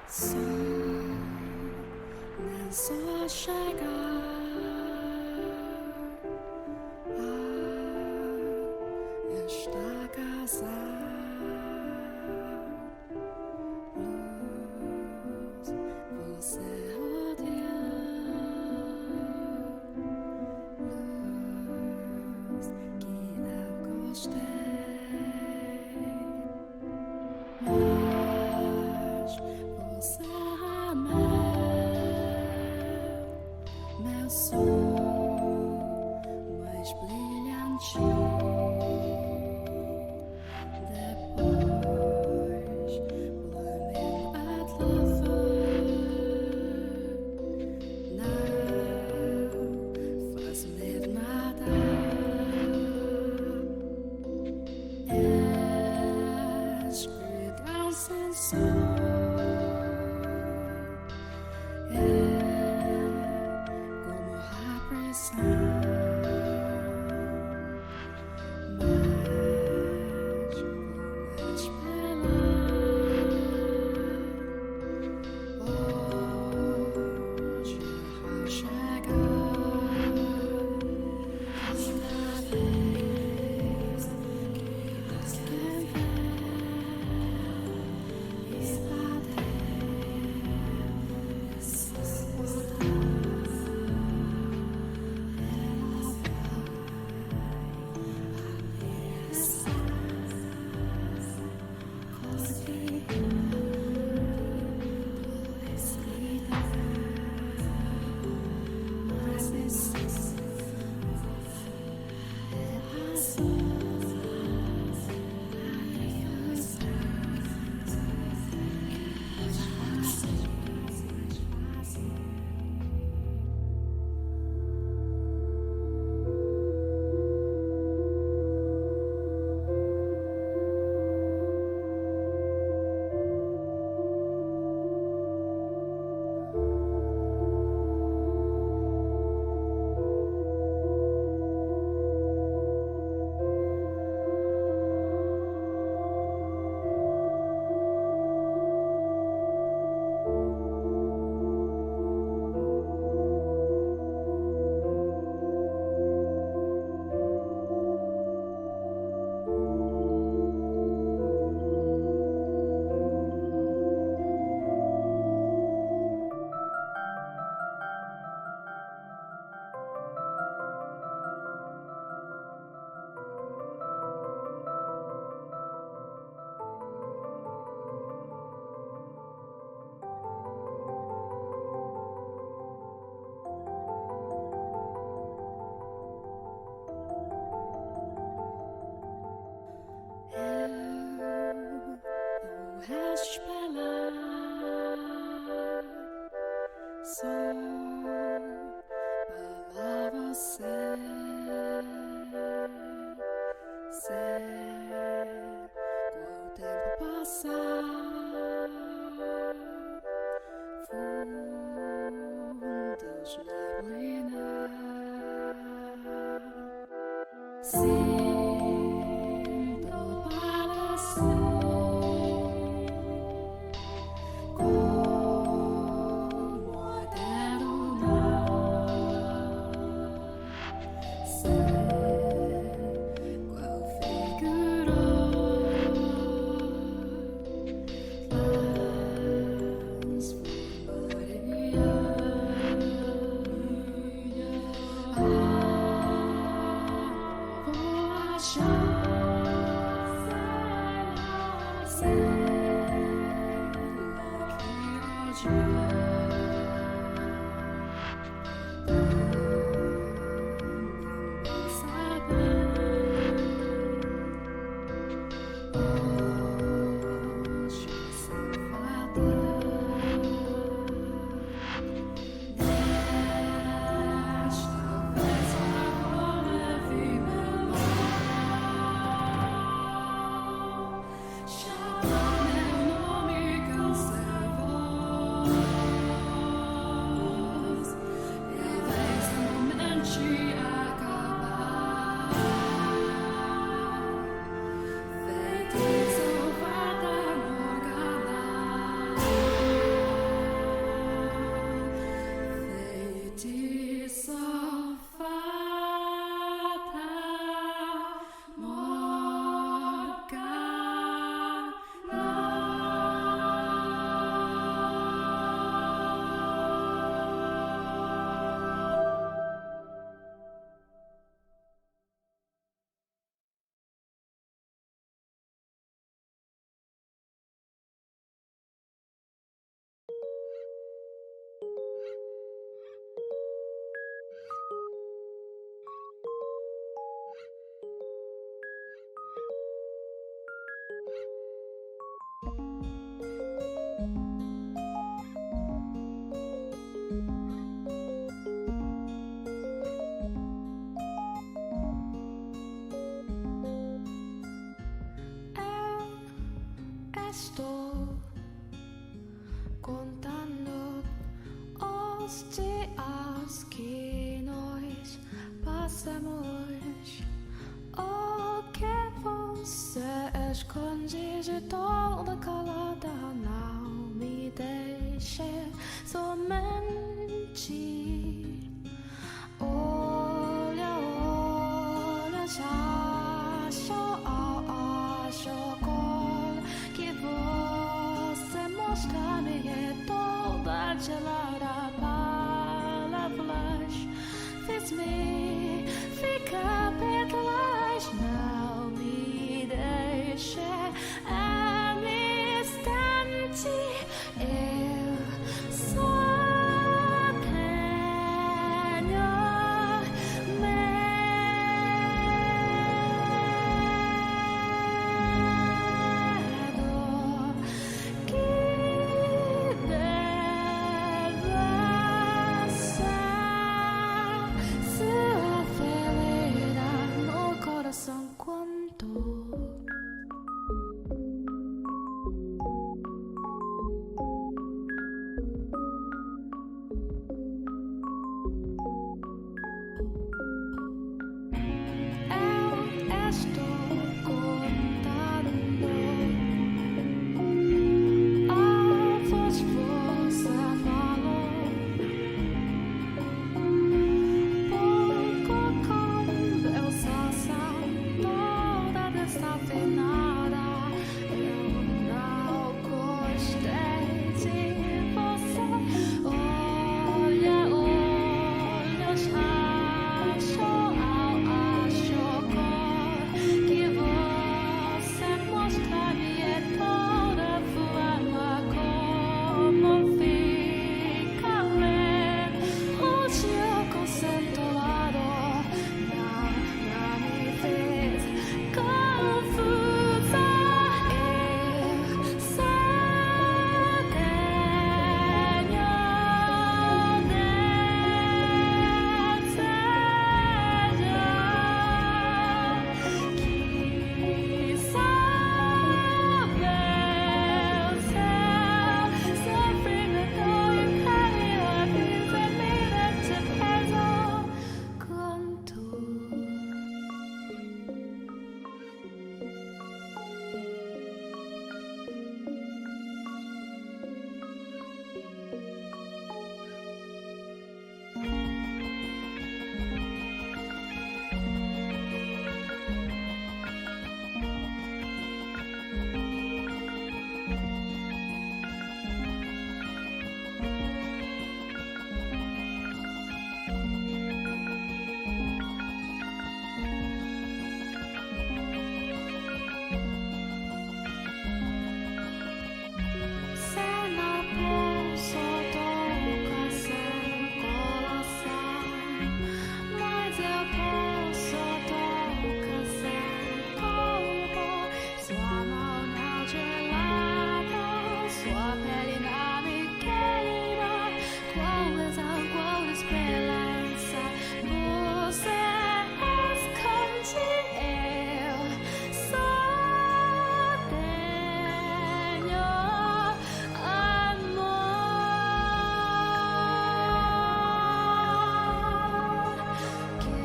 Som den så está casado. Luz, você odia. Luz que eu gostei. Mas você é meu sol mais brilhante. Depois, pelo at não faz medo nada. Escuridão sem som. Como a pressão. Só para você ser com o tempo passar fundos neblina. Sinto parecer Estou contando os dias que nós passamos. O que você esconde de toda calada? Não me deixe somente. Olha, olha, já acho que você mostra-me toda gelada. Palavras fez-me ficar pelas. Não me deixe instante. Eu só tenho medo que deva ser sua felicidade no coração quando eu estou contando a voz você falou. Pouco conversação, toda desafinada. Eu não gostei de você. Olha, olha, acho que você mostra-me toda forma como fica lento. Hoje eu consento lado, não me fez confusa. Eu só tenho desejo que sabe o seu sofrimento e carinho. Avisa-me deste peso quanto. Se não posso tocar seu coração, mas eu posso tocar seu corpo. Sua mão não gelada, sua pele não me queima. Qual é a esperança? Você esconde. Eu só tenho amor que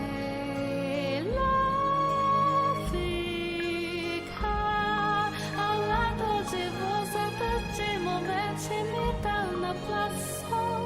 não fica ao lado de você. Deste momento me dá uma plação.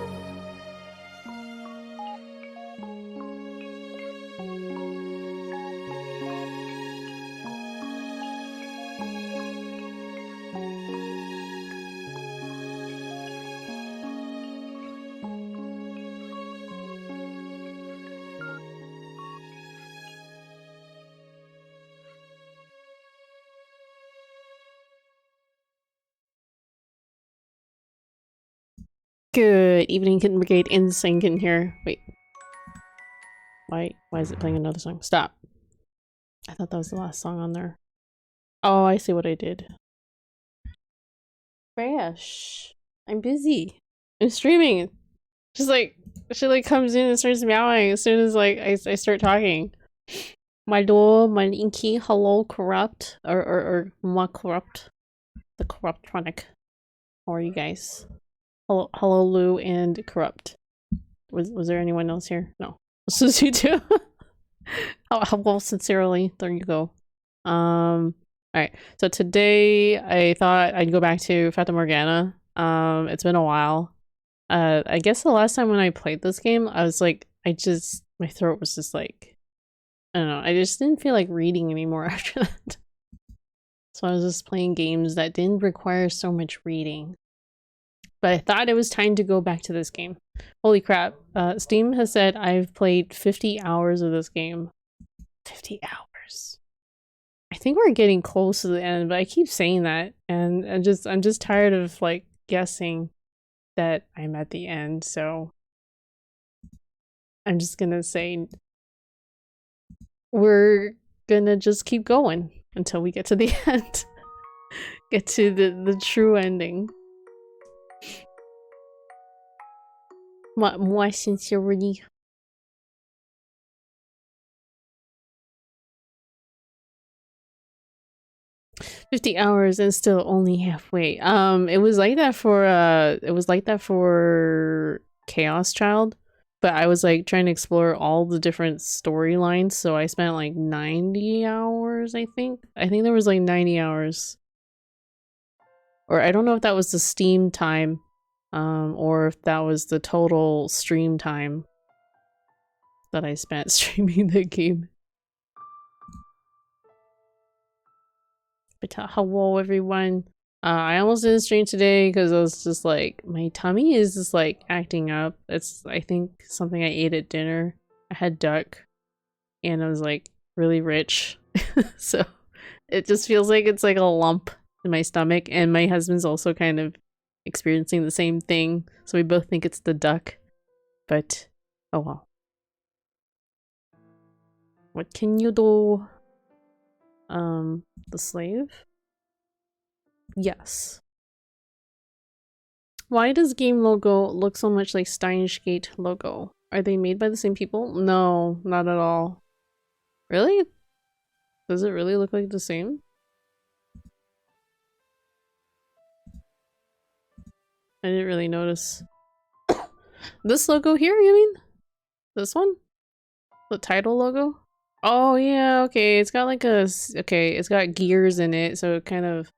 Good evening, Kitten Brigade. Insane Kitten here. Wait. Why is it playing another song? Stop. I thought that was the last song on there. Oh, I see what I did. Fresh. I'm busy. I'm streaming. Just like she like comes in and starts meowing as soon as like I start talking. My door, my inky, hello, corrupt, or more corrupt, the corruptronic. How are you guys? Hello, Lou and corrupt. Was there anyone else here? No. This is you two. Well, sincerely, there you go. Alright, so today I thought I'd go back to Fata Morgana. It's been a while. I guess the last time when I played this game, I was like, my throat was just like, I don't know, I just didn't feel like reading anymore after that. So I was just playing games that didn't require so much reading. But I thought it was time to go back to this game. Holy crap. Steam has said I've played 50 hours of this game. 50 hours. I think we're getting close to the end, but I keep saying that, and I'm just tired of like guessing that I'm at the end, so I'm just gonna say we're gonna just keep going until we get to the end. Get to the true ending. Moi sincerely. 50 hours and still only halfway. It was like that for Chaos Child, but I was like trying to explore all the different storylines, so I spent like 90 hours, I think. I think there was like 90 hours. Or I don't know if that was the Steam time, or if that was the total stream time that I spent streaming the game. But hello everyone. I almost didn't stream today because I was just like, my tummy is just like acting up. It's, I think, something I ate at dinner. I had duck and I was like really rich. So it just feels like it's like a lump in my stomach, and my husband's also kind of experiencing the same thing. So we both think it's the duck, but oh well. What can you do? The slave? Yes. Why does game logo look so much like Steins Gate logo? Are they made by the same people? No, not at all. Really? Does it really look like the same? I didn't really notice. This logo here, you mean? This one? The title logo? Oh yeah, okay. It's got like it's got gears in it, so it kind of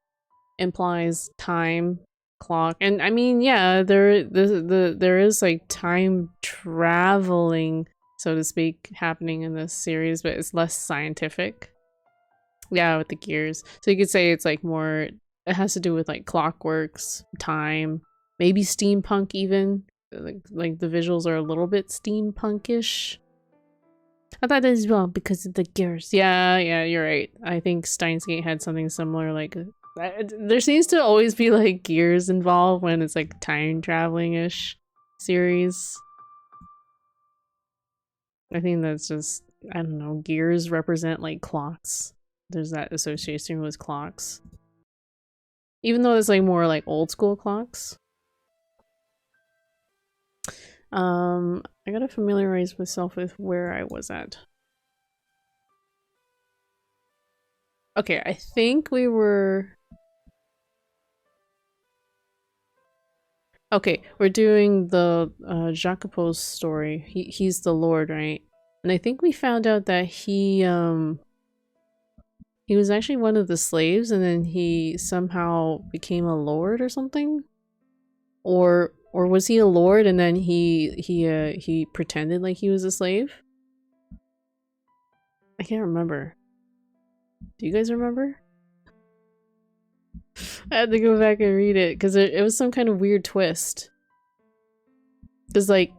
implies time clock. And I mean, yeah, there is like time traveling, so to speak, happening in this series, but it's less scientific. Yeah, with the gears. So you could say it's like more, it has to do with like clockworks, time, maybe steampunk even. Like the visuals are a little bit steampunkish. I thought that as well because of the gears. Yeah, you're right. I think Steins Gate had something similar. Like, there seems to always be like gears involved when it's like time traveling-ish series. I think that's just, I don't know, gears represent like clocks. There's that association with clocks. Even though it's like more like old school clocks. I gotta familiarize myself with where I was at. Okay, I think we were... Okay, we're doing the Jacopo's story. He's the Lord, right? And I think we found out that he was actually one of the slaves, and then he somehow became a lord or something? Or was he a lord and then he pretended like he was a slave? I can't remember. Do you guys remember? I had to go back and read it because it was some kind of weird twist. Because like,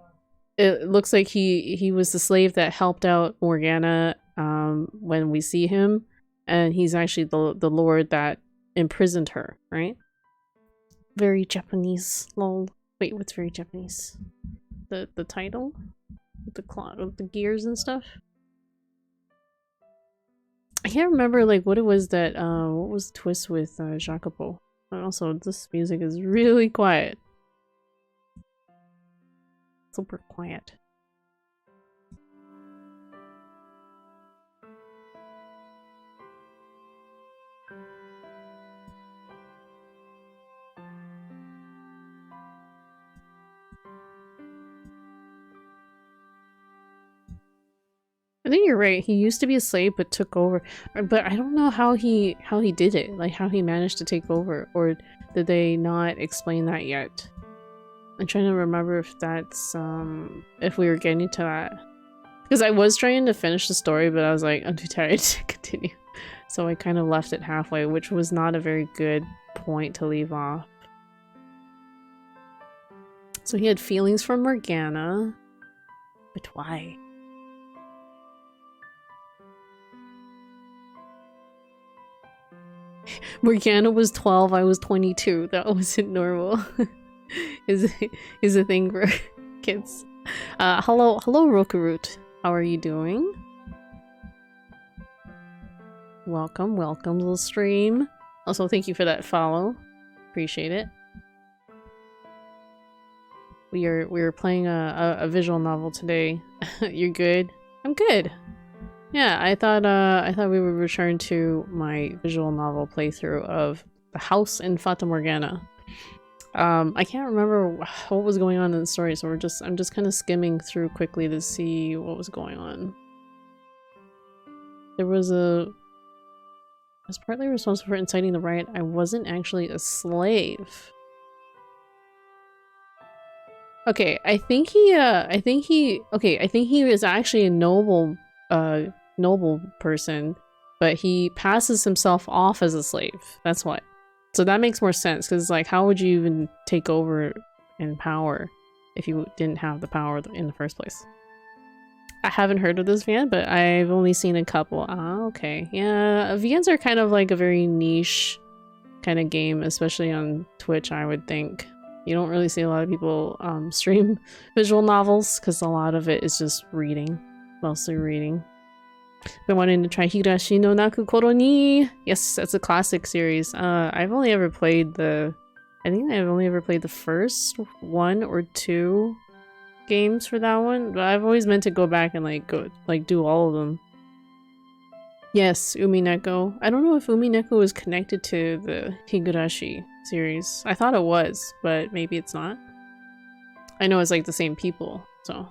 it looks like he was the slave that helped out Morgana when we see him, and he's actually the lord that imprisoned her, right? Very Japanese, lol. Wait, what's very Japanese? The title? The gears and stuff? I can't remember like what it was that what was the twist with Jacopo. And also this music is really quiet. Super quiet. I think you're right. He used to be a slave but took over. But I don't know how he did it. Like how he managed to take over, or did they not explain that yet? I'm trying to remember if that's if we were getting to that. Because I was trying to finish the story, but I was like, I'm too tired to continue. So I kind of left it halfway, which was not a very good point to leave off. So he had feelings for Morgana. But why? Morgana was 12, I was 22. That wasn't normal. is a thing for kids. Hello Rokarut. How are you doing? Welcome to the stream. Also, thank you for that follow. Appreciate it. We are playing a visual novel today. You're good? I'm good. Yeah, I thought we would return to my visual novel playthrough of The House in Fata Morgana. I can't remember what was going on in the story, so I'm just kind of skimming through quickly to see what was going on. I was partly responsible for inciting the riot. I wasn't actually a slave. Okay, I think he was actually a noble person, but he passes himself off as a slave. That's what. So that makes more sense, because like, how would you even take over in power if you didn't have the power in the first place? I haven't heard of this VN, but I've only seen a couple. Ah, okay. Yeah, VNs are kind of like a very niche kind of game, especially on Twitch, I would think. You don't really see a lot of people stream visual novels, because a lot of it is just reading. Mostly reading. Been wanting to try Hirashi no Naku Koro ni. Yes, that's a classic series. I've only ever played the first one or two games for that one, but I've always meant to go back and do all of them. Yes, Umineko. I don't know if Umineko is connected to the Higurashi series. I thought it was, but maybe it's not. I know it's like the same people, so.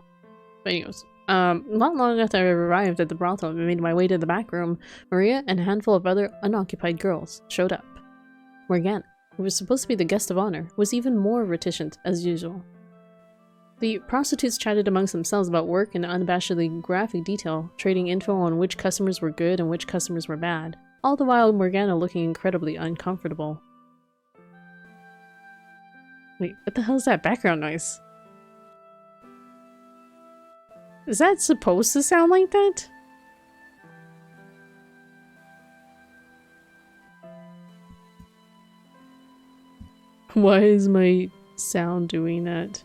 But anyways. Not long after I arrived at the brothel and made my way to the back room, Maria and a handful of other unoccupied girls showed up. Morgana, who was supposed to be the guest of honor, was even more reticent as usual. The prostitutes chatted amongst themselves about work in unabashedly graphic detail, trading info on which customers were good and which customers were bad, all the while Morgana looking incredibly uncomfortable. Wait, what the hell is that background noise? Is that supposed to sound like that? Why is my sound doing that?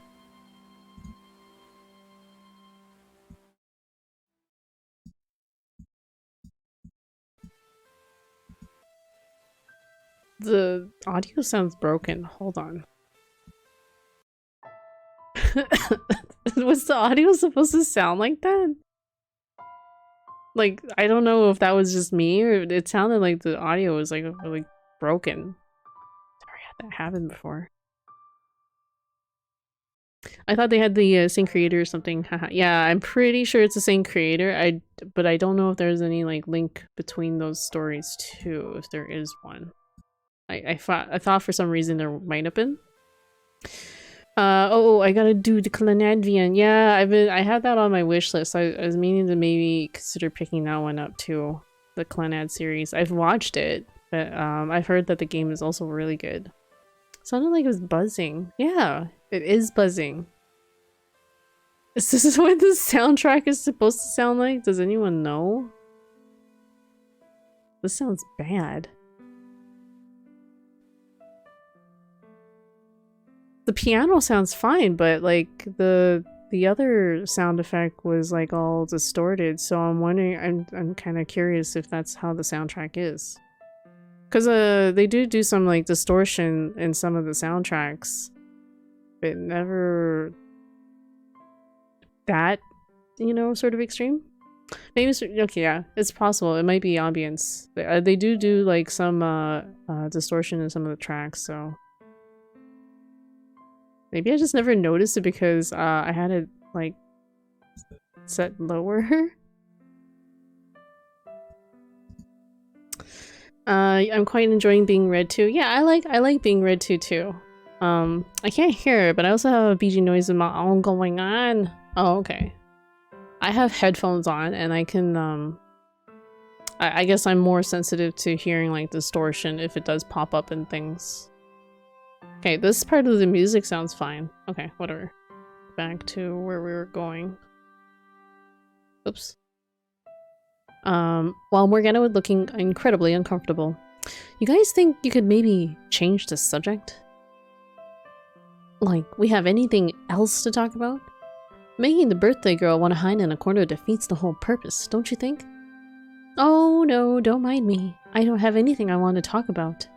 The audio sounds broken. Hold on. Was the audio supposed to sound like that? Like, I don't know if that was just me or it sounded like the audio was like really broken. Sorry, had that happen before. I thought they had the same creator or something. Yeah, I'm pretty sure it's the same creator. But I don't know if there's any like link between those stories too, if there is one. I thought for some reason there might have been. I gotta do the Clanadvian. Yeah, I had that on my wish list. I was meaning to maybe consider picking that one up too. The Clanad series. I've watched it, but I've heard that the game is also really good. Sounded like it was buzzing. Yeah, it is buzzing. Is this what the soundtrack is supposed to sound like? Does anyone know? This sounds bad. The piano sounds fine, but like the the other sound effect was like all distorted, so I'm wondering, I'm kind of curious if that's how the soundtrack is. Because they do some like distortion in some of the soundtracks, but never that, you know, sort of extreme. Maybe it's, okay, yeah, it's possible. It might be ambience. They do like some distortion in some of the tracks, so maybe I just never noticed it because I had it like set lower. I'm quite enjoying being read to. Yeah, I like being read to too. I can't hear it, but I also have a BG noise in my own going on. Oh, okay. I have headphones on and I can I guess I'm more sensitive to hearing like distortion if it does pop up in things. Okay, this part of the music sounds fine. Okay, whatever. Back to where we were going. Oops. While Morgana was looking incredibly uncomfortable. You guys think you could maybe change the subject? Like, we have anything else to talk about? Making the birthday girl want to hide in a corner defeats the whole purpose, don't you think? Oh no, don't mind me. I don't have anything I want to talk about,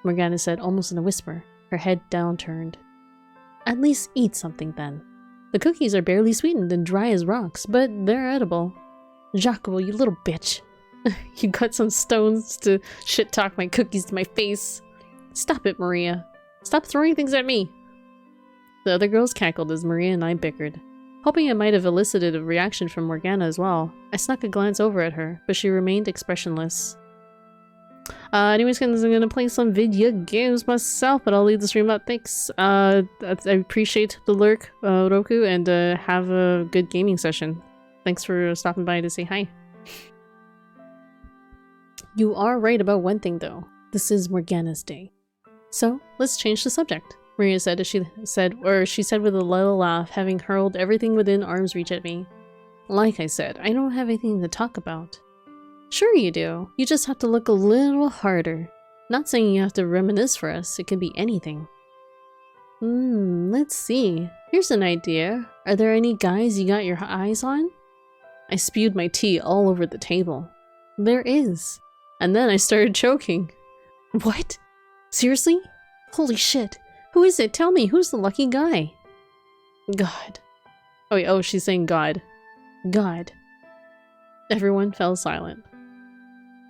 Morgana said almost in a whisper, her head downturned. At least eat something then. The cookies are barely sweetened and dry as rocks, but they're edible. Jacobo, you little bitch. You got some stones to shit-talk my cookies to my face. Stop it, Maria. Stop throwing things at me. The other girls cackled as Maria and I bickered. Hoping it might have elicited a reaction from Morgana as well, I snuck a glance over at her, but she remained expressionless. Anyways, I'm gonna play some video games myself, but I'll leave the stream up. Thanks. I appreciate the lurk, Roku, and have a good gaming session. Thanks for stopping by to say hi. You are right about one thing, though. This is Morgana's day. So, let's change the subject, Maria said as she said with a little laugh, having hurled everything within arm's reach at me. Like I said, I don't have anything to talk about. Sure you do. You just have to look a little harder. Not saying you have to reminisce for us. It could be anything. Let's see. Here's an idea. Are there any guys you got your eyes on? I spewed my tea all over the table. There is. And then I started choking. What? Seriously? Holy shit. Who is it? Tell me, who's the lucky guy? God. Oh, wait, oh, she's saying God. God. Everyone fell silent.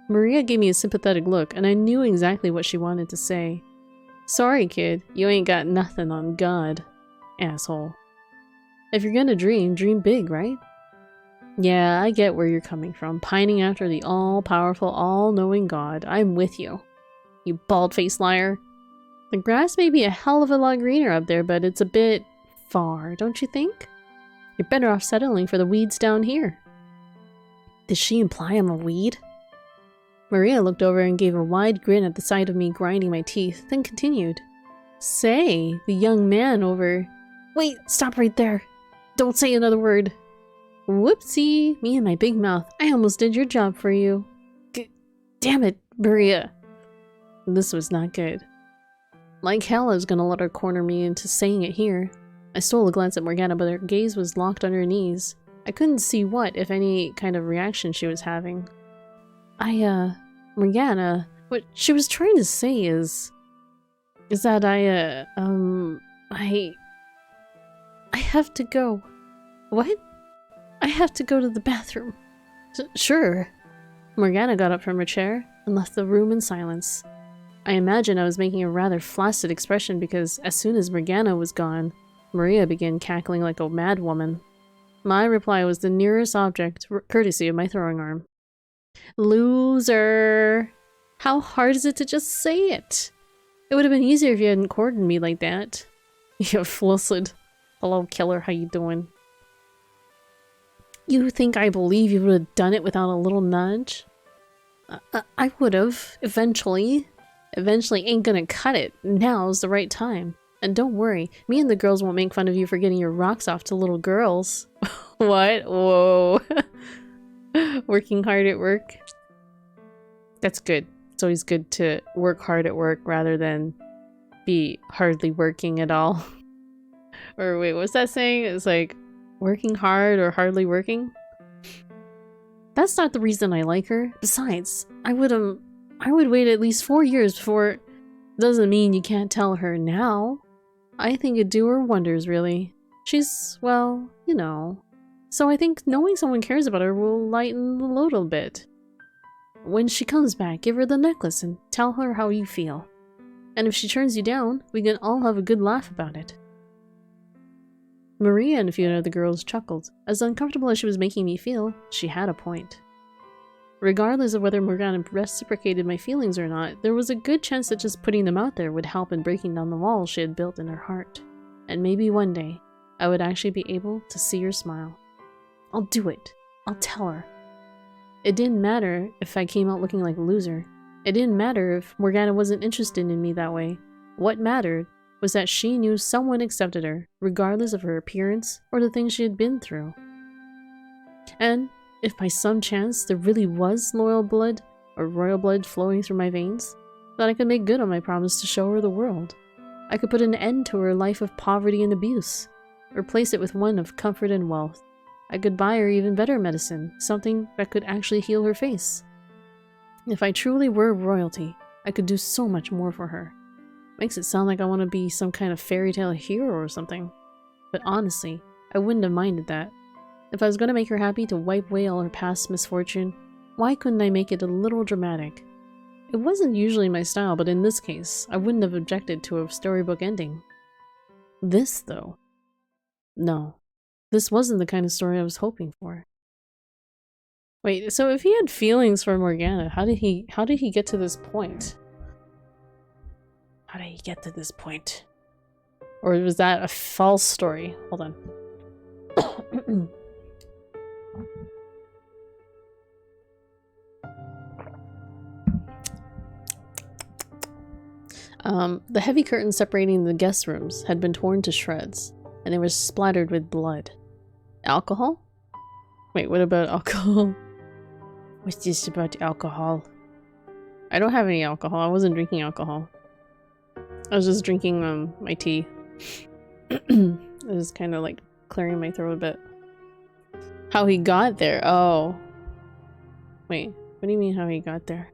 Maria gave me a sympathetic look, and I knew exactly what she wanted to say. Sorry, kid. You ain't got nothing on God. Asshole. If you're gonna dream, dream big, right? Yeah, I get where you're coming from, pining after the all-powerful, all-knowing God. I'm with you. You bald-faced liar. The grass may be a hell of a lot greener up there, but it's a bit far, don't you think? You're better off settling for the weeds down here. Did she imply I'm a weed? Maria looked over and gave a wide grin at the sight of me grinding my teeth, then continued. Say, the young man over... Wait, stop right there. Don't say another word. Whoopsie, me and my big mouth. I almost did your job for you. Damn it, Maria. This was not good. Like hell I was gonna let her corner me into saying it here. I stole a glance at Morgana, but her gaze was locked on her knees. I couldn't see what, if any, kind of reaction she was having. Morgana, what she was trying to say is that I have to go. What? I have to go to the bathroom. Sure. Morgana got up from her chair and left the room in silence. I imagine I was making a rather flaccid expression because as soon as Morgana was gone, Maria began cackling like a mad woman. My reply was the nearest object, courtesy of my throwing arm. Loser! How hard is it to just say it? It would have been easier if you hadn't cornered me like that. You flaccid. Hello, killer, how you doing? You think I believe you would have done it without a little nudge? I would have, eventually. Eventually ain't gonna cut it. Now's the right time. And don't worry, me and the girls won't make fun of you for getting your rocks off to little girls. What? Whoa. Working hard at work? That's good. It's always good to work hard at work rather than be hardly working at all. Or wait, what's that saying? It's like, Working hard or hardly working? That's not the reason I like her. Besides, I would wait at least 4 years before... Doesn't mean you can't tell her now. I think it'd do her wonders, really. She's, well, you know. So I think knowing someone cares about her will lighten the load a bit. When she comes back, give her the necklace and tell her how you feel. And if she turns you down, we can all have a good laugh about it. Maria and a few other girls chuckled. As uncomfortable as she was making me feel, she had a point. Regardless of whether Morgana reciprocated my feelings or not, there was a good chance that just putting them out there would help in breaking down the walls she had built in her heart. And maybe one day, I would actually be able to see her smile. I'll do it. I'll tell her. It didn't matter if I came out looking like a loser. It didn't matter if Morgana wasn't interested in me that way. What mattered was that she knew someone accepted her, regardless of her appearance or the things she had been through. And if by some chance there really was loyal blood or royal blood flowing through my veins, then I could make good on my promise to show her the world. I could put an end to her life of poverty and abuse, replace it with one of comfort and wealth. I could buy her even better medicine, something that could actually heal her face. If I truly were royalty, I could do so much more for her. Makes it sound like I want to be some kind of fairy tale hero or something. But honestly, I wouldn't have minded that. If I was going to make her happy to wipe away all her past misfortune, why couldn't I make it a little dramatic? It wasn't usually my style, but in this case, I wouldn't have objected to a storybook ending. This, though. No. This wasn't the kind of story I was hoping for. Wait, so if he had feelings for Morgana, how did he get to this point? How did he get to this point? Or was that a false story? Hold on. The heavy curtains separating the guest rooms had been torn to shreds, and they were splattered with blood. Alcohol? Wait, what about alcohol? What's this about alcohol? I don't have any alcohol. I wasn't drinking alcohol. I was just drinking my tea. I was kind of like clearing my throat a bit. How he got there? Oh. Wait, what do you mean how he got there?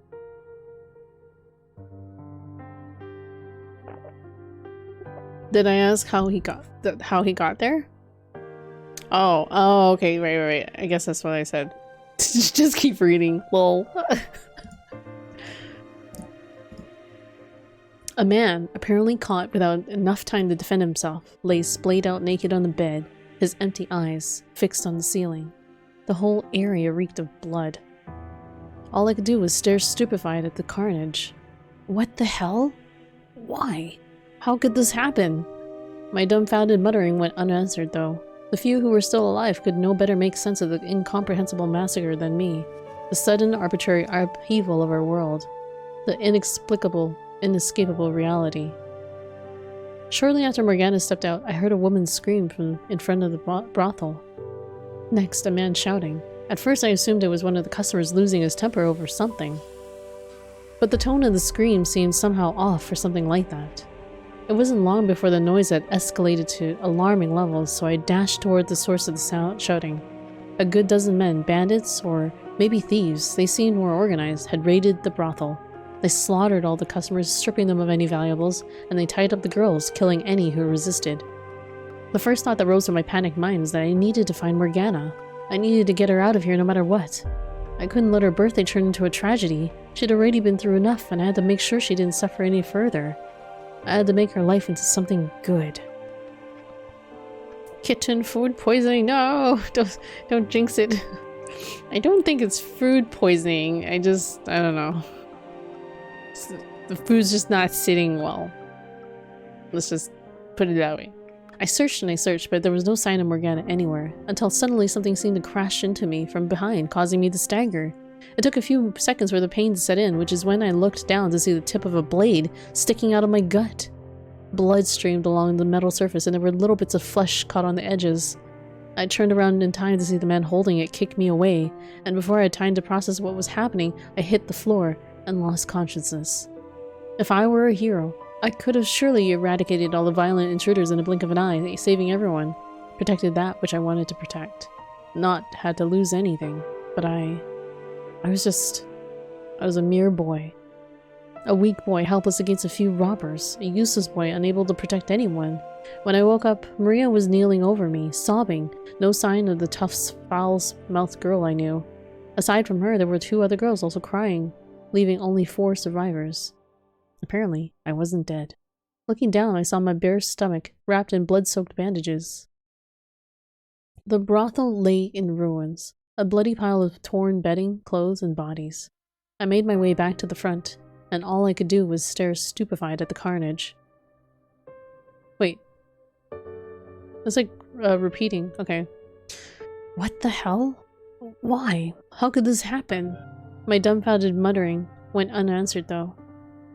Did I ask how he got there? Oh, okay, right. I guess that's what I said. Just keep reading. Lol. A man, apparently caught without enough time to defend himself, lay splayed out naked on the bed, his empty eyes fixed on the ceiling. The whole area reeked of blood. All I could do was stare stupefied at the carnage. What the hell? Why? How could this happen? My dumbfounded muttering went unanswered, though. The few who were still alive could no better make sense of the incomprehensible massacre than me. The sudden, arbitrary upheaval of our world. The inexplicable, inescapable reality. Shortly after Morgana stepped out, I heard a woman scream from in front of the brothel. Next, a man shouting. At first I assumed it was one of the customers losing his temper over something. But the tone of the scream seemed somehow off for something like that. It wasn't long before the noise had escalated to alarming levels, so I dashed toward the source of the shouting. A good dozen men, bandits, or maybe thieves, they seemed more organized, had raided the brothel. They slaughtered all the customers, stripping them of any valuables, and they tied up the girls, killing any who resisted. The first thought that rose to my panicked mind was that I needed to find Morgana. I needed to get her out of here no matter what. I couldn't let her birthday turn into a tragedy. She'd already been through enough, and I had to make sure she didn't suffer any further. I had to make her life into something good. Kitten food poisoning? No! Don't jinx it. I don't think it's food poisoning. I don't know. The food's just not sitting well. Let's just put it that way. I searched and I searched, but there was no sign of Morgana anywhere, until suddenly something seemed to crash into me from behind, causing me to stagger. It took a few seconds for the pain to set in, which is when I looked down to see the tip of a blade sticking out of my gut. Blood streamed along the metal surface, and there were little bits of flesh caught on the edges. I turned around in time to see the man holding it kick me away, and before I had time to process what was happening, I hit the floor and lost consciousness. If I were a hero, I could have surely eradicated all the violent intruders in a blink of an eye, saving everyone. Protected that which I wanted to protect. Not had to lose anything, but I was a mere boy. A weak boy helpless against a few robbers. A useless boy unable to protect anyone. When I woke up, Maria was kneeling over me, sobbing. No sign of the tough, foul-mouthed girl I knew. Aside from her, there were 2 other girls also crying, leaving only 4 survivors. Apparently, I wasn't dead. Looking down, I saw my bare stomach, wrapped in blood-soaked bandages. The brothel lay in ruins, a bloody pile of torn bedding, clothes, and bodies. I made my way back to the front, and all I could do was stare stupefied at the carnage. Wait. It's like, repeating. Okay. What the hell? Why? How could this happen? My dumbfounded muttering went unanswered, though.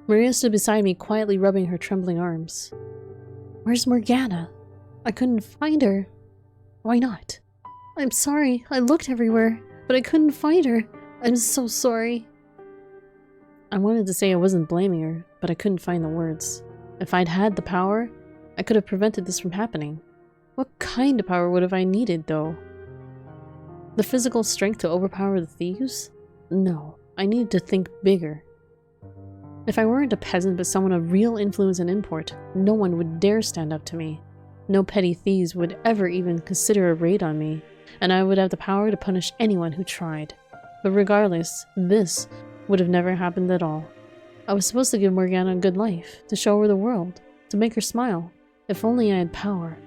Maria stood beside me, quietly rubbing her trembling arms. Where's Morgana? I couldn't find her. Why not? I'm sorry. I looked everywhere, but I couldn't find her. I'm so sorry. I wanted to say I wasn't blaming her, but I couldn't find the words. If I'd had the power, I could have prevented this from happening. What kind of power would have I needed, though? The physical strength to overpower the thieves? No, I needed to think bigger. If I weren't a peasant but someone of real influence and import, no one would dare stand up to me. No petty thieves would ever even consider a raid on me, and I would have the power to punish anyone who tried. But regardless, this would have never happened at all. I was supposed to give Morgana a good life, to show her the world, to make her smile. If only I had power.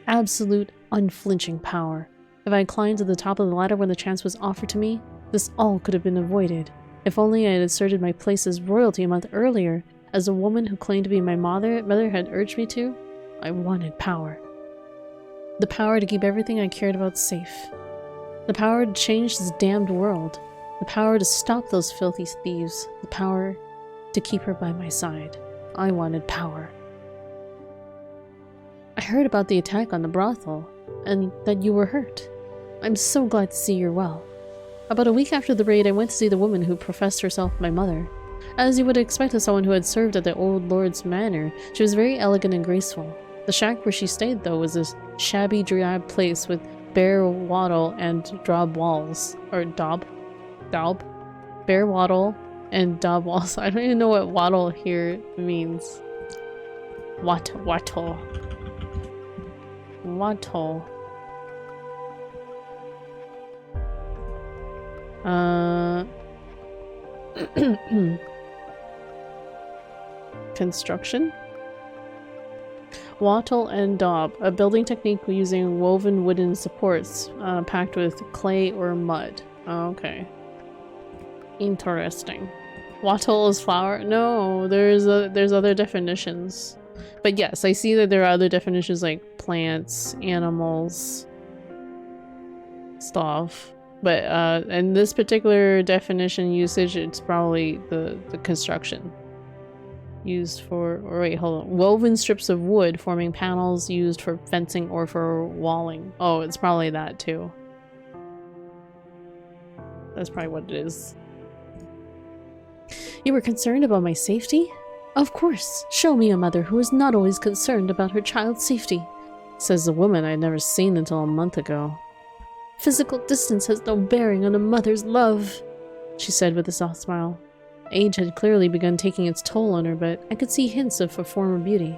Absolute, unflinching power. If I had climbed to the top of the ladder when the chance was offered to me, this all could have been avoided. If only I had asserted my place as royalty a month earlier, as a woman who claimed to be my mother had urged me to. I wanted power. The power to keep everything I cared about safe. The power to change this damned world. The power to stop those filthy thieves. The power to keep her by my side. I wanted power. I heard about the attack on the brothel, and that you were hurt. I'm so glad to see you're well. About a week after the raid, I went to see the woman who professed herself my mother. As you would expect of someone who had served at the old lord's manor, she was very elegant and graceful. The shack where she stayed, though, was this shabby, drab place with bare wattle and daub walls. Or daub? Bare wattle and daub walls. I don't even know what wattle here means. Wattle. Wattle. Construction? Wattle and daub, a building technique using woven wooden supports packed with clay or mud. Okay. Interesting. Wattle is flour? No, there's other definitions. But yes, I see that there are other definitions like plants, animals, stuff. But in this particular definition usage, it's probably the construction. Used for, or wait, hold on. Woven strips of wood forming panels used for fencing or for walling. Oh, it's probably that too. That's probably what it is. You were concerned about my safety? Of course. Show me a mother who is not always concerned about her child's safety, says the woman I'd never seen until a month ago. Physical distance has no bearing on a mother's love, she said with a soft smile. Age had clearly begun taking its toll on her, but I could see hints of her former beauty.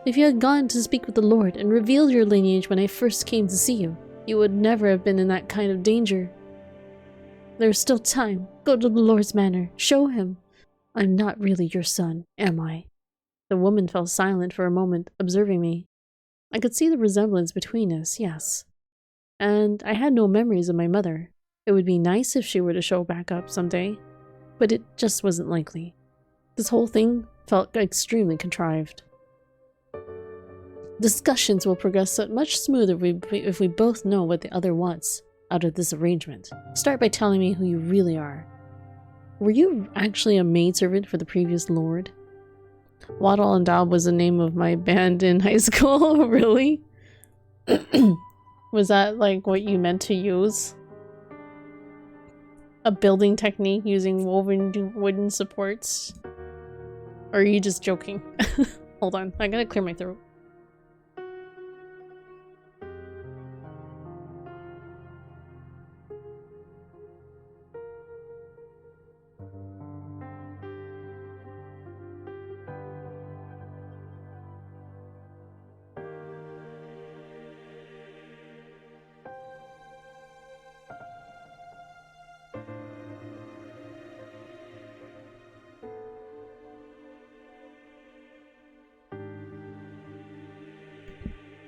If you had gone to speak with the Lord and revealed your lineage when I first came to see you, you would never have been in that kind of danger. There is still time. Go to the Lord's manor. Show him. I'm not really your son, am I? The woman fell silent for a moment, observing me. I could see the resemblance between us, yes. And I had no memories of my mother. It would be nice if she were to show back up someday. But it just wasn't likely. This whole thing felt extremely contrived. Discussions will progress much smoother if we both know what the other wants out of this arrangement. Start by telling me who you really are. Were you actually a maidservant for the previous lord? Wattle and Daub was the name of my band in high school. Really? Was that like what you meant to use? A building technique using woven wooden supports? Or are you just joking? Hold on, I gotta clear my throat.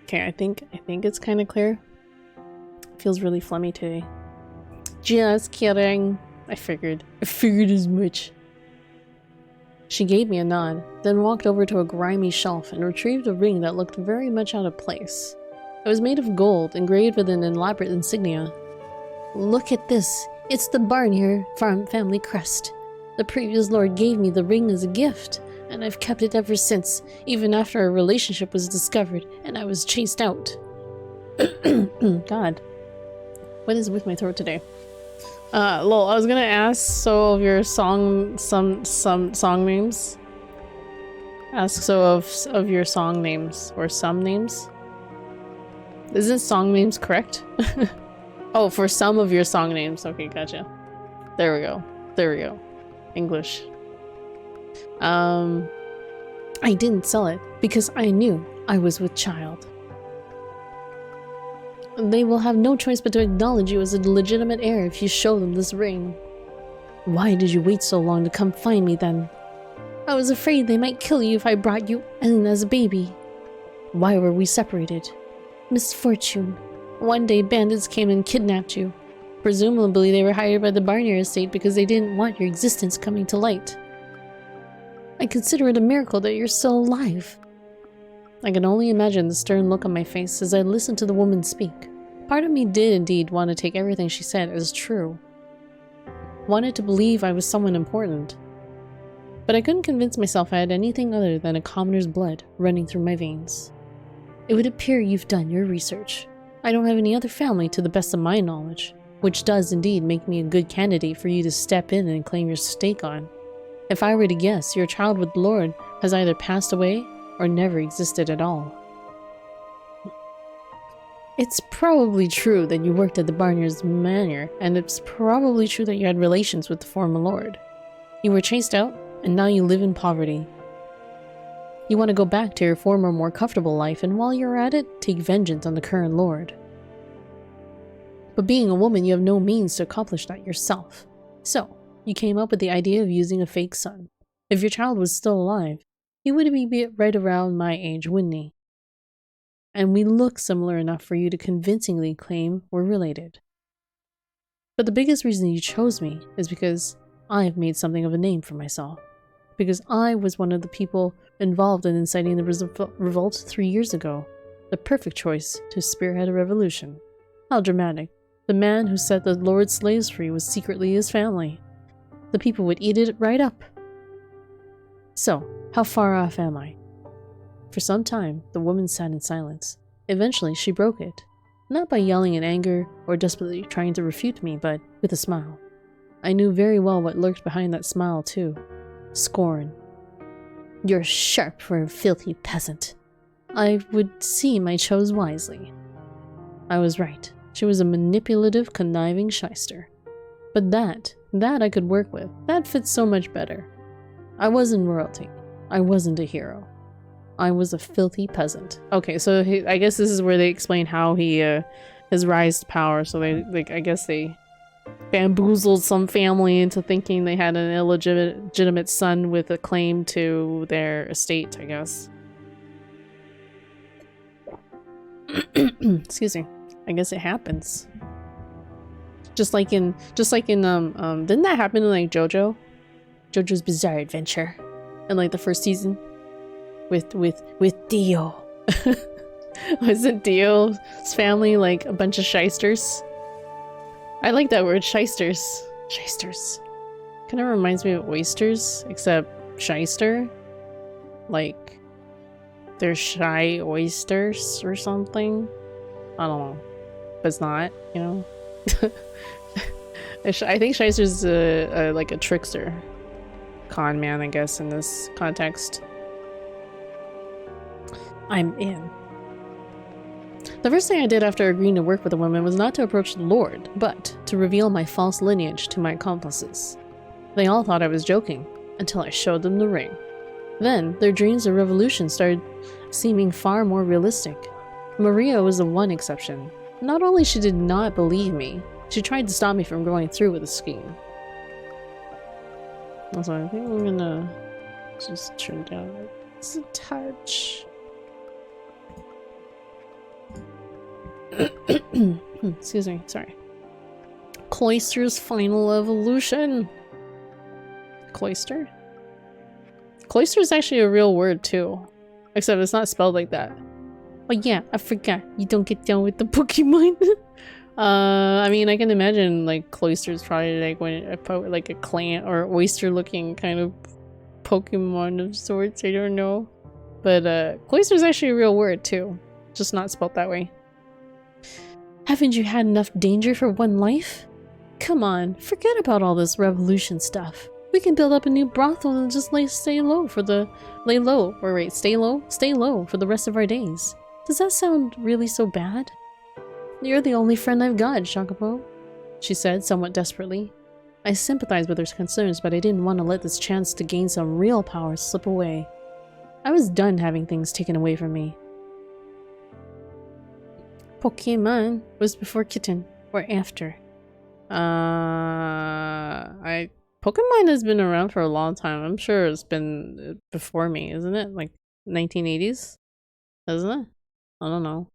Okay, I think it's kind of clear. Feels really flummy today. Just kidding. I figured as much. She gave me a nod, then walked over to a grimy shelf and retrieved a ring that looked very much out of place. It was made of gold, engraved with an elaborate insignia. Look at this. It's the Barnier farm family crest. The previous lord gave me the ring as a gift, and I've kept it ever since, even after our relationship was discovered and I was chased out. God. What is with my throat today? Lol, I was gonna ask so of your some song names. Ask so of your song names or some names. Isn't song names correct? Oh, for some of your song names. Okay, gotcha. There we go. There we go. English. I didn't sell it because I knew I was with child. They will have no choice but to acknowledge you as a legitimate heir if you show them this ring. Why did you wait so long to come find me then? I was afraid they might kill you if I brought you in as a baby. Why were we separated? Misfortune. One day bandits came and kidnapped you. Presumably they were hired by the Barnier estate because they didn't want your existence coming to light. I consider it a miracle that you're still alive. I can only imagine the stern look on my face as I listened to the woman speak. Part of me did indeed want to take everything she said as true. Wanted to believe I was someone important. But I couldn't convince myself I had anything other than a commoner's blood running through my veins. It would appear you've done your research. I don't have any other family to the best of my knowledge, which does indeed make me a good candidate for you to step in and claim your stake on. If I were to guess, your child with the Lord has either passed away or never existed at all. It's probably true that you worked at the Barnier's manor, and it's probably true that you had relations with the former lord. You were chased out, and now you live in poverty. You want to go back to your former, more comfortable life, and while you're at it, take vengeance on the current lord. But being a woman, you have no means to accomplish that yourself. So, you came up with the idea of using a fake son. If your child was still alive, he would be right around my age, wouldn't he? And we look similar enough for you to convincingly claim we're related. But the biggest reason you chose me is because I've made something of a name for myself. Because I was one of the people involved in inciting the revolt 3 years ago. The perfect choice to spearhead a revolution. How dramatic. The man who set the Lord's slaves free was secretly his family. The people would eat it right up. So, how far off am I? For some time, the woman sat in silence. Eventually, she broke it. Not by yelling in anger or desperately trying to refute me, but with a smile. I knew very well what lurked behind that smile, too. Scorn. You're sharp for a filthy peasant. I would seem I chose wisely. I was right. She was a manipulative, conniving shyster. But that I could work with. That fits so much better. I wasn't royalty. I wasn't a hero. I was a filthy peasant. Okay, so I guess this is where they explain how he his rise to power. So I guess they bamboozled some family into thinking they had an illegitimate son with a claim to their estate, I guess. Excuse me. I guess it happens. Just like in didn't that happen in like JoJo's Bizarre Adventure in like the first season with Dio? Wasn't Dio's family like a bunch of shysters? I like that word, shysters. Shysters. Kind of reminds me of oysters, except shyster. Like they're shy oysters or something. I don't know, but it's not, you know. I think shyster's like a trickster. Con man, I guess, in this context. I'm in. The first thing I did after agreeing to work with the woman was not to approach the Lord, but to reveal my false lineage to my accomplices. They all thought I was joking, until I showed them the ring. Then, their dreams of revolution started seeming far more realistic. Maria was the one exception. Not only she did not believe me, she tried to stop me from going through with the scheme. Also, I think I'm gonna just turn down just a touch. Excuse me, sorry. Cloyster's final evolution. Cloyster? Cloyster is actually a real word too. Except it's not spelled like that. Oh yeah, I forgot. You don't get down with the Pokemon. I mean, I can imagine like Cloyster's probably like when like a clan or oyster looking kind of Pokemon of sorts. I don't know. But Cloyster's actually a real word too. Just not spelled that way. Haven't you had enough danger for one life? Come on, forget about all this revolution stuff. We can build up a new brothel and just stay low for the rest of our days. Does that sound really so bad? You're the only friend I've got, Chocobo, she said somewhat desperately. I sympathized with her concerns, but I didn't want to let this chance to gain some real power slip away. I was done having things taken away from me. Pokemon was before Kitten, or after? Pokemon has been around for a long time. I'm sure it's been before me, isn't it? Like 1980s? Isn't it? I don't know.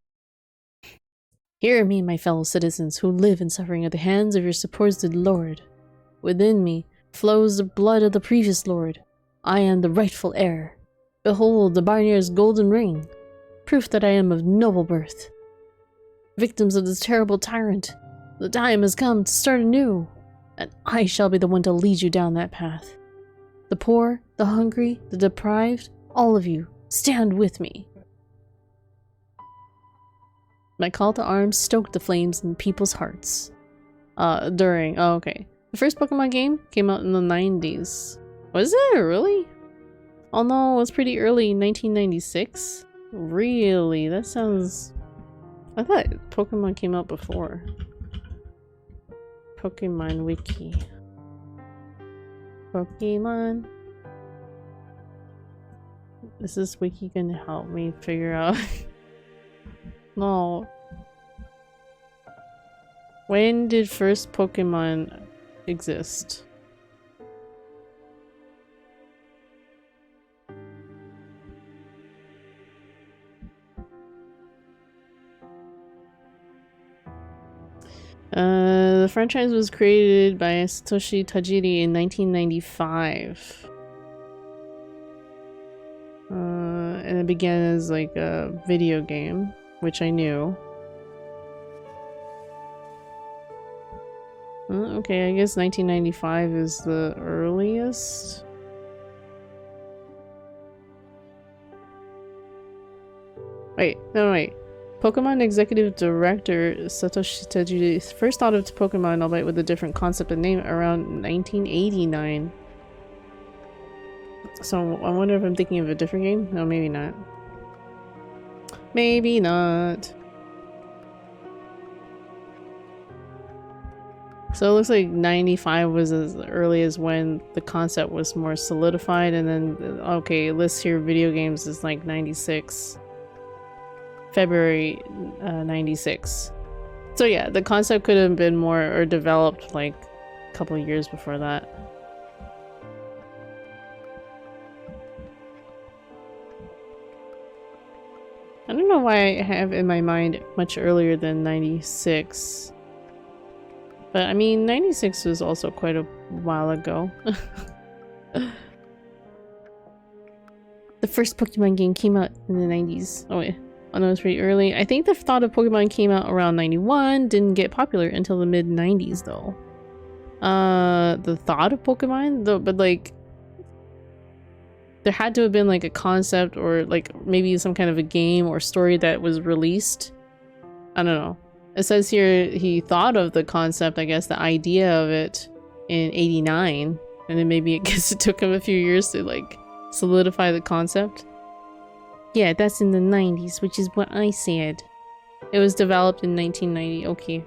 Hear me, my fellow citizens who live in suffering at the hands of your supposed lord. Within me flows the blood of the previous lord. I am the rightful heir. Behold the Barnier's golden ring, proof that I am of noble birth. Victims of this terrible tyrant, the time has come to start anew, and I shall be the one to lead you down that path. The poor, the hungry, the deprived, all of you, stand with me. My call to arms stoked the flames in people's hearts. Okay. The first Pokemon game came out in the 90s. Was it really? Oh no, it was pretty early, 1996? Really? That sounds... I thought Pokemon came out before. Pokemon Wiki. Pokemon. Is this wiki gonna help me figure out? No. When did first Pokemon exist? The franchise was created by Satoshi Tajiri in 1995. And it began as like a video game, which I knew. Okay, I guess 1995 is the earliest. Wait. Pokemon Executive Director Satoshi Tajiri first thought of Pokemon, albeit with a different concept and name, around 1989. So I wonder if I'm thinking of a different game? No, maybe not. Maybe not. So it looks like 95 was as early as when the concept was more solidified, and then, okay, it lists here video games is like 96. February 96. So yeah, the concept could have been more or developed like a couple of years before that. I don't know why I have in my mind much earlier than 96. But I mean, 96 was also quite a while ago. The first Pokemon game came out in the 90s. Oh wait. Oh no, it was pretty early. I think the thought of Pokemon came out around 91, didn't get popular until the mid-90s though. The thought of Pokemon? Though, but like... there had to have been like a concept or like maybe some kind of a game or story that was released. I don't know. It says here he thought of the concept, I guess the idea of it in 89. And then maybe I guess it took him a few years to like solidify the concept. Yeah, that's in the 90s, which is what I said. It was developed in 1990. Okay.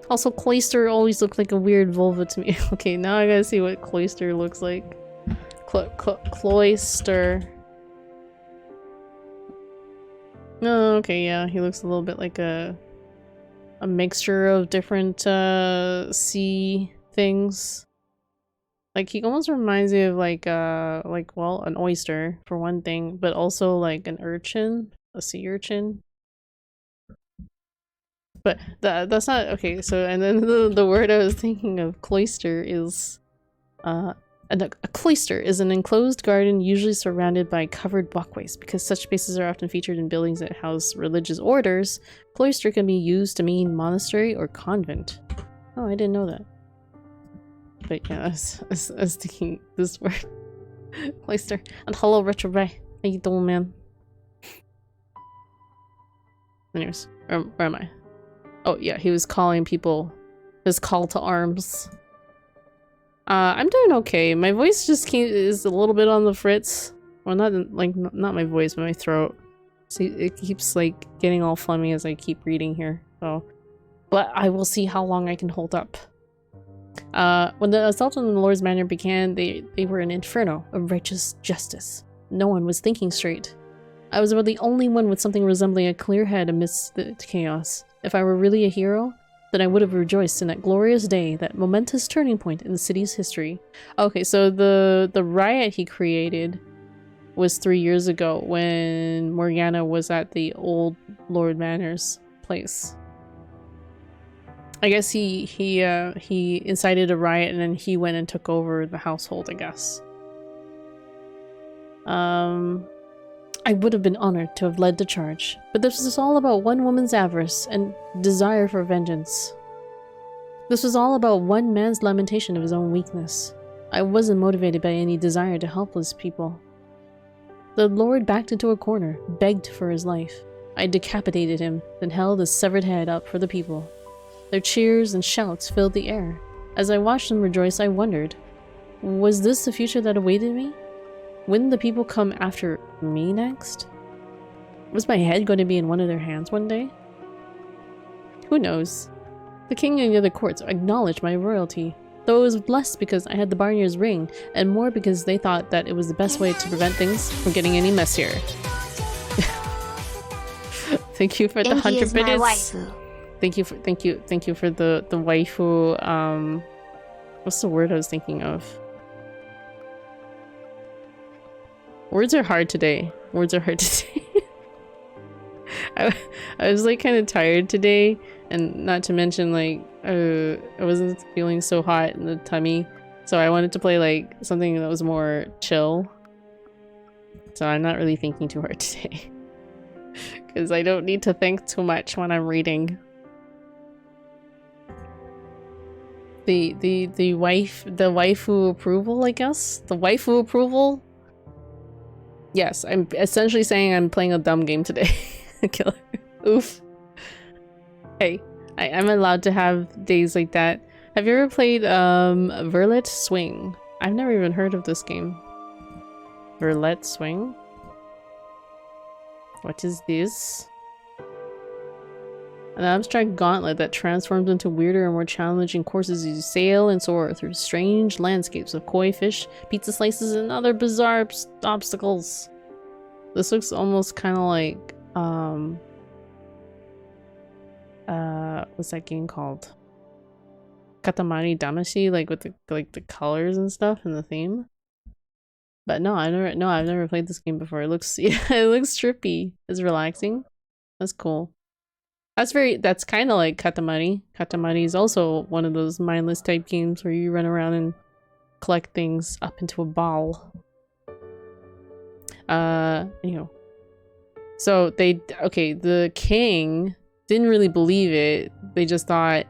Also, Cloyster always looked like a weird vulva to me. Okay, now I gotta see what Cloyster looks like. Cloyster. Oh, okay, yeah, he looks a little bit like a mixture of different sea things. Like he almost reminds me of like well, an oyster for one thing, but also like an urchin, a sea urchin. But that's not okay. So and then the word I was thinking of, cloister, is a cloister is an enclosed garden usually surrounded by covered walkways. Because such spaces are often featured in buildings that house religious orders, cloister can be used to mean monastery or convent. Oh, I didn't know that. But yeah, I was thinking this word. Cloister. And hello, Retro Ray. How you doing, man? Anyways, where am I? Oh yeah, he was calling people. His call to arms. I'm doing okay. My voice just is a little bit on the fritz. Well, not my voice, but my throat. See, it keeps like getting all phlegmy as I keep reading here. So, but I will see how long I can hold up. When the assault on the Lord's Manor began, they were an inferno of righteous justice. No one was thinking straight. I was about the only one with something resembling a clear head amidst the chaos. If I were really a hero, then I would have rejoiced in that glorious day, that momentous turning point in the city's history. Okay, so the riot he created was 3 years ago when Morgana was at the old Lord Manor's place. I guess he incited a riot and then he went and took over the household, I guess. I would have been honored to have led the charge, but this was all about one woman's avarice and desire for vengeance. This was all about one man's lamentation of his own weakness. I wasn't motivated by any desire to help those people. The Lord backed into a corner, begged for his life. I decapitated him, then held his severed head up for the people. Their cheers and shouts filled the air. As I watched them rejoice, I wondered, was this the future that awaited me? Wouldn't the people come after me next? Was my head going to be in one of their hands one day? Who knows? The king and the other courts acknowledged my royalty, though it was less because I had the Barnier's ring, and more because they thought that it was the best way to prevent things from getting any messier. Thank you for the 100 minutes. Thank you for the waifu. What's the word I was thinking of? Words are hard today. Words are hard today. I was like kind of tired today, and not to mention like I wasn't feeling so hot in the tummy, so I wanted to play like something that was more chill. So I'm not really thinking too hard today, because I don't need to think too much when I'm reading. The waifu approval, I guess? The waifu approval? Yes, I'm essentially saying I'm playing a dumb game today. Killer. Oof. Hey, I'm allowed to have days like that. Have you ever played Verlet Swing? I've never even heard of this game. Verlet Swing? What is this? An abstract gauntlet that transforms into weirder and more challenging courses as you sail and soar through strange landscapes of koi fish, pizza slices, and other bizarre obstacles. This looks almost kind of like, what's that game called? Katamari Damacy, like with the colors and stuff and the theme. But no, I've never played this game before. It looks, yeah, it looks trippy. It's relaxing. That's cool. That's kind of like Katamari. Katamari is also one of those mindless type games where you run around and collect things up into a ball. Anyhow. So the king didn't really believe it. They just thought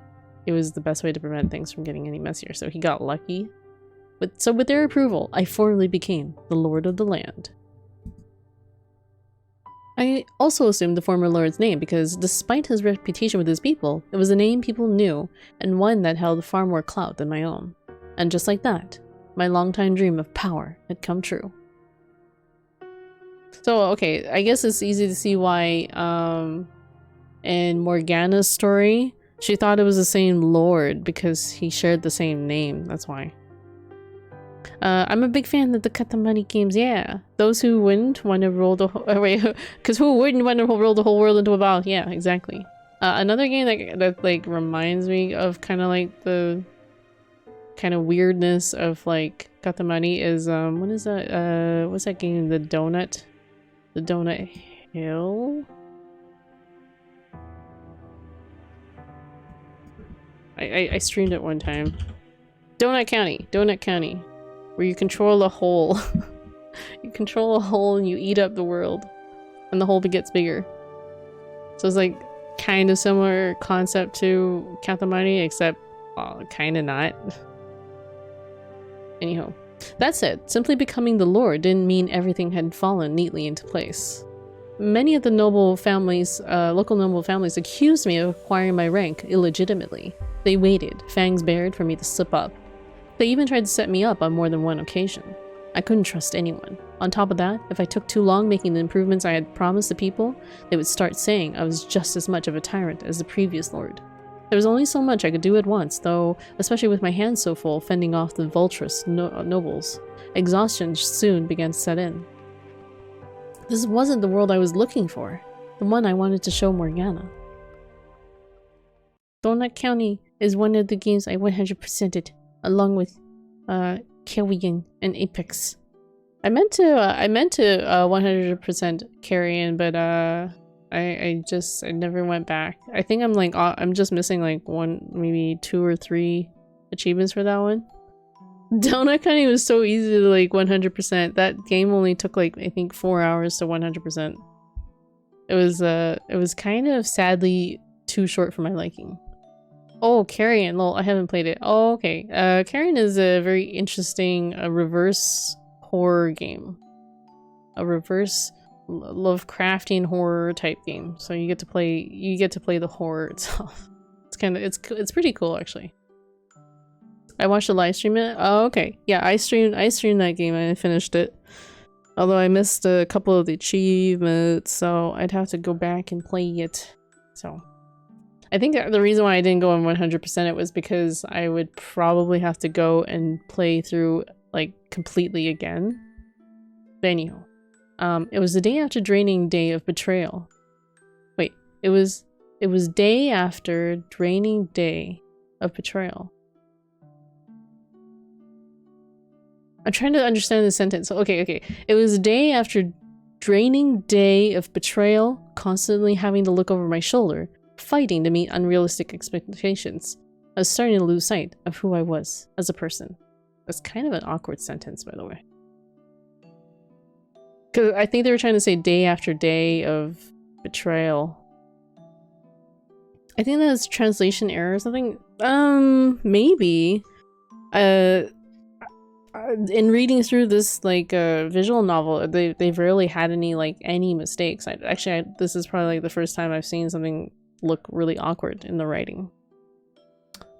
it was the best way to prevent things from getting any messier. So he got lucky. So with their approval, I formally became the Lord of the Land. I also assumed the former lord's name because, despite his reputation with his people, it was a name people knew and one that held far more clout than my own. And just like that, my longtime dream of power had come true. So, okay, I guess it's easy to see why, in Morgana's story, she thought it was the same lord because he shared the same name, that's why. I'm a big fan of the Katamari games, yeah. Those who wouldn't want to roll the because who wouldn't want to roll the whole world into a ball? Yeah, exactly. Another game that like reminds me of kind of like the kind of weirdness of like Katamari is what is that? What's that game? The Donut Hill? I streamed it one time. Donut County, where you control a hole. You control a hole and you eat up the world, and the hole gets bigger. So it's like kind of similar concept to Count the Money, except kind of not. Anyhow, that said, simply becoming the Lord didn't mean everything had fallen neatly into place. Many of the noble families, local noble families, accused me of acquiring my rank illegitimately. They waited, fangs bared, for me to slip up. They even tried to set me up on more than one occasion. I couldn't trust anyone. On top of that, if I took too long making the improvements I had promised the people, they would start saying I was just as much of a tyrant as the previous lord. There was only so much I could do at once, though, especially with my hands so full fending off the vulturous nobles. Exhaustion soon began to set in. This wasn't the world I was looking for, the one I wanted to show Morgana. Donut County is one of the games I 100%ed, along with Carrion and Apex. I meant to 100% Carrion, but I never went back. I think I'm just missing like maybe 2 or 3 achievements for that one. Donut County was so easy to like 100%. That game only took like I think 4 hours to 100%. It was kind of sadly too short for my liking. Oh, Carrion, lol, I haven't played it. Oh, okay. Carrion is a very interesting reverse horror game. A reverse Lovecraftian horror type game. So you get to play the horror itself. It's pretty cool actually. I watched a live stream it. Oh, okay. Yeah, I streamed that game and I finished it. Although I missed a couple of the achievements, so I'd have to go back and play it. So I think the reason why I didn't go on 100% it was because I would probably have to go and play through like completely again. But anyhow, it was the day after Draining Day of Betrayal. Wait, it was day after Draining Day of Betrayal. I'm trying to understand the sentence. Okay. It was a day after Draining Day of Betrayal, constantly having to look over my shoulder, fighting to meet unrealistic expectations. I was starting to lose sight of who I was as a person. That's kind of an awkward sentence, by the way. Because I think they were trying to say day after day of betrayal. I think that's translation error or something. Maybe. In reading through this like visual novel, they've rarely had any mistakes. This is probably like the first time I've seen something look really awkward in the writing.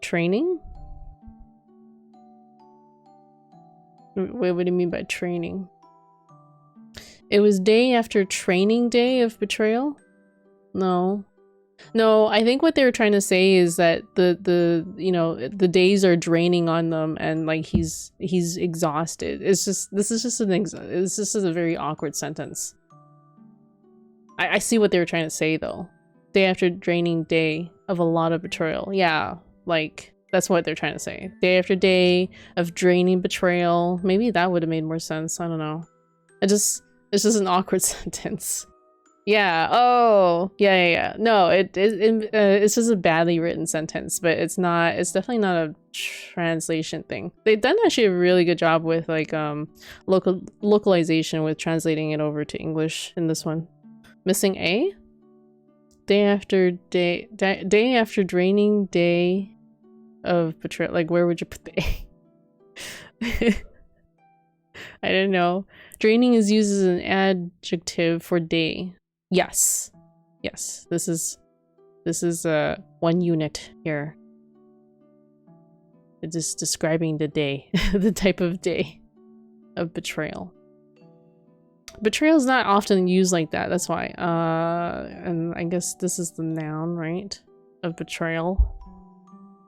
Training? Wait, what do you mean by training? It was day after Training Day of Betrayal? No. No, I think what they were trying to say is that the days are draining on them and like he's exhausted. This is just a very awkward sentence. I see what they were trying to say though. Day after draining day of a lot of betrayal. Yeah, like that's what they're trying to say. Day after day of draining betrayal. Maybe that would have made more sense. I don't know. It's just an awkward sentence. Yeah. Oh, yeah. No, it's just a badly written sentence, but it's definitely not a translation thing. They've done actually a really good job with like localization with translating it over to English in this one. Missing A? Day after draining day of betrayal. Like, where would you put the A? I don't know. Draining is used as an adjective for day. Yes. This is one unit here. It's just describing the day, the type of day of betrayal. Betrayal is not often used like that. That's why. And I guess this is the noun, right? Of betrayal.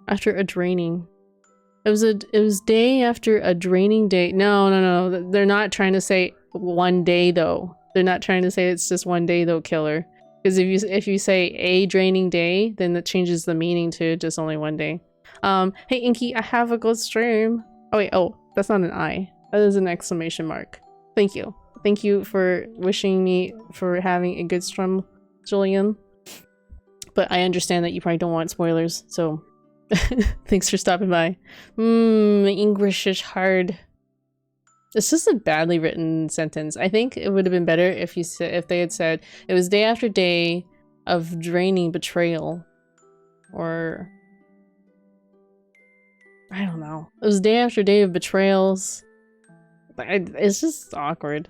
After a draining. It was day after a draining day. No. They're not trying to say one day though. They're not trying to say it's just one day though, killer. Because if you say a draining day, then that changes the meaning to just only one day. Hey Inky, I have a good stream. Oh wait, that's not an I. That is an exclamation mark. Thank you. Thank you for wishing me for having a good stream, Julian. But I understand that you probably don't want spoilers, so Thanks for stopping by. English is hard. It's just a badly written sentence. I think it would have been better if if they had said it was day after day of draining betrayal, or I don't know. It was day after day of betrayals. It's just awkward.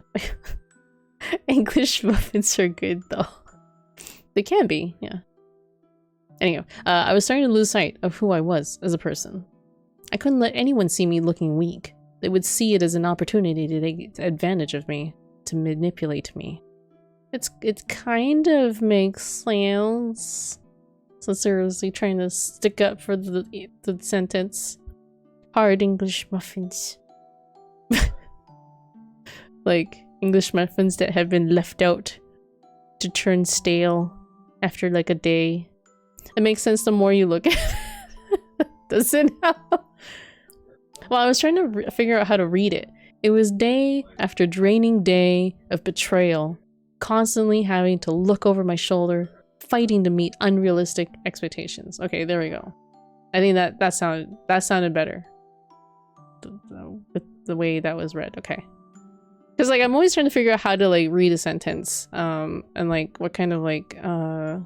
English muffins are good though. They can be, yeah. Anyhow, I was starting to lose sight of who I was as a person. I couldn't let anyone see me looking weak. They would see it as an opportunity to take advantage of me, to manipulate me. It kind of makes sense. So seriously, trying to stick up for the sentence. Hard English muffins. Like English muffins that have been left out to turn stale after like a day. It makes sense the more you look at it. Does it now? Well, I was trying to figure out how to read it. It was day after draining day of betrayal, constantly having to look over my shoulder, fighting to meet unrealistic expectations. Okay, there we go. I think that sounded better. With the way that was read. Okay. Because like I'm always trying to figure out how to like read a sentence, and like what kind of like I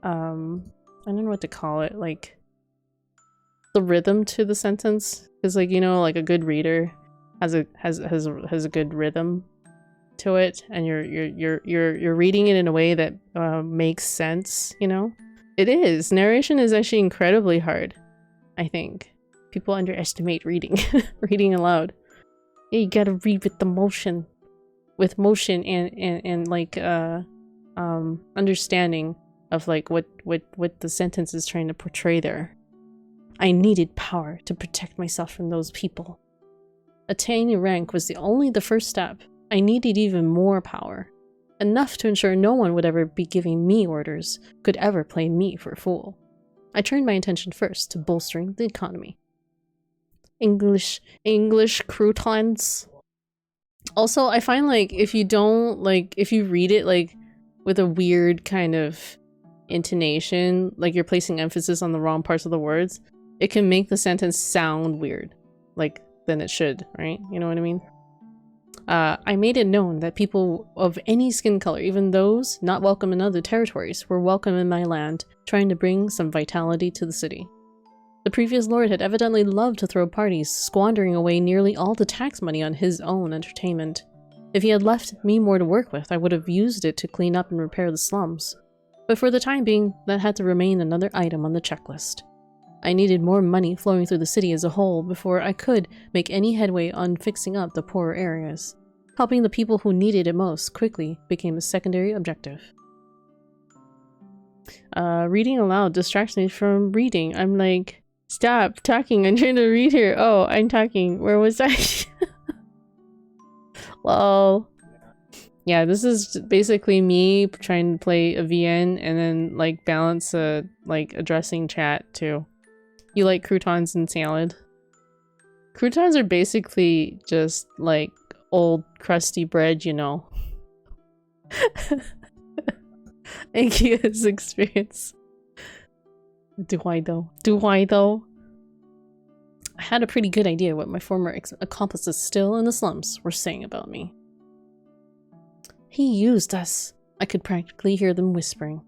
don't know what to call it, like the rhythm to the sentence, because like, you know, like a good reader has a good rhythm to it, and you're reading it in a way that makes sense, you know. It is. Narration is actually incredibly hard, I think. People underestimate reading. Reading aloud. Yeah, you gotta read with the motion. With motion and like understanding of like what the sentence is trying to portray there. I needed power to protect myself from those people. Attaining rank was only the first step. I needed even more power. Enough to ensure no one would ever be giving me orders, could ever play me for a fool. I turned my attention first to bolstering the economy. English croutons. Also, I find like if you read it like with a weird kind of intonation, like you're placing emphasis on the wrong parts of the words, it can make the sentence sound weird, like than it should, right? You know what I mean? I made it known that people of any skin color, even those not welcome in other territories, were welcome in my land, trying to bring some vitality to the city. The previous lord had evidently loved to throw parties, squandering away nearly all the tax money on his own entertainment. If he had left me more to work with, I would have used it to clean up and repair the slums. But for the time being, that had to remain another item on the checklist. I needed more money flowing through the city as a whole before I could make any headway on fixing up the poorer areas. Helping the people who needed it most quickly became a secondary objective. Reading aloud distracts me from reading. I'm like, stop talking, I'm trying to read here. Oh, I'm talking. Where was I? Lol. Yeah, this is basically me trying to play a VN and then like balance like addressing chat too. You like croutons and salad? Croutons are basically just like old crusty bread, you know. Akia's experience. Do I though? Do I though? I had a pretty good idea what my former accomplices still in the slums were saying about me. He used us. I could practically hear them whispering.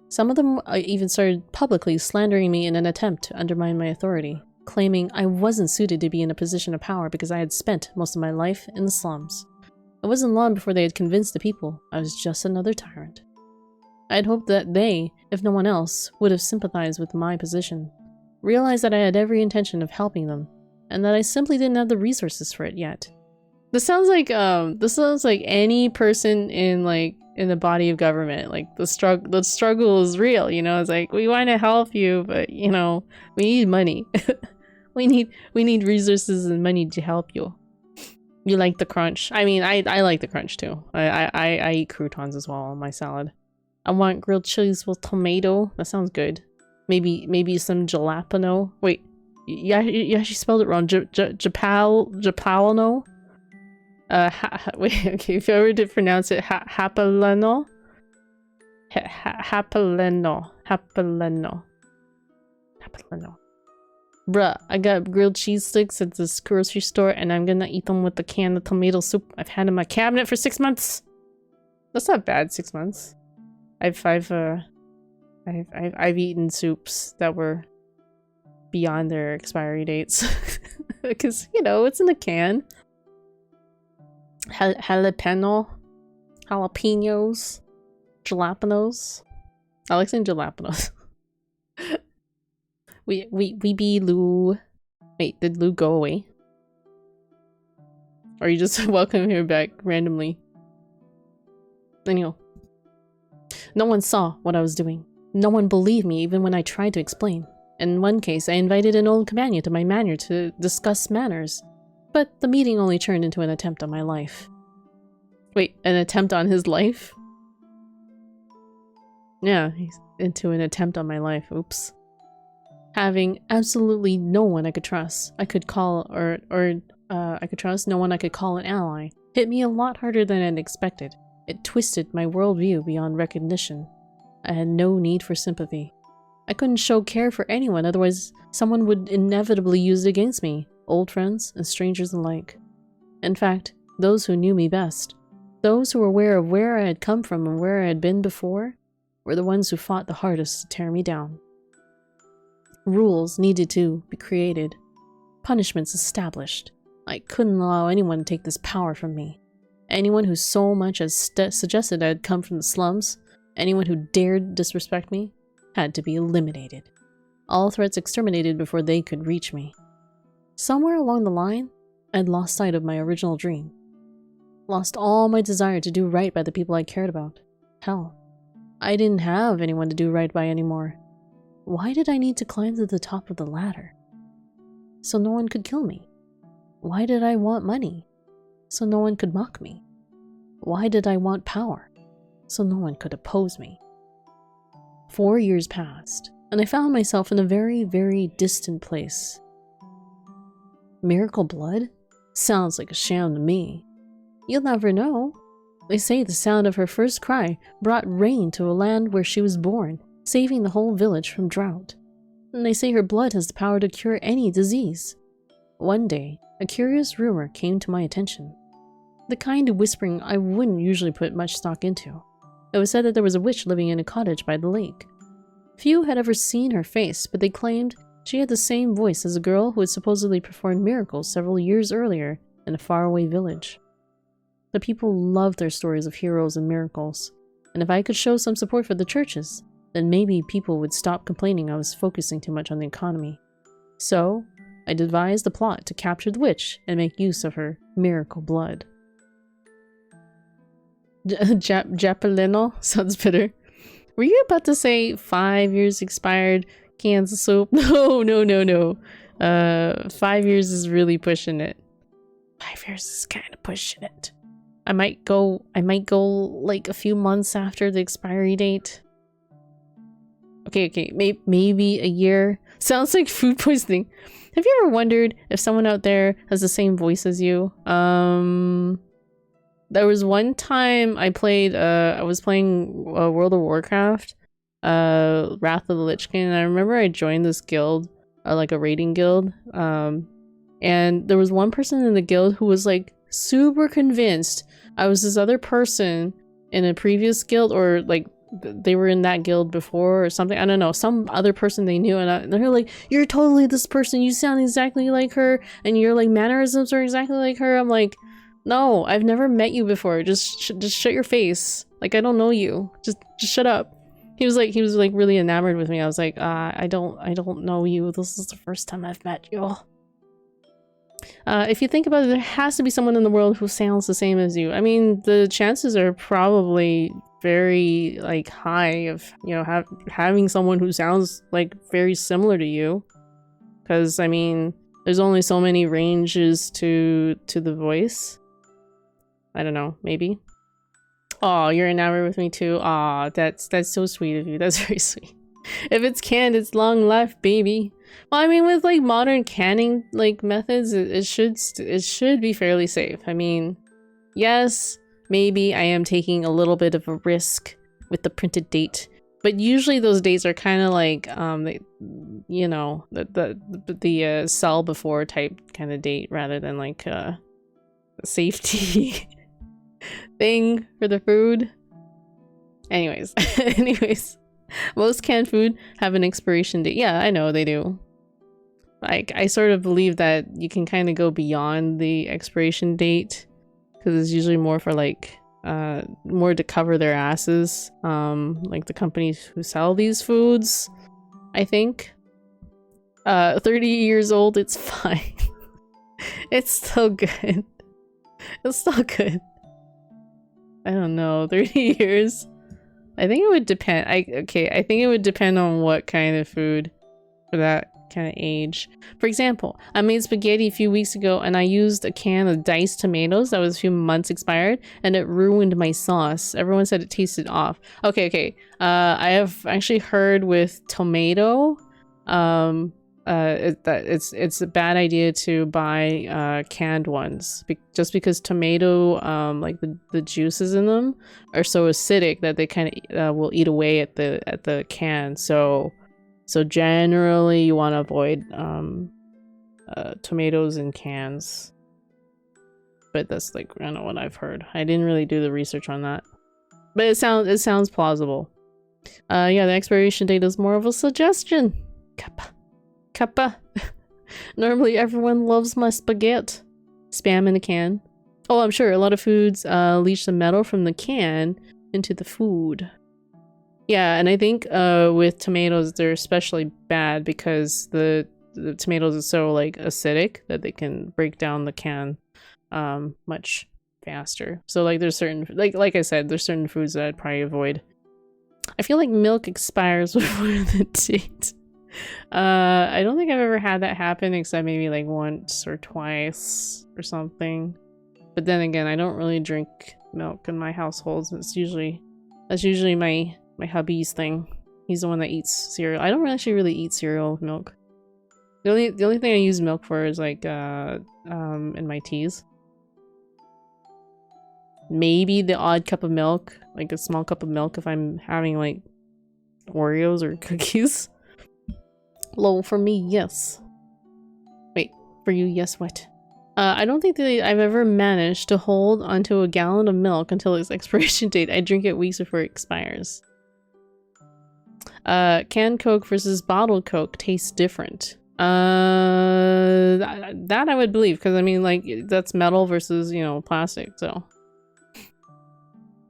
Some of them even started publicly slandering me in an attempt to undermine my authority, claiming I wasn't suited to be in a position of power because I had spent most of my life in the slums. It wasn't long before they had convinced the people I was just another tyrant. I had hoped that they, if no one else, would have sympathized with my position, realized that I had every intention of helping them, and that I simply didn't have the resources for it yet. This sounds like any person in the body of government. Like the struggle is real, you know. It's like, we want to help you, but you know, we need money. we need resources and money to help you. You like the crunch? I mean, I like the crunch too. I eat croutons as well on my salad. I want grilled cheese with tomato. That sounds good. Maybe some jalapeno. Wait, you actually spelled it wrong. Jalapeno. Wait, okay, if I were to pronounce it, hapaleno. Hapaleno. Capilano. Bruh, I got grilled cheese sticks at this grocery store and I'm gonna eat them with the can of tomato soup I've had in my cabinet for 6 months. That's not bad, 6 months. I've eaten soups that were beyond their expiry dates. Because, you know, it's in a can. Jalapenos. Jalapenos. I like saying jalapenos. we be Lou. Wait, did Lou go away? Or you just welcome him back randomly? Anyhow. No one saw what I was doing. No one believed me even when I tried to explain. In one case, I invited an old companion to my manor to discuss matters. But the meeting only turned into an attempt on my life. Wait, an attempt on his life? Yeah, he's into an attempt on my life. Oops. Having absolutely no one I could trust, I could call I could trust, no one I could call an ally, hit me a lot harder than I'd expected. It twisted my worldview beyond recognition. I had no need for sympathy. I couldn't show care for anyone, otherwise someone would inevitably use it against me, old friends and strangers alike. In fact, those who knew me best, those who were aware of where I had come from and where I had been before, were the ones who fought the hardest to tear me down. Rules needed to be created, punishments established. I couldn't allow anyone to take this power from me. Anyone who so much as suggested I had come from the slums, anyone who dared disrespect me, had to be eliminated. All threats exterminated before they could reach me. Somewhere along the line, I'd lost sight of my original dream. Lost all my desire to do right by the people I cared about. Hell, I didn't have anyone to do right by anymore. Why did I need to climb to the top of the ladder? So no one could kill me. Why did I want money? So no one could mock me. Why did I want power? So no one could oppose me. 4 years passed, and I found myself in a very, very distant place. Miracle blood? Sounds like a sham to me. You'll never know. They say the sound of her first cry brought rain to a land where she was born, saving the whole village from drought. And they say her blood has the power to cure any disease. One day, a curious rumor came to my attention. The kind of whispering I wouldn't usually put much stock into. It was said that there was a witch living in a cottage by the lake. Few had ever seen her face, but they claimed she had the same voice as a girl who had supposedly performed miracles several years earlier in a faraway village. The people loved their stories of heroes and miracles, and if I could show some support for the churches, then maybe people would stop complaining I was focusing too much on the economy. So, I devised a plot to capture the witch and make use of her miracle blood. Japaleno sounds bitter. Were you about to say 5 years expired cans of soap? No. 5 years is really pushing it. 5 years is kind of pushing it. I might go like a few months after the expiry date. Okay, maybe a year. Sounds like food poisoning. Have you ever wondered if someone out there has the same voice as you? There was one time I was playing World of Warcraft, Wrath of the Lich King, and I remember I joined this guild, like a raiding guild, and there was one person in the guild who was like super convinced I was this other person in a previous guild, or like they were in that guild before or something. I don't know, some other person they knew, and they're like, "You're totally this person. You sound exactly like her, and your like mannerisms are exactly like her." I'm like, "No, I've never met you before. Just shut your face. Like, I don't know you. Just shut up." He was like really enamored with me. I was like, I don't know you. This is the first time I've met you. If you think about it, there has to be someone in the world who sounds the same as you. I mean, the chances are probably very like high of, you know, having someone who sounds like very similar to you, because I mean, there's only so many ranges to the voice. I don't know, maybe. Oh, you're enamored with me too. Aw, that's so sweet of you. That's very sweet. If it's canned, it's long life, baby. Well, I mean, with like modern canning like methods, it should be fairly safe. I mean, yes, maybe I am taking a little bit of a risk with the printed date, But usually those dates are kind of like they, you know, the sell before type kind of date rather than like a safety thing for the food. Anyways, most canned food have an expiration date. Yeah, I know they do. Like, I sort of believe that you can kind of go beyond the expiration date because it's usually more for like more to cover their asses, like the companies who sell these foods, I think. 30 years old, it's fine. It's still good. It's still good. I don't know, 30 years. I think it would depend. I think it would depend on what kind of food for that kind of age. For example, I made spaghetti a few weeks ago and I used a can of diced tomatoes that was a few months expired and it ruined my sauce. Everyone said it tasted off. Okay. I have actually heard with tomato, that it's a bad idea to buy canned ones just because tomato, like the juices in them are so acidic that they kind of will eat away at the can. So generally you want to avoid tomatoes in cans. But that's like, I don't know what I've heard. I didn't really do the research on that. But it sounds plausible. Yeah, the expiration date is more of a suggestion. Kappa. Normally everyone loves my spaghetti. Spam in a can. Oh, I'm sure a lot of foods leach the metal from the can into the food. Yeah, and I think with tomatoes, they're especially bad because the tomatoes are so like acidic that they can break down the can much faster. So like there's certain, like I said, there's certain foods that I'd probably avoid. I feel like milk expires before the date. I don't think I've ever had that happen except maybe like once or twice or something. But then again, I don't really drink milk in my household. That's usually my hubby's thing. He's the one that eats cereal. I don't actually really eat cereal with milk. The only thing I use milk for is like in my teas. Maybe the odd cup of milk, like a small cup of milk if I'm having like Oreos or cookies. Low for me, yes. Wait, for you, yes what? I don't think that I've ever managed to hold onto a gallon of milk until its expiration date. I drink it weeks before it expires. Canned Coke versus bottled Coke tastes different. That I would believe, because I mean, like, that's metal versus, you know, plastic, so.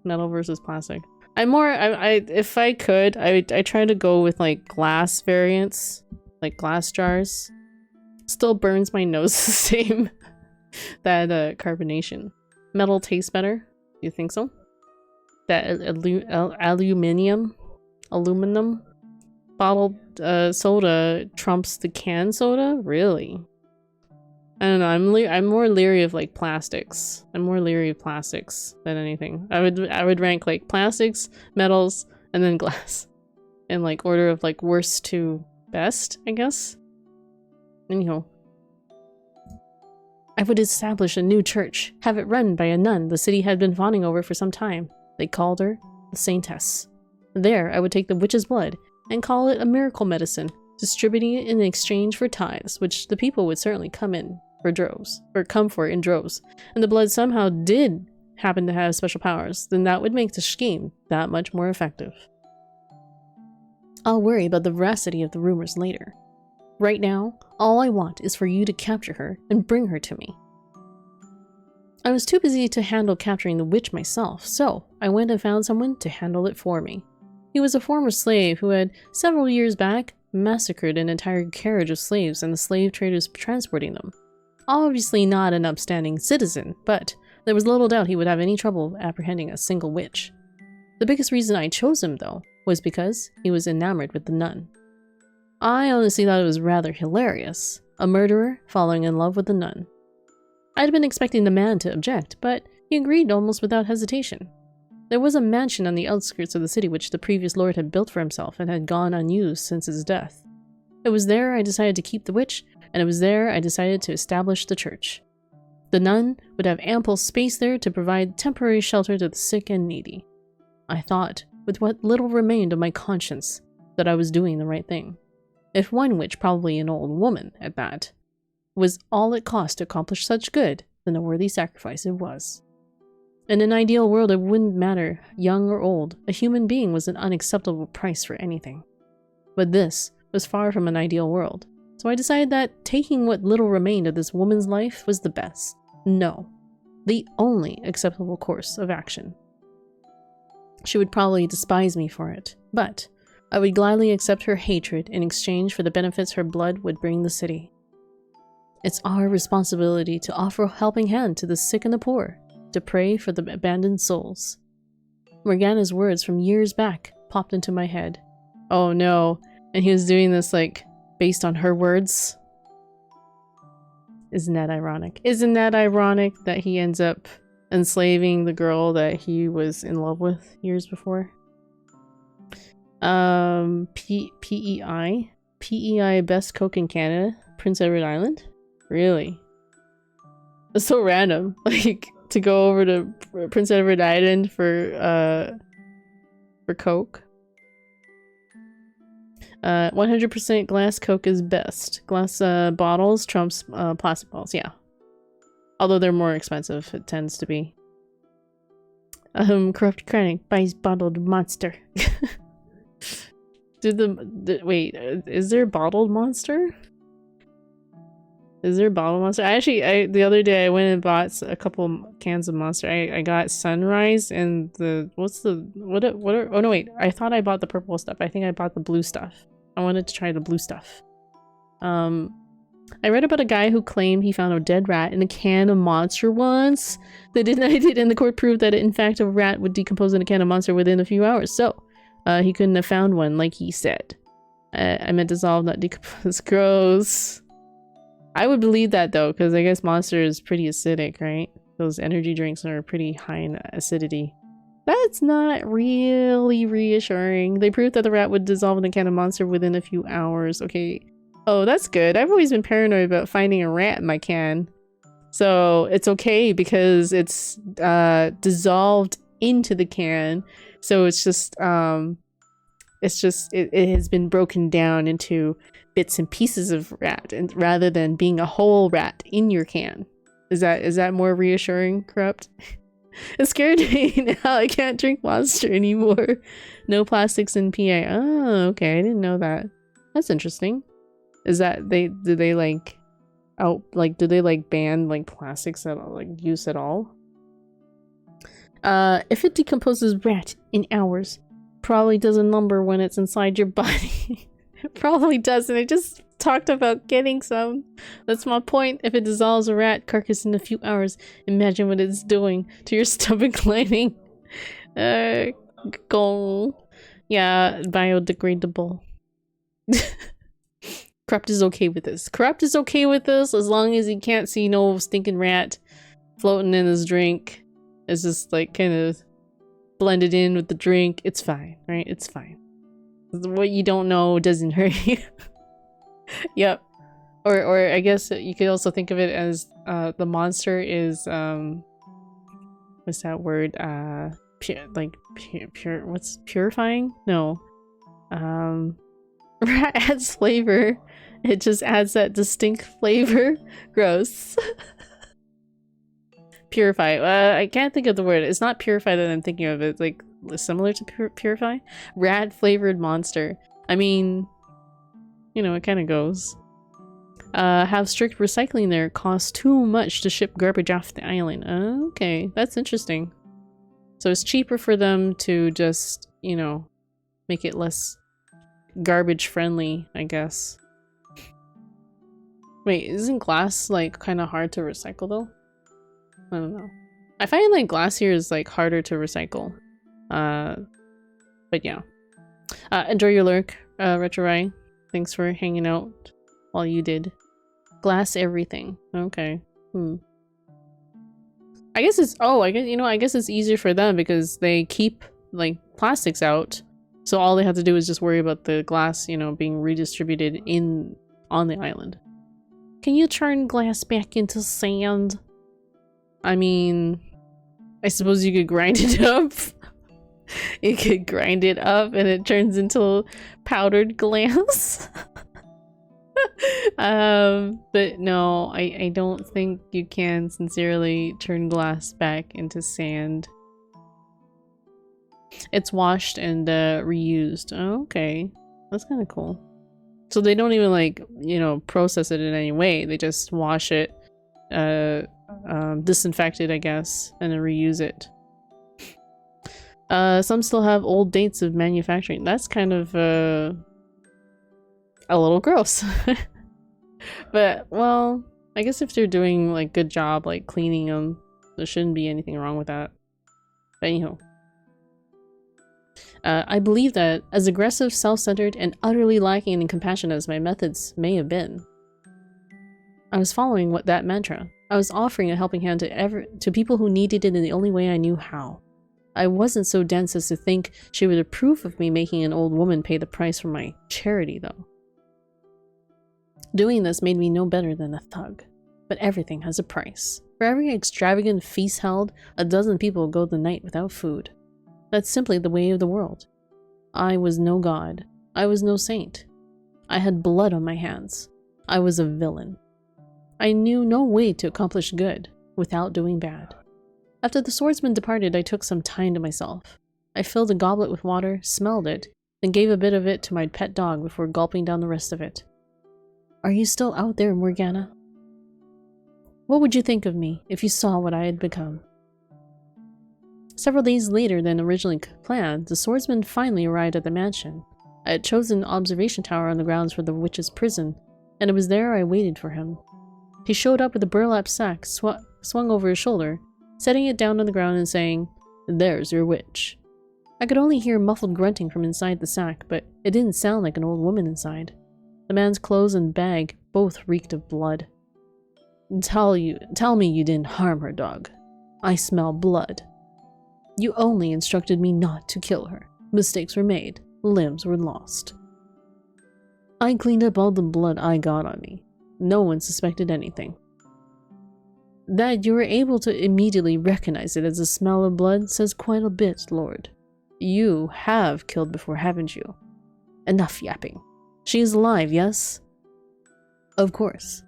Metal versus plastic. If I could, I try to go with, like, glass variants. Like, glass jars. Still burns my nose the same. That, carbonation. Metal tastes better? Do you think so? That aluminum? Bottled soda trumps the canned soda? Really? I don't know, I'm more leery of like plastics. I'm more leery of plastics than anything. I would rank like plastics, metals, and then glass. In like order of like worst to best, I guess. Anyhow. I would establish a new church, have it run by a nun the city had been fawning over for some time. They called her the Saintess. There, I would take the witch's blood and call it a miracle medicine, distributing it in exchange for tithes, which the people would certainly come for in droves, and the blood somehow did happen to have special powers, then that would make the scheme that much more effective. I'll worry about the veracity of the rumors later. Right now, all I want is for you to capture her and bring her to me. I was too busy to handle capturing the witch myself, so I went and found someone to handle it for me. He was a former slave who had, several years back, massacred an entire carriage of slaves and the slave traders transporting them. Obviously not an upstanding citizen, but there was little doubt he would have any trouble apprehending a single witch. The biggest reason I chose him, though, was because he was enamored with the nun. I honestly thought it was rather hilarious, a murderer falling in love with a nun. I'd been expecting the man to object, but he agreed almost without hesitation. There was a mansion on the outskirts of the city which the previous lord had built for himself and had gone unused since his death. It was there I decided to keep the witch, and it was there I decided to establish the church. The nun would have ample space there to provide temporary shelter to the sick and needy. I thought with what little remained of my conscience that I was doing the right thing. If one which, probably an old woman at that, was all it cost to accomplish such good, then a worthy sacrifice it was. In an ideal world, it wouldn't matter, young or old. A human being was an unacceptable price for anything. But this was far from an ideal world, so I decided that taking what little remained of this woman's life was the best. No, the only acceptable course of action. She would probably despise me for it, but I would gladly accept her hatred in exchange for the benefits her blood would bring the city. It's our responsibility to offer a helping hand to the sick and the poor, to pray for the abandoned souls. Morgana's words from years back popped into my head. Oh no, and he was doing this like based on her words. Isn't that ironic? Isn't that ironic that he ends up enslaving the girl that he was in love with years before? PEI best Coke in Canada, Prince Edward Island? Really? It's so random. Like, to go over to Prince Edward Island for Coke. 100% glass Coke is best. Glass bottles trumps plastic bottles, yeah. Although they're more expensive, it tends to be. Corrupt Chronic buys bottled Monster. Wait, is there bottled Monster? Is there bottled Monster? The other day I went and bought a couple cans of Monster. I got Sunrise and oh no wait, I thought I bought the purple stuff. I think I bought the blue stuff. I wanted to try the blue stuff. I read about a guy who claimed he found a dead rat in a can of Monster once. They denied it, and the court proved that in fact a rat would decompose in a can of Monster within a few hours. So, he couldn't have found one like he said. I meant dissolve, not decompose. Gross. I would believe that though, because I guess Monster is pretty acidic, right? Those energy drinks are pretty high in acidity. That's not really reassuring. They proved that the rat would dissolve in a can of Monster within a few hours. Okay. Oh, that's good. I've always been paranoid about finding a rat in my can. So it's okay because it's dissolved into the can. So it has been broken down into bits and pieces of rat, and rather than being a whole rat in your can. Is that more reassuring, Corrupt? It scared me. Now I can't drink Monster anymore. No plastics in PA. Oh, okay. I didn't know that. That's interesting. Is that do they ban like plastics at all, like use at all? If it decomposes rat in hours, probably does a number when it's inside your body. It probably doesn't. I just talked about getting some. That's my point. If it dissolves a rat carcass in a few hours, imagine what it's doing to your stomach lining. Go. Yeah, biodegradable. Corrupt is okay with this. Corrupt is okay with this as long as he can't see no stinking rat floating in his drink. It's just like kind of blended in with the drink. It's fine, right? It's fine. What you don't know doesn't hurt you. Yep. Or I guess you could also think of it as the Monster is what's that word? Pure what's purifying? No. Rat adds flavor. It just adds that distinct flavor. Gross. Purify. I can't think of the word. It's not purify that I'm thinking of. It's like similar to purify. Rat flavored Monster. I mean, you know, it kind of goes. Have strict recycling there. Costs too much to ship garbage off the island. Okay, that's interesting. So it's cheaper for them to just, you know, make it less garbage friendly, I guess. Wait, isn't glass like kind of hard to recycle though? I don't know. I find like glass here is like harder to recycle. But yeah. Enjoy your lurk, Retro Rai. Thanks for hanging out while you did. Glass everything. Okay. I guess it's I guess it's easier for them because they keep like plastics out. So all they have to do is just worry about the glass, you know, being redistributed on the island. Can you turn glass back into sand? I mean, I suppose you could grind it up. You could grind it up and it turns into powdered glass. But no, I don't think you can sincerely turn glass back into sand. It's washed and reused. Oh, okay. That's kind of cool. So they don't even like, you know, process it in any way. They just wash it, disinfect it, I guess, and then reuse it. Some still have old dates of manufacturing. That's kind of a little gross. But, well, I guess if they're doing like good job like cleaning them, there shouldn't be anything wrong with that. But anyhow. I believe that, as aggressive, self-centered, and utterly lacking in compassion as my methods may have been, I was following that mantra. I was offering a helping hand to people who needed it in the only way I knew how. I wasn't so dense as to think she would approve of me making an old woman pay the price for my charity, though. Doing this made me no better than a thug. But everything has a price. For every extravagant feast held, a dozen people go the night without food. That's simply the way of the world. I was no god. I was no saint. I had blood on my hands. I was a villain. I knew no way to accomplish good without doing bad. After the swordsman departed, I took some time to myself. I filled a goblet with water, smelled it, then gave a bit of it to my pet dog before gulping down the rest of it. Are you still out there, Morgana? What would you think of me if you saw what I had become? Several days later than originally planned, the swordsman finally arrived at the mansion. I had chosen an observation tower on the grounds for the witch's prison, and it was there I waited for him. He showed up with a burlap sack swung over his shoulder, setting it down on the ground and saying, "There's your witch." I could only hear muffled grunting from inside the sack, but it didn't sound like an old woman inside. The man's clothes and bag both reeked of blood. Tell me you didn't harm her, dog. I smell blood. You only instructed me not to kill her. Mistakes were made. Limbs were lost. I cleaned up all the blood I got on me. No one suspected anything. That you were able to immediately recognize it as the smell of blood says quite a bit, Lord. You have killed before, haven't you? Enough yapping. She is alive, yes? Of course.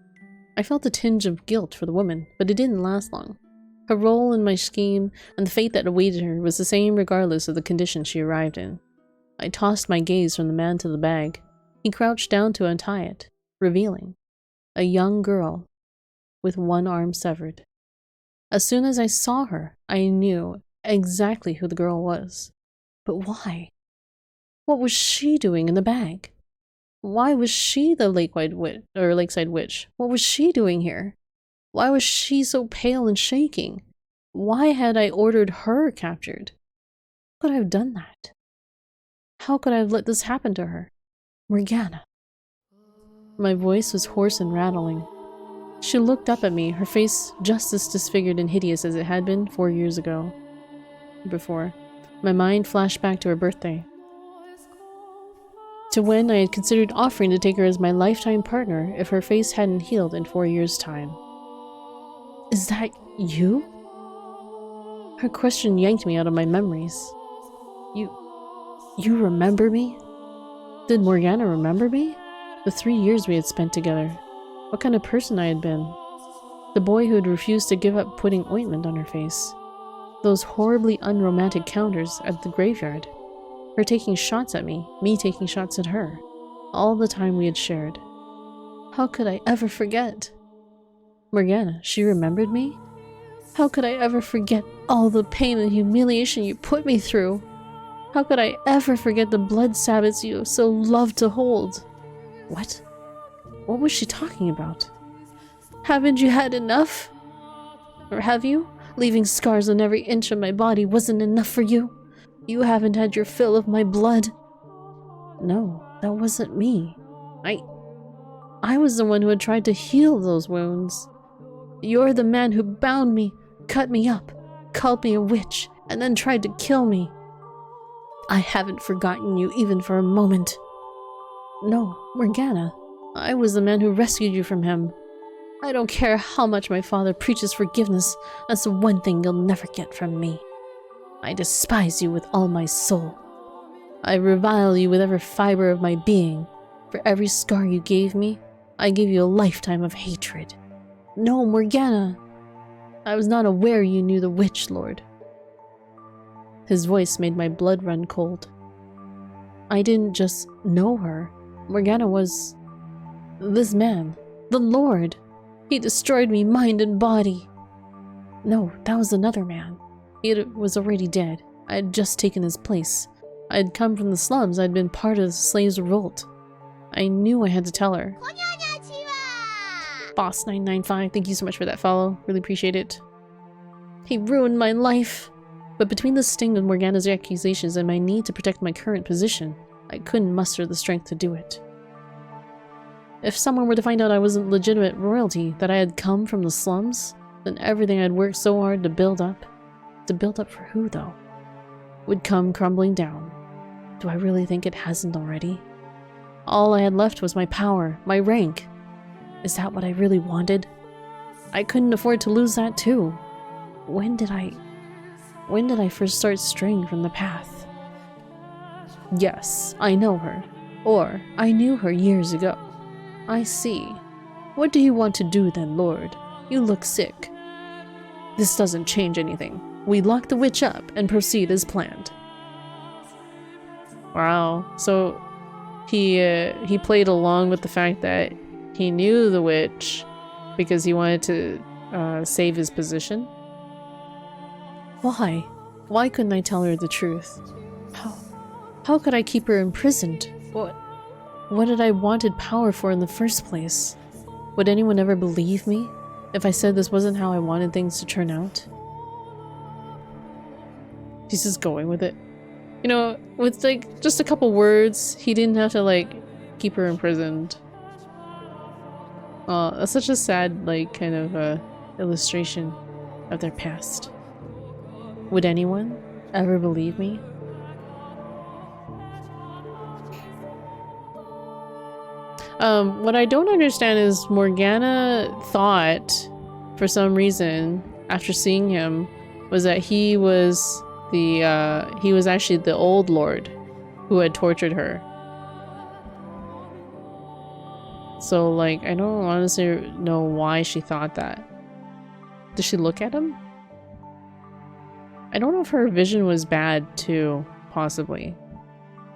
I felt a tinge of guilt for the woman, but it didn't last long. Her role in my scheme and the fate that awaited her was the same regardless of the condition she arrived in. I tossed my gaze from the man to the bag. He crouched down to untie it, revealing a young girl with one arm severed. As soon as I saw her, I knew exactly who the girl was. But why? What was she doing in the bag? Why was she the lakeside witch? What was she doing here? Why was she so pale and shaking? Why had I ordered her captured? How could I have done that? How could I have let this happen to her? Morgana. My voice was hoarse and rattling. She looked up at me, her face just as disfigured and hideous as it had been 4 years ago. Before, my mind flashed back to her birthday. To when I had considered offering to take her as my lifetime partner if her face hadn't healed in 4 years' time. Is that you? Her question yanked me out of my memories. You remember me? Did Morgana remember me? The 3 years we had spent together. What kind of person I had been. The boy who had refused to give up putting ointment on her face. Those horribly unromantic counters at the graveyard. Her taking shots at me taking shots at her. All the time we had shared. How could I ever forget? Morgana, she remembered me? How could I ever forget all the pain and humiliation you put me through? How could I ever forget the blood sabbaths you so loved to hold? What? What was she talking about? Haven't you had enough? Or have you? Leaving scars on every inch of my body wasn't enough for you? You haven't had your fill of my blood? No, that wasn't me. I was the one who had tried to heal those wounds. You're the man who bound me, cut me up, called me a witch, and then tried to kill me. I haven't forgotten you even for a moment. No, Morgana, I was the man who rescued you from him. I don't care how much my father preaches forgiveness, that's the one thing you'll never get from me. I despise you with all my soul. I revile you with every fiber of my being. For every scar you gave me, I give you a lifetime of hatred. No, Morgana! I was not aware you knew the witch, Lord. His voice made my blood run cold. I didn't just know her. Morgana was... this man. The Lord. He destroyed me, mind and body. No, that was another man. He was already dead. I had just taken his place. I had come from the slums. I'd been part of the slaves' revolt. I knew I had to tell her. Boss995, thank you so much for that follow. Really appreciate it. He ruined my life. But between the sting of Morgana's accusations and my need to protect my current position, I couldn't muster the strength to do it. If someone were to find out I wasn't legitimate royalty, that I had come from the slums, then everything I'd worked so hard to build up for who though, would come crumbling down. Do I really think it hasn't already? All I had left was my power, my rank. Is that what I really wanted? I couldn't afford to lose that too. When did I first start straying from the path? Yes, I know her. Or, I knew her years ago. I see. What do you want to do then, Lord? You look sick. This doesn't change anything. We lock the witch up and proceed as planned. Wow. So, he played along with the fact that he knew the witch because he wanted to save his position. Why? Why couldn't I tell her the truth? How could I keep her imprisoned? What did I wanted power for in the first place? Would anyone ever believe me if I said this wasn't how I wanted things to turn out? He's just going with it. You know, with like just a couple words, he didn't have to like keep her imprisoned. Oh, that's such a sad like kind of illustration of their past. Would anyone ever believe me? What I don't understand is Morgana thought, for some reason, after seeing him, was that he was actually the old lord who had tortured her. So, like, I don't honestly know why she thought that. Did she look at him? I don't know if her vision was bad too, possibly.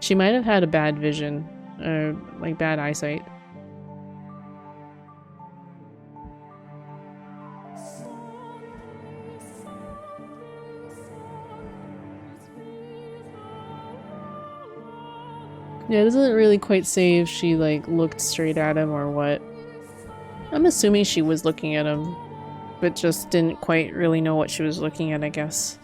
She might have had a bad vision, or like bad eyesight. Yeah, it doesn't really quite say if she like looked straight at him or what. I'm assuming she was looking at him, but just didn't quite really know what she was looking at, I guess.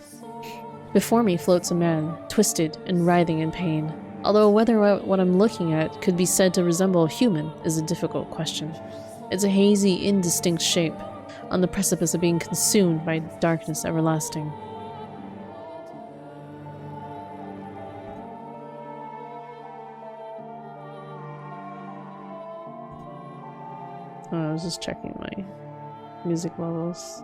Before me floats a man, twisted and writhing in pain. Although whether what I'm looking at could be said to resemble a human is a difficult question. It's a hazy, indistinct shape, on the precipice of being consumed by darkness everlasting. Oh, I was just checking my music levels.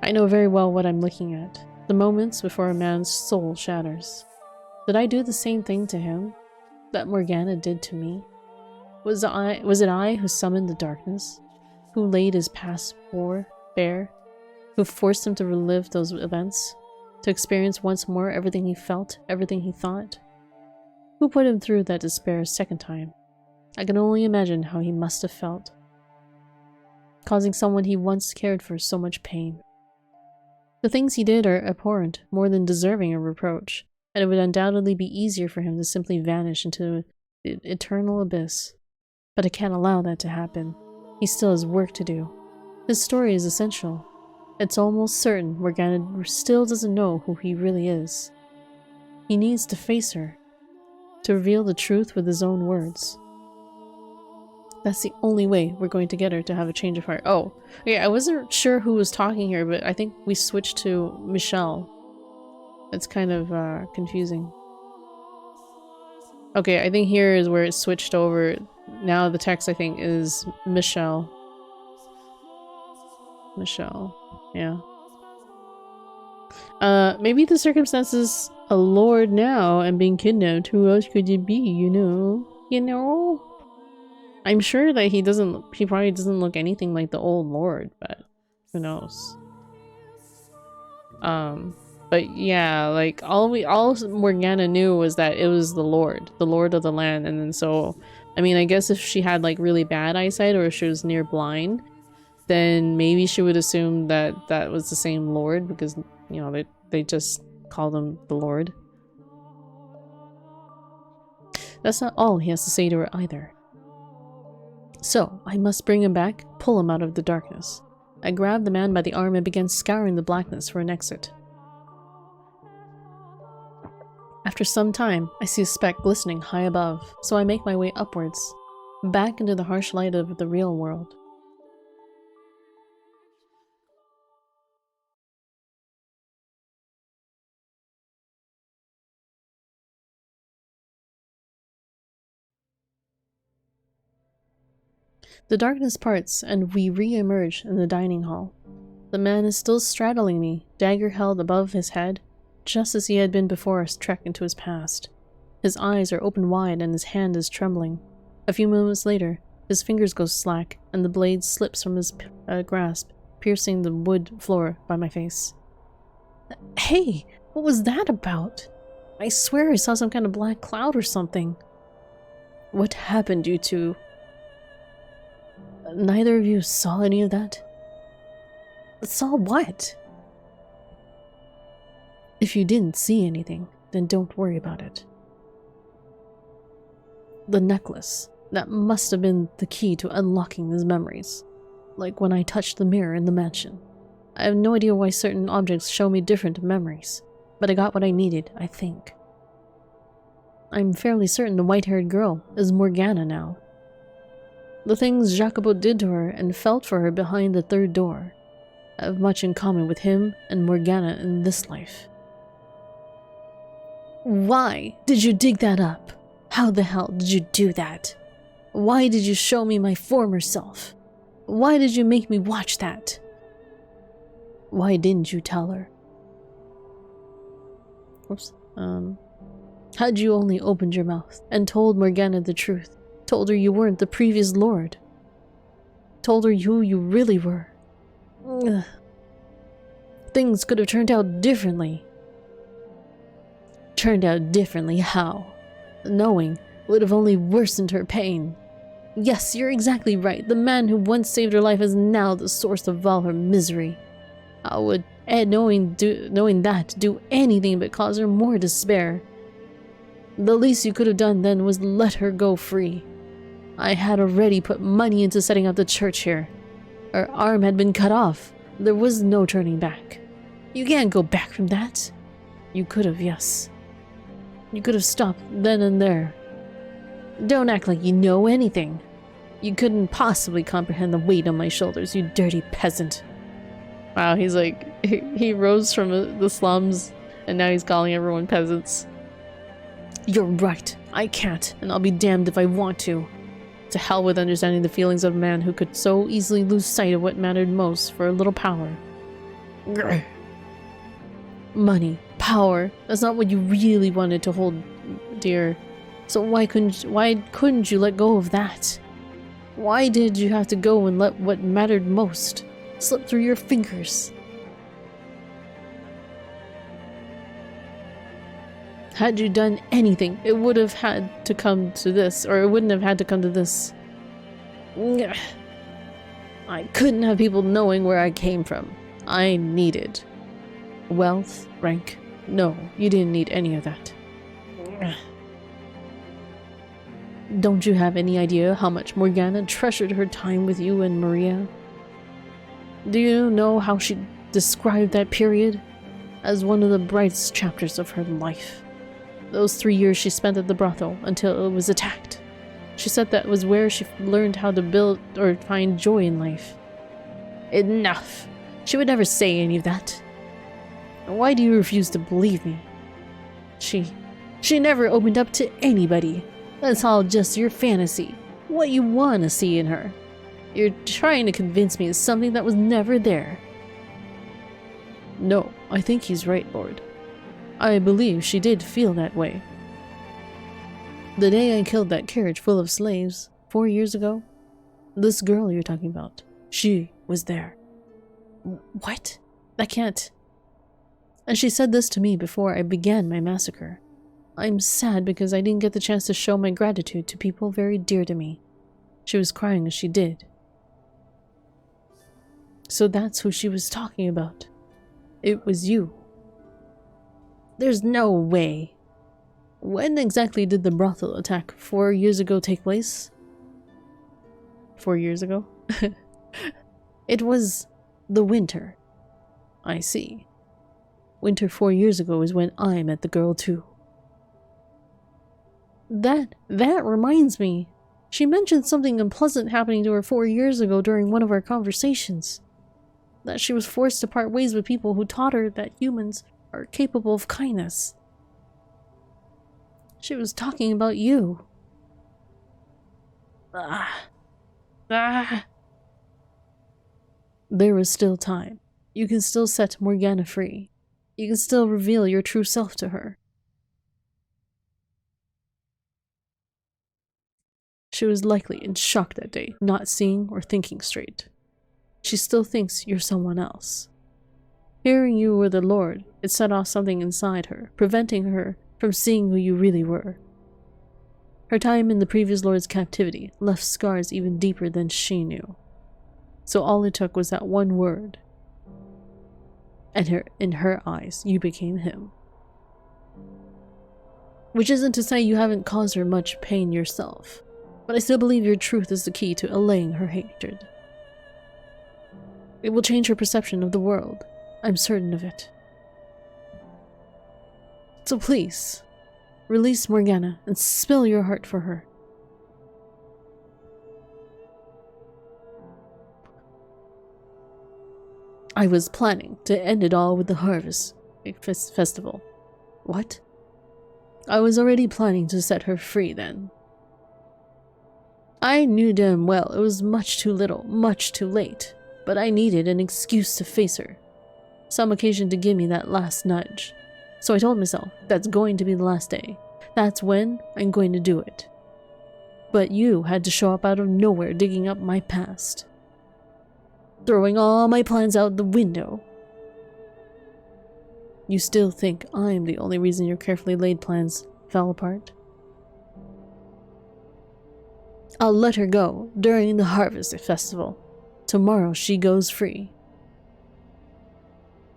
I know very well what I'm looking at. The moments before a man's soul shatters. Did I do the same thing to him that Morgana did to me? Was it I who summoned the darkness? Who laid his past bare? Who forced him to relive those events? To experience once more everything he felt, everything he thought? Who put him through that despair a second time? I can only imagine how he must have felt. Causing someone he once cared for so much pain. The things he did are abhorrent, more than deserving of reproach, and it would undoubtedly be easier for him to simply vanish into the eternal abyss. But I can't allow that to happen. He still has work to do. His story is essential. It's almost certain Morgana still doesn't know who he really is. He needs to face her, to reveal the truth with his own words. That's the only way we're going to get her to have a change of heart. Oh, yeah, I wasn't sure who was talking here, but I think we switched to Michelle. It's kind of confusing. Okay, I think here is where it switched over. Now the text, I think, is Michelle. Michelle. Yeah. Maybe the circumstances a lord now and being kidnapped. Who else could it be, you know? You know? I'm sure that he probably doesn't look anything like the old lord, but who knows? But yeah, like all Morgana knew was that it was the lord of the land, and then so, I mean, I guess if she had like really bad eyesight or if she was near blind, then maybe she would assume that that was the same lord because, you know, they just call him the lord. That's not all he has to say to her either. So, I must bring him back, pull him out of the darkness. I grabbed the man by the arm and began scouring the blackness for an exit. After some time, I see a speck glistening high above, so I make my way upwards, back into the harsh light of the real world. The darkness parts, and we re-emerge in the dining hall. The man is still straddling me, dagger held above his head, just as he had been before our trek into his past. His eyes are open wide and his hand is trembling. A few moments later, his fingers go slack, and the blade slips from his grasp, piercing the wood floor by my face. Hey, what was that about? I swear I saw some kind of black cloud or something. What happened, you two? Neither of you saw any of that? Saw what? If you didn't see anything, then don't worry about it. The necklace. That must have been the key to unlocking his memories. Like when I touched the mirror in the mansion. I have no idea why certain objects show me different memories, but I got what I needed, I think. I'm fairly certain the white-haired girl is Morgana now. The things Jacopo did to her and felt for her behind the third door have much in common with him and Morgana in this life. Why did you dig that up? How the hell did you do that? Why did you show me my former self? Why did you make me watch that? Why didn't you tell her? Whoops. Had you only opened your mouth and told Morgana the truth, told her you weren't the previous lord, told her who you really were, ugh, things could have turned out differently. Turned out differently how? Knowing would have only worsened her pain. Yes, you're exactly right. The man who once saved her life is now the source of all her misery. How would Ed, knowing that, do anything but cause her more despair? The least you could have done then was let her go free. I had already put money into setting up the church here. Her arm had been cut off. There was no turning back. You can't go back from that. You could have, yes. You could have stopped then and there. Don't act like you know anything. You couldn't possibly comprehend the weight on my shoulders, you dirty peasant. Wow, he's like, he rose from the slums and now he's calling everyone peasants. You're right. I can't, and I'll be damned if I want to. To hell with understanding the feelings of a man who could so easily lose sight of what mattered most for a little power. Grr. Money, power, that's not what you really wanted to hold dear. So why couldn't you let go of that? Why did you have to go and let what mattered most slip through your fingers? Had you done anything, it would have had to come to this, or it wouldn't have had to come to this. I couldn't have people knowing where I came from. I needed wealth, rank. No, you didn't need any of that. Don't you have any idea how much Morgana treasured her time with you and Maria? Do you know how she described that period as one of the brightest chapters of her life? Those 3 years she spent at the brothel until it was attacked. She said that was where she learned how to build or find joy in life. Enough! She would never say any of that. Why do you refuse to believe me? She never opened up to anybody. That's all just your fantasy. What you want to see in her. You're trying to convince me of something that was never there. No, I think he's right, Lord. I believe she did feel that way. The day I killed that carriage full of slaves, 4 years ago, this girl you're talking about, she was there. What? That can't... And she said this to me before I began my massacre. I'm sad because I didn't get the chance to show my gratitude to people very dear to me. She was crying as she did. So that's who she was talking about. It was you. There's no way. When exactly did the brothel attack 4 years ago take place? 4 years ago? It was the winter. I see. Winter 4 years ago is when I met the girl too. That reminds me. She mentioned something unpleasant happening to her 4 years ago during one of our conversations. That she was forced to part ways with people who taught her that humans are capable of kindness. She was talking about you. There is still time. You can still set Morgana free. You can still reveal your true self to her. She was likely in shock that day, not seeing or thinking straight. She still thinks you're someone else. Hearing you were the Lord, it set off something inside her, preventing her from seeing who you really were. Her time in the previous Lord's captivity left scars even deeper than she knew. So all it took was that one word. And in her eyes, you became him. Which isn't to say you haven't caused her much pain yourself, but I still believe your truth is the key to allaying her hatred. It will change her perception of the world. I'm certain of it. So please, release Morgana and spill your heart for her. I was planning to end it all with the harvest festival. What? I was already planning to set her free then. I knew damn well it was much too little, much too late, but I needed an excuse to face her. Some occasion to give me that last nudge. So I told myself, that's going to be the last day. That's when I'm going to do it. But you had to show up out of nowhere digging up my past. Throwing all my plans out the window. You still think I'm the only reason your carefully laid plans fell apart? I'll let her go during the harvest festival. Tomorrow she goes free.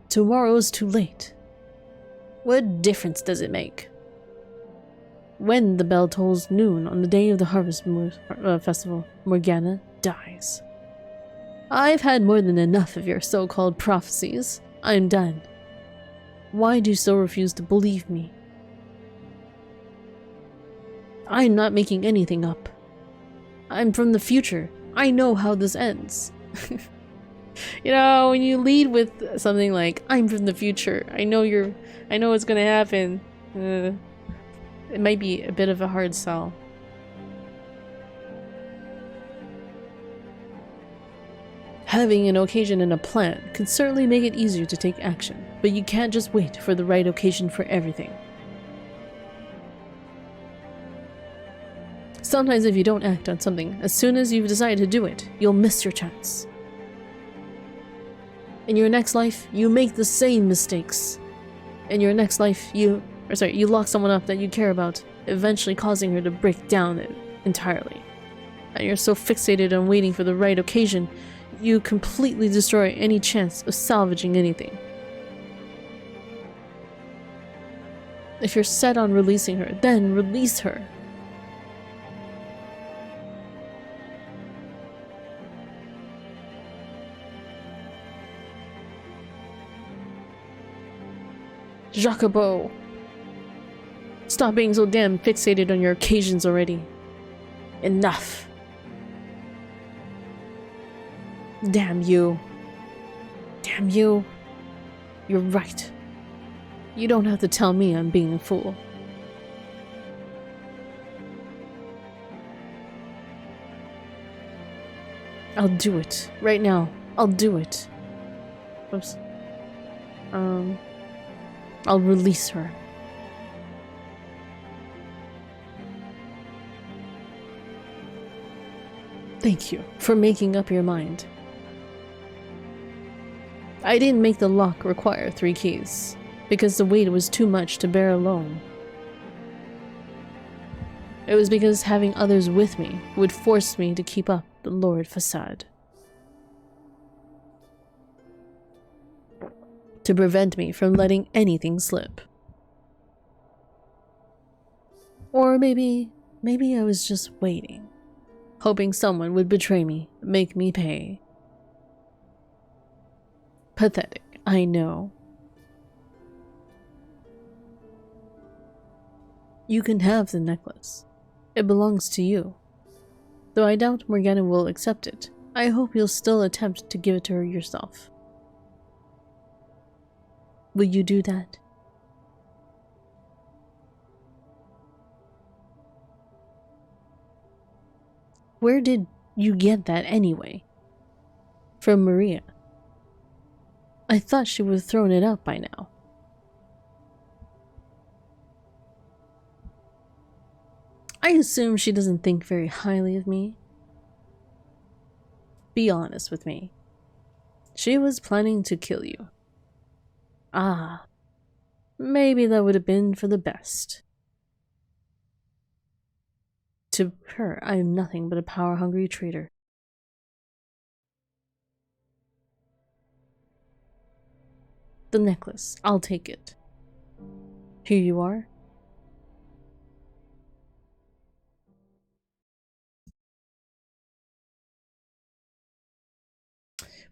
Tomorrow's too late. What difference does it make? When the bell tolls noon on the day of the harvest festival, Morgana dies. I've had more than enough of your so-called prophecies. I'm done. Why do you still refuse to believe me? I'm not making anything up. I'm from the future. I know how this ends. You know, when you lead with something like, I'm from the future, I know what's gonna happen. It might be a bit of a hard sell. Having an occasion and a plan can certainly make it easier to take action, but you can't just wait for the right occasion for everything. Sometimes if you don't act on something, as soon as you've decided to do it, you'll miss your chance. In your next life, you make the same mistakes. In your next life, you lock someone up that you care about, eventually causing her to break down entirely. And you're so fixated on waiting for the right occasion, you completely destroy any chance of salvaging anything. If you're set on releasing her, then release her. Jacobo! Stop being so damn fixated on your occasions already. Enough. Damn you. Damn you. You're right. You don't have to tell me I'm being a fool. I'll do it. Right now. I'll do it. Oops. I'll release her. Thank you for making up your mind. I didn't make the lock require 3 keys, because the weight was too much to bear alone. It was because having others with me would force me to keep up the lurid facade. To prevent me from letting anything slip. Or maybe I was just waiting, hoping someone would betray me, make me pay. Pathetic, I know. You can have the necklace. It belongs to you. Though I doubt Morgana will accept it, I hope you'll still attempt to give it to her yourself. Will you do that? Where did you get that anyway? From Maria. I thought she would have thrown it out by now. I assume she doesn't think very highly of me. Be honest with me. She was planning to kill you. Ah, maybe that would have been for the best. To her, I am nothing but a power-hungry traitor. The necklace, I'll take it. Here you are.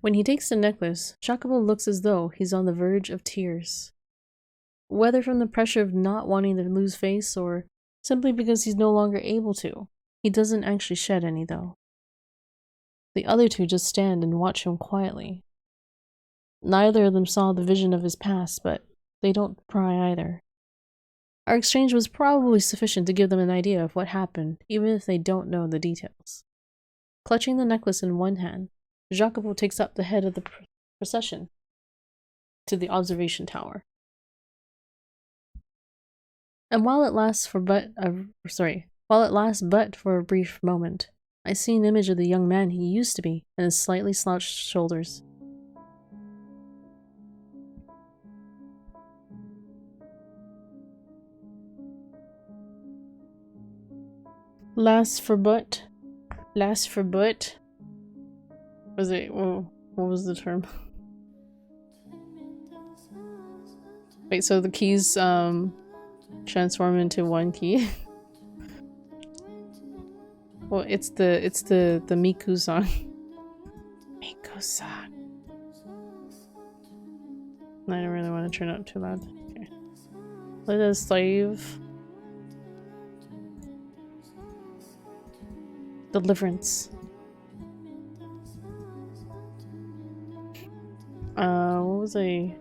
When he takes the necklace, Jacopo looks as though he's on the verge of tears. Whether from the pressure of not wanting to lose face or simply because he's no longer able to, he doesn't actually shed any though. The other two just stand and watch him quietly. Neither of them saw the vision of his past, but they don't pry either. Our exchange was probably sufficient to give them an idea of what happened, even if they don't know the details. Clutching the necklace in one hand, Jacopo takes up the head of the procession to the observation tower. And while it lasts but for a brief moment, I see an image of the young man he used to be and his slightly slouched shoulders. Last for but. Was it? What was the term? Wait, so the keys transform into one key. Well, it's the Miku song. Miku song. I don't really want to turn it up too loud. Okay. Let us slave. Deliverance. What was I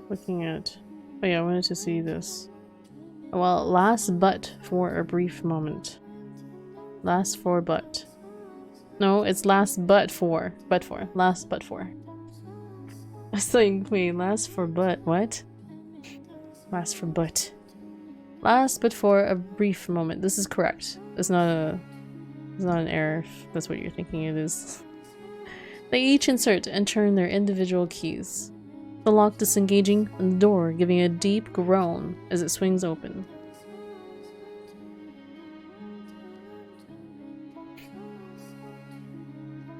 looking at? Oh yeah, I wanted to see this. Well, last but for a brief moment. Last for but. No, it's last but for. Last but for. I was like, wait, last for but. What? Last for but. Last but for a brief moment. This is correct. It's not an error if that's what you're thinking it is. They each insert and turn their individual keys. The lock disengaging and the door giving a deep groan as it swings open.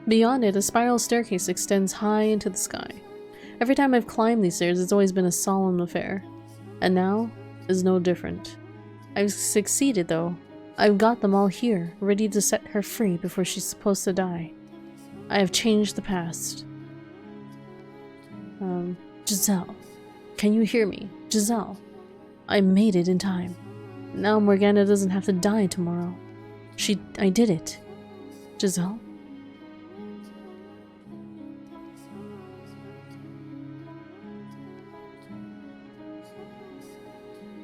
Beyond it, a spiral staircase extends high into the sky. Every time I've climbed these stairs, it's always been a solemn affair. And now is no different. I've succeeded though. I've got them all here, ready to set her free before she's supposed to die. I have changed the past. Giselle. Can you hear me? Giselle. I made it in time. Now Morgana doesn't have to die tomorrow. I did it. Giselle?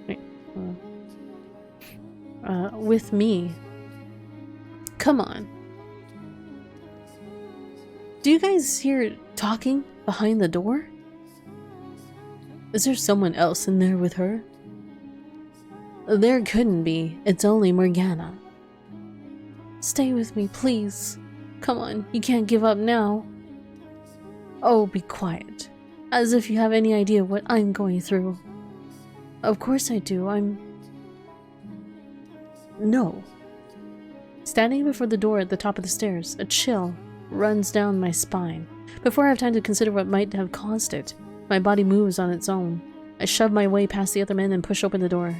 Wait. With me. Come on. Do you guys hear talking behind the door? Is there someone else in there with her? There couldn't be. It's only Morgana. Stay with me, please. Come on, you can't give up now. Oh, be quiet. As if you have any idea what I'm going through. Of course I do, No. Standing before the door at the top of the stairs, a chill runs down my spine. Before I have time to consider what might have caused it, my body moves on its own. I shove my way past the other men and push open the door.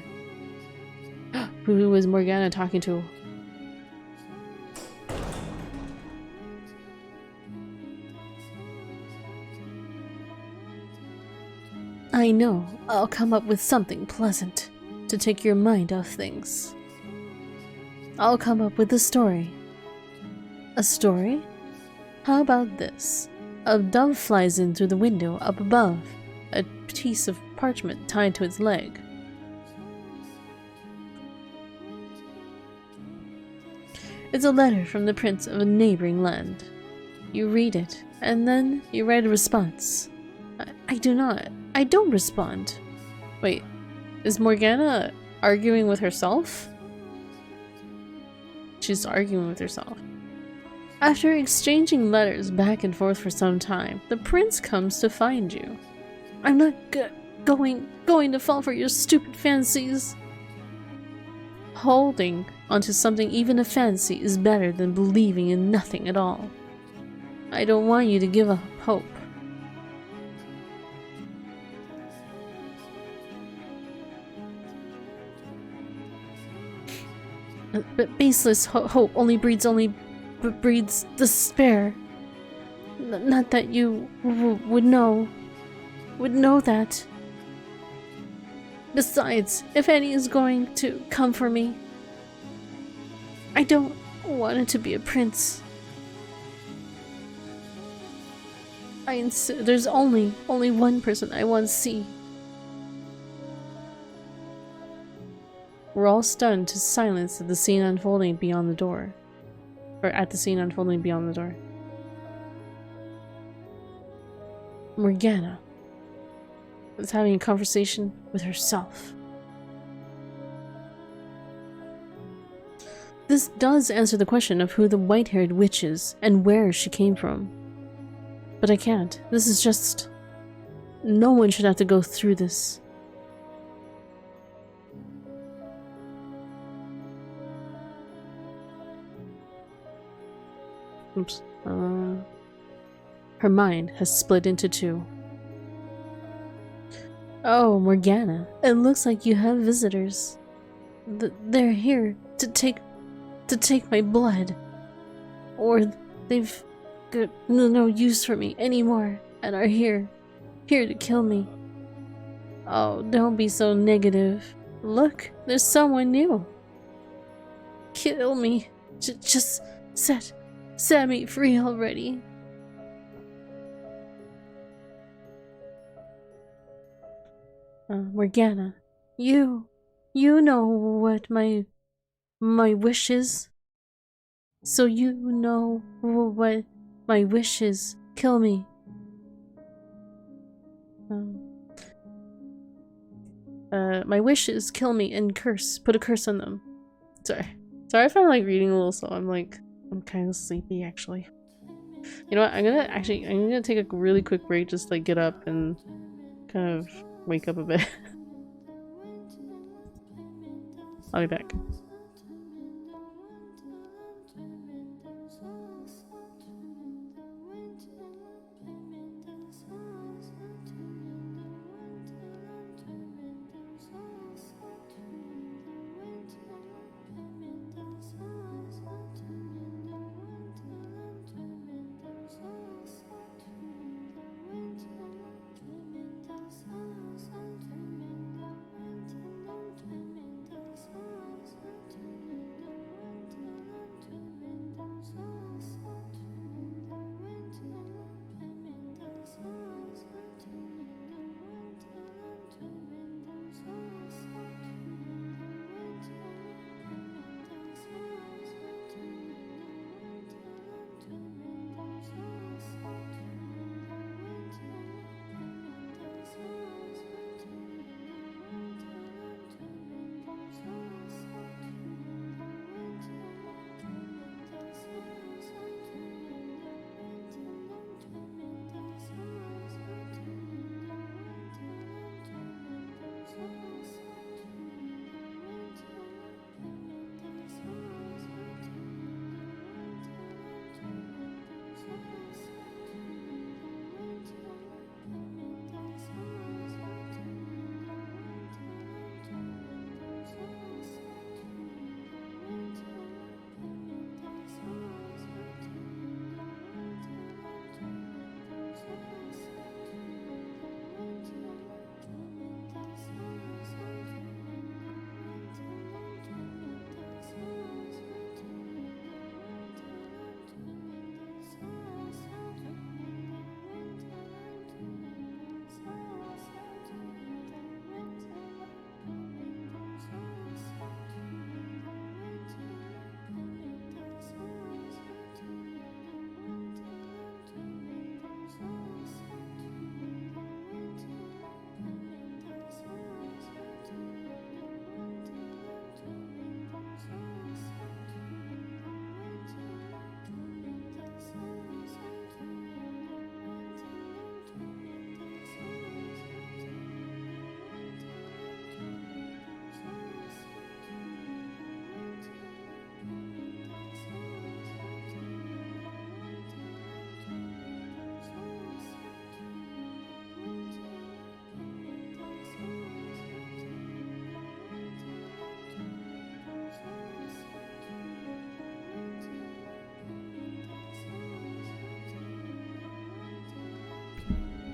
Who was Morgana talking to? I know. I'll come up with something pleasant to take your mind off things. I'll come up with a story. A story? How about this? A dove flies in through the window up above, a piece of parchment tied to its leg. It's a letter from the prince of a neighboring land. You read it, and then you write a response. I don't respond. Wait, is Morgana arguing with herself? She's arguing with herself. After exchanging letters back and forth for some time, the prince comes to find you. I'm not going to fall for your stupid fancies. Holding onto something, even a fancy, is better than believing in nothing at all. I don't want you to give up hope. But baseless hope only breeds despair. Not that you would know that. Besides, if Annie is going to come for me, I don't want it to be a prince. I insist. There's only one person I want to see. We're all stunned to silence at the scene unfolding beyond the door. Or at the scene unfolding beyond the door. Morgana is having a conversation with herself. This does answer the question of who the white-haired witch is and where she came from. But I can't. This is just... No one should have to go through this. Oops. Her mind has split into two. Oh, Morgana, it looks like you have visitors. They're here to take my blood. Or they've got no use for me anymore and are here to kill me. Oh, don't be so negative. Look, there's someone new. Kill me. Just set me free already. Morgana, you know what my wish is. So you know what my wish is. Kill me. My wish is kill me and put a curse on them. Sorry if I'm like reading a little slow. I'm kind of sleepy actually. You know what? I'm gonna take a really quick break, just like get up and kind of wake up a bit. I'll be back.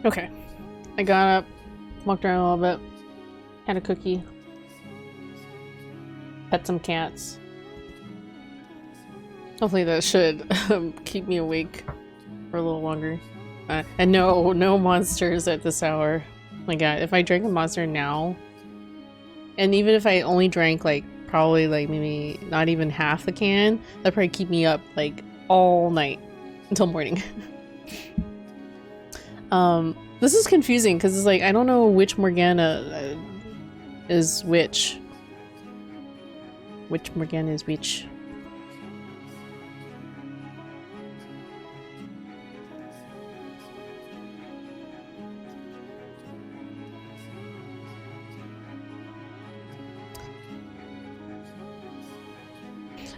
Okay. I got up, walked around a little bit, had a cookie, pet some cats. Hopefully that should keep me awake for a little longer. And no monsters at this hour. My god, if I drank a monster now, and even if I only drank like probably like maybe not even half the can, that'd probably keep me up like all night until morning. This is confusing because it's like I don't know which Morgana is which. Which Morgana is which?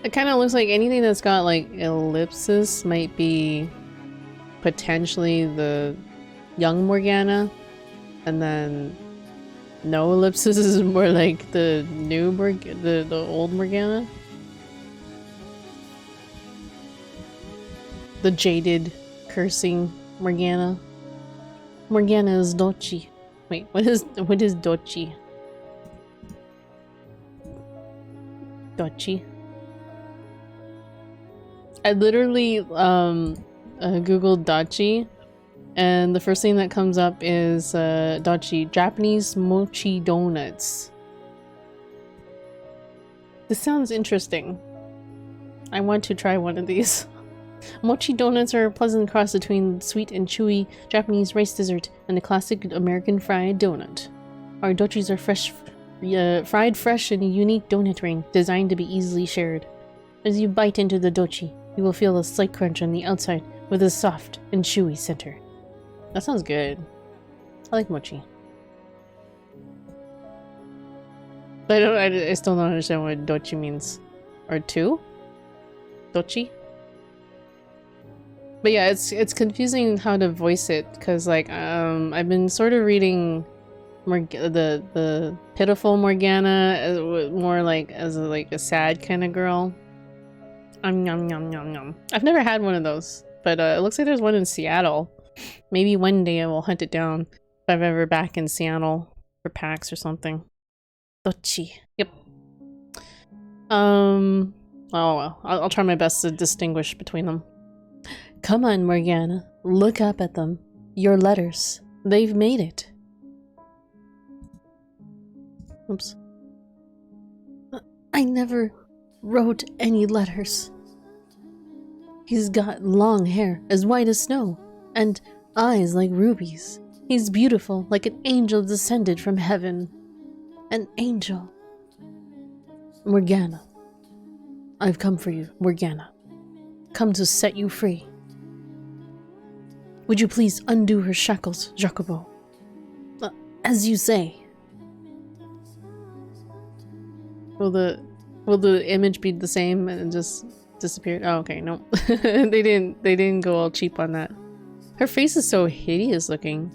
It kind of looks like anything that's got like ellipsis might be potentially the young Morgana, and then no ellipsis is more like the new the old Morgana. The jaded, cursing Morgana. Morgana is Dochi. Wait, what is Dochi? Dochi. I literally googled Dachi, and the first thing that comes up is Dachi, Japanese mochi donuts. This sounds interesting. I want to try one of these. Mochi donuts are a pleasant cross between sweet and chewy Japanese rice dessert and the classic American fried donut. Our dochis are fried fresh in a unique donut ring designed to be easily shared. As you bite into the dochi, you will feel a slight crunch on the outside with a soft and chewy center. That sounds good. I like mochi. But I still don't understand what dochi means. Or two? Dochi? But yeah, it's confusing how to voice it, because like I've been sort of reading the pitiful Morgana as, more like as a sad kind of girl. Yum yum yum yum. I've never had one of those, but it looks like there's one in Seattle. Maybe one day I will hunt it down if I'm ever back in Seattle for PAX or something. Dochi. Yep. Oh well. I'll try my best to distinguish between them. Come on, Morgana. Look up at them. Your letters. They've made it. Oops. I never wrote any letters. He's got long hair as white as snow and eyes like rubies. He's beautiful like an angel descended from heaven. An angel. Morgana. I've come for you, Morgana. Come to set you free. Would you please undo her shackles, Jacobo? As you say. Will the image be the same and just disappear? Oh, okay, no. they didn't go all cheap on that. Her face is so hideous looking.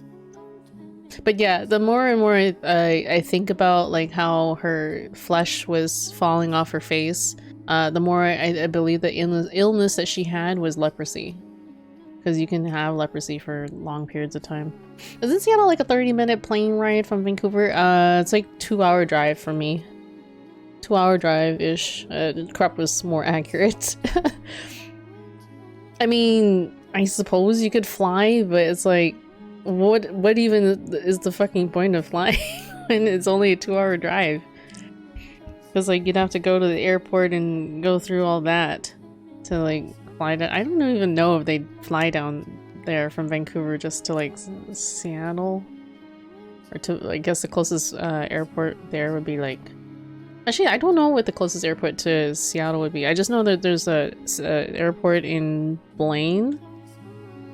But yeah, the more and more I think about like how her flesh was falling off her face, the more I believe the illness that she had was leprosy. Because you can have leprosy for long periods of time. Isn't Seattle like a 30-minute plane ride from Vancouver? It's like 2-hour drive for me. 2-hour drive-ish. Crop was more accurate. I mean, I suppose you could fly, but it's like, what even is the fucking point of flying when it's only a 2-hour drive? Because like you'd have to go to the airport and go through all that to like fly down. I don't even know if they'd fly down there from Vancouver just to like Seattle, or to, I guess the closest airport there would be like, actually I don't know what the closest airport to Seattle would be. I just know that there's a airport in Blaine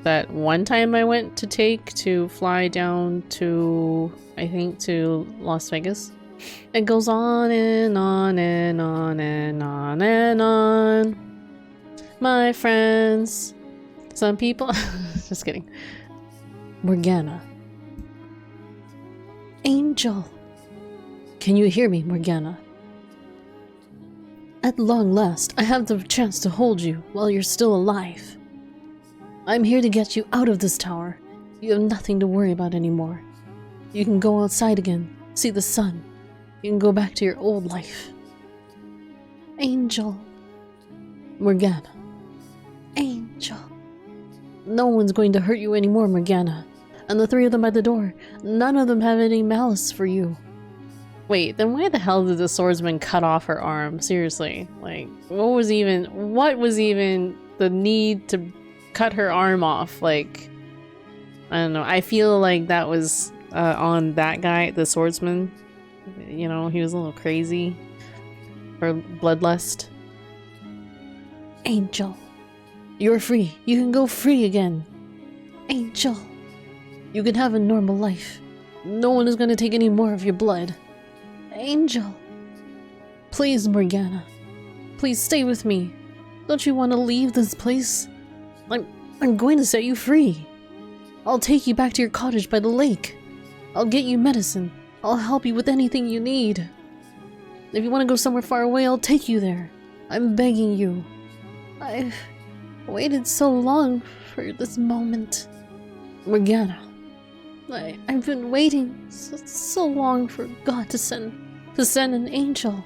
that one time I went to take to fly down to, I think, to Las Vegas. It goes on and on and on and on and on. My friends. Some people... Just kidding. Morgana. Angel. Can you hear me, Morgana? At long last, I have the chance to hold you while you're still alive. I'm here to get you out of this tower. You have nothing to worry about anymore. You can go outside again, see the sun. You can go back to your old life. Angel. Morgana. Angel. No one's going to hurt you anymore, Morgana. And the three of them at the door, none of them have any malice for you. Wait, then why the hell did the swordsman cut off her arm? Seriously. Like, what was even the need to cut her arm off? Like, I don't know. I feel like that was on that guy, the swordsman. You know, he was a little crazy. For bloodlust. Angel. You're free. You can go free again. Angel. You can have a normal life. No one is going to take any more of your blood. Angel. Please, Morgana. Please stay with me. Don't you want to leave this place? I'm going to set you free. I'll take you back to your cottage by the lake. I'll get you medicine. I'll help you with anything you need. If you want to go somewhere far away, I'll take you there. I'm begging you. I've waited so long for this moment. Morgana. I've been waiting so long for God to send an angel.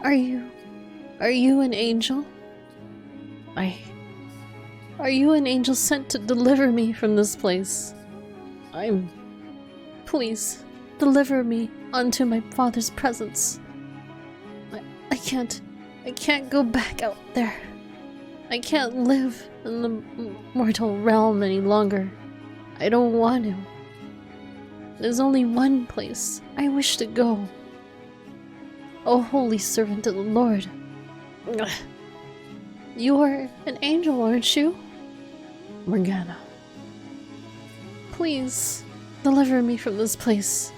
Are you an angel? Are you an angel sent to deliver me from this place? Please, deliver me unto my father's presence. I can't go back out there. I can't live in the mortal realm any longer. I don't want to. There's only one place I wish to go. O holy servant of the Lord. You're an angel, aren't you? Morgana. Please, deliver me from this place.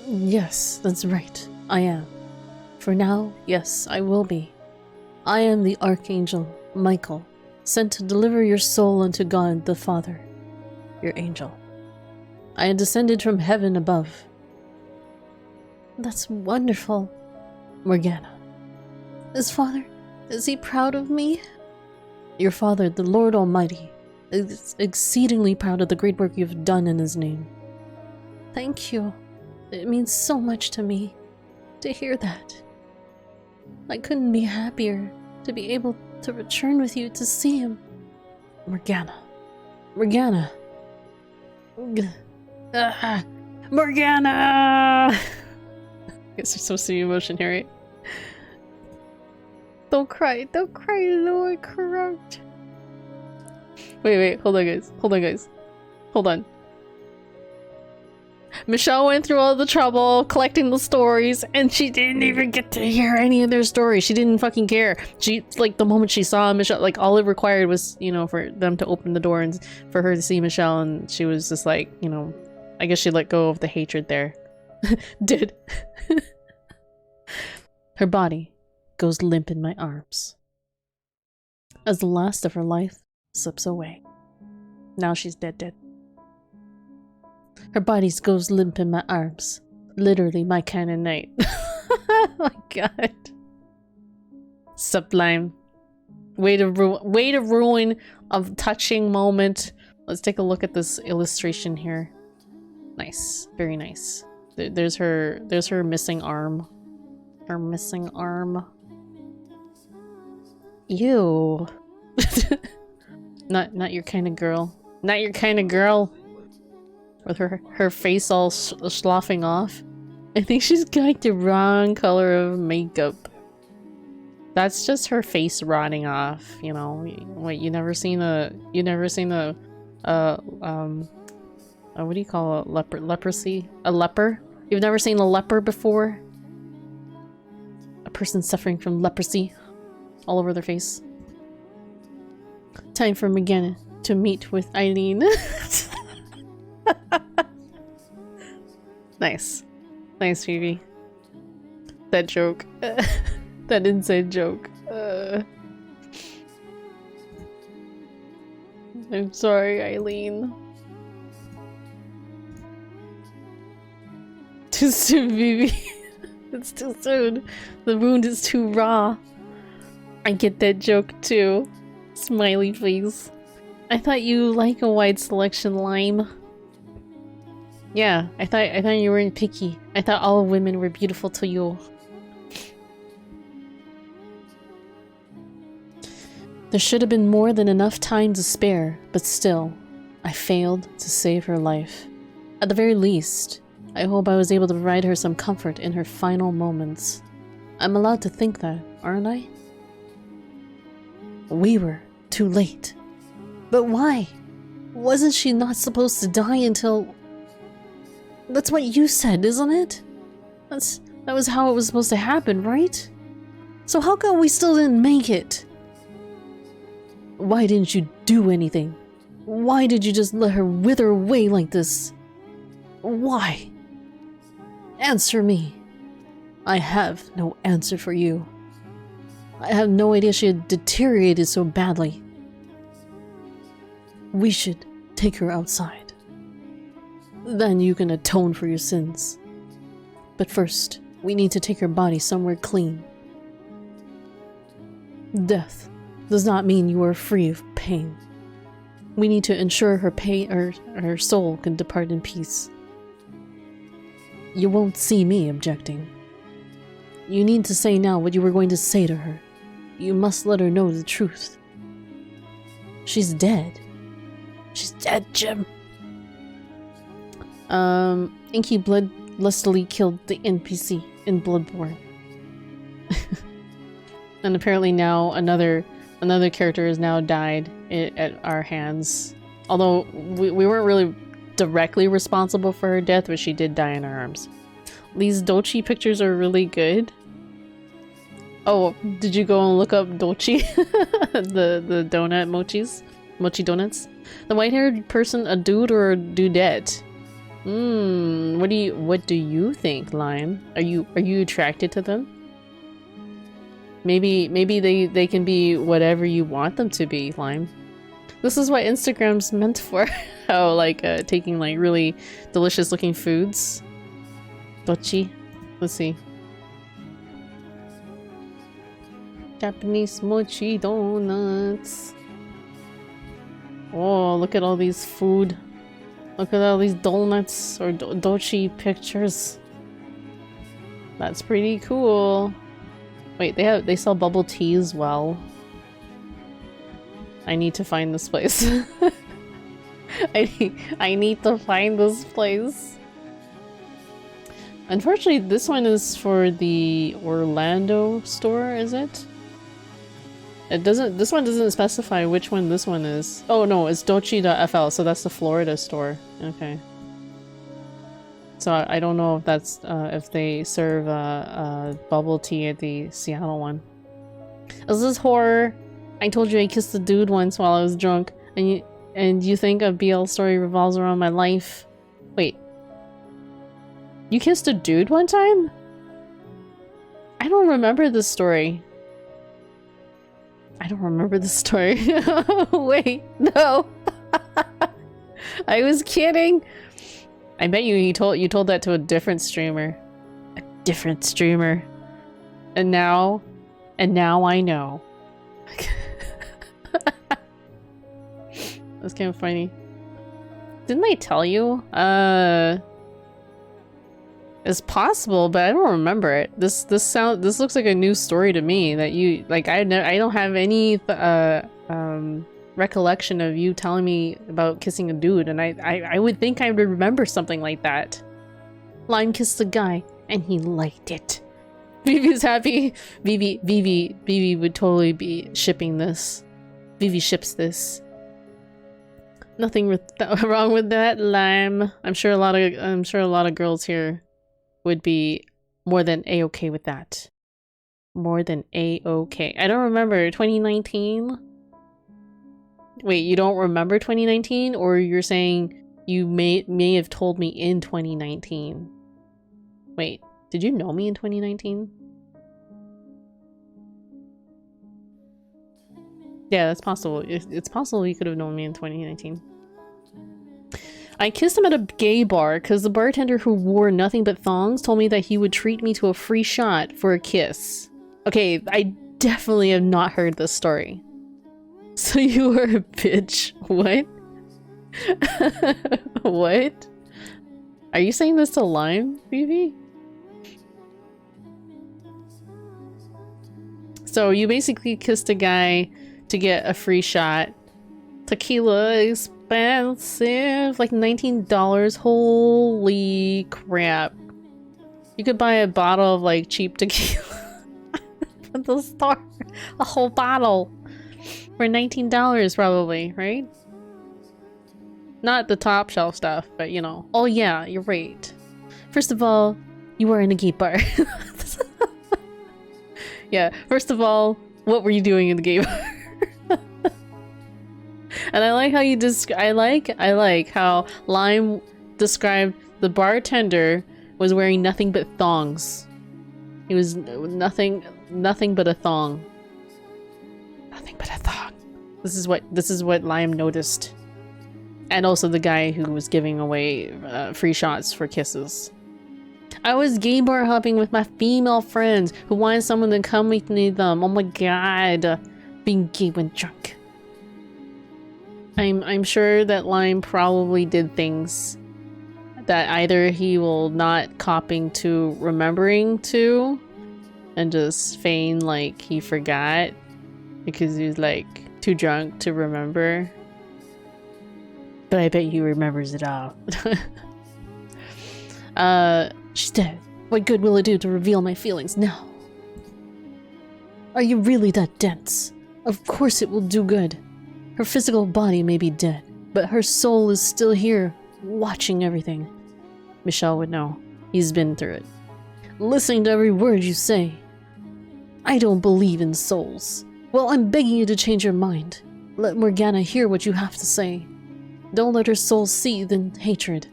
Yes, that's right. I am. For now, yes, I will be. I am the Archangel Michael, sent to deliver your soul unto God the Father, your angel. I am descended from heaven above. That's wonderful, Morgana. Is he proud of me? Your father, the Lord Almighty, is exceedingly proud of the great work you've done in his name. Thank you. It means so much to me to hear that. I couldn't be happier to be able to return with you to see him. Morgana. Morgana. Morgana! I guess you're supposed to be emotion here, right? Don't cry, Lord, corrupt. Wait, hold on guys. Hold on. Michelle went through all the trouble collecting the stories and she didn't even get to hear any of their stories. She didn't fucking care. She, like, the moment she saw Michelle, like, all it required was, you know, for them to open the door and for her to see Michelle, and she was just like, you know, I guess she let go of the hatred there. Did. Her body goes limp in my arms as the last of her life slips away. Now she's dead. Her body goes limp in my arms. Literally my kind of night. Oh my god. Sublime. Way to ruin a touching moment. Let's take a look at this illustration here. Nice. Very nice. There's her missing arm. Her missing arm. Ew. Not your kind of girl. Not your kind of girl. With her face all sloughing off. I think she's got like the wrong color of makeup. That's just her face rotting off, you know. Wait, you never seen a what do you call it? Leprosy? A leper? You've never seen a leper before? A person suffering from leprosy all over their face. Time for Morgana to meet with Eileen. Nice. Nice, Phoebe. That joke. That inside joke. I'm sorry, Eileen. Too soon, Phoebe. It's too soon. The wound is too raw. I get that joke too. Smiley face. I thought you like a wide selection, Lime. Yeah, I thought you weren't picky. I thought all women were beautiful to you. There should have been more than enough time to spare, but still, I failed to save her life. At the very least, I hope I was able to provide her some comfort in her final moments. I'm allowed to think that, aren't I? We were too late. But why? Wasn't she not supposed to die until... That's what you said, isn't it? That was how it was supposed to happen, right? So how come we still didn't make it? Why didn't you do anything? Why did you just let her wither away like this? Why? Answer me. I have no answer for you. I have no idea she had deteriorated so badly. We should take her outside. Then you can atone for your sins. But first, we need to take her body somewhere clean. Death does not mean you are free of pain. We need to ensure her soul can depart in peace. You won't see me objecting. You need to say now what you were going to say to her. You must let her know the truth. She's dead. She's dead, Jim. Inky Blood lustily killed the NPC in Bloodborne. And apparently now another character has now died at our hands. Although we weren't really directly responsible for her death, but she did die in our arms. These Dolce pictures are really good. Oh, did you go and look up Dolce? the donut mochis? Mochi donuts? The white-haired person a dude or a dudette? What do you think, Lime? Are you attracted to them? Maybe they can be whatever you want them to be, Lime. This is what Instagram's meant for. How like taking like really delicious looking foods. Dochi. Let's see. Japanese mochi donuts. Oh, look at all these food. Look at all these donuts or dochi pictures. That's pretty cool. Wait, they sell bubble tea as well. I need to find this place. I need to find this place. Unfortunately, this one is for the Orlando store, is it? This one doesn't specify which one this one is. Oh no, it's Dochi.fl, so that's the Florida store. Okay. So I don't know if that's, if they serve, bubble tea at the Seattle one. Is this horror? I told you I kissed the dude once while I was drunk, and you think a BL story revolves around my life? Wait. You kissed a dude one time? I don't remember this story. I don't remember this story. Wait, no. I was kidding. I bet you told that to a different streamer. A different streamer. And now I know. That's kind of funny. Didn't I tell you? It's possible, but I don't remember it. This looks like a new story to me that you like. I don't have any recollection of you telling me about kissing a dude, and I would think I would remember something like that. Lime kissed a guy, and he liked it. Vivi's happy. Vivi would totally be shipping this. Vivi ships this. Nothing wrong with that, Lime. I'm sure a lot of girls here would be more than a-okay with that. More than a-okay. I don't remember 2019. Wait, you don't remember 2019, or you're saying you may have told me in 2019? Wait, did you know me in 2019? Yeah, that's possible. It's possible you could have known me in 2019. I kissed him at a gay bar because the bartender who wore nothing but thongs told me that he would treat me to a free shot for a kiss. Okay, I definitely have not heard this story. So you were a bitch. What? What? Are you saying this to Lime, Vivi? So you basically kissed a guy to get a free shot. Tequila expensive, like $19. Holy crap. You could buy a bottle of like cheap tequila at the store. A whole bottle for $19 probably, right? Not the top shelf stuff, but you know. Oh yeah, you're right. First of all, you were in a gay bar. Yeah, first of all, what were you doing in the gay bar? And I like how you I like how Lime described the bartender was wearing nothing but thongs. He was nothing but a thong. Nothing but a thong. This is what Lime noticed. And also the guy who was giving away free shots for kisses. I was gay bar hopping with my female friends who wanted someone to come with them. Oh my god. Being gay when drunk. I'm sure that Lime probably did things that either he will not copping to remembering to and just feign like he forgot because he was like too drunk to remember. But I bet he remembers it all. She's dead. What good will it do to reveal my feelings now? Are you really that dense? Of course it will do good. Her physical body may be dead, but her soul is still here, watching everything. Michelle would know. He's been through it. Listening to every word you say. I don't believe in souls. Well, I'm begging you to change your mind. Let Morgana hear what you have to say. Don't let her soul seethe in hatred.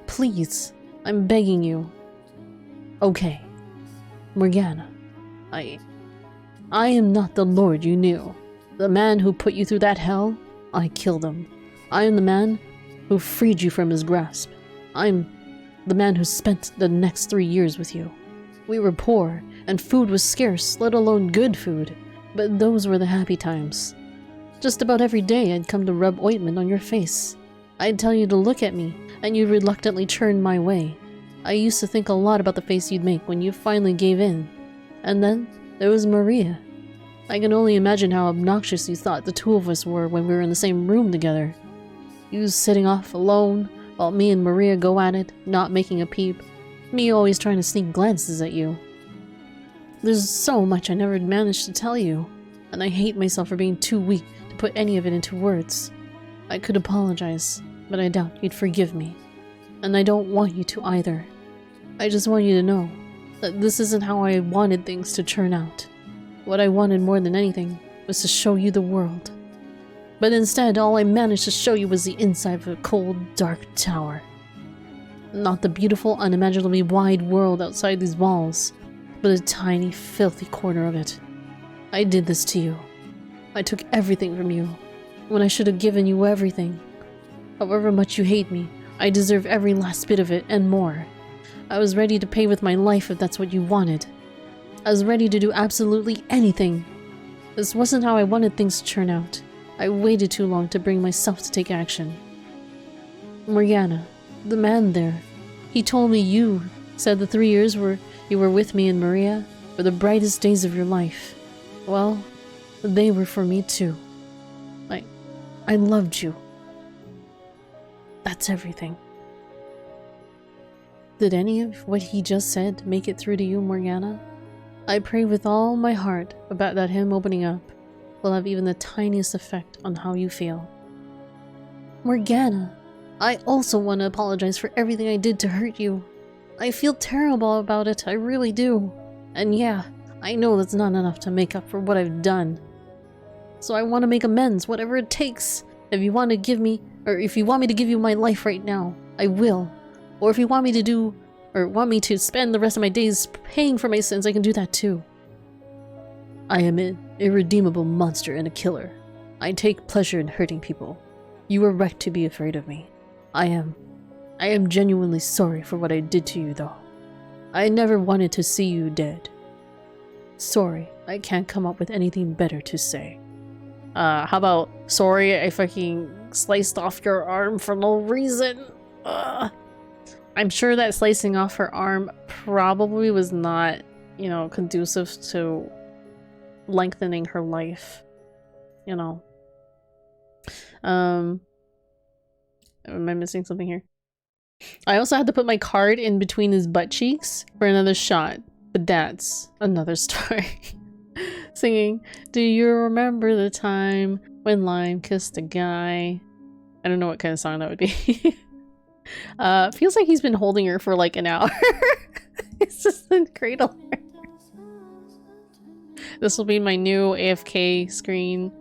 Please, I'm begging you. Okay. Morgana, I am not the lord you knew. The man who put you through that hell, I killed him. I am the man who freed you from his grasp. I'm the man who spent the next 3 years with you. We were poor, and food was scarce, let alone good food. But those were the happy times. Just about every day I'd come to rub ointment on your face. I'd tell you to look at me, and you'd reluctantly turn my way. I used to think a lot about the face you'd make when you finally gave in. And then there was Maria. I can only imagine how obnoxious you thought the two of us were when we were in the same room together. You sitting off alone, while me and Maria go at it, not making a peep. Me always trying to sneak glances at you. There's so much I never managed to tell you, and I hate myself for being too weak to put any of it into words. I could apologize, but I doubt you'd forgive me. And I don't want you to either. I just want you to know that this isn't how I wanted things to turn out. What I wanted more than anything was to show you the world. But instead, all I managed to show you was the inside of a cold, dark tower. Not the beautiful, unimaginably wide world outside these walls, but a tiny, filthy corner of it. I did this to you. I took everything from you, when I should have given you everything. However much you hate me, I deserve every last bit of it, and more. I was ready to pay with my life if that's what you wanted. I was ready to do absolutely anything. This wasn't how I wanted things to turn out. I waited too long to bring myself to take action. Morgana, the man there, he told me you said the 3 years you were with me and Maria were the brightest days of your life. Well, they were for me too. I loved you. That's everything. Did any of what he just said make it through to you, Morgana? I pray with all my heart about that him opening up will have even the tiniest effect on how you feel. Morgana, I also want to apologize for everything I did to hurt you. I feel terrible about it, I really do. And yeah, I know that's not enough to make up for what I've done. So I want to make amends, whatever it takes. If you want to give me, or if you want me to give you my life right now, I will. Or if you want me to spend the rest of my days paying for my sins, I can do that too. I am an irredeemable monster and a killer. I take pleasure in hurting people. You were right to be afraid of me. I am genuinely sorry for what I did to you, though. I never wanted to see you dead. Sorry, I can't come up with anything better to say. How about, sorry, I fucking sliced off your arm for no reason. I'm sure that slicing off her arm probably was not, you know, conducive to lengthening her life. You know. Am I missing something here? I also had to put my card in between his butt cheeks for another shot, but that's another story. Singing, do you remember the time when Lime kissed a guy? I don't know what kind of song that would be. Feels like he's been holding her for like an hour. It's just in cradle her. This will be my new AFK screen.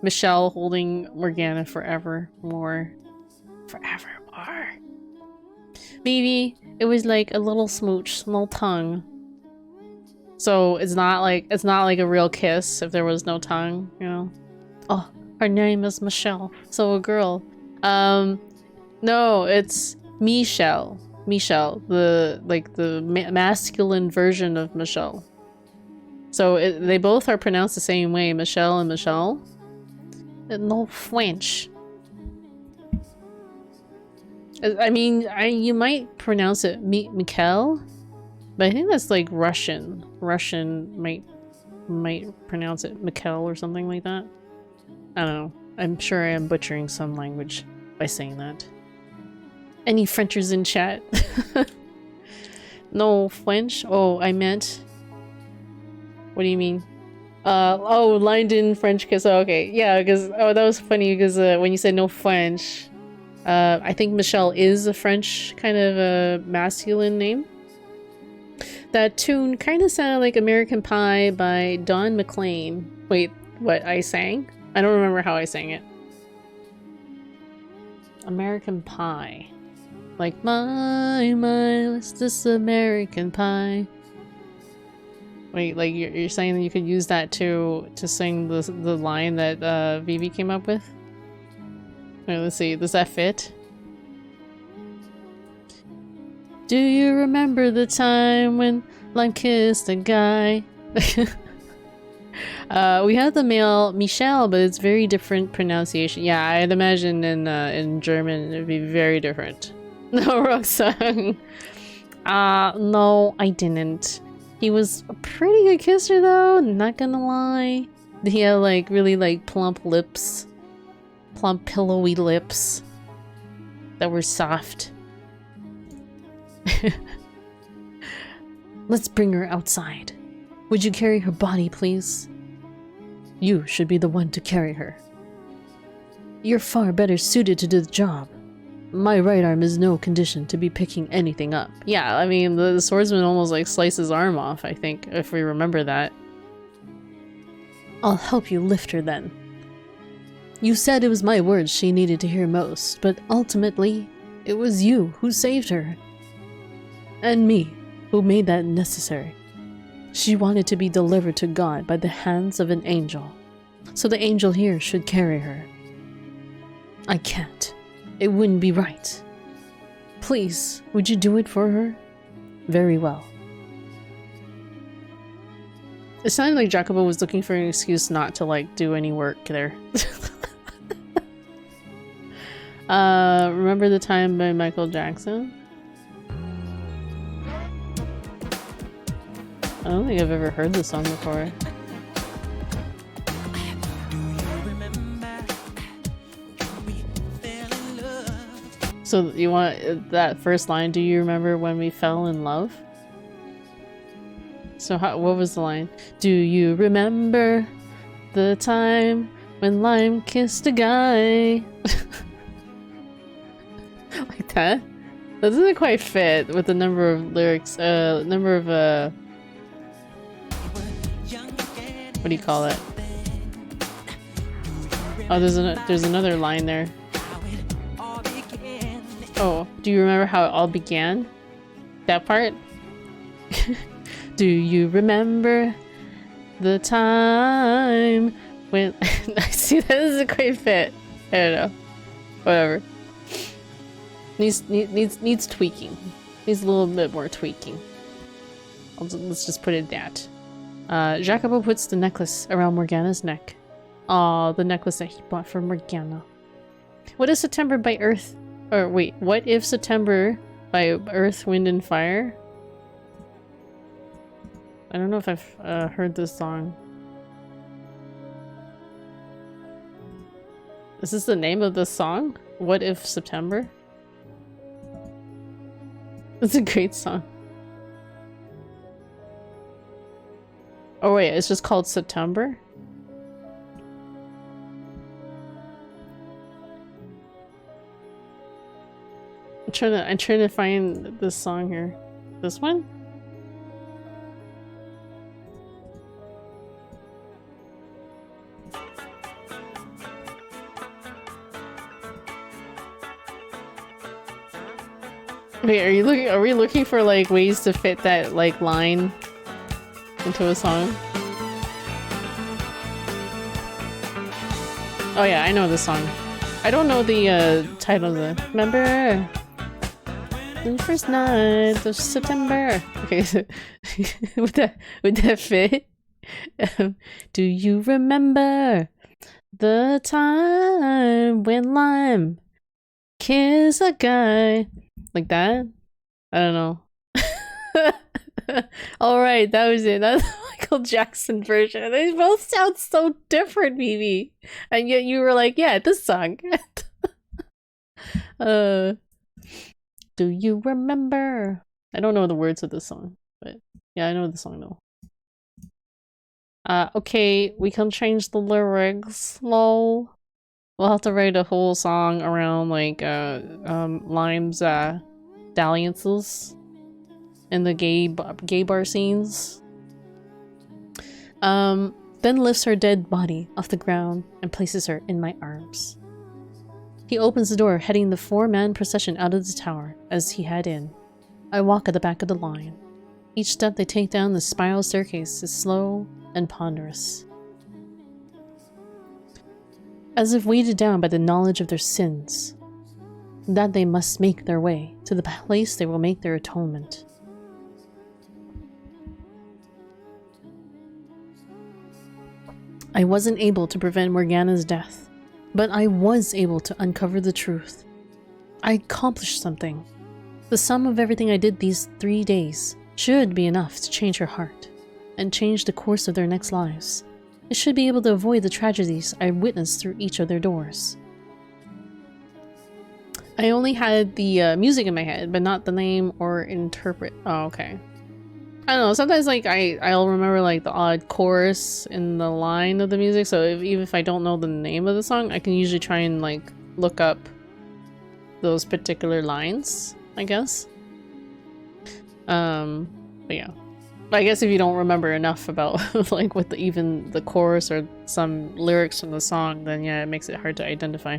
Michelle holding Morgana forevermore. Forevermore. Baby, it was like a little smooch, no tongue. So it's not like a real kiss if there was no tongue, you know. Oh, her name is Michelle. So a girl. No, it's Michelle. Michelle, the masculine version of Michelle. So they both are pronounced the same way, Michelle and Michelle. No French. I mean, you might pronounce it Mikel, but I think that's like Russian. Russian might pronounce it Mikel or something like that. I don't know. I'm sure I am butchering some language by saying that. Any Frenchers in chat? No French? Oh, I meant... What do you mean? Oh, lined in French kiss. Oh, okay. Yeah, because... Oh, that was funny because when you said no French... I think Michelle is a French kind of a masculine name. That tune kind of sounded like American Pie by Don McLean. Wait, what I sang? I don't remember how I sang it. American Pie. Like, my, what's this American Pie? Wait, like you're saying that you could use that to sing the line that Vivi came up with? Wait, let's see. Does that fit? Do you remember the time when Lime kissed a guy? We have the male Michelle, but it's very different pronunciation. Yeah, I'd imagine in German it'd be very different. No, Roxanne. No, I didn't. He was a pretty good kisser though, not gonna lie. He had like really like plump lips. Plump pillowy lips that were soft. Let's bring her outside. Would you carry her body, please? You should be the one to carry her. You're far better suited to do the job. My right arm is no condition to be picking anything up. Yeah, I mean, the swordsman almost like sliced his arm off, I think, if we remember that. I'll help you lift her then. You said it was my words she needed to hear most, but ultimately, it was you who saved her. And me, who made that necessary. She wanted to be delivered to God by the hands of an angel, so the angel here should carry her. I can't. It wouldn't be right. Please, would you do it for her? Very well. It sounded like Jacobo was looking for an excuse not to, like, do any work there. Remember the Time by Michael Jackson? I don't think I've ever heard this song before. So you want that first line, do you remember when we fell in love? So what was the line? Do you remember the time when Lime kissed a guy? Like that? That doesn't quite fit with the number of lyrics, number of, what do you call it? Oh, there's another line there. Oh, do you remember how it all began? That part? Do you remember the time when... I see, that doesn't quite fit. I don't know. Whatever. Needs tweaking. Needs a little bit more tweaking. Let's just put it that. Jacopo puts the necklace around Morgana's neck. Aw, the necklace that he bought for Morgana. What is September by Earth? Or wait, what if September by Earth, Wind, and Fire? I don't know if I've heard this song. Is this the name of the song? What if September? It's a great song. Oh wait, it's just called September? I'm trying to find this song here. This one? Wait, are we looking for like ways to fit that like line into a song? Oh yeah, I know this song. I don't know the title of the remember the first night of September. Okay, so would that fit? Do you remember the time when Lime kissed a guy? Like that? I don't know. Alright, that was it. That's the Michael Jackson version. They both sound so different, Mimi. And yet you were like, yeah, this song. Do you remember? I don't know the words of this song, but yeah, I know the song though. Okay, we can change the lyrics. Lol. We'll have to write a whole song around like Lime's dalliances in the gay bar scenes. Then lifts her dead body off the ground and places her in my arms. He opens the door, heading the four-man procession out of the tower as he had in. I walk at the back of the line. Each step they take down the spiral staircase is slow and ponderous, as if weighted down by the knowledge of their sins, that they must make their way to the place they will make their atonement. I wasn't able to prevent Morgana's death, but I was able to uncover the truth. I accomplished something. The sum of everything I did these 3 days should be enough to change her heart and change the course of their next lives. I should be able to avoid the tragedies I witnessed through each of their doors. I only had the music in my head, but not the name or interpret. Oh, okay. I don't know, sometimes like I'll remember like the odd chorus in the line of the music, so even if I don't know the name of the song, I can usually try and like look up those particular lines, I guess. But yeah. I guess if you don't remember enough about like what even the chorus or some lyrics from the song, then yeah, it makes it hard to identify.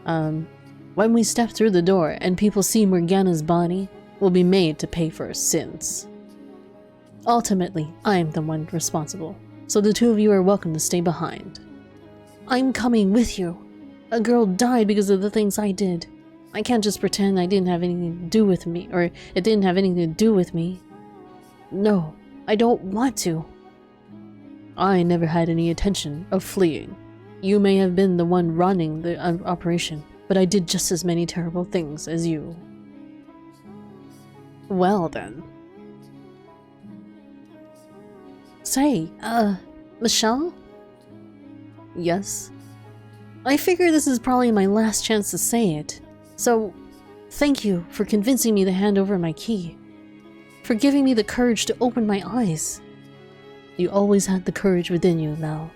When we step through the door and people see Morgana's body, we'll be made to pay for our sins. Ultimately, I'm the one responsible, so the two of you are welcome to stay behind. I'm coming with you. A girl died because of the things I did. I can't just pretend I didn't have anything to do with me, or it didn't have anything to do with me. No, I don't want to. I never had any intention of fleeing. You may have been the one running the operation, but I did just as many terrible things as you. Well then. Say, Michelle? Yes? I figure this is probably my last chance to say it, so thank you for convincing me to hand over my key. For giving me the courage to open my eyes. You always had the courage within you, Mel.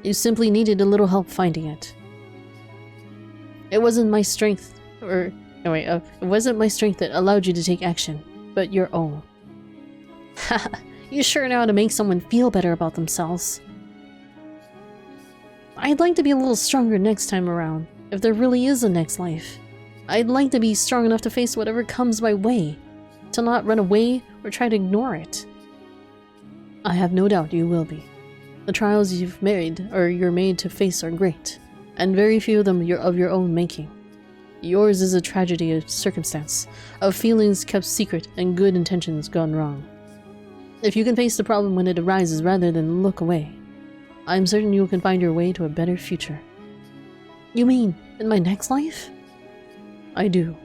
You simply needed a little help finding it. It wasn't my strength, it wasn't my strength that allowed you to take action, but your own. Haha, you sure know how to make someone feel better about themselves. I'd like to be a little stronger next time around, if there really is a next life. I'd like to be strong enough to face whatever comes my way, to not run away or try to ignore it. I have no doubt you will be. The trials you're made to face are great, and very few of them are of your own making. Yours is a tragedy of circumstance, of feelings kept secret and good intentions gone wrong. If you can face the problem when it arises rather than look away, I'm certain you can find your way to a better future. You mean, in my next life? I do.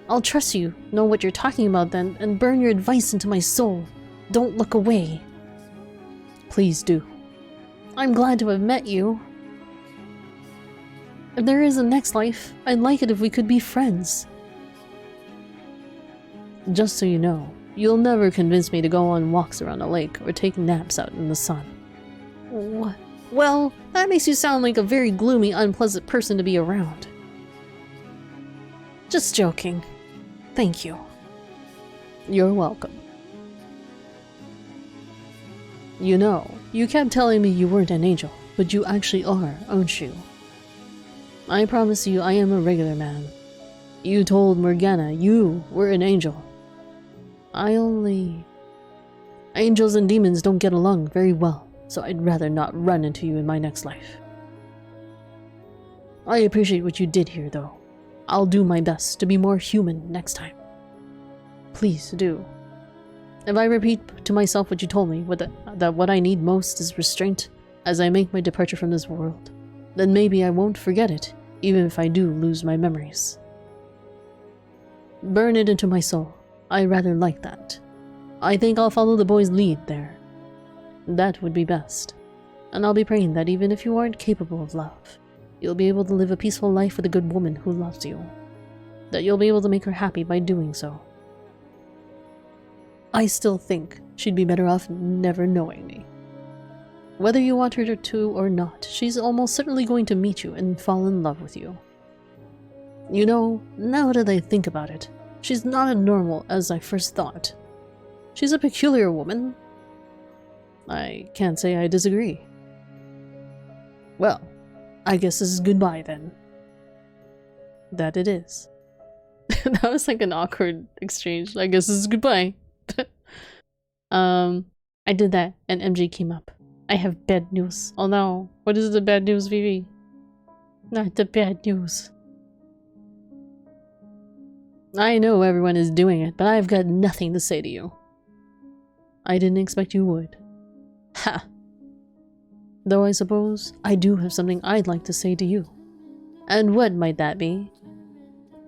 I'll trust you, know what you're talking about then, and burn your advice into my soul. Don't look away. Please do. I'm glad to have met you. If there is a next life, I'd like it if we could be friends. Just so you know, you'll never convince me to go on walks around a lake or take naps out in the sun. What? Well, that makes you sound like a very gloomy, unpleasant person to be around. Just joking. Thank you. You're welcome. You know, you kept telling me you weren't an angel, but you actually are, aren't you? I promise you I am a regular man. You told Morgana you were an angel. Angels and demons don't get along very well, so I'd rather not run into you in my next life. I appreciate what you did here, though. I'll do my best to be more human next time. Please do. If I repeat to myself what you told me, that what I need most is restraint as I make my departure from this world, then maybe I won't forget it, even if I do lose my memories. Burn it into my soul. I rather like that. I think I'll follow the boy's lead there. That would be best. And I'll be praying that even if you aren't capable of love, you'll be able to live a peaceful life with a good woman who loves you. That you'll be able to make her happy by doing so. I still think she'd be better off never knowing me. Whether you want her to or not, she's almost certainly going to meet you and fall in love with you. You know, now that I think about it, she's not as normal as I first thought. She's a peculiar woman. I can't say I disagree. Well, I guess this is goodbye then. That it is. That was like an awkward exchange. I guess this is goodbye. I did that and MG came up. I have bad news. Oh no. What is the bad news, Vivi? Not the bad news. I know everyone is doing it, but I've got nothing to say to you. I didn't expect you would. Ha! Though I suppose I do have something I'd like to say to you. And what might that be?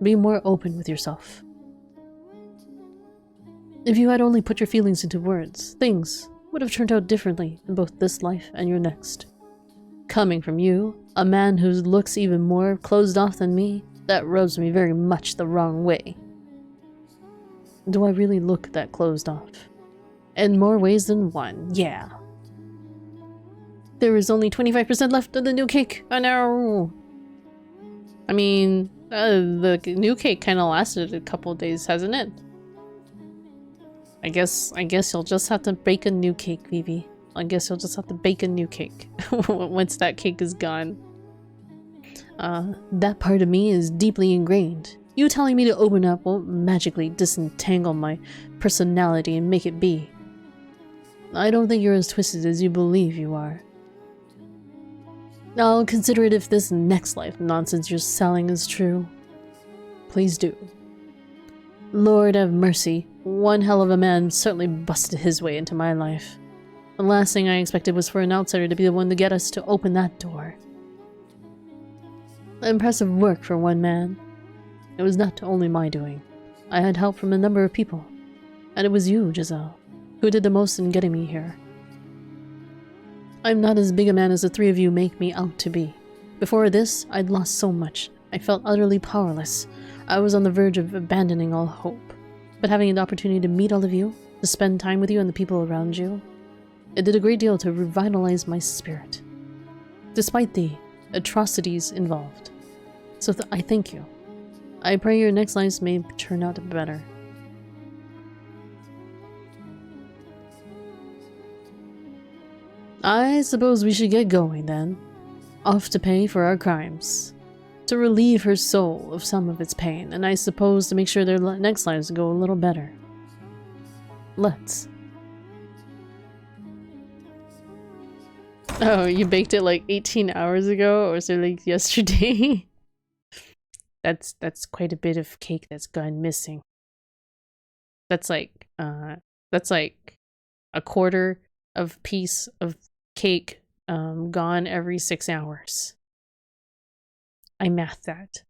Be more open with yourself. If you had only put your feelings into words, things would have turned out differently in both this life and your next. Coming from you, a man who looks even more closed off than me, that rubs me very much the wrong way. Do I really look that closed off? In more ways than one, yeah. There is only 25% left of the new cake. Oh no! I mean, the new cake kind of lasted a couple days, hasn't it? I guess you'll just have to bake a new cake, Vivi. I guess you'll just have to bake a new cake once that cake is gone. That part of me is deeply ingrained. You telling me to open up won't magically disentangle my personality and make it be. I don't think you're as twisted as you believe you are. I'll consider it if this next life nonsense you're selling is true. Please do. Lord have mercy, one hell of a man certainly busted his way into my life. The last thing I expected was for an outsider to be the one to get us to open that door. Impressive work for one man. It was not only my doing. I had help from a number of people. And it was you, Giselle, who did the most in getting me here. I'm not as big a man as the three of you make me out to be. Before this, I'd lost so much. I felt utterly powerless. I was on the verge of abandoning all hope. But having the opportunity to meet all of you, to spend time with you and the people around you, it did a great deal to revitalize my spirit. Despite the atrocities involved. So I thank you. I pray your next lives may turn out better. I suppose we should get going then. Off to pay for our crimes. To relieve her soul of some of its pain, and I suppose to make sure their next lives go a little better. Let's. Oh, you baked it like 18 hours ago, or was it like yesterday? That's quite a bit of cake that's gone missing. That's like a quarter of piece of cake gone every 6 hours. I mathed that.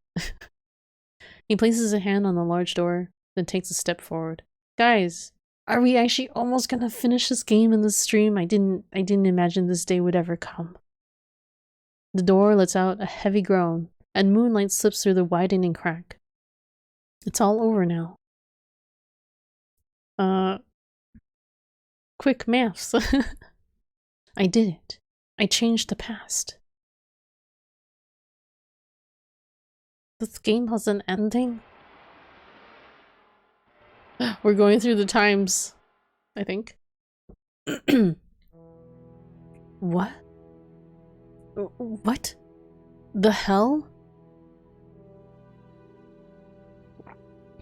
He places a hand on the large door, then takes a step forward. Guys, are we actually almost gonna finish this game in this stream? I didn't imagine this day would ever come. The door lets out a heavy groan, and moonlight slips through the widening crack. It's all over now. Quick maths. I did it. I changed the past. This game has an ending? We're going through the times, I think. What? What? The hell?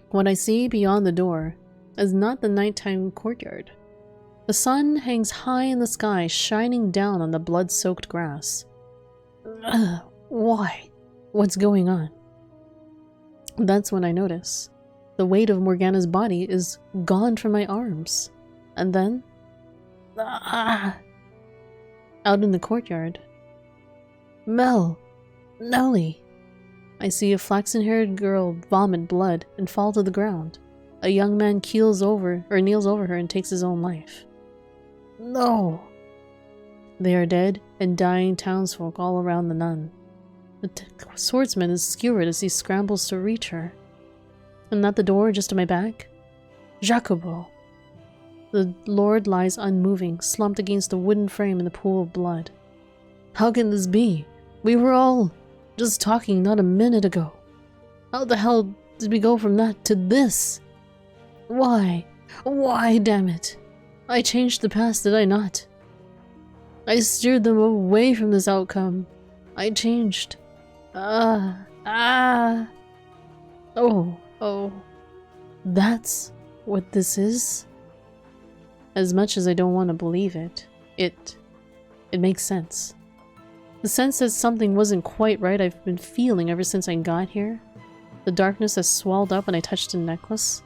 What I see beyond the door is not the nighttime courtyard. The sun hangs high in the sky, shining down on the blood-soaked grass. Why? What's going on? That's when I notice. The weight of Morgana's body is gone from my arms. And then... out in the courtyard. Mel! Nellie! I see a flaxen-haired girl vomit blood and fall to the ground. A young man kneels over her and takes his own life. No! They are dead and dying townsfolk all around the nun. The swordsman is skewered as he scrambles to reach her. And at the door just to my back, Jacobo. The lord lies unmoving, slumped against a wooden frame in the pool of blood. How can this be? We were all just talking not a minute ago. How the hell did we go from that to this? Why? Why, damn it? I changed the past, did I not? I steered them away from this outcome. I changed. Oh. That's what this is? As much as I don't want to believe it, it makes sense. The sense that something wasn't quite right I've been feeling ever since I got here. The darkness has swelled up when I touched the necklace.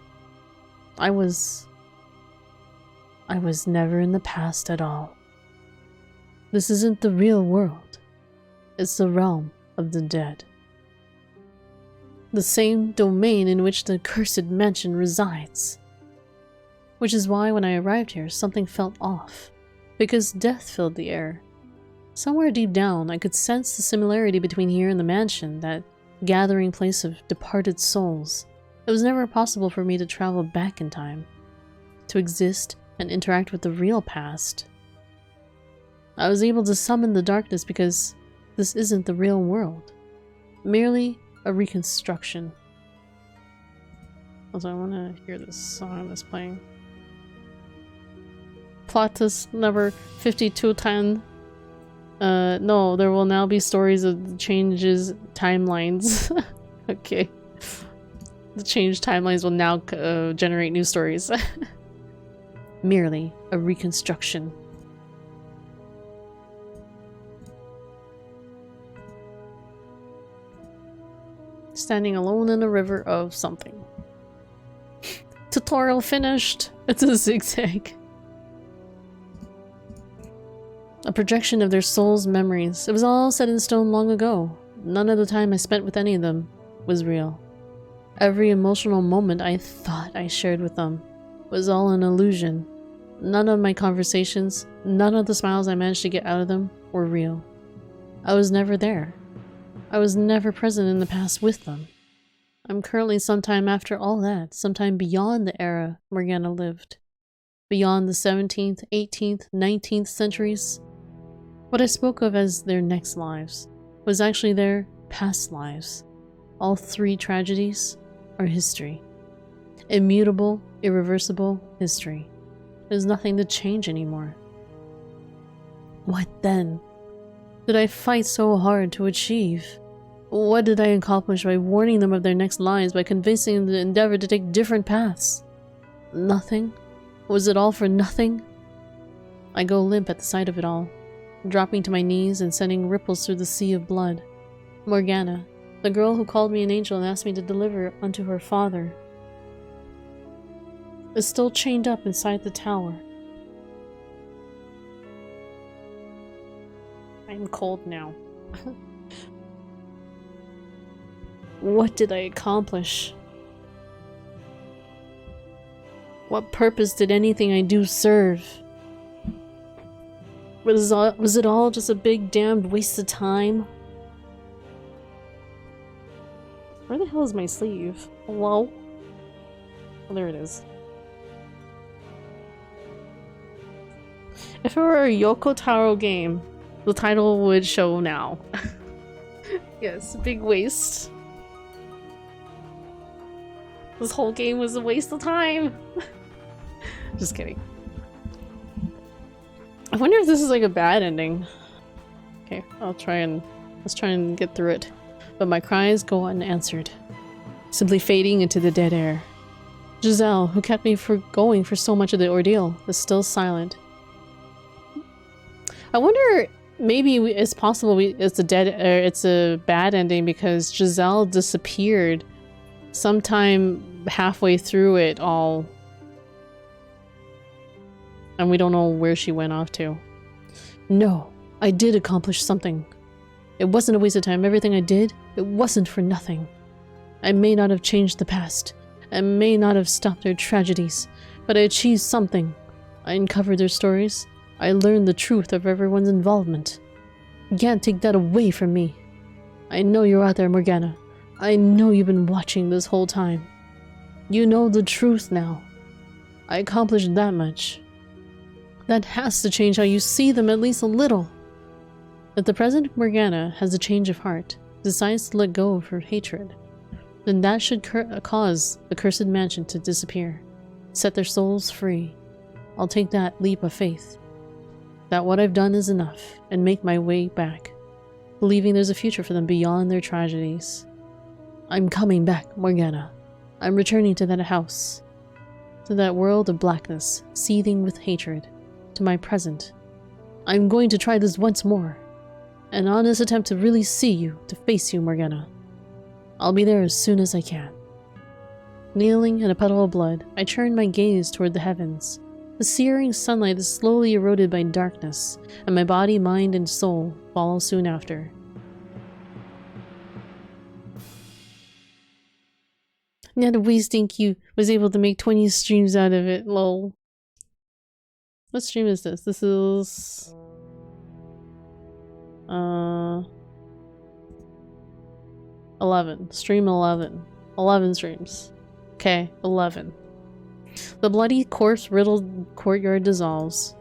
I was never in the past at all. This isn't the real world. It's the realm of the dead. The same domain in which the cursed mansion resides. Which is why when I arrived here, something felt off. Because death filled the air. Somewhere deep down, I could sense the similarity between here and the mansion, that gathering place of departed souls. It was never possible for me to travel back in time, to exist and interact with the real past. I was able to summon the darkness because this isn't the real world, merely a reconstruction. Also, I want to hear this song that's playing. Plot number 5210. No, there will now be stories of changes timelines. Okay. The changed timelines will now generate new stories. Merely a reconstruction. Standing alone in a river of something. Tutorial finished! It's a zigzag. A projection of their souls' memories. It was all set in stone long ago. None of the time I spent with any of them was real. Every emotional moment I thought I shared with them was all an illusion. None of my conversations, none of the smiles I managed to get out of them were real. I was never there. I was never present in the past with them. I'm currently sometime after all that, sometime beyond the era Morgana lived. Beyond the 17th, 18th, 19th centuries. What I spoke of as their next lives was actually their past lives. All three tragedies are history. Immutable, irreversible history. There's nothing to change anymore. What then? Did I fight so hard to achieve? What did I accomplish by warning them of their next lives, by convincing them to endeavor to take different paths? Nothing? Was it all for nothing? I go limp at the sight of it all, dropping to my knees and sending ripples through the sea of blood. Morgana, the girl who called me an angel and asked me to deliver unto her father, is still chained up inside the tower. I'm cold now. What did I accomplish? What purpose did anything I do serve? Was it all just a big damned waste of time? Where the hell is my sleeve? Hello? Oh, there it is. If it were a Yoko Taro game, the title would show now. Yes, big waste. This whole game was a waste of time. Just kidding. I wonder if this is like a bad ending. Okay, let's try and get through it. But my cries go unanswered, simply fading into the dead air. Giselle, who kept me going for so much of the ordeal, is still silent. I wonder, maybe it's possible it's a bad ending because Giselle disappeared sometime halfway through it all. And we don't know where she went off to. No, I did accomplish something. It wasn't a waste of time. Everything I did, it wasn't for nothing. I may not have changed the past. I may not have stopped their tragedies, but I achieved something. I uncovered their stories. I learned the truth of everyone's involvement. You can't take that away from me. I know you're out there, Morgana. I know you've been watching this whole time. You know the truth now. I accomplished that much. That has to change how you see them at least a little. If the present Morgana has a change of heart, decides to let go of her hatred, then that should cause the cursed mansion to disappear, set their souls free. I'll take that leap of faith, that what I've done is enough, and make my way back, believing there's a future for them beyond their tragedies. I'm coming back, Morgana. I'm returning to that house, to that world of blackness, seething with hatred, to my present. I'm going to try this once more, an honest attempt to really see you, to face you, Morgana. I'll be there as soon as I can. Kneeling in a puddle of blood, I turn my gaze toward the heavens. The searing sunlight is slowly eroded by darkness, and my body, mind, and soul follow soon after. Not a wasting you was able to make 20 streams out of it, lol. What stream is this? This is... 11. Stream 11. 11 streams. Okay, 11. The bloody corpse-riddled courtyard dissolves.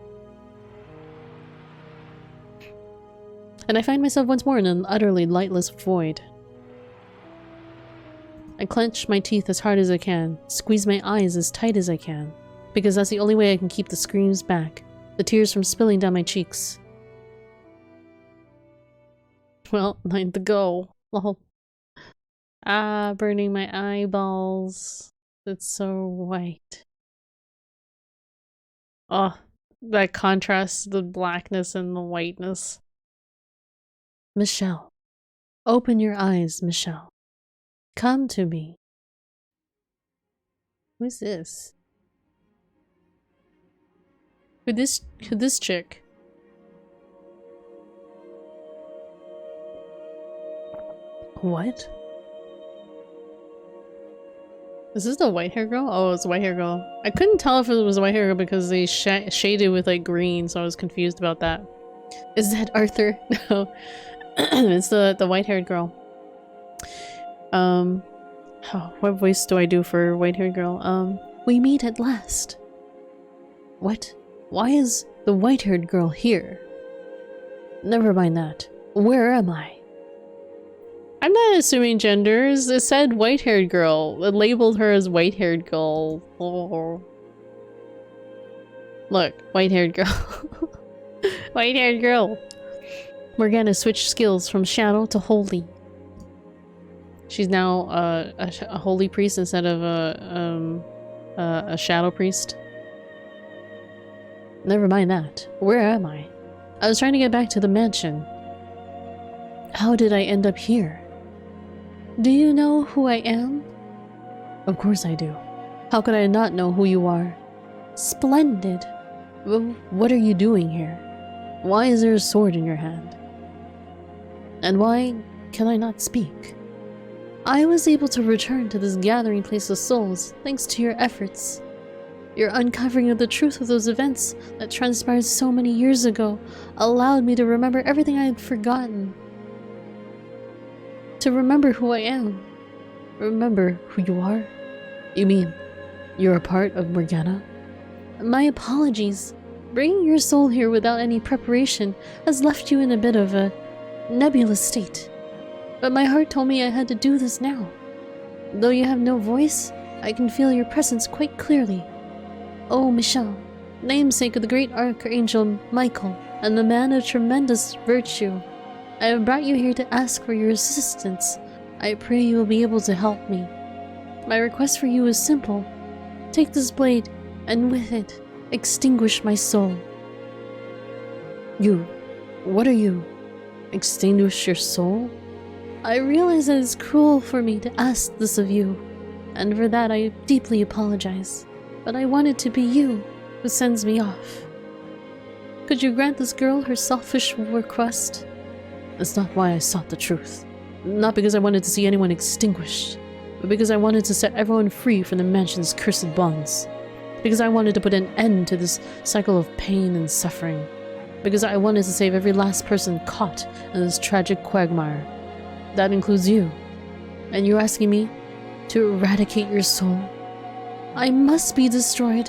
And I find myself once more in an utterly lightless void. I clench my teeth as hard as I can, squeeze my eyes as tight as I can, because that's the only way I can keep the screams back, the tears from spilling down my cheeks. Well, 9 to go. Lol. Ah, burning my eyeballs. It's so white. Oh, that contrast, the blackness and the whiteness. Michelle. Open your eyes, Michelle. Come to me. Who's this? Who this chick? What? Is this the white hair girl? Oh, it's a white hair girl. I couldn't tell if it was a white hair girl because they shaded with like green, so I was confused about that. Is that Arthur? No. It's the white haired girl. Oh, what voice do I do for white haired girl? We meet at last. What? Why is the white haired girl here? Never mind that. Where am I? I'm not assuming genders. It said white-haired girl. It labeled her as white-haired girl. Oh. Look, white-haired girl. White-haired girl. Morgana switched skills from shadow to holy. She's now a holy priest instead of a shadow priest. Never mind that. Where am I? I was trying to get back to the mansion. How did I end up here? Do you know who I am? Of course I do. How could I not know who you are? Splendid. Well, what are you doing here? Why is there a sword in your hand? And why can I not speak? I was able to return to this gathering place of souls thanks to your efforts. Your uncovering of the truth of those events that transpired so many years ago allowed me to remember everything I had forgotten. To remember who I am. Remember who you are. You mean, you're a part of Morgana? My apologies. Bringing your soul here without any preparation has left you in a bit of a nebulous state. But my heart told me I had to do this now. Though you have no voice, I can feel your presence quite clearly. Oh, Michelle, namesake of the great Archangel Michael, and the man of tremendous virtue, I have brought you here to ask for your assistance. I pray you will be able to help me. My request for you is simple. Take this blade, and with it, extinguish my soul. You, what are you? Extinguish your soul? I realize that it's cruel for me to ask this of you, and for that I deeply apologize. But I want it to be you who sends me off. Could you grant this girl her selfish request? That's not why I sought the truth. Not because I wanted to see anyone extinguished, but because I wanted to set everyone free from the mansion's cursed bonds. Because I wanted to put an end to this cycle of pain and suffering. Because I wanted to save every last person caught in this tragic quagmire. That includes you. And you're asking me to eradicate your soul? I must be destroyed.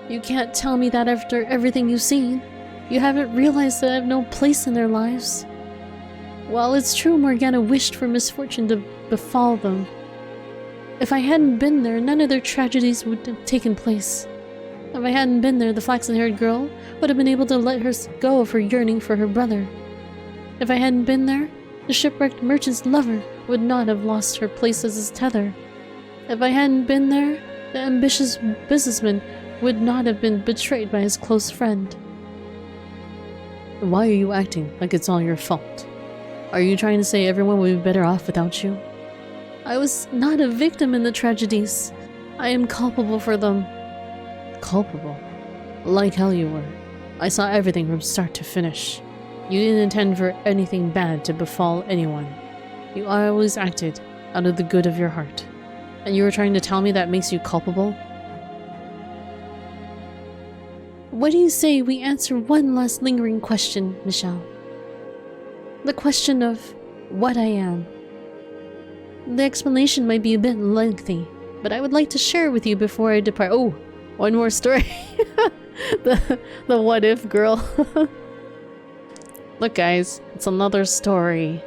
You can't tell me that after everything you've seen. You haven't realized that I have no place in their lives. While it's true Morgana wished for misfortune to befall them, if I hadn't been there, none of their tragedies would have taken place. If I hadn't been there, the flaxen-haired girl would have been able to let her go of her yearning for her brother. If I hadn't been there, the shipwrecked merchant's lover would not have lost her place as his tether. If I hadn't been there, the ambitious businessman would not have been betrayed by his close friend. Why are you acting like it's all your fault? Are you trying to say everyone would be better off without you? I was not a victim in the tragedies. I am culpable for them. Culpable? Like hell you were. I saw everything from start to finish. You didn't intend for anything bad to befall anyone. You always acted out of the good of your heart. And you were trying to tell me that makes you culpable? What do you say we answer one last lingering question, Michelle? The question of what I am. The explanation might be a bit lengthy, but I would like to share with you before I depart. Oh, one more story. the what if girl. Look guys, it's another story.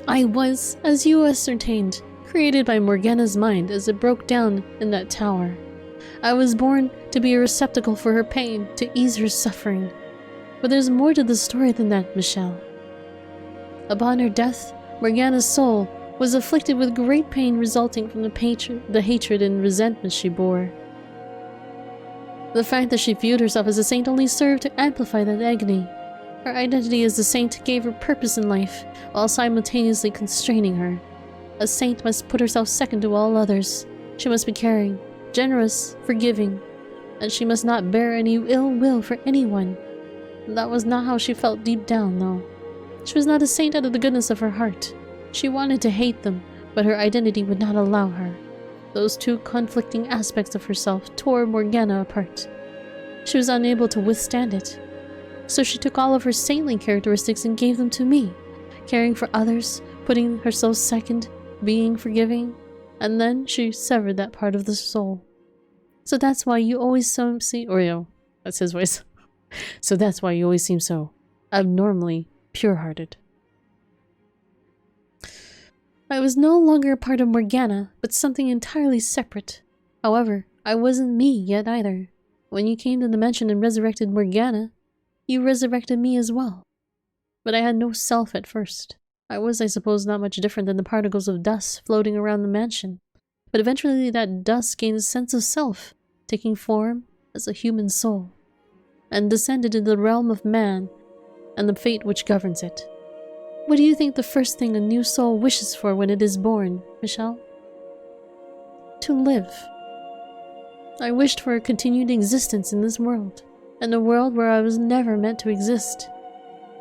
I was, as you ascertained, created by Morgana's mind as it broke down in that tower. I was born to be a receptacle for her pain, to ease her suffering. But there's more to the story than that, Michelle. Upon her death, Morgana's soul was afflicted with great pain resulting from the hatred and resentment she bore. The fact that she viewed herself as a saint only served to amplify that agony. Her identity as a saint gave her purpose in life, while simultaneously constraining her. A saint must put herself second to all others. She must be caring, generous, forgiving, and she must not bear any ill will for anyone. That was not how she felt deep down, though. She was not a saint out of the goodness of her heart. She wanted to hate them, but her identity would not allow her. Those two conflicting aspects of herself tore Morgana apart. She was unable to withstand it. So she took all of her saintly characteristics and gave them to me, caring for others, putting herself second, being forgiving, and then she severed that part of the soul. So that's why you always see, or that's his voice. So that's why you always seem so abnormally pure-hearted. I was no longer a part of Morgana, but something entirely separate. However, I wasn't me yet either. When you came to the mansion and resurrected Morgana, you resurrected me as well. But I had no self at first. I was, I suppose, not much different than the particles of dust floating around the mansion. But eventually that dust gained a sense of self, taking form as a human soul, and descended into the realm of man and the fate which governs it. What do you think the first thing a new soul wishes for when it is born, Michelle? To live. I wished for a continued existence in this world, and a world where I was never meant to exist.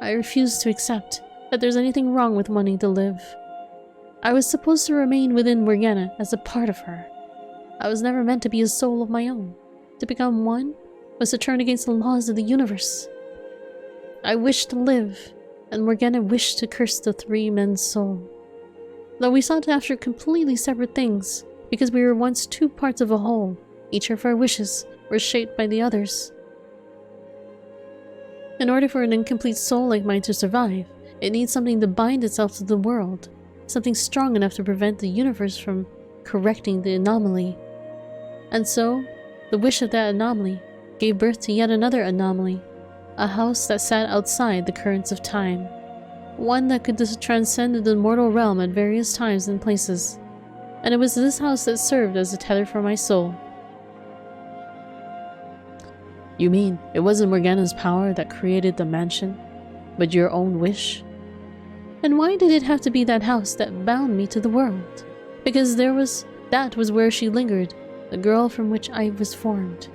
I refused to accept that there's anything wrong with wanting to live. I was supposed to remain within Morgana as a part of her. I was never meant to be a soul of my own. To become one was to turn against the laws of the universe. I wished to live, and Morgana wished to curse the three men's soul. Though we sought after completely separate things, because we were once two parts of a whole, each of our wishes were shaped by the others. In order for an incomplete soul like mine to survive, it needs something to bind itself to the world, something strong enough to prevent the universe from correcting the anomaly. And so, the wish of that anomaly gave birth to yet another anomaly, a house that sat outside the currents of time, one that could transcend the mortal realm at various times and places. And it was this house that served as a tether for my soul. You mean it wasn't Morgana's power that created the mansion, but your own wish? And why did it have to be that house that bound me to the world? Because that was where she lingered, the girl from which I was formed.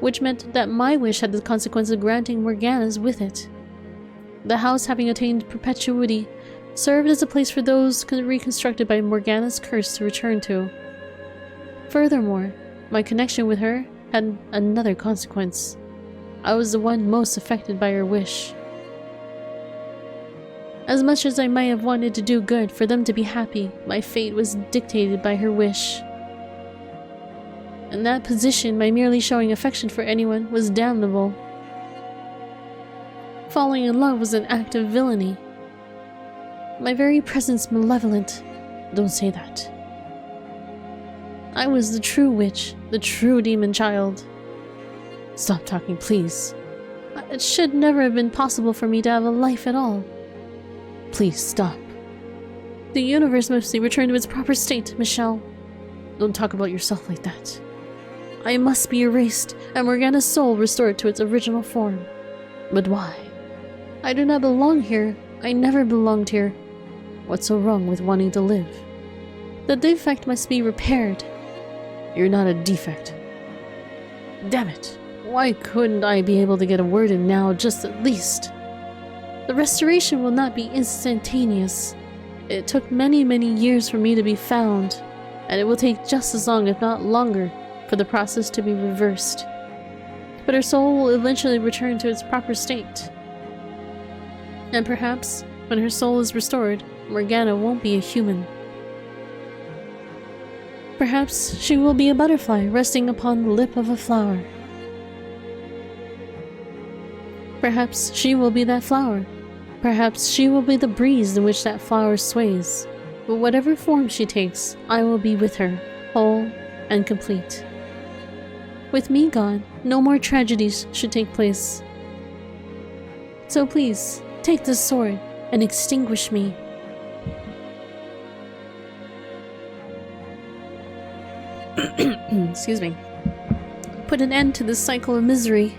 Which meant that my wish had the consequence of granting Morgana's with it. The house, having attained perpetuity, served as a place for those reconstructed by Morgana's curse to return to. Furthermore, my connection with her had another consequence. I was the one most affected by her wish. As much as I might have wanted to do good for them to be happy, my fate was dictated by her wish. In that position, my merely showing affection for anyone was damnable. Falling in love was an act of villainy. My very presence malevolent. Don't say that. I was the true witch, the true demon child. Stop talking, please. It should never have been possible for me to have a life at all. Please, stop. The universe must be returned to its proper state, Michelle. Don't talk about yourself like that. I must be erased, and Morgana's soul restored to its original form. But why? I do not belong here. I never belonged here. What's so wrong with wanting to live? The defect must be repaired. You're not a defect. Damn it. Why couldn't I be able to get a word in now, just at least? The restoration will not be instantaneous. It took many, many years for me to be found, and it will take just as long, if not longer, for the process to be reversed. But her soul will eventually return to its proper state. And perhaps, when her soul is restored, Morgana won't be a human. Perhaps she will be a butterfly resting upon the lip of a flower. Perhaps she will be that flower. Perhaps she will be the breeze in which that flower sways. But whatever form she takes, I will be with her, whole and complete. With me gone, no more tragedies should take place. So please, take this sword and extinguish me. Excuse me. Put an end to this cycle of misery.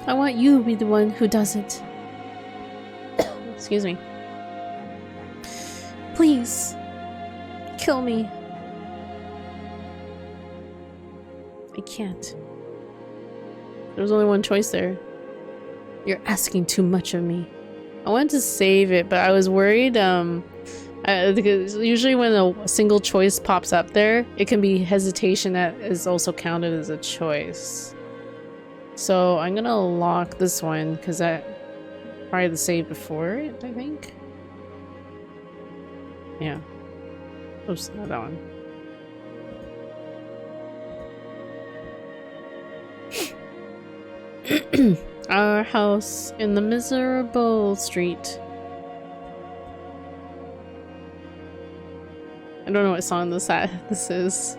I want you to be the one who does it. Excuse me. Please, kill me. I can't. There's only one choice there. You're asking too much of me. I wanted to save it, but I was worried, because usually when a single choice pops up there, it can be hesitation that is also counted as a choice. So I'm gonna lock this one, because that probably the save before it, I think. Yeah. Oops, not that one. Our house in the miserable street. I don't know what song this is.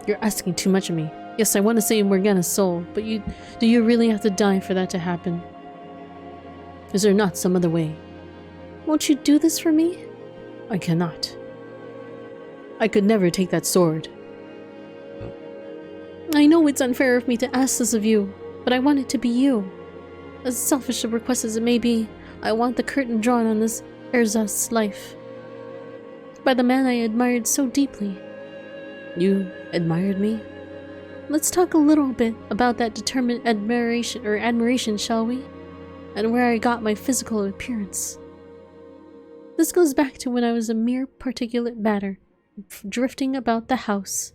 You're asking too much of me. Yes, I want to save Morgana's soul, but do you really have to die for that to happen? Is there not some other way? Won't you do this for me? I cannot. I could never take that sword. I know it's unfair of me to ask this of you, but I want it to be you. As selfish a request as it may be, I want the curtain drawn on this Erzaz's life. By the man I admired so deeply. You admired me? let's talk a little bit about that determined admiration, shall we? And where I got my physical appearance. This goes back to when I was a mere particulate matter, drifting about the house.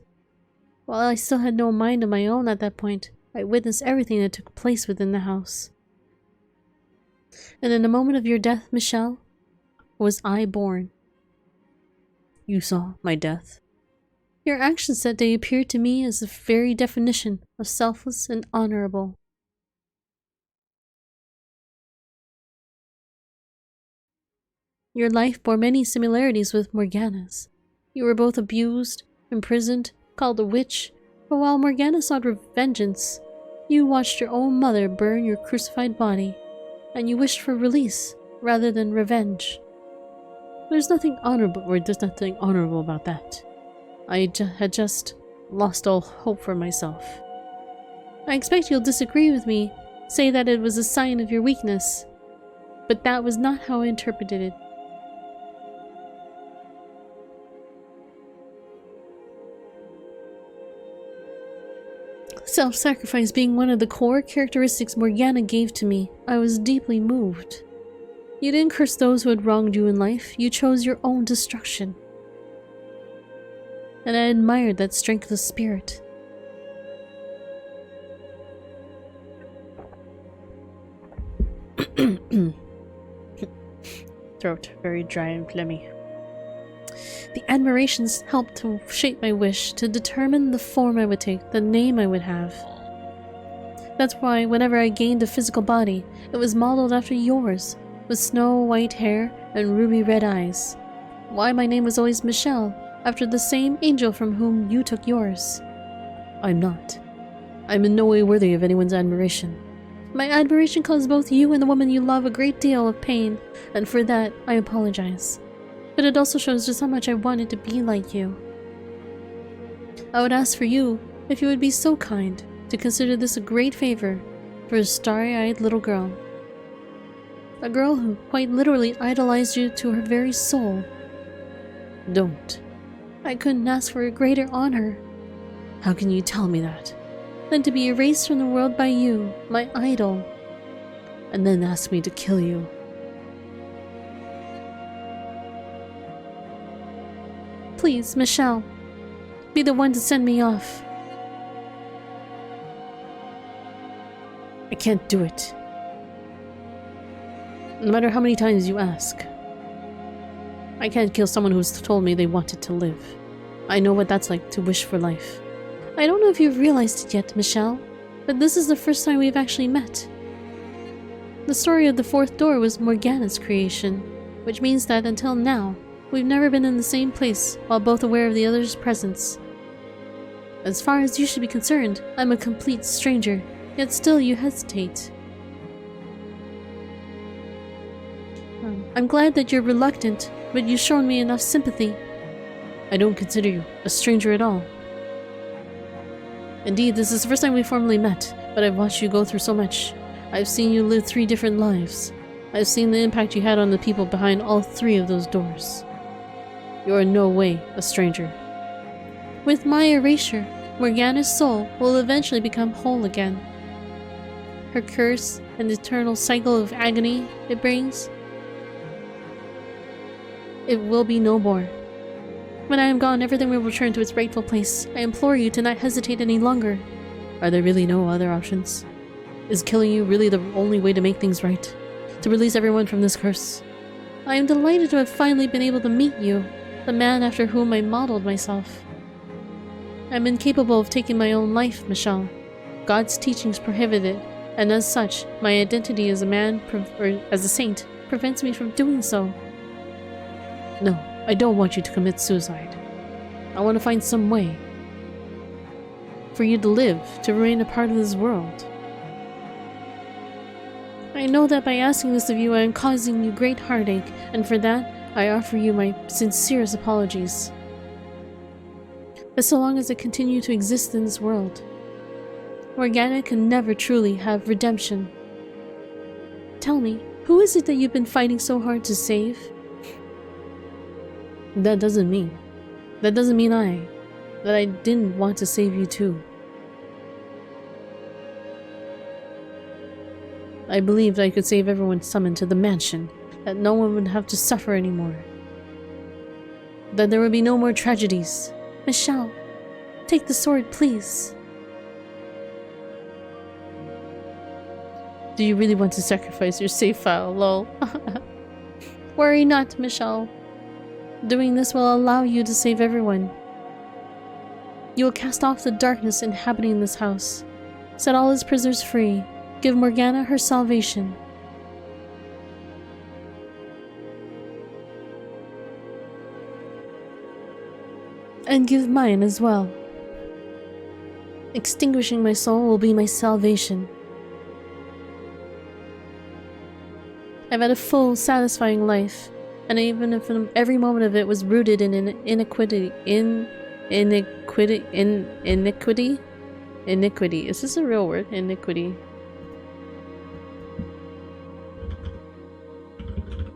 While I still had no mind of my own at that point, I witnessed everything that took place within the house. And in the moment of your death, Michelle, was I born. You saw my death. Your actions that day appeared to me as the very definition of selfless and honorable. Your life bore many similarities with Morgana's. You were both abused, imprisoned, called a witch, but while Morgana sought vengeance, you watched your own mother burn your crucified body, and you wished for release rather than revenge. There's nothing honorable about that. I had just lost all hope for myself. I expect you'll disagree with me, say that it was a sign of your weakness, but that was not how I interpreted it. Self-sacrifice being one of the core characteristics Morgana gave to me, I was deeply moved. You didn't curse those who had wronged you in life, you chose your own destruction. And I admired that strength of spirit. Throat very dry and phlegmy. The admirations helped to shape my wish, to determine the form I would take, the name I would have. That's why whenever I gained a physical body, it was modeled after yours, with snow-white hair and ruby-red eyes. Why my name was always Michelle, after the same angel from whom you took yours. I'm not. I'm in no way worthy of anyone's admiration. My admiration caused both you and the woman you love a great deal of pain, and for that, I apologize. But it also shows just how much I wanted to be like you. I would ask for you, if you would be so kind, to consider this a great favor for a starry-eyed little girl. A girl who quite literally idolized you to her very soul. Don't. I couldn't ask for a greater honor. How can you tell me that? Than to be erased from the world by you, my idol, and then ask me to kill you. Please, Michelle, be the one to send me off. I can't do it. No matter how many times you ask. I can't kill someone who's told me they wanted to live. I know what that's like to wish for life. I don't know if you've realized it yet, Michelle, but this is the first time we've actually met. The story of the fourth door was Morgana's creation, which means that until now, we've never been in the same place while both aware of the other's presence. As far as you should be concerned, I'm a complete stranger, yet still you hesitate. I'm glad that you're reluctant, but you've shown me enough sympathy. I don't consider you a stranger at all. Indeed, this is the first time we formally met, but I've watched you go through so much. I've seen you live 3 different lives. I've seen the impact you had on the people behind all 3 of those doors. You're in no way a stranger. With my erasure, Morgana's soul will eventually become whole again. Her curse and the eternal cycle of agony it brings, it will be no more. When I am gone, everything will return to its rightful place. I implore you to not hesitate any longer. Are there really no other options? Is killing you really the only way to make things right? To release everyone from this curse? I am delighted to have finally been able to meet you, the man after whom I modeled myself. I'm incapable of taking my own life, Michelle. God's teachings prohibit it, and as such, my identity as a man, or as a saint, prevents me from doing so. No, I don't want you to commit suicide. I want to find some way for you to live, to remain a part of this world. I know that by asking this of you I am causing you great heartache, and for that I offer you my sincerest apologies. But so long as I continue to exist in this world, Morgana can never truly have redemption. Tell me, who is it that you've been fighting so hard to save? That doesn't mean that I didn't want to save you too. I believed I could save everyone summoned to the mansion, that no one would have to suffer anymore. That there would be no more tragedies. Michelle, take the sword, please. Do you really want to sacrifice your save file, lol? Worry not, Michelle. Doing this will allow you to save everyone. You will cast off the darkness inhabiting this house. Set all its prisoners free. Give Morgana her salvation. And give mine as well. Extinguishing my soul will be my salvation. I've had a full, satisfying life, and even if every moment of it was rooted in iniquity. Is this a real word? Iniquity.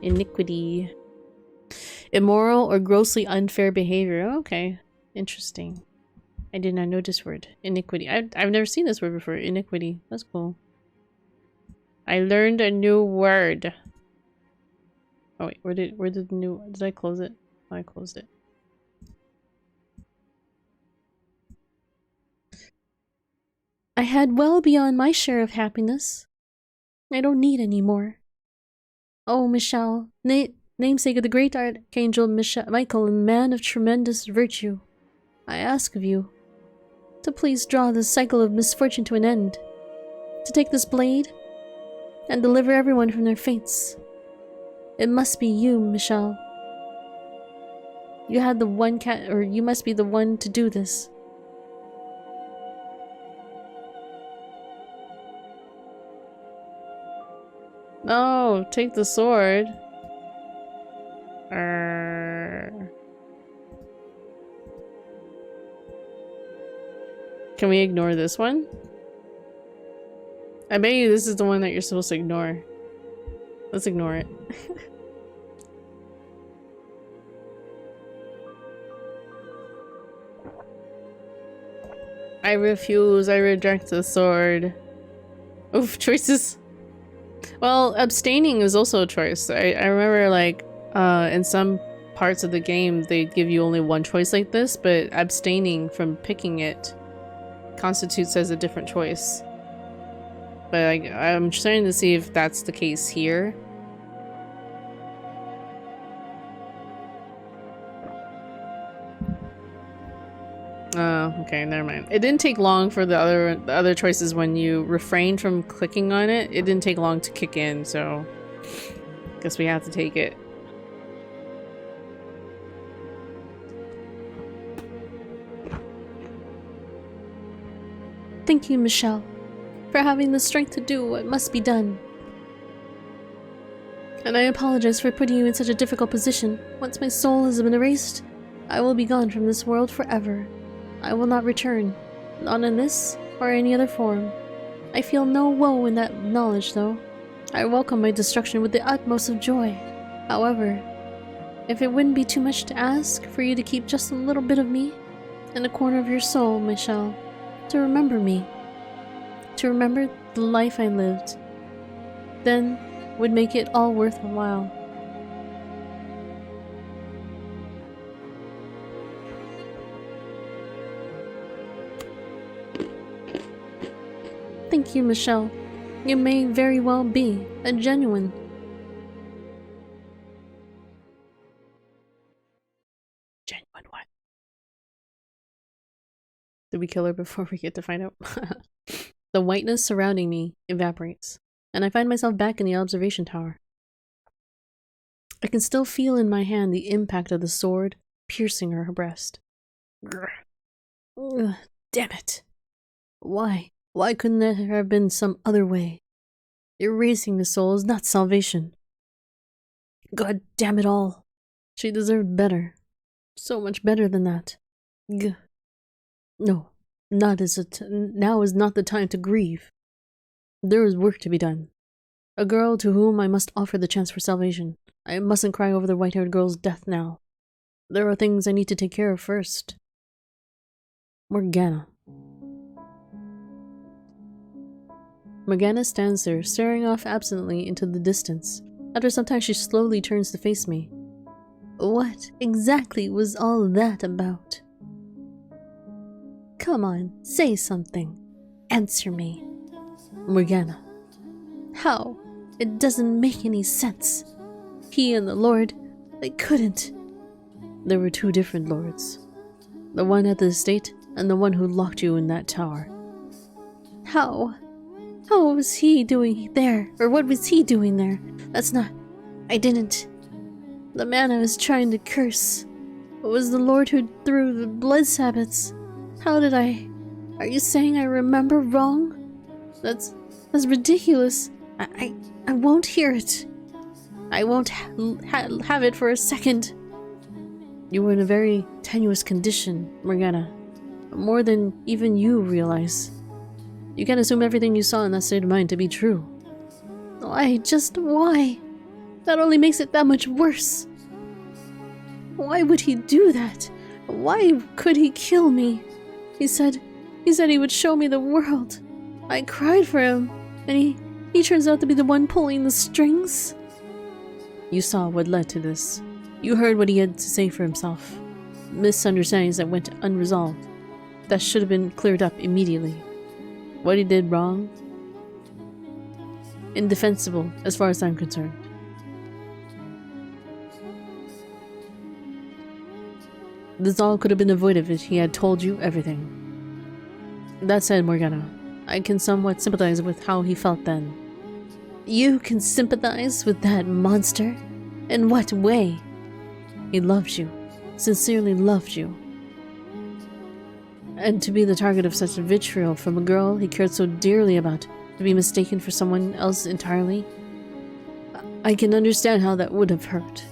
Iniquity. Immoral or grossly unfair behavior. Okay. Interesting. I did not know this word. Iniquity. I've never seen this word before. Iniquity. That's cool. I learned a new word. Oh wait, where did the new... Did I close it? Oh, I closed it. I had well beyond my share of happiness. I don't need any more. Oh, Michelle, namesake of the great archangel Michael and man of tremendous virtue, I ask of you to please draw this cycle of misfortune to an end, to take this blade and deliver everyone from their fates. It must be you, Michelle. You had the one you must be the one to do this. Oh, take the sword. Can we ignore this one? I bet you this is the one that you're supposed to ignore. Let's ignore it. I refuse. I reject the sword. Oof, choices. Well, abstaining is also a choice. I remember, like, in some parts of the game, they give you only one choice like this, but abstaining from picking it constitutes as a different choice. But I'm starting to see if that's the case here. Oh, okay, never mind. It didn't take long for the other choices when you refrained from clicking on it. It didn't take long to kick in, so guess we have to take it. Thank you, Michelle, for having the strength to do what must be done. And I apologize for putting you in such a difficult position. Once my soul has been erased, I will be gone from this world forever. I will not return, not in this or any other form. I feel no woe in that knowledge, though. I welcome my destruction with the utmost of joy. However, if it wouldn't be too much to ask for you to keep just a little bit of me in the corner of your soul, Michelle, to remember me, to remember the life I lived, then would make it all worth a while. Thank you, Michelle. You may very well be a genuine. Genuine what? Did we kill her before we get to find out? The whiteness surrounding me evaporates, and I find myself back in the observation tower. I can still feel in my hand the impact of the sword piercing her breast. Ugh, damn it. Why? Why couldn't there have been some other way? Erasing the soul is not salvation. God damn it all. She deserved better. So much better than that. Gah. No, now is not the time to grieve. There is work to be done. A girl to whom I must offer the chance for salvation. I mustn't cry over the white-haired girl's death now. There are things I need to take care of first. Morgana. Morgana stands there, staring off absently into the distance. After some time, she slowly turns to face me. What exactly was all that about? Come on, say something. Answer me. Morgana. How? It doesn't make any sense. He and the Lord, they couldn't. There were two different lords. The one at the estate and the one who locked you in that tower. How? How was he doing there? Or what was he doing there? That's not... I didn't... The man I was trying to curse. It was the Lord who threw the blood sabbats. How did I... Are you saying I remember wrong? That's ridiculous. I won't hear it. I won't have it for a second. You were in a very tenuous condition, Morgana. More than even you realize. You can't assume everything you saw in that state of mind to be true. Why? Just why? That only makes it that much worse. Why would he do that? Why could he kill me? He said he would show me the world. I cried for him, and he turns out to be the one pulling the strings. You saw what led to this. You heard what he had to say for himself. Misunderstandings that went unresolved. That should have been cleared up immediately. What he did wrong? Indefensible, as far as I'm concerned. This all could have been avoided if he had told you everything. That said, Morgana, I can somewhat sympathize with how he felt then. You can sympathize with that monster? In what way? He loved you. Sincerely loved you. And to be the target of such vitriol from a girl he cared so dearly about, to be mistaken for someone else entirely? I can understand how that would have hurt.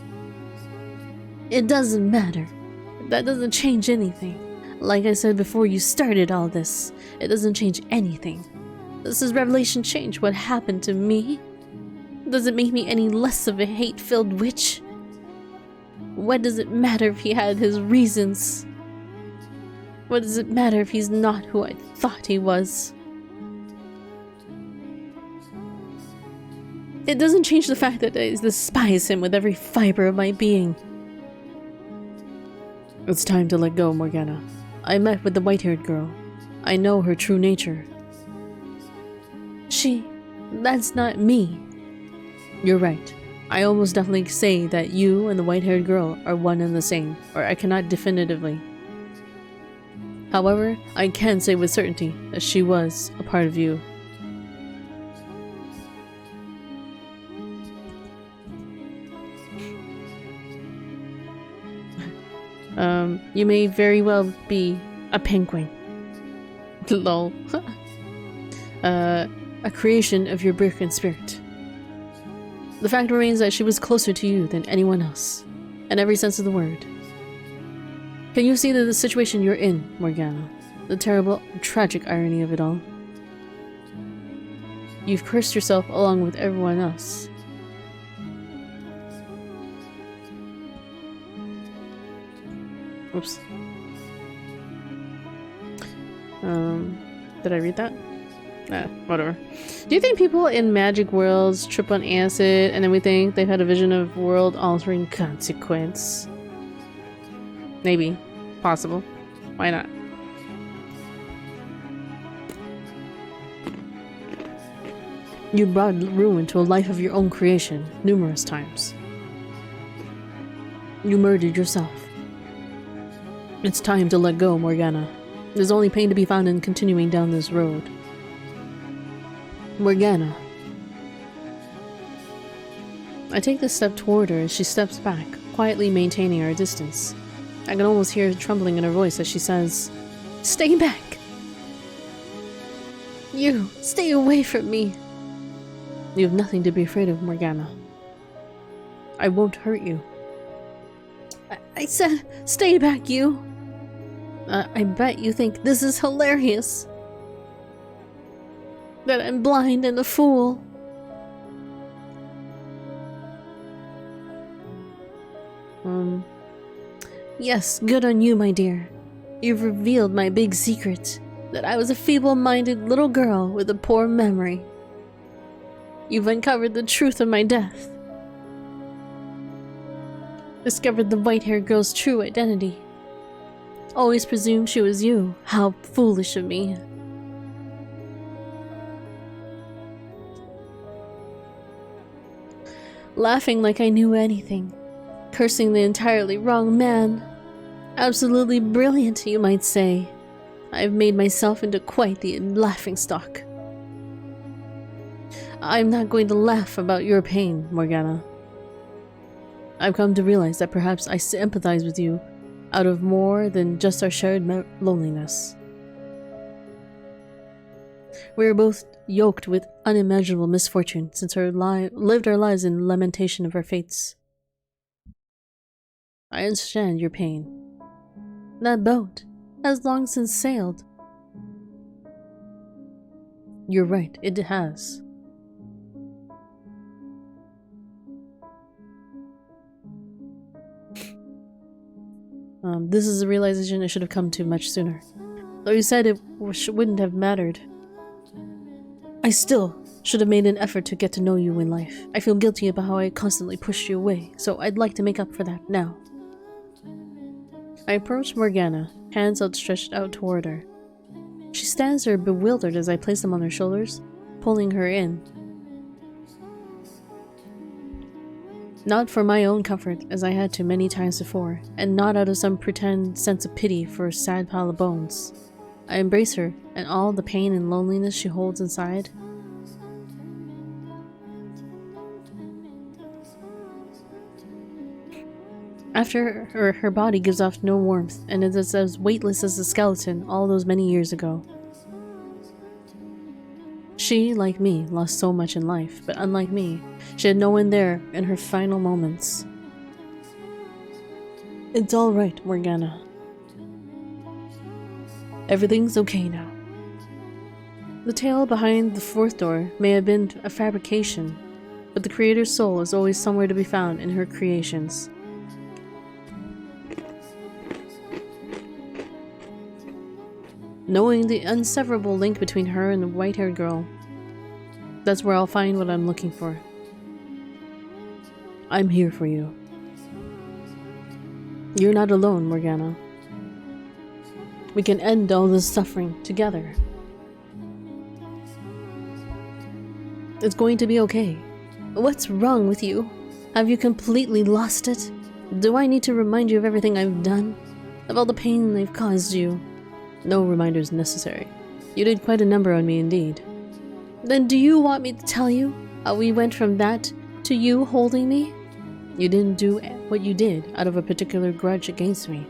It doesn't matter. That doesn't change anything. Like I said before you started all this, it doesn't change anything. Does this revelation change what happened to me? Does it make me any less of a hate-filled witch? What does it matter if he had his reasons? What does it matter if he's not who I thought he was? It doesn't change the fact that I despise him with every fiber of my being. It's time to let go, Morgana. I met with the white-haired girl. I know her true nature. That's not me. You're right. I almost definitely say that you and the white-haired girl are one and the same, or I cannot definitively. However, I can say with certainty that she was a part of you. You may very well be a penguin. Lol. A creation of your broken spirit. The fact remains that she was closer to you than anyone else, in every sense of the word. Can you see the situation you're in, Morgana? The terrible, tragic irony of it all. You've cursed yourself along with everyone else. Oops. Did I read that? Whatever. Do you think people in magic worlds trip on acid and then we think they've had a vision of world-altering consequence? Maybe. Possible. Why not? You brought ruin to a life of your own creation numerous times. You murdered yourself. It's time to let go, Morgana. There's only pain to be found in continuing down this road. Morgana. I take a step toward her as she steps back, quietly maintaining our distance. I can almost hear trembling in her voice as she says, "Stay back! You, stay away from me! You have nothing to be afraid of, Morgana. I won't hurt you." I said, stay back, you! I bet you think this is hilarious. That I'm blind and a fool. Yes, good on you, my dear. You've revealed my big secret. That I was a feeble-minded little girl with a poor memory. You've uncovered the truth of my death. Discovered the white-haired girl's true identity. Always presumed she was you. How foolish of me. Laughing like I knew anything. Cursing the entirely wrong man. Absolutely brilliant, you might say. I've made myself into quite the laughingstock. I'm not going to laugh about your pain, Morgana. I've come to realize that perhaps I sympathize with you out of more than just our shared loneliness. We are both yoked with unimaginable misfortune since our lived our lives in lamentation of our fates. I understand your pain. That boat has long since sailed. You're right, it has. This is a realization I should have come to much sooner. Though you said it wouldn't have mattered. I still should have made an effort to get to know you in life. I feel guilty about how I constantly pushed you away, so I'd like to make up for that now. I approach Morgana, hands outstretched out toward her. She stands there bewildered as I place them on her shoulders, pulling her in. Not for my own comfort, as I had to many times before, and not out of some pretend sense of pity for a sad pile of bones. I embrace her, and all the pain and loneliness she holds inside. After her body gives off no warmth, and it is as weightless as a skeleton all those many years ago. She, like me, lost so much in life, but unlike me, she had no one there in her final moments. It's all right, Morgana. Everything's okay now. The tale behind the fourth door may have been a fabrication, but the creator's soul is always somewhere to be found in her creations. Knowing the inseparable link between her and the white-haired girl, that's where I'll find what I'm looking for. I'm here for you. You're not alone, Morgana. We can end all this suffering together. It's going to be okay. What's wrong with you? Have you completely lost it? Do I need to remind you of everything I've done? Of all the pain I've caused you? No reminders necessary. You did quite a number on me indeed. Then do you want me to tell you how we went from that to you holding me? You didn't do what you did out of a particular grudge against me.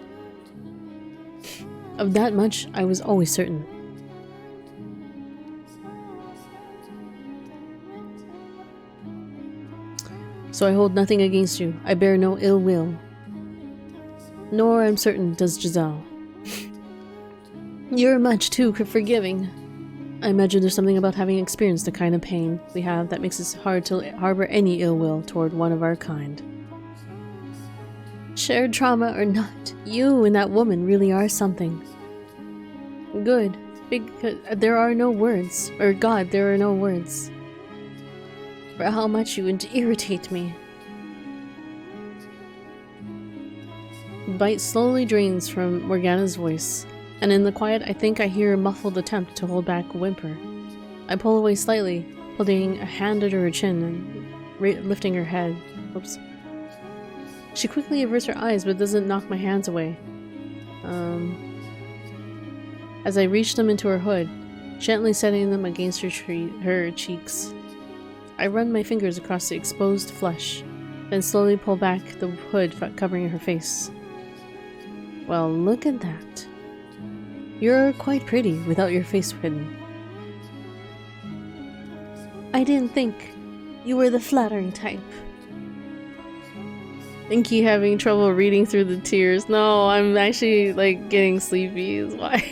Of that much I was always certain. So I hold nothing against you. I bear no ill will. Nor, I'm certain, does Giselle. You're much too forgiving. I imagine there's something about having experienced the kind of pain we have that makes it hard to harbor any ill will toward one of our kind. Shared trauma or not, you and that woman really are something. Good, because there are no words, or God, there are no words, for how much you would irritate me. The bite slowly drains from Morgana's voice, and in the quiet I think I hear a muffled attempt to hold back a whimper. I pull away slightly, putting a hand under her chin and lifting her head. Oops. She quickly averts her eyes but doesn't knock my hands away. As I reach them into her hood, gently setting them against her cheeks. I run my fingers across the exposed flesh, then slowly pull back the hood covering her face. Well, look at that. You're quite pretty without your face hidden. I didn't think you were the flattering type. Inky having trouble reading through the tears. No, I'm actually like getting sleepy is why.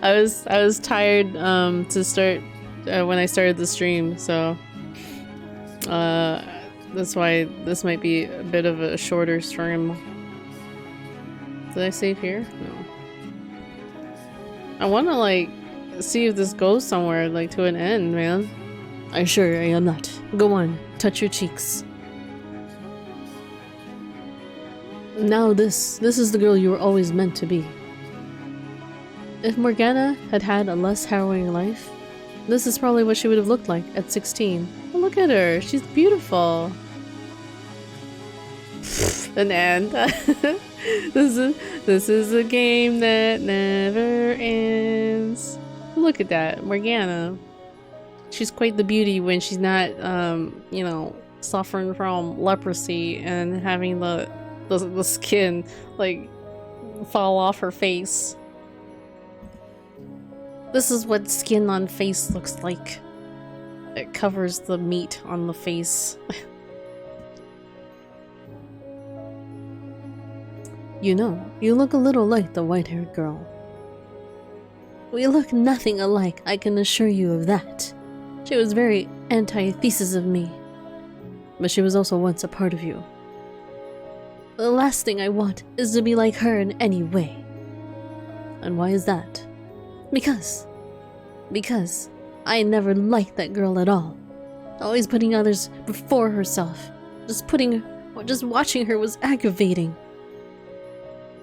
I was tired to start when I started the stream, so that's why this might be a bit of a shorter stream. Did I save here? No. I want to like see if this goes somewhere, like to an end, man. I assure I am not. Go on, touch your cheeks. Now this is the girl you were always meant to be. If Morgana had had a less harrowing life, this is probably what she would have looked like at 16. Oh, look at her, she's beautiful. An end. This is a game that never ends. Look at that, Morgana. She's quite the beauty when she's not, you know, suffering from leprosy and having the skin, like, fall off her face. This is what skin on face looks like. It covers the meat on the face. You know, you look a little like the white-haired girl. We look nothing alike, I can assure you of that. She was very antithesis of me. But she was also once a part of you. The last thing I want is to be like her in any way. And why is that? Because I never liked that girl at all. Always putting others before herself. Just watching her was aggravating.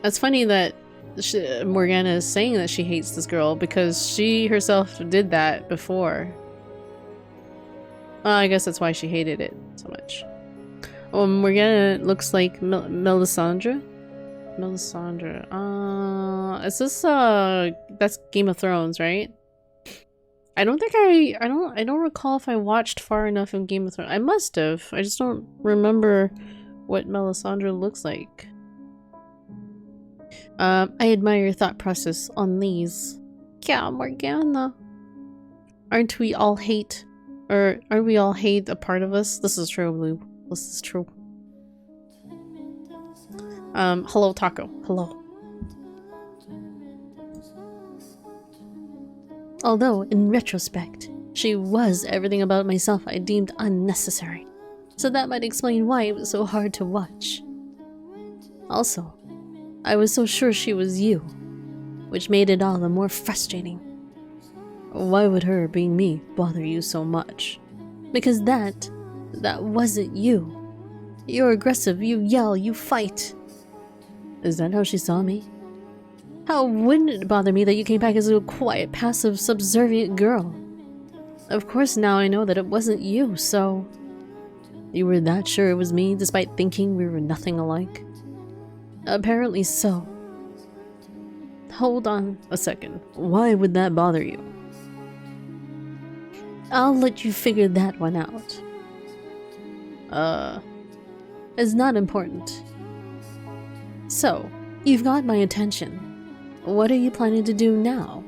It's funny that Morgana is saying that she hates this girl because she herself did that before. Well, I guess that's why she hated it so much. Oh, Morgana looks like Melisandre? Melisandre. Is this that's Game of Thrones, right? I don't think I don't recall if I watched far enough in Game of Thrones. I must have. I just don't remember what Melisandre looks like. I admire your thought process on these. Yeah, Morgana. Aren't we all hate a part of us? This is true, Blue. This is true. Hello, Taco. Hello. Although, in retrospect, she was everything about myself I deemed unnecessary. So that might explain why it was so hard to watch. Also, I was so sure she was you, which made it all the more frustrating. Why would her being me bother you so much? Because that wasn't you. You're aggressive, you yell, you fight. Is that how she saw me? How wouldn't it bother me that you came back as a quiet, passive, subservient girl? Of course now I know that it wasn't you, so... You were that sure it was me, despite thinking we were nothing alike? Apparently so. Hold on a second. Why would that bother you? I'll let you figure that one out. It's not important. So, you've got my attention. What are you planning to do now?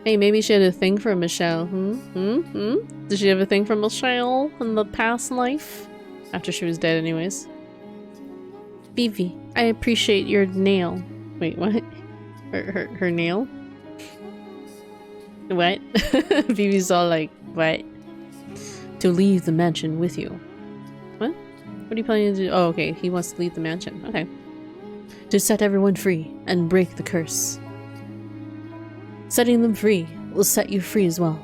Hey, maybe she had a thing for Michelle. Did she have a thing for Michelle in the past life? After she was dead anyways. Vivi, I appreciate your nail. Wait, what? Her nail? What? Vivi's all like, what? To leave the mansion with you. What? What are you planning to do? Oh, okay, he wants to leave the mansion. Okay. To set everyone free and break the curse. Setting them free will set you free as well.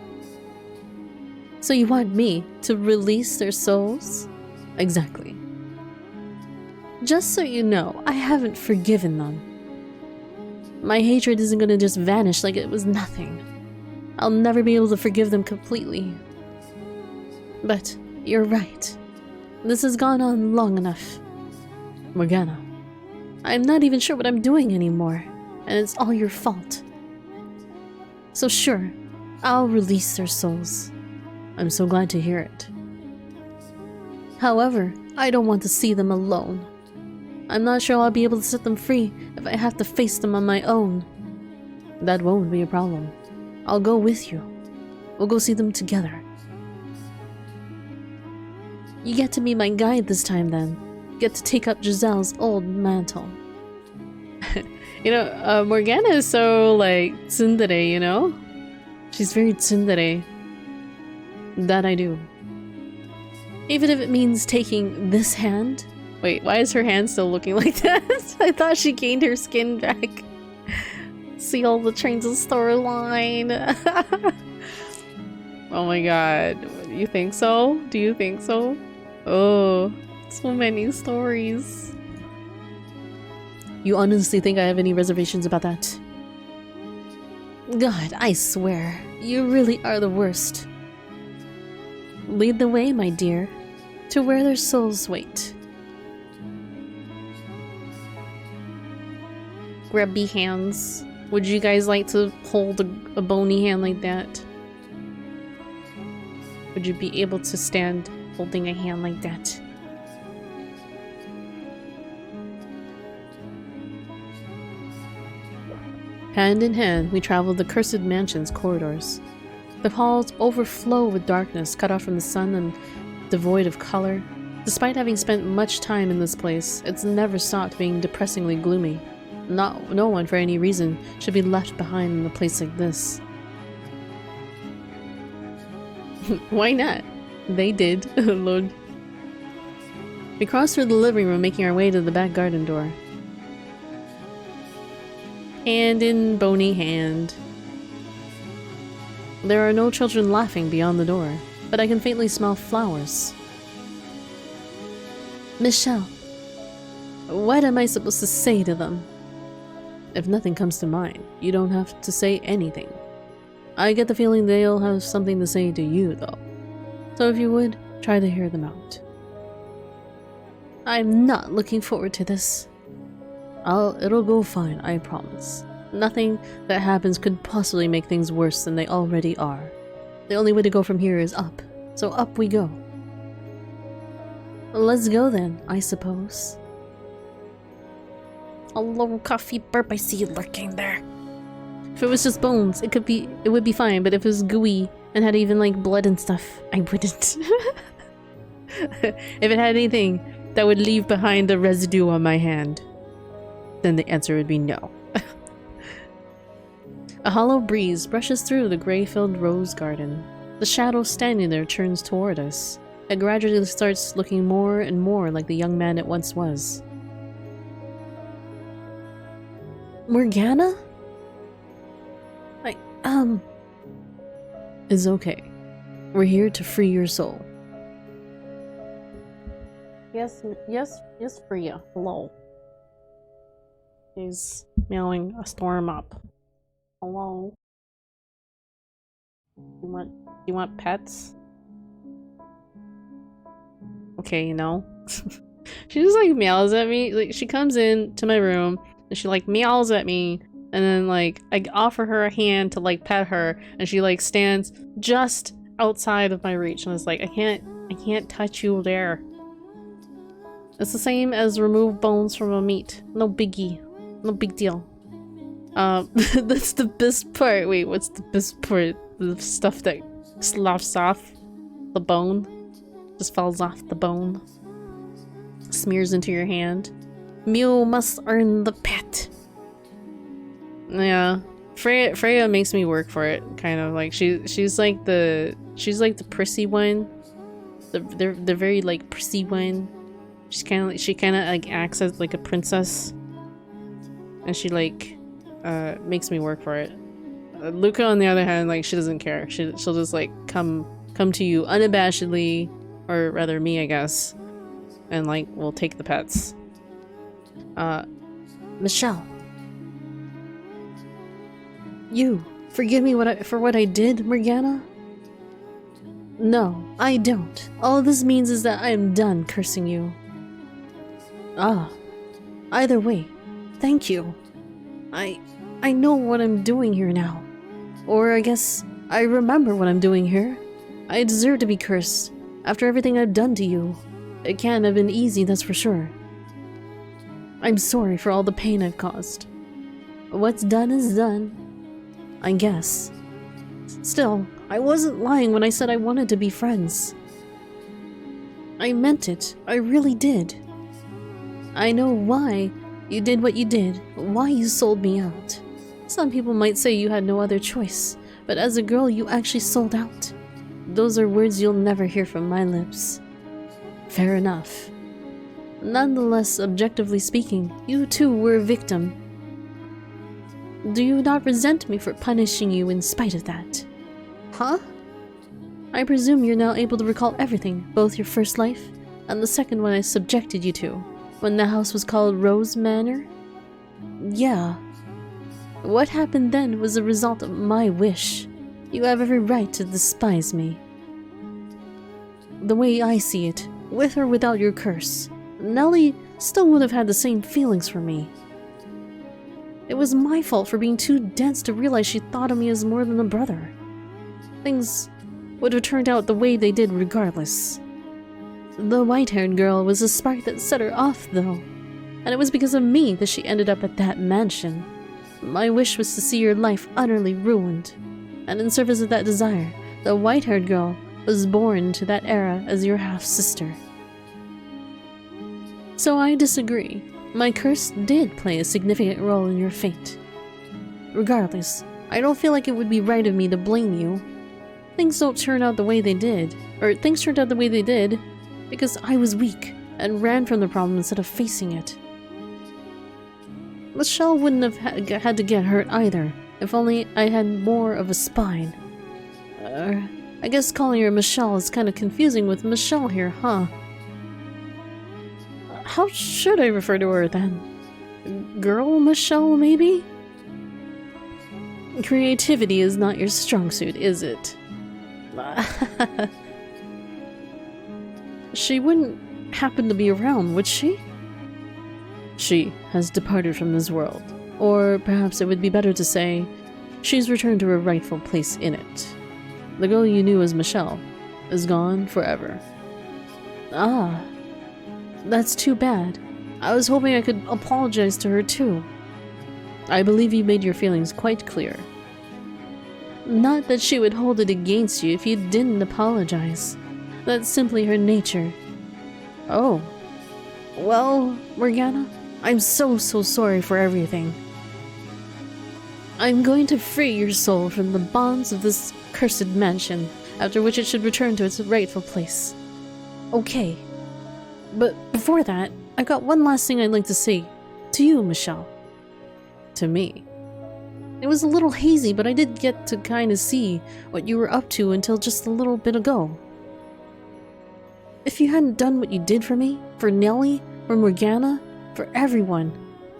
So you want me to release their souls? Exactly. Just so you know, I haven't forgiven them. My hatred isn't gonna just vanish like it was nothing. I'll never be able to forgive them completely. But you're right. This has gone on long enough. Morgana, I'm not even sure what I'm doing anymore, and it's all your fault. So sure, I'll release their souls. I'm so glad to hear it. However, I don't want to see them alone. I'm not sure I'll be able to set them free if I have to face them on my own. That won't be a problem. I'll go with you. We'll go see them together. You get to be my guide this time then. Get to take up Giselle's old mantle. You know, Morgana is so, like, tsundere, you know? She's very tsundere. That I do. Even if it means taking this hand. Wait, why is her hand still looking like that? I thought she gained her skin back. See all the trains of storyline. Oh my god. You think so? Do you think so? Oh, so many stories. You honestly think I have any reservations about that? God, I swear, you really are the worst. Lead the way, my dear, to where their souls wait. Grubby hands. Would you guys like to hold a bony hand like that? Would you be able to stand holding a hand like that? Hand in hand, we traveled the cursed mansion's corridors. The halls overflow with darkness, cut off from the sun and devoid of color. Despite having spent much time in this place, it's never stopped being depressingly gloomy. No one, for any reason, should be left behind in a place like this. Why not? They did. Lord. We crossed through the living room, making our way to the back garden door. Hand in bony hand. There are no children laughing beyond the door, but I can faintly smell flowers. Michelle, what am I supposed to say to them? If nothing comes to mind, you don't have to say anything. I get the feeling they'll have something to say to you, though. So if you would, try to hear them out. I'm not looking forward to this. It'll go fine, I promise. Nothing that happens could possibly make things worse than they already are. The only way to go from here is up, so up we go. Let's go then, I suppose. Hello, coffee burp, I see you lurking there. If it was just bones, it would be fine, but if it was gooey and had even like blood and stuff, I wouldn't. If it had anything that would leave behind a residue on my hand, then the answer would be no. A hollow breeze brushes through the gray-filled rose garden. The shadow standing there turns toward us. It gradually starts looking more and more like the young man it once was. Morgana? It's okay. We're here to free your soul. Yes, Freya. Hello. He's meowing a storm up. Hello. You want pets? Okay, you know. She just like meows at me. Like she comes in to my room and she like meows at me, and then like I offer her a hand to like pet her, and she like stands just outside of my reach, and I was like, I can't touch you there. It's the same as remove bones from a meat. No biggie. No big deal. That's the best part. Wait, what's the best part? The stuff that sloughs off the bone. Just falls off the bone. Smears into your hand. Mew must earn the pet. Yeah. Freya makes me work for it, kind of. Like she's like the prissy one. The very like prissy one. She kind of like acts as like a princess. And she like makes me work for it. Luca, on the other hand, like she doesn't care. She'll just like come to you unabashedly, or rather me, I guess, and like we'll take the pets. Michelle, you forgive me for what I did, Morgana? No, I don't. All this means is that I am done cursing you. Either way, thank you. I know what I'm doing here now. Or I guess I remember what I'm doing here. I deserve to be cursed. After everything I've done to you. It can't have been easy, that's for sure. I'm sorry for all the pain I've caused. What's done is done. I guess. Still, I wasn't lying when I said I wanted to be friends. I meant it. I really did. I know why you did what you did, why you sold me out. Some people might say you had no other choice, but as a girl you actually sold out. Those are words you'll never hear from my lips. Fair enough. Nonetheless, objectively speaking, you too were a victim. Do you not resent me for punishing you in spite of that? Huh? I presume you're now able to recall everything, both your first life and the second one I subjected you to, when the house was called Rose Manor? Yeah. What happened then was a result of my wish. You have every right to despise me. The way I see it, with or without your curse, Nellie still would have had the same feelings for me. It was my fault for being too dense to realize she thought of me as more than a brother. Things would have turned out the way they did regardless. The white-haired girl was the spark that set her off, though, and it was because of me that she ended up at that mansion. My wish was to see your life utterly ruined, and in service of that desire, the white-haired girl was born into that era as your half-sister. So I disagree. My curse did play a significant role in your fate. Regardless, I don't feel like it would be right of me to blame you. Things turned out the way they did because I was weak and ran from the problem instead of facing it. Michelle wouldn't have had to get hurt either, if only I had more of a spine. I guess calling her Michelle is kind of confusing with Michelle here, huh? How should I refer to her then? Girl Michelle, maybe? Creativity is not your strong suit, is it? She wouldn't happen to be around, would she? She has departed from this world. Or perhaps it would be better to say, she's returned to her rightful place in it. The girl you knew as Michelle is gone forever. Ah, that's too bad. I was hoping I could apologize to her too. I believe you made your feelings quite clear. Not that she would hold it against you if you didn't apologize. That's simply her nature. Oh. Well, Morgana, I'm so sorry for everything. I'm going to free your soul from the bonds of this cursed mansion, after which it should return to its rightful place. Okay. But before that, I've got one last thing I'd like to say. To you, Michelle. To me. It was a little hazy, but I did get to kind of see what you were up to until just a little bit ago. If you hadn't done what you did for me, for Nellie, for Morgana, for everyone,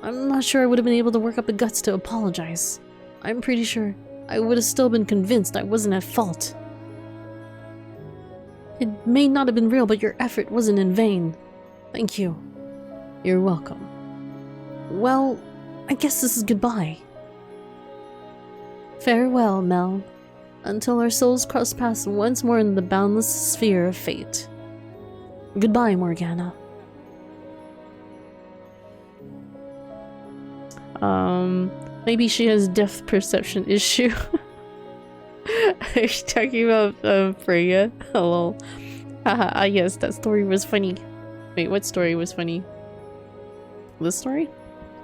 I'm not sure I would have been able to work up the guts to apologize. I'm pretty sure I would have still been convinced I wasn't at fault. It may not have been real, but your effort wasn't in vain. Thank you. You're welcome. Well, I guess this is goodbye. Farewell, Mel, until our souls cross paths once more in the boundless sphere of fate. Goodbye, Morgana. Maybe she has depth perception issue. Are you talking about Freya? Hello. Haha, yes, that story was funny. Wait, what story was funny? This story?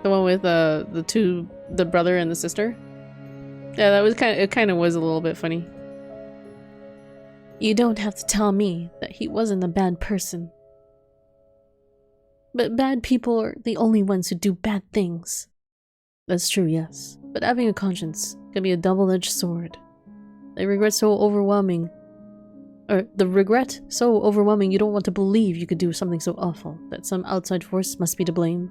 The one with the brother and the sister? Yeah, that was kind of was a little bit funny. You don't have to tell me that he wasn't a bad person. But bad people are the only ones who do bad things. That's true, yes. But having a conscience can be a double-edged sword. The regret so overwhelming you don't want to believe you could do something so awful that some outside force must be to blame.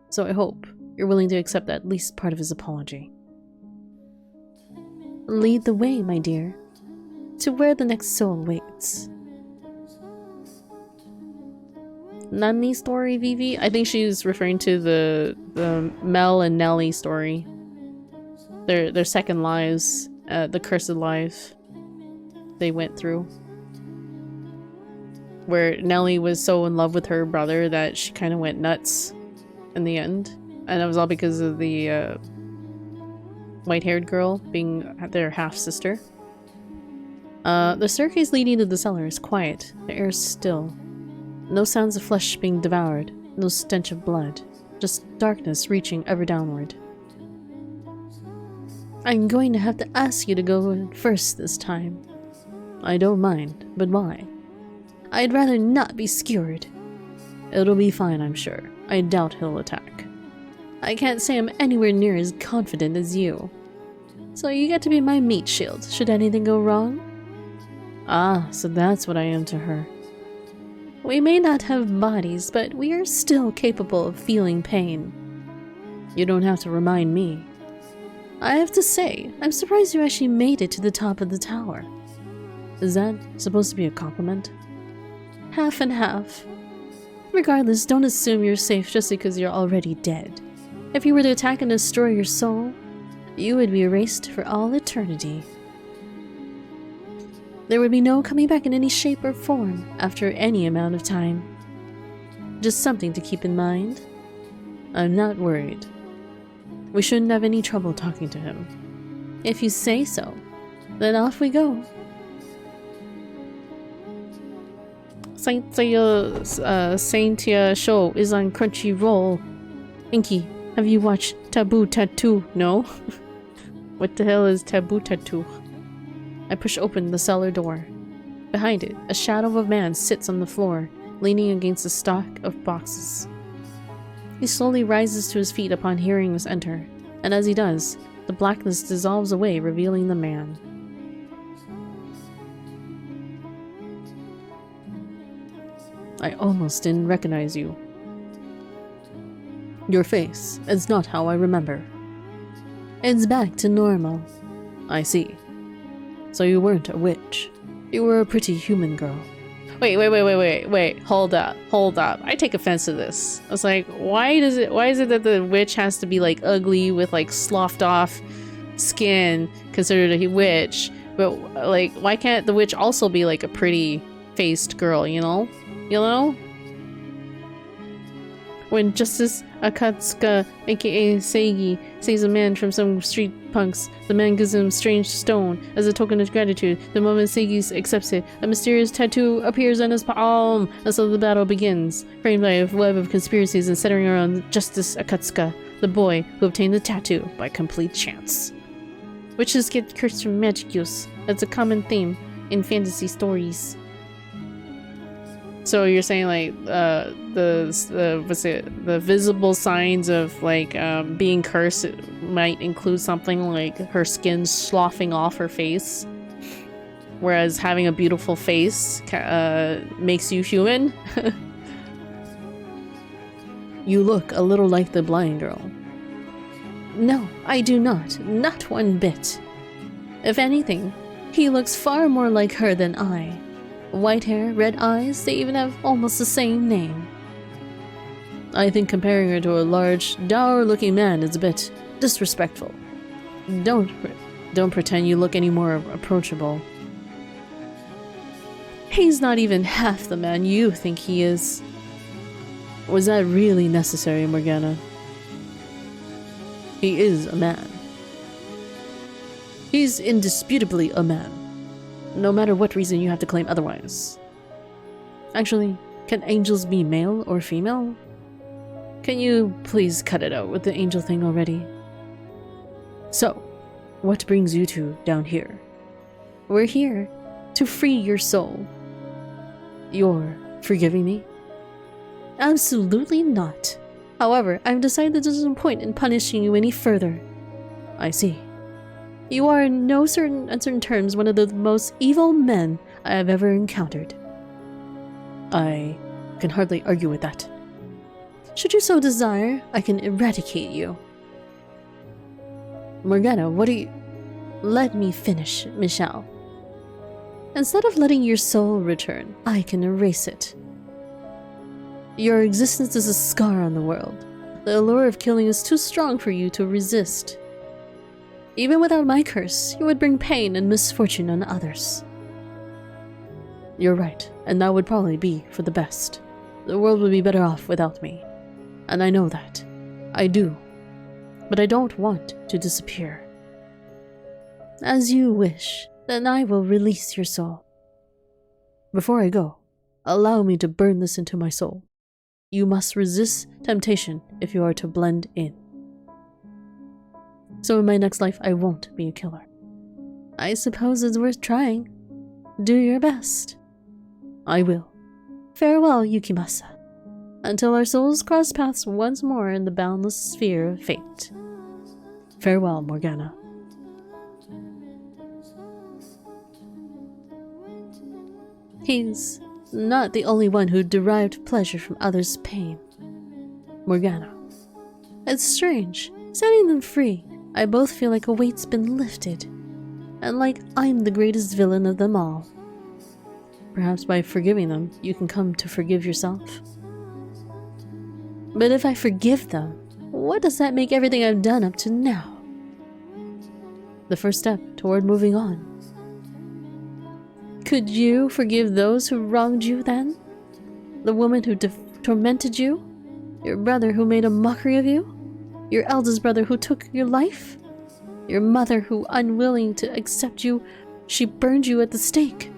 So I hope you're willing to accept at least part of his apology. Lead the way, my dear, to where the next soul waits. Nani story, Vivi? I think she's referring to the Mel and Nellie story. Their second lives, the cursed life they went through. Where Nellie was so in love with her brother that she kind of went nuts in the end. And it was all because of the white-haired girl being their half-sister. The staircase leading to the cellar is quiet. The air is still. No sounds of flesh being devoured. No stench of blood. Just darkness reaching ever downward. I'm going to have to ask you to go first this time. I don't mind, but why? I'd rather not be skewered. It'll be fine, I'm sure. I doubt he'll attack. I can't say I'm anywhere near as confident as you. So you get to be my meat shield, should anything go wrong? Ah, so that's what I am to her. We may not have bodies, but we are still capable of feeling pain. You don't have to remind me. I have to say, I'm surprised you actually made it to the top of the tower. Is that supposed to be a compliment? Half and half. Regardless, don't assume you're safe just because you're already dead. If you were to attack and destroy your soul, you would be erased for all eternity. There would be no coming back in any shape or form after any amount of time. Just something to keep in mind. I'm not worried. We shouldn't have any trouble talking to him. If you say so, then off we go. 这个Saint show is on Crunchyroll. Inky, have you watched Taboo Tattoo? No? What the hell is Taboo Tattoo? I push open the cellar door. Behind it, a shadow of a man sits on the floor, leaning against a stack of boxes. He slowly rises to his feet upon hearing us enter, and as he does, the blackness dissolves away, revealing the man. I almost didn't recognize you. Your face is not how I remember. It's back to normal. I see. So you weren't a witch. You were a pretty human girl. Wait, hold up. I take offense to this. I was like, why is it that the witch has to be like ugly with like sloughed off skin considered a witch? But like, why can't the witch also be like a pretty faced girl, you know? When Justice Akatsuka, aka Seigi, saves a man from some street punks, the man gives him a strange stone as a token of gratitude. The moment Seigi accepts it, a mysterious tattoo appears on his palm, and so the battle begins, framed by a web of conspiracies and centering around Justice Akatsuka, the boy who obtained the tattoo by complete chance. Witches get cursed from magic use. That's a common theme in fantasy stories. So you're saying like the visible signs of like being cursed might include something like her skin sloughing off her face, whereas having a beautiful face makes you human? You look a little like the blind girl. No, I do not. Not one bit. If anything, he looks far more like her than I. White hair, red eyes, they even have almost the same name. I think comparing her to a large, dour-looking man is a bit disrespectful. Don't pretend you look any more approachable. He's not even half the man you think he is. Was that really necessary, Morgana? He is a man. He's indisputably a man. No matter what reason you have to claim otherwise. Actually, can angels be male or female? Can you please cut it out with the angel thing already? So, what brings you two down here? We're here to free your soul. You're forgiving me? Absolutely not. However, I've decided that there's no point in punishing you any further. I see. You are in no uncertain terms one of the most evil men I have ever encountered. I can hardly argue with that. Should you so desire, I can eradicate you. Morgana, what are you— Let me finish, Michelle. Instead of letting your soul return, I can erase it. Your existence is a scar on the world. The allure of killing is too strong for you to resist. Even without my curse, you would bring pain and misfortune on others. You're right, and that would probably be for the best. The world would be better off without me. And I know that. I do. But I don't want to disappear. As you wish, then I will release your soul. Before I go, allow me to burn this into my soul. You must resist temptation if you are to blend in. So in my next life, I won't be a killer. I suppose it's worth trying. Do your best. I will. Farewell, Yukimasa. Until our souls cross paths once more in the boundless sphere of fate. Farewell, Morgana. He's not the only one who derived pleasure from others' pain. Morgana. It's strange. Setting them free, I both feel like a weight's been lifted, and like I'm the greatest villain of them all. Perhaps by forgiving them, you can come to forgive yourself. But if I forgive them, what does that make everything I've done up to now? The first step toward moving on. Could you forgive those who wronged you then? The woman who tormented you? Your brother who made a mockery of you? Your eldest brother who took your life? Your mother who, unwilling to accept you, she burned you at the stake?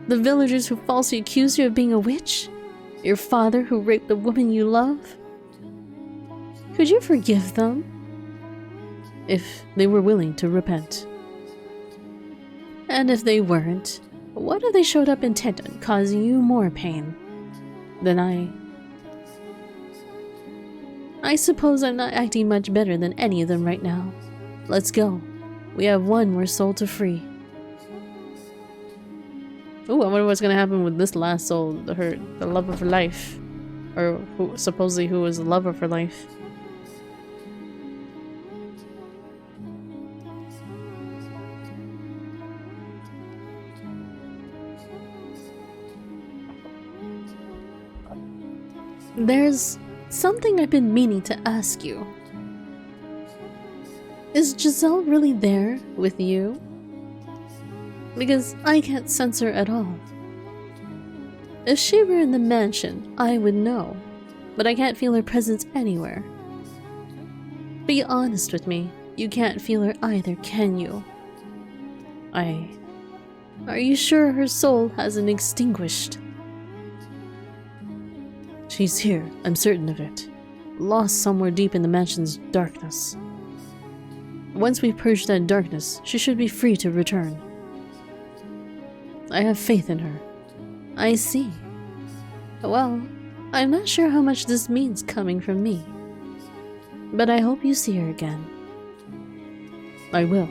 The villagers who falsely accused you of being a witch? Your father who raped the woman you love? Could you forgive them? If they were willing to repent. And if they weren't, what if they showed up intent on causing you more pain? Then I suppose I'm not acting much better than any of them right now. Let's go. We have one more soul to free. Ooh, I wonder what's gonna happen with this last soul, the love of her life. Or supposedly who was the love of her life. There's something I've been meaning to ask you. Is Giselle really there with you? Because I can't sense her at all. If she were in the mansion, I would know, but I can't feel her presence anywhere. Be honest with me, you can't feel her either, can you? Are you sure her soul hasn't extinguished? She's here, I'm certain of it. Lost somewhere deep in the mansion's darkness. Once we purge that darkness, she should be free to return. I have faith in her. I see. Well, I'm not sure how much this means coming from me. But I hope you see her again. I will.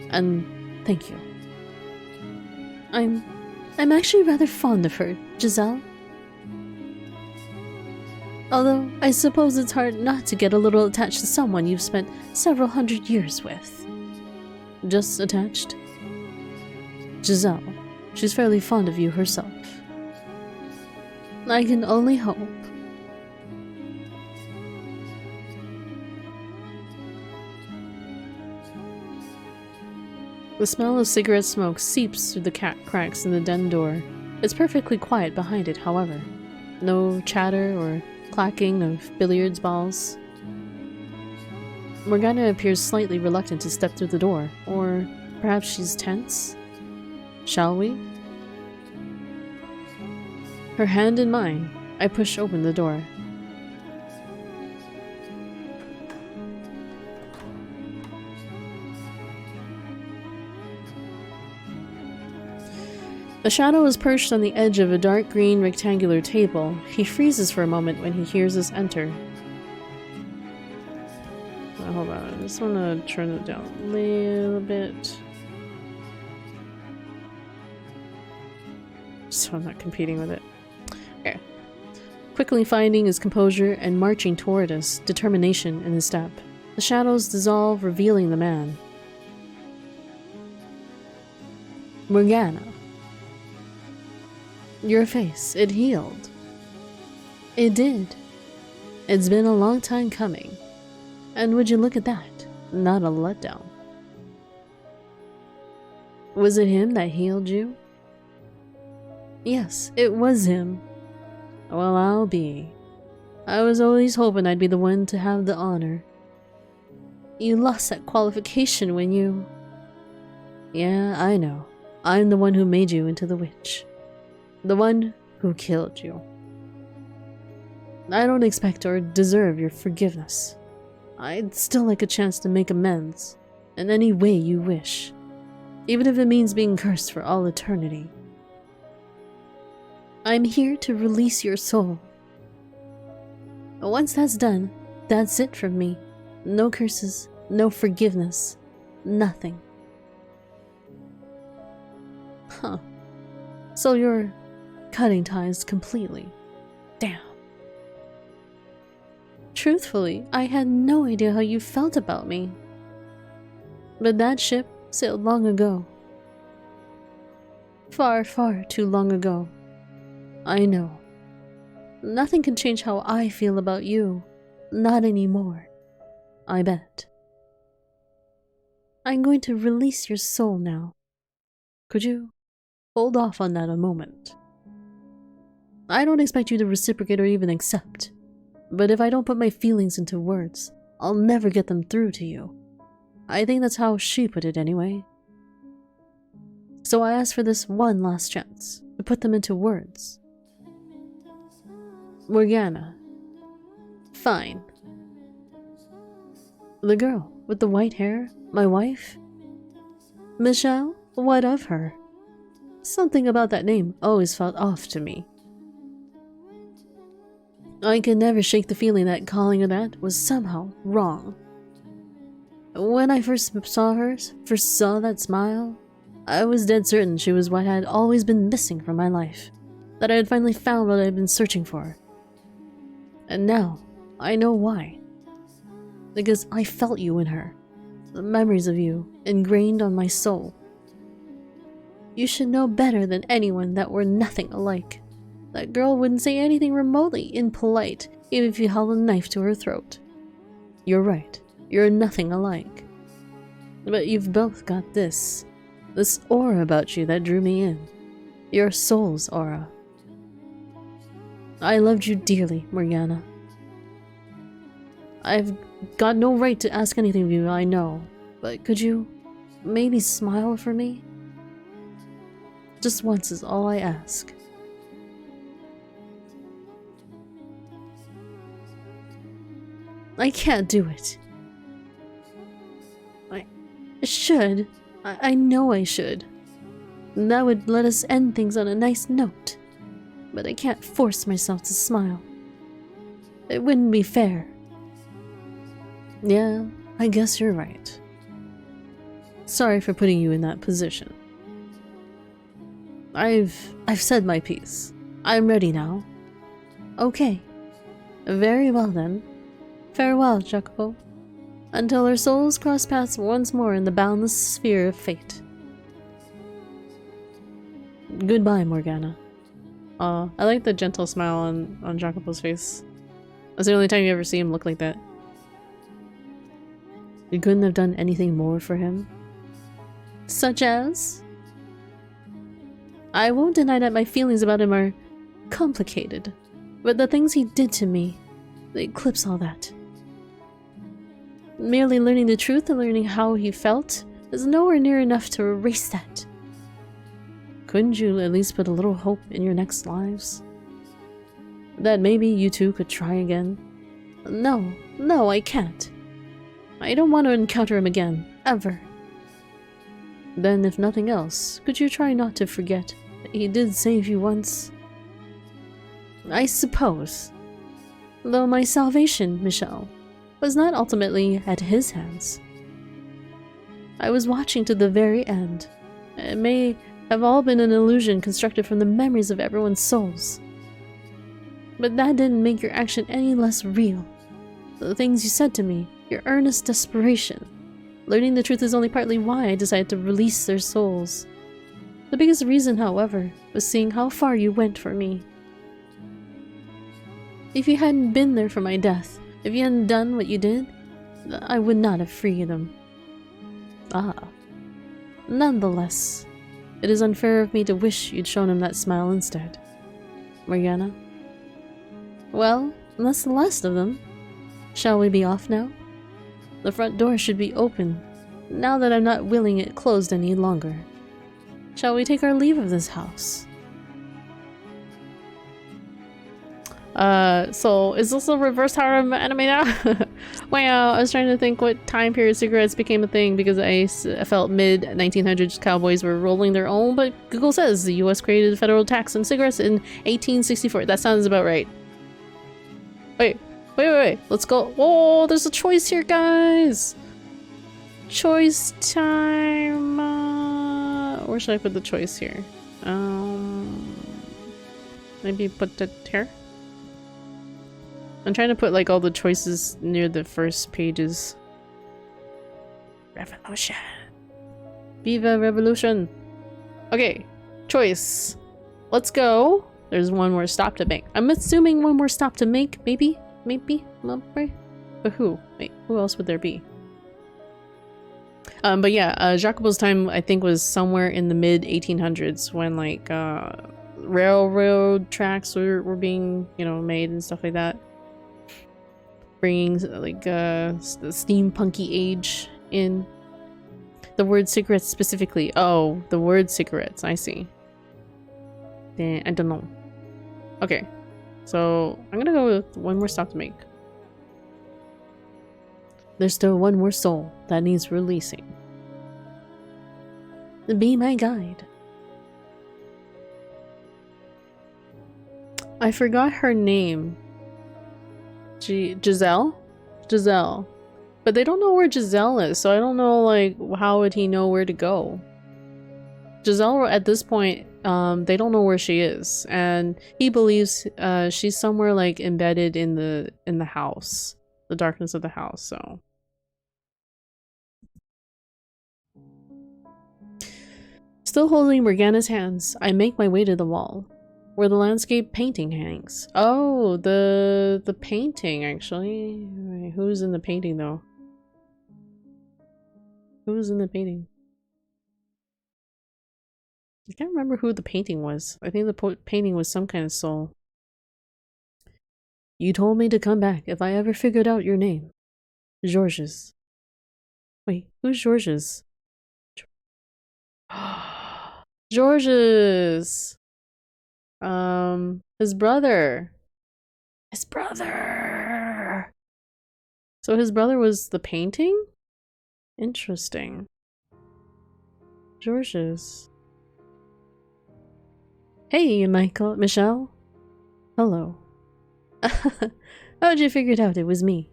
And thank you. I'm actually rather fond of her, Giselle. Although, I suppose it's hard not to get a little attached to someone you've spent several hundred years with. Just attached? Giselle, she's fairly fond of you herself. I can only hope. The smell of cigarette smoke seeps through the cracks in the den door. It's perfectly quiet behind it, however. No chatter or clacking of billiards balls. Morgana appears slightly reluctant to step through the door, or perhaps she's tense? Shall we? Her hand in mine, I push open the door. The shadow is perched on the edge of a dark green rectangular table. He freezes for a moment when he hears us enter. Oh, hold on, I just want to turn it down a little bit. So I'm not competing with it. Okay. Quickly finding his composure and marching toward us, determination in his step. The shadows dissolve, revealing the man. Morgana. Your face, it healed. It did. It's been a long time coming. And would you look at that? Not a letdown. Was it him that healed you? Yes, it was him. Well, I'll be. I was always hoping I'd be the one to have the honor. You lost that qualification when you... Yeah, I know. I'm the one who made you into the witch. The one who killed you. I don't expect or deserve your forgiveness. I'd still like a chance to make amends, in any way you wish, even if it means being cursed for all eternity. I'm here to release your soul. Once that's done, that's it from me. No curses, no forgiveness, nothing. Huh. So you're cutting ties completely. Damn. Truthfully, I had no idea how you felt about me. But that ship sailed long ago. Far, far too long ago. I know. Nothing can change how I feel about you. Not anymore. I bet. I'm going to release your soul now. Could you hold off on that a moment? I don't expect you to reciprocate or even accept. But if I don't put my feelings into words, I'll never get them through to you. I think that's how she put it anyway. So I asked for this one last chance to put them into words. Morgana. Fine. The girl with the white hair, my wife? Michelle? What of her? Something about that name always felt off to me. I could never shake the feeling that calling her that was somehow wrong. When I first saw that smile, I was dead certain she was what had always been missing from my life, that I had finally found what I had been searching for. And now, I know why. Because I felt you in her, the memories of you ingrained on my soul. You should know better than anyone that we're nothing alike. That girl wouldn't say anything remotely impolite even if you held a knife to her throat. You're right, you're nothing alike. But you've both got this aura about you that drew me in. Your soul's aura. I loved you dearly, Morgana. I've got no right to ask anything of you, I know, but could you maybe smile for me? Just once is all I ask. I can't do it. I should. I know I should. And that would let us end things on a nice note. But I can't force myself to smile. It wouldn't be fair. Yeah, I guess you're right. Sorry for putting you in that position. I've said my piece. I'm ready now. Okay. Very well then. Farewell, Jacopo. Until our souls cross paths once more in the boundless sphere of fate. Goodbye, Morgana. Aw, I like the gentle smile on Jacopo's face. That's the only time you ever see him look like that. You couldn't have done anything more for him? Such as? I won't deny that my feelings about him are complicated, but the things he did to me, they eclipse all that. Merely learning the truth and learning how he felt is nowhere near enough to erase that. Couldn't you at least put a little hope in your next lives? That maybe you two could try again? No, I can't. I don't want to encounter him again, ever. Then, if nothing else, could you try not to forget that he did save you once? I suppose. Though my salvation, Michelle, was not ultimately at his hands. I was watching to the very end. It may have all been an illusion constructed from the memories of everyone's souls. But that didn't make your action any less real. The things you said to me, your earnest desperation. Learning the truth is only partly why I decided to release their souls. The biggest reason, however, was seeing how far you went for me. If you hadn't been there for my death, if you hadn't done what you did, I would not have freed them. Ah. Nonetheless, it is unfair of me to wish you'd shown him that smile instead. Morgana? Well, that's the last of them. Shall we be off now? The front door should be open, now that I'm not willing it closed any longer. Shall we take our leave of this house? So is this a reverse harem anime now? Wow, I was trying to think what time period cigarettes became a thing because I felt mid-1900s cowboys were rolling their own, but Google says the US created a federal tax on cigarettes in 1864. That sounds about right. Wait. Let's go. Oh, there's a choice here, guys. Choice time. Where should I put the choice here? Maybe put it here? I'm trying to put like all the choices near the first pages. Revolution. Viva Revolution. Okay, choice. Let's go. There's one more stop to make. I'm assuming one more stop to make, maybe? Maybe? But who? Wait, who else would there be? But yeah, Jacob's time I think was somewhere in the mid 1800s when like railroad tracks were being, you know, made and stuff like that. Bringing like the steampunky age in. The word cigarettes specifically. Oh, the word cigarettes. I see. Then I don't know. Okay, so I'm gonna go with one more stop to make. There's still one more soul that needs releasing. Be my guide. I forgot her name. Giselle? Giselle. But they don't know where Giselle is, so I don't know, like, how would he know where to go? Giselle, at this point, they don't know where she is, and he believes she's somewhere, like, embedded in the house. The darkness of the house, so... Still holding Morgana's hands, I make my way to the wall, where the landscape painting hangs. Oh, the painting, actually. Wait, who's in the painting, though? Who's in the painting? I can't remember who the painting was. I think the painting was some kind of soul. You told me to come back if I ever figured out your name. Georges. Wait, who's Georges? Georges! His brother. His brother! So his brother was the painting? Interesting. Georges. Hey, Michelle. Hello. How'd you figure it out it was me?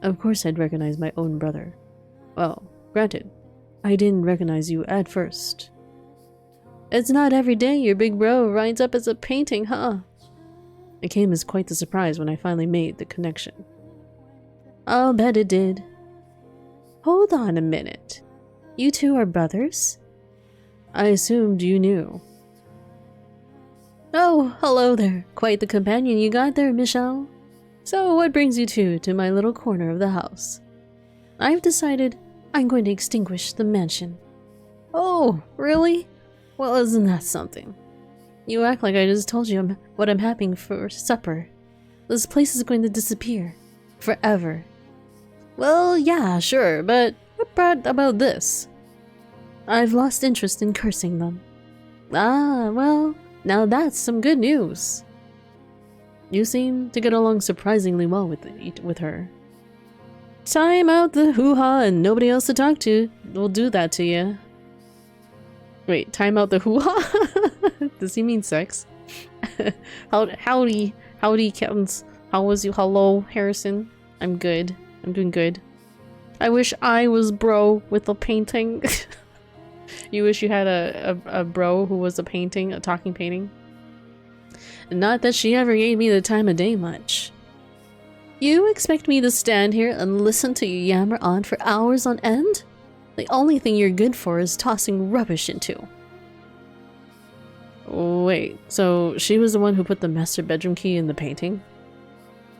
Of course I'd recognize my own brother. Well, granted, I didn't recognize you at first. It's not every day your big bro rides up as a painting, huh? It came as quite the surprise when I finally made the connection. I'll bet it did. Hold on a minute. You two are brothers? I assumed you knew. Oh, hello there. Quite the companion you got there, Michelle. So what brings you two to my little corner of the house? I've decided I'm going to extinguish the mansion. Oh, really? Well, isn't that something? You act like I just told you what I'm having for supper. This place is going to disappear. Forever. Well, yeah, sure, but what brought about this? I've lost interest in cursing them. Ah, well, now that's some good news. You seem to get along surprisingly well with her. Time out the hoo-ha and nobody else to talk to. We'll do that to you. Wait, time out the hoo-ha? Does he mean sex? Howdy, Captains. How was you? Hello, Harrison. I'm good. I'm doing good. I wish I was bro with a painting. You wish you had a bro who was a painting, a talking painting? Not that she ever gave me the time of day much. You expect me to stand here and listen to you yammer on for hours on end? The only thing you're good for is tossing rubbish into. Wait, so she was the one who put the master bedroom key in the painting?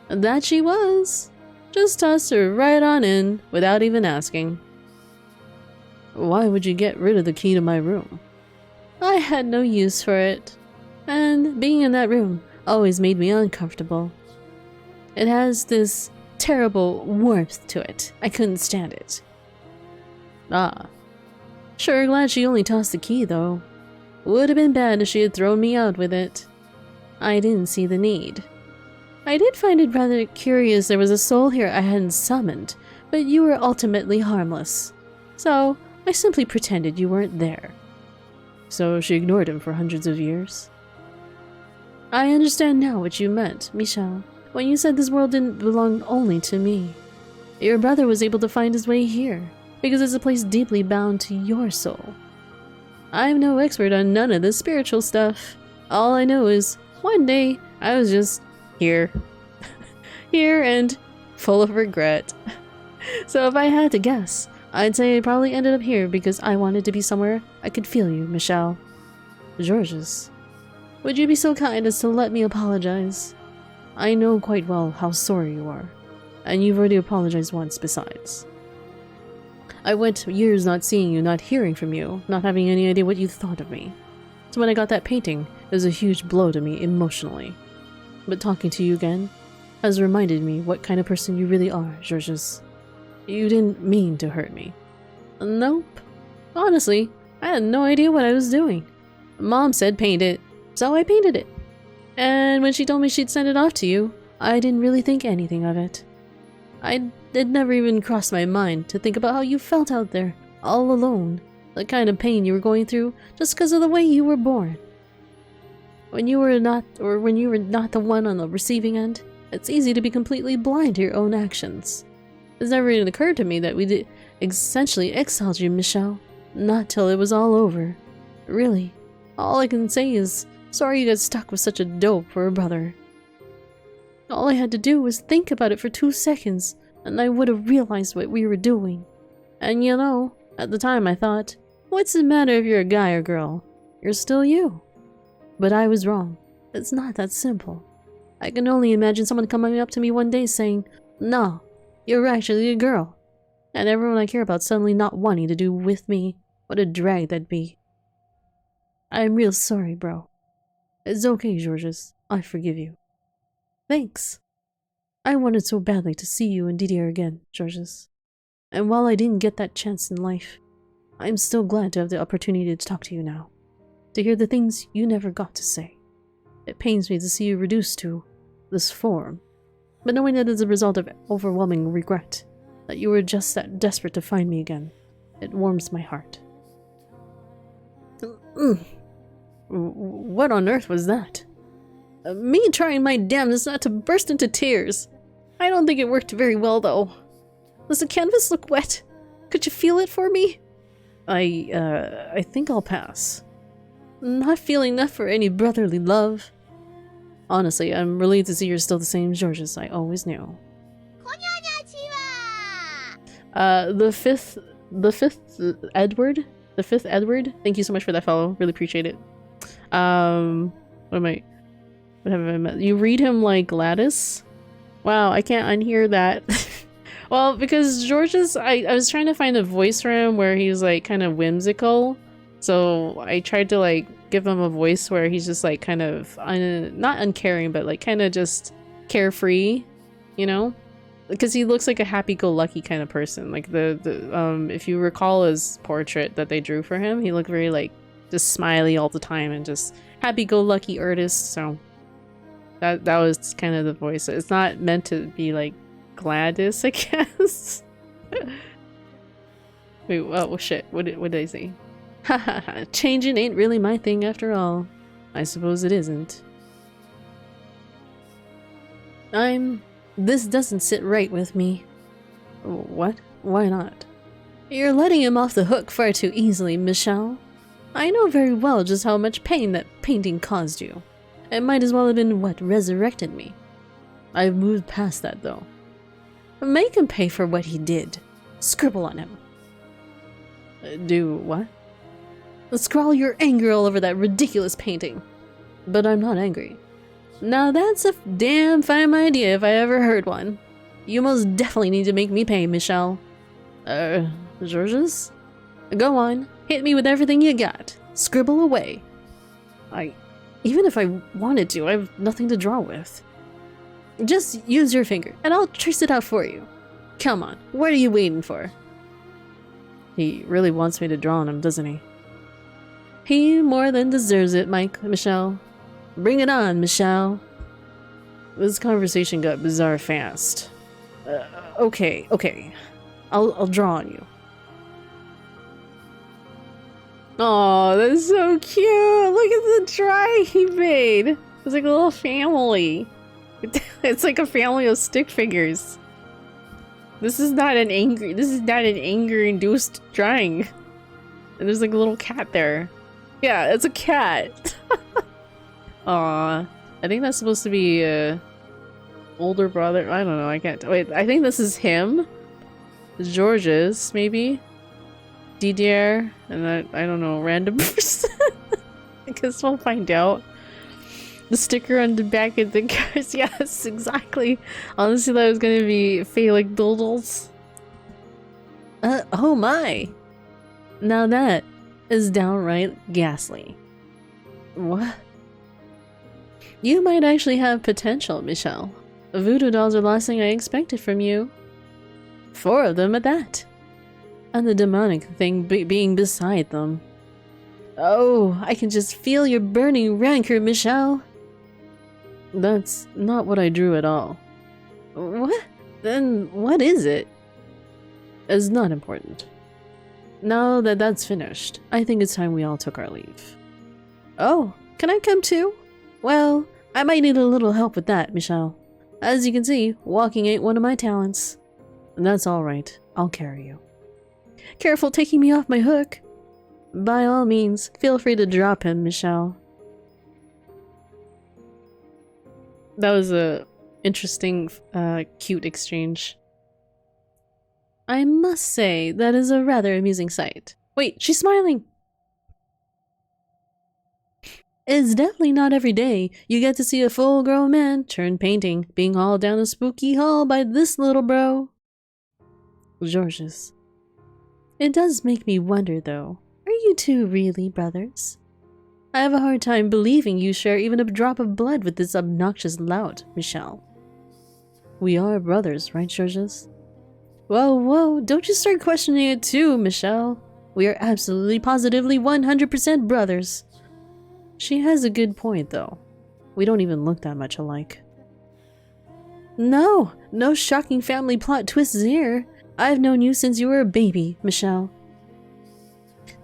That she was. Just tossed her right on in, without even asking. Why would you get rid of the key to my room? I had no use for it. And being in that room always made me uncomfortable. It has this terrible warmth to it. I couldn't stand it. Ah. Sure glad she only tossed the key, though. Would have been bad if she had thrown me out with it. I didn't see the need. I did find it rather curious there was a soul here I hadn't summoned, but you were ultimately harmless. So, I simply pretended you weren't there. So she ignored him for hundreds of years? I understand now what you meant, Michelle, when you said this world didn't belong only to me. Your brother was able to find his way here, because it's a place deeply bound to your soul. I'm no expert on none of the spiritual stuff. All I know is, One day, I was just here. Here and full of regret. So if I had to guess, I'd say I probably ended up here because I wanted to be somewhere I could feel you, Michelle. Georges, would you be so kind as to let me apologize? I know quite well how sorry you are, and you've already apologized once besides. I went years not seeing you, not hearing from you, not having any idea what you thought of me. So when I got that painting, it was a huge blow to me emotionally. But talking to you again has reminded me what kind of person you really are, Georges. You didn't mean to hurt me. Nope. Honestly, I had no idea what I was doing. Mom said paint it, so I painted it. And when she told me she'd send it off to you, I didn't really think anything of it. It never even crossed my mind to think about how you felt out there, all alone, the kind of pain you were going through just because of the way you were born. When you were not the one on the receiving end, it's easy to be completely blind to your own actions. It's never even occurred to me that we essentially exiled you, Michelle. Not till it was all over. Really, all I can say is, sorry you got stuck with such a dope for a brother. All I had to do was think about it for 2 seconds, and I would have realized what we were doing. And you know, at the time I thought, what's the matter if you're a guy or girl? You're still you. But I was wrong. It's not that simple. I can only imagine someone coming up to me one day saying, no, you're actually a girl. And everyone I care about suddenly not wanting to do with me. What a drag that'd be. I'm real sorry, bro. It's okay, Georges. I forgive you. Thanks. I wanted so badly to see you and Didier again, Georges. And while I didn't get that chance in life, I'm still glad to have the opportunity to talk to you now. To hear the things you never got to say. It pains me to see you reduced to this form. But knowing that it's a result of overwhelming regret, that you were just that desperate to find me again, it warms my heart. What on earth was that? Me trying my damnedest not to burst into tears. I don't think it worked very well, though. Does the canvas look wet? Could you feel it for me? I think I'll pass. Not feeling enough for any brotherly love. Honestly, I'm relieved to see you're still the same Georges I always knew. The fifth Edward? The fifth Edward? Thank you so much for that follow. Really appreciate it. What have I met? You read him like Gladys? Wow, I can't unhear that. Well, because Georges, I was trying to find a voice for him where he's like kind of whimsical. So I tried to like give him a voice where he's just like kind of not uncaring, but like kind of just carefree, you know? Because he looks like a happy-go-lucky kind of person. Like if you recall his portrait that they drew for him, he looked very like just smiley all the time and just happy-go-lucky artist. So that was kind of the voice. It's not meant to be like Gladys, I guess. Wait, oh shit! What did I say? Haha, changing ain't really my thing after all. I suppose it isn't. This doesn't sit right with me. What? Why not? You're letting him off the hook far too easily, Michelle. I know very well just how much pain that painting caused you. It might as well have been what resurrected me. I've moved past that, though. Make him pay for what he did. Scribble on him. Do what? Scrawl your anger all over that ridiculous painting. But I'm not angry. Now that's a damn fine idea if I ever heard one. You most definitely need to make me pay, Michelle. Georges? Go on, hit me with everything you got. Scribble away. Even if I wanted to, I have nothing to draw with. Just use your finger, and I'll trace it out for you. Come on, what are you waiting for? He really wants me to draw on him, doesn't he? He more than deserves it, Michelle. Bring it on, Michelle. This conversation got bizarre fast. Okay. I'll draw on you. Oh, that's so cute! Look at the drawing he made! It's like a little family. It's like a family of stick figures. This is not an anger-induced drawing. And there's like a little cat there. Yeah, it's a cat. Aw. I think that's supposed to be older brother. I don't know. I can't. Wait, I think this is him. George's, maybe. Didier, and I don't know, random person. I guess we'll find out. The sticker on the back of the cars. Yes, exactly. Honestly, that was gonna be Fake Doodles. Oh my! Now that is downright ghastly. What? You might actually have potential, Michelle. Voodoo dolls are the last thing I expected from you. 4 of them at that. And the demonic thing being beside them. Oh, I can just feel your burning rancor, Michelle. That's not what I drew at all. What? Then what is it? It's not important. Now that that's finished, I think it's time we all took our leave. Oh, can I come too? Well, I might need a little help with that, Michelle. As you can see, walking ain't one of my talents. That's alright, I'll carry you. Careful taking me off my hook. By all means, feel free to drop him, Michelle. That was a interesting, cute exchange. I must say, that is a rather amusing sight. Wait, she's smiling! It's definitely not every day you get to see a full-grown man turn painting being hauled down a spooky hall by this little bro. Georges. It does make me wonder, though. Are you two really brothers? I have a hard time believing you share even a drop of blood with this obnoxious lout, Michelle. We are brothers, right, Georges? Whoa, don't you start questioning it too, Michelle. We are absolutely positively 100% brothers. She has a good point, though. We don't even look that much alike. No shocking family plot twists here. I've known you since you were a baby, Michelle.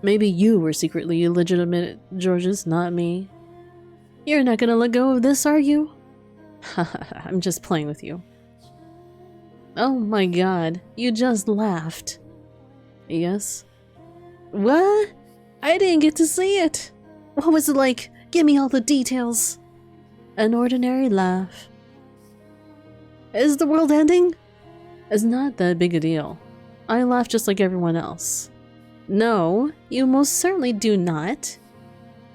Maybe you were secretly illegitimate, Georges, not me. You're not gonna let go of this, are you? Haha, I'm just playing with you. Oh my god, you just laughed. Yes? What? I didn't get to see it. What was it like? Give me all the details. An ordinary laugh. Is the world ending? It's not that big a deal. I laugh just like everyone else. No, you most certainly do not.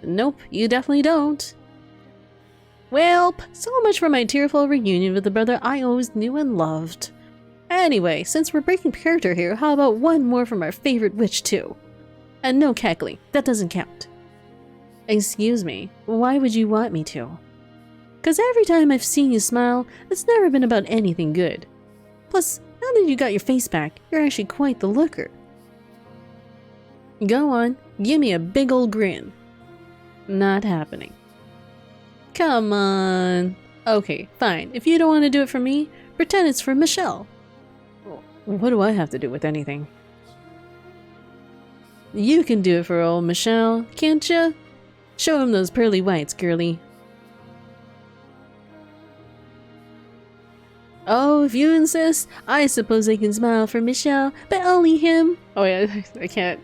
Nope, you definitely don't. Welp, so much for my tearful reunion with the brother I always knew and loved. Anyway, since we're breaking character here, how about one more from our favorite witch too? And no cackling, that doesn't count. Excuse me, why would you want me to? 'Cause every time I've seen you smile, it's never been about anything good. Plus, now that you got your face back, you're actually quite the looker. Go on, give me a big old grin. Not happening. Come on. Okay, fine. If you don't want to do it for me, pretend it's for Michelle. What do I have to do with anything? You can do it for old Michelle, can't ya? Show him those pearly whites, girly. Oh, if you insist, I suppose I can smile for Michelle, but only him. Oh yeah, I can't.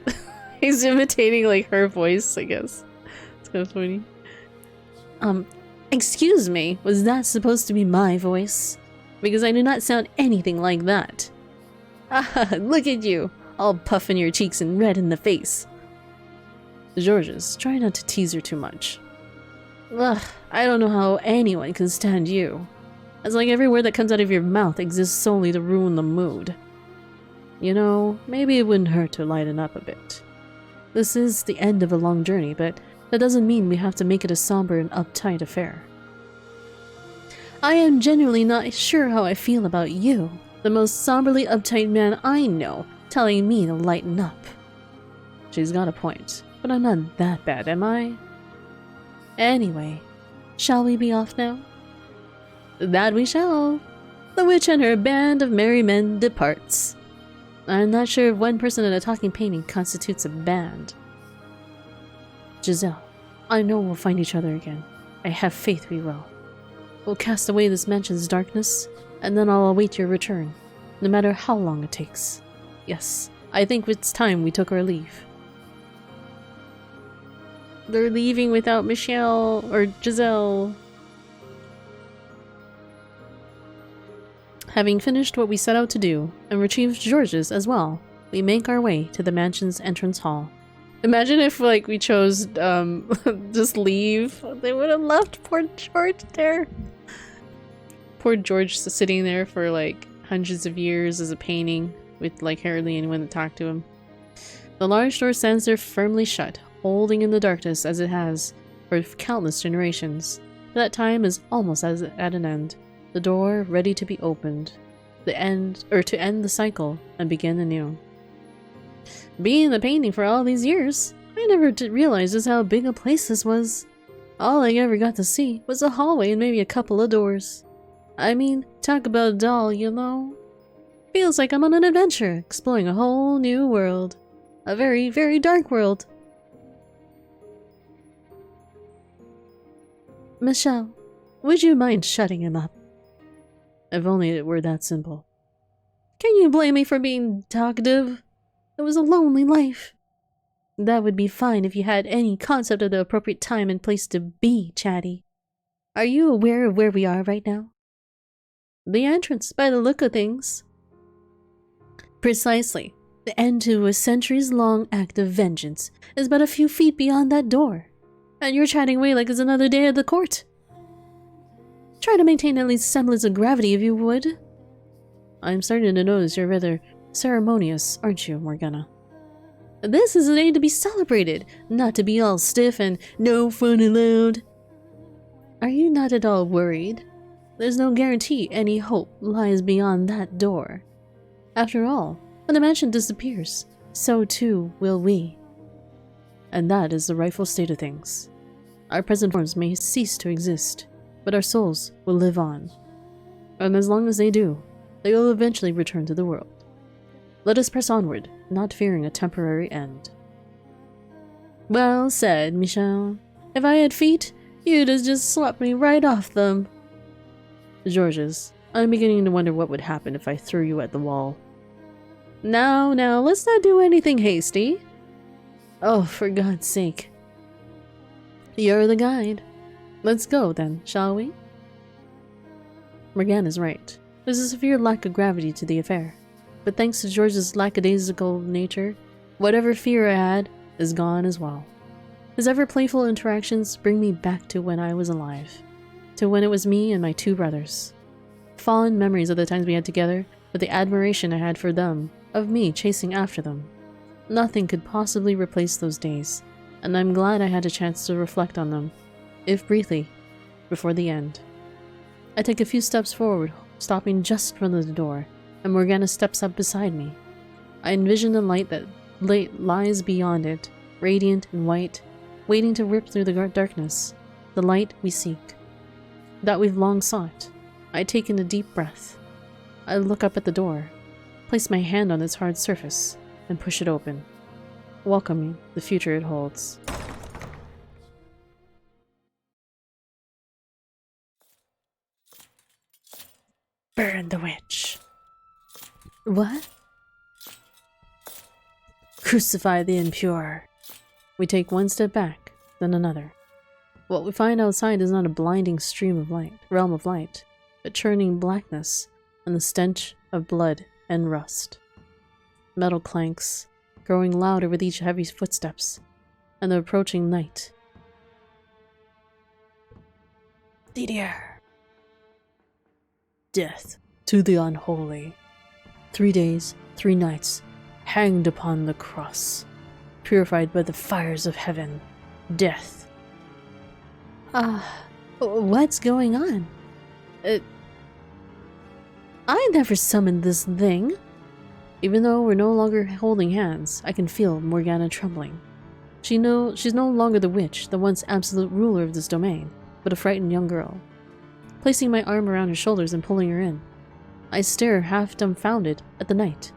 He's imitating like her voice, I guess. It's kind of funny. Excuse me, was that supposed to be my voice? Because I do not sound anything like that. Ah, look at you, all puff in your cheeks and red in the face. Georges, try not to tease her too much. Ugh, I don't know how anyone can stand you. It's like every word that comes out of your mouth exists solely to ruin the mood. You know, maybe it wouldn't hurt to lighten up a bit. This is the end of a long journey, but that doesn't mean we have to make it a somber and uptight affair. I am genuinely not sure how I feel about you, the most somberly uptight man I know, telling me to lighten up. She's got a point, but I'm not that bad, am I? Anyway, shall we be off now? That we shall. The witch and her band of merry men departs. I'm not sure if one person in a talking painting constitutes a band. Giselle, I know we'll find each other again. I have faith we will. We'll cast away this mansion's darkness, and then I'll await your return, no matter how long it takes. Yes, I think it's time we took our leave. They're leaving without Michelle or Giselle. Having finished what we set out to do, and retrieved George's as well, we make our way to the mansion's entrance hall. Imagine if, like, we chose, just leave. They would have left poor George there. Poor George sitting there for, like, hundreds of years as a painting with, like, hardly anyone to talk to him. The large door stands there firmly shut, holding in the darkness as it has for countless generations. That time is almost at an end. The door ready to be opened. To end the cycle and begin anew. Being in the painting for all these years, I never realized just how big a place this was. All I ever got to see was a hallway and maybe a couple of doors. I mean, talk about dull, you know? Feels like I'm on an adventure, exploring a whole new world. A very, very dark world. Michelle, would you mind shutting him up? If only it were that simple. Can you blame me for being talkative? It was a lonely life. That would be fine if you had any concept of the appropriate time and place to be chatty. Are you aware of where we are right now? The entrance, by the look of things. Precisely. The end to a centuries-long act of vengeance is but a few feet beyond that door. And you're chatting away like it's another day at the court. Try to maintain at least semblance of gravity if you would. I'm starting to notice you're rather ceremonious, aren't you, Morgana? This is a day to be celebrated, not to be all stiff and no fun allowed. Are you not at all worried? There's no guarantee any hope lies beyond that door. After all, when the mansion disappears, so too will we. And that is the rightful state of things. Our present forms may cease to exist, but our souls will live on. And as long as they do, they will eventually return to the world. Let us press onward, not fearing a temporary end. Well said, Michelle. If I had feet, you'd have just swept me right off them. Georges, I'm beginning to wonder what would happen if I threw you at the wall. Now, let's not do anything hasty. Oh, for God's sake. You're the guide. Let's go then, shall we? Morgana's right. There's a severe lack of gravity to the affair. But thanks to George's lackadaisical nature, whatever fear I had is gone as well. His ever-playful interactions bring me back to when I was alive. To when it was me and my two brothers. Fond memories of the times we had together, but the admiration I had for them, of me chasing after them. Nothing could possibly replace those days, and I'm glad I had a chance to reflect on them, if briefly, before the end. I take a few steps forward, stopping just in front of the door, and Morgana steps up beside me. I envision the light that lies beyond it, radiant and white, waiting to rip through the darkness, the light we seek, that we've long sought. I take in a deep breath. I look up at the door, place my hand on its hard surface, and push it open, welcoming the future it holds. Burn the witch. What? Crucify the impure. We take one step back, then another. What we find outside is not a blinding realm of light, but churning blackness and the stench of blood and rust. Metal clanks, growing louder with each heavy footsteps, and the approaching night. Didier. Death to the unholy. 3 days, 3 nights, hanged upon the cross, purified by the fires of heaven. Death. What's going on? I never summoned this thing. Even though we're no longer holding hands, I can feel Morgana trembling. She's no longer the witch, the once absolute ruler of this domain, but a frightened young girl. Placing my arm around her shoulders and pulling her in, I stare half dumbfounded at the knight.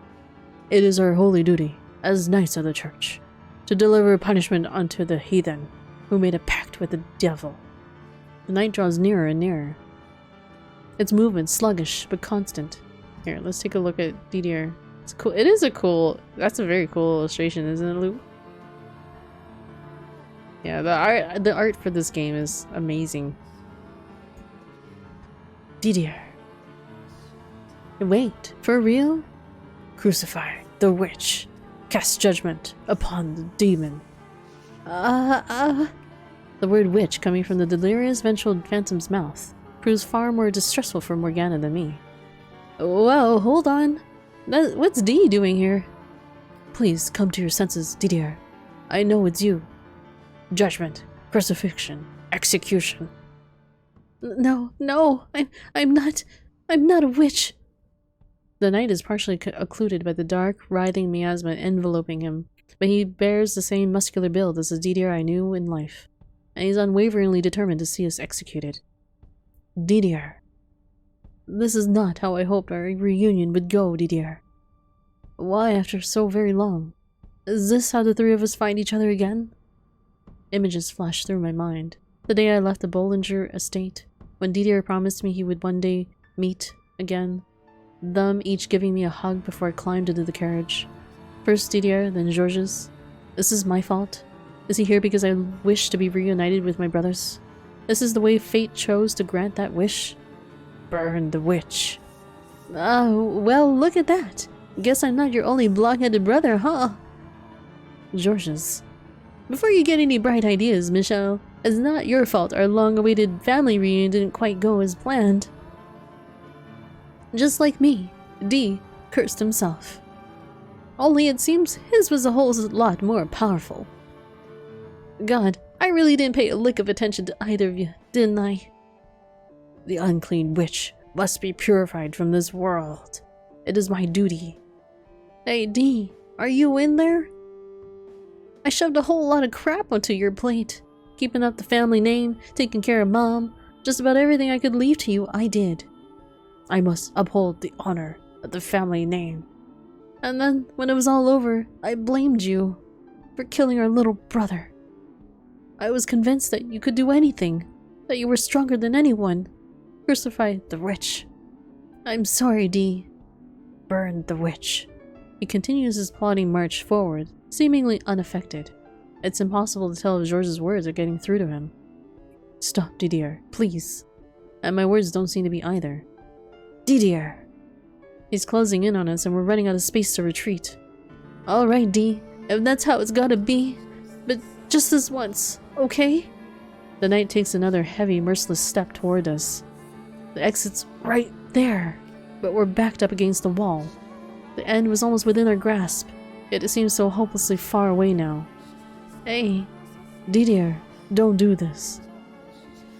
It is our holy duty, as knights of the church, to deliver punishment unto the heathen, who made a pact with the devil. The knight draws nearer and nearer. Its movement sluggish but constant. Here, let's take a look at Didier. It's cool. It is a cool. That's a very cool illustration, isn't it, Lou? Yeah, the art for this game is amazing. Didier. Wait, for real? Crucify the witch. Cast judgment upon the demon. The word witch coming from the delirious vengeful phantom's mouth proves far more distressful for Morgana than me. Whoa, hold on. What's Dee doing here? Please come to your senses, Didier. I know it's you. Judgment, crucifixion, execution. No, I'm not a witch. The knight is partially occluded by the dark, writhing miasma enveloping him, but he bears the same muscular build as the Didier I knew in life, and he's unwaveringly determined to see us executed. Didier. This is not how I hoped our reunion would go, Didier. Why after so very long? Is this how the three of us find each other again? Images flashed through my mind. The day I left the Bollinger estate, when Didier promised me he would one day meet again, them each giving me a hug before I climbed into the carriage. First Didier, then Georges. This is my fault? Is he here because I wish to be reunited with my brothers? This is the way fate chose to grant that wish? Burn the witch. Well, look at that. Guess I'm not your only blockheaded brother, huh? Georges. Before you get any bright ideas, Michel, it's not your fault our long-awaited family reunion didn't quite go as planned. Just like me, D cursed himself. Only it seems his was a whole lot more powerful. God, I really didn't pay a lick of attention to either of you, didn't I? The unclean witch must be purified from this world. It is my duty. Hey, D, are you in there? I shoved a whole lot of crap onto your plate. Keeping up the family name, taking care of Mom, just about everything I could leave to you, I did. I must uphold the honor of the family name. And then, when it was all over, I blamed you for killing our little brother. I was convinced that you could do anything, that you were stronger than anyone. Crucify the witch. I'm sorry, Dee. Burn the witch. He continues his plodding march forward, seemingly unaffected. It's impossible to tell if Georges' words are getting through to him. Stop, Didier, please. And my words don't seem to be either. Didier! He's closing in on us and we're running out of space to retreat. Alright, D, if that's how it's gotta be, but just this once, okay? The knight takes another heavy, merciless step toward us. The exit's right there, but we're backed up against the wall. The end was almost within our grasp, yet it seems so hopelessly far away now. Hey, Didier, don't do this.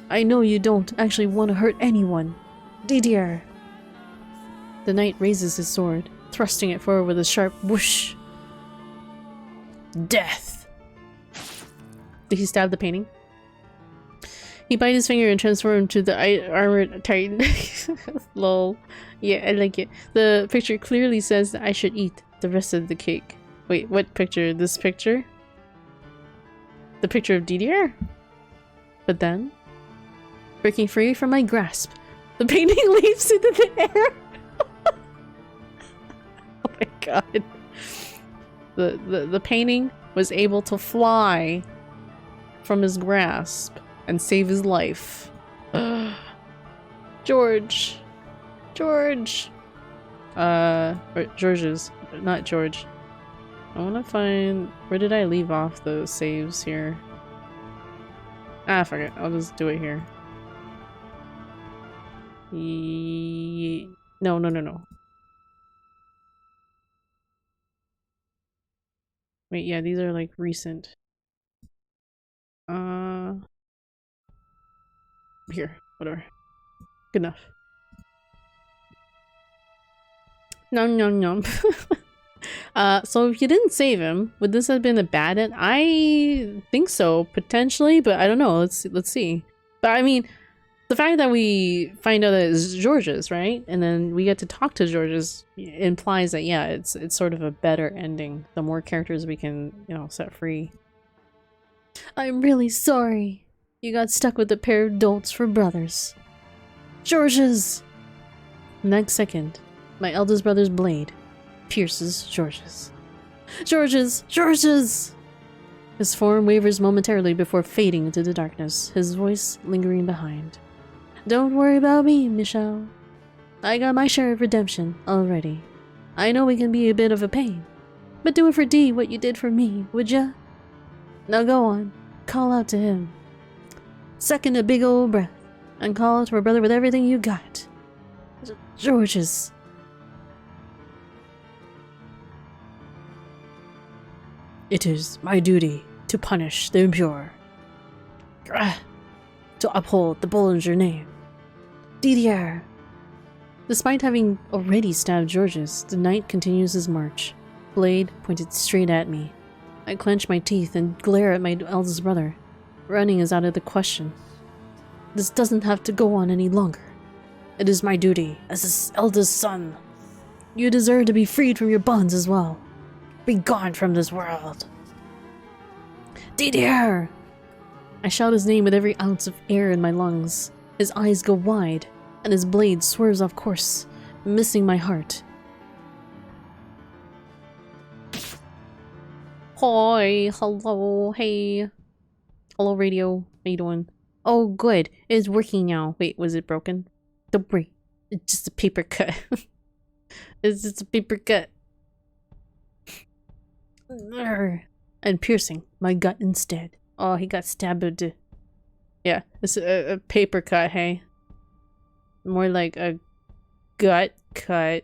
I know you don't actually want to hurt anyone. Didier! The knight raises his sword, thrusting it forward with a sharp whoosh. Death! Did he stab the painting? He bites his finger and transforms into the armored titan. Lol. Yeah, I like it. The picture clearly says that I should eat the rest of the cake. Wait, what picture? This picture? The picture of Didier? But then, breaking free from my grasp, the painting leaps into the air. Oh my god. The painting was able to fly from his grasp and save his life. George. George. Or George's, not George. I want to find... Where did I leave off those saves here? Ah, fuck it. I'll just do it here. No. Wait, yeah, these are like recent. Here, whatever. Good enough. Nom. So if you didn't save him, would this have been a bad end? I think so, potentially, but I don't know. Let's see. But I mean, the fact that we find out that it's Georges, right? And then we get to talk to Georges implies that, yeah, it's sort of a better ending. The more characters we can, set free. I'm really sorry. You got stuck with a pair of dolts for brothers. Georges! Next second, my eldest brother's blade pierces Georges. Georges! His form wavers momentarily before fading into the darkness, his voice lingering behind. Don't worry about me, Michel. I got my share of redemption already. I know we can be a bit of a pain, but do it for D what you did for me, would ya? Now go on, call out to him. Second a big old breath, and call out to my brother with everything you got. George's. It is my duty to punish the impure. To uphold the Bollinger name. Didier. Despite having already stabbed Georges, the knight continues his march, blade pointed straight at me. I clench my teeth and glare at my eldest brother. Running is out of the question. This doesn't have to go on any longer. It is my duty as his eldest son. You deserve to be freed from your bonds as well. Be gone from this world. Didier! I shout his name with every ounce of air in my lungs. His eyes go wide, and his blade swerves off course, missing my heart. Hi, hello, hey. Hello, radio. How you doing? Oh, good. It's working now. Wait, was it broken? Don't worry. It's just a paper cut. It's just a paper cut. And piercing my gut instead. Oh, he got stabbed. Yeah, it's a paper cut, hey? More like a gut cut.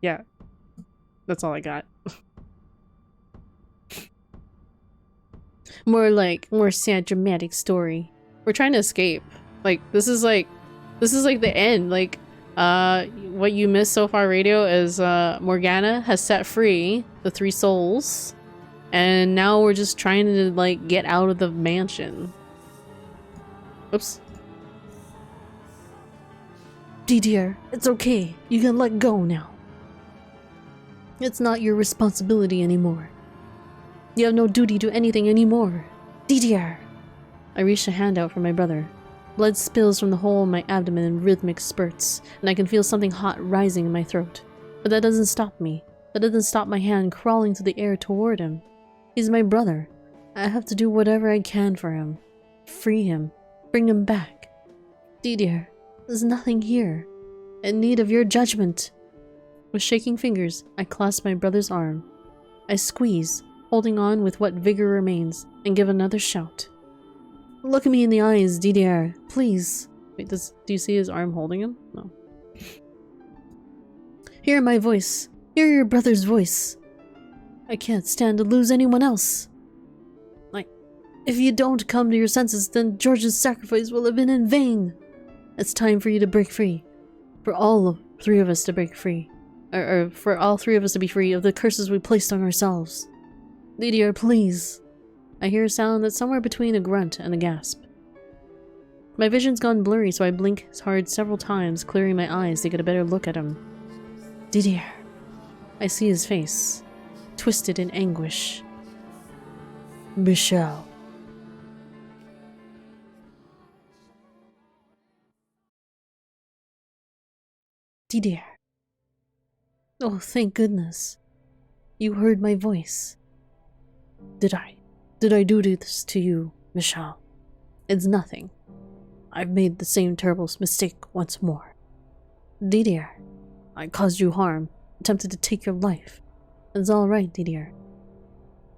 Yeah. That's all I got. More sad dramatic story. We're trying to escape. Like, this is like the end. Like, what you missed so far, radio, is Morgana has set free the 3 souls, and now we're just trying to like get out of the mansion. Oops. Didier, it's okay. You can let go now. It's not your responsibility anymore. You have no duty to anything anymore. Didier! I reach a hand out for my brother. Blood spills from the hole in my abdomen in rhythmic spurts, and I can feel something hot rising in my throat. But that doesn't stop me. That doesn't stop my hand crawling through the air toward him. He's my brother. I have to do whatever I can for him. Free him. Bring him back. Didier, there's nothing here. In need of your judgment. With shaking fingers, I clasp my brother's arm. I squeeze, holding on with what vigor remains, and give another shout. Look at me in the eyes, Didier, please. Wait, do you see his arm holding him? No. Hear my voice. Hear your brother's voice. I can't stand to lose anyone else. If you don't come to your senses, then George's sacrifice will have been in vain. It's time for you to break free. For all 3 of us to break free. Or for all 3 of us to be free of the curses we placed on ourselves. Didier, please. I hear a sound that's somewhere between a grunt and a gasp. My vision's gone blurry, so I blink hard several times, clearing my eyes to get a better look at him. Didier. I see his face, twisted in anguish. Michel. Didier. Oh, thank goodness. You heard my voice. Did I do this to you, Michel? It's nothing. I've made the same terrible mistake once more. Didier, I caused you harm, attempted to take your life. It's all right, Didier.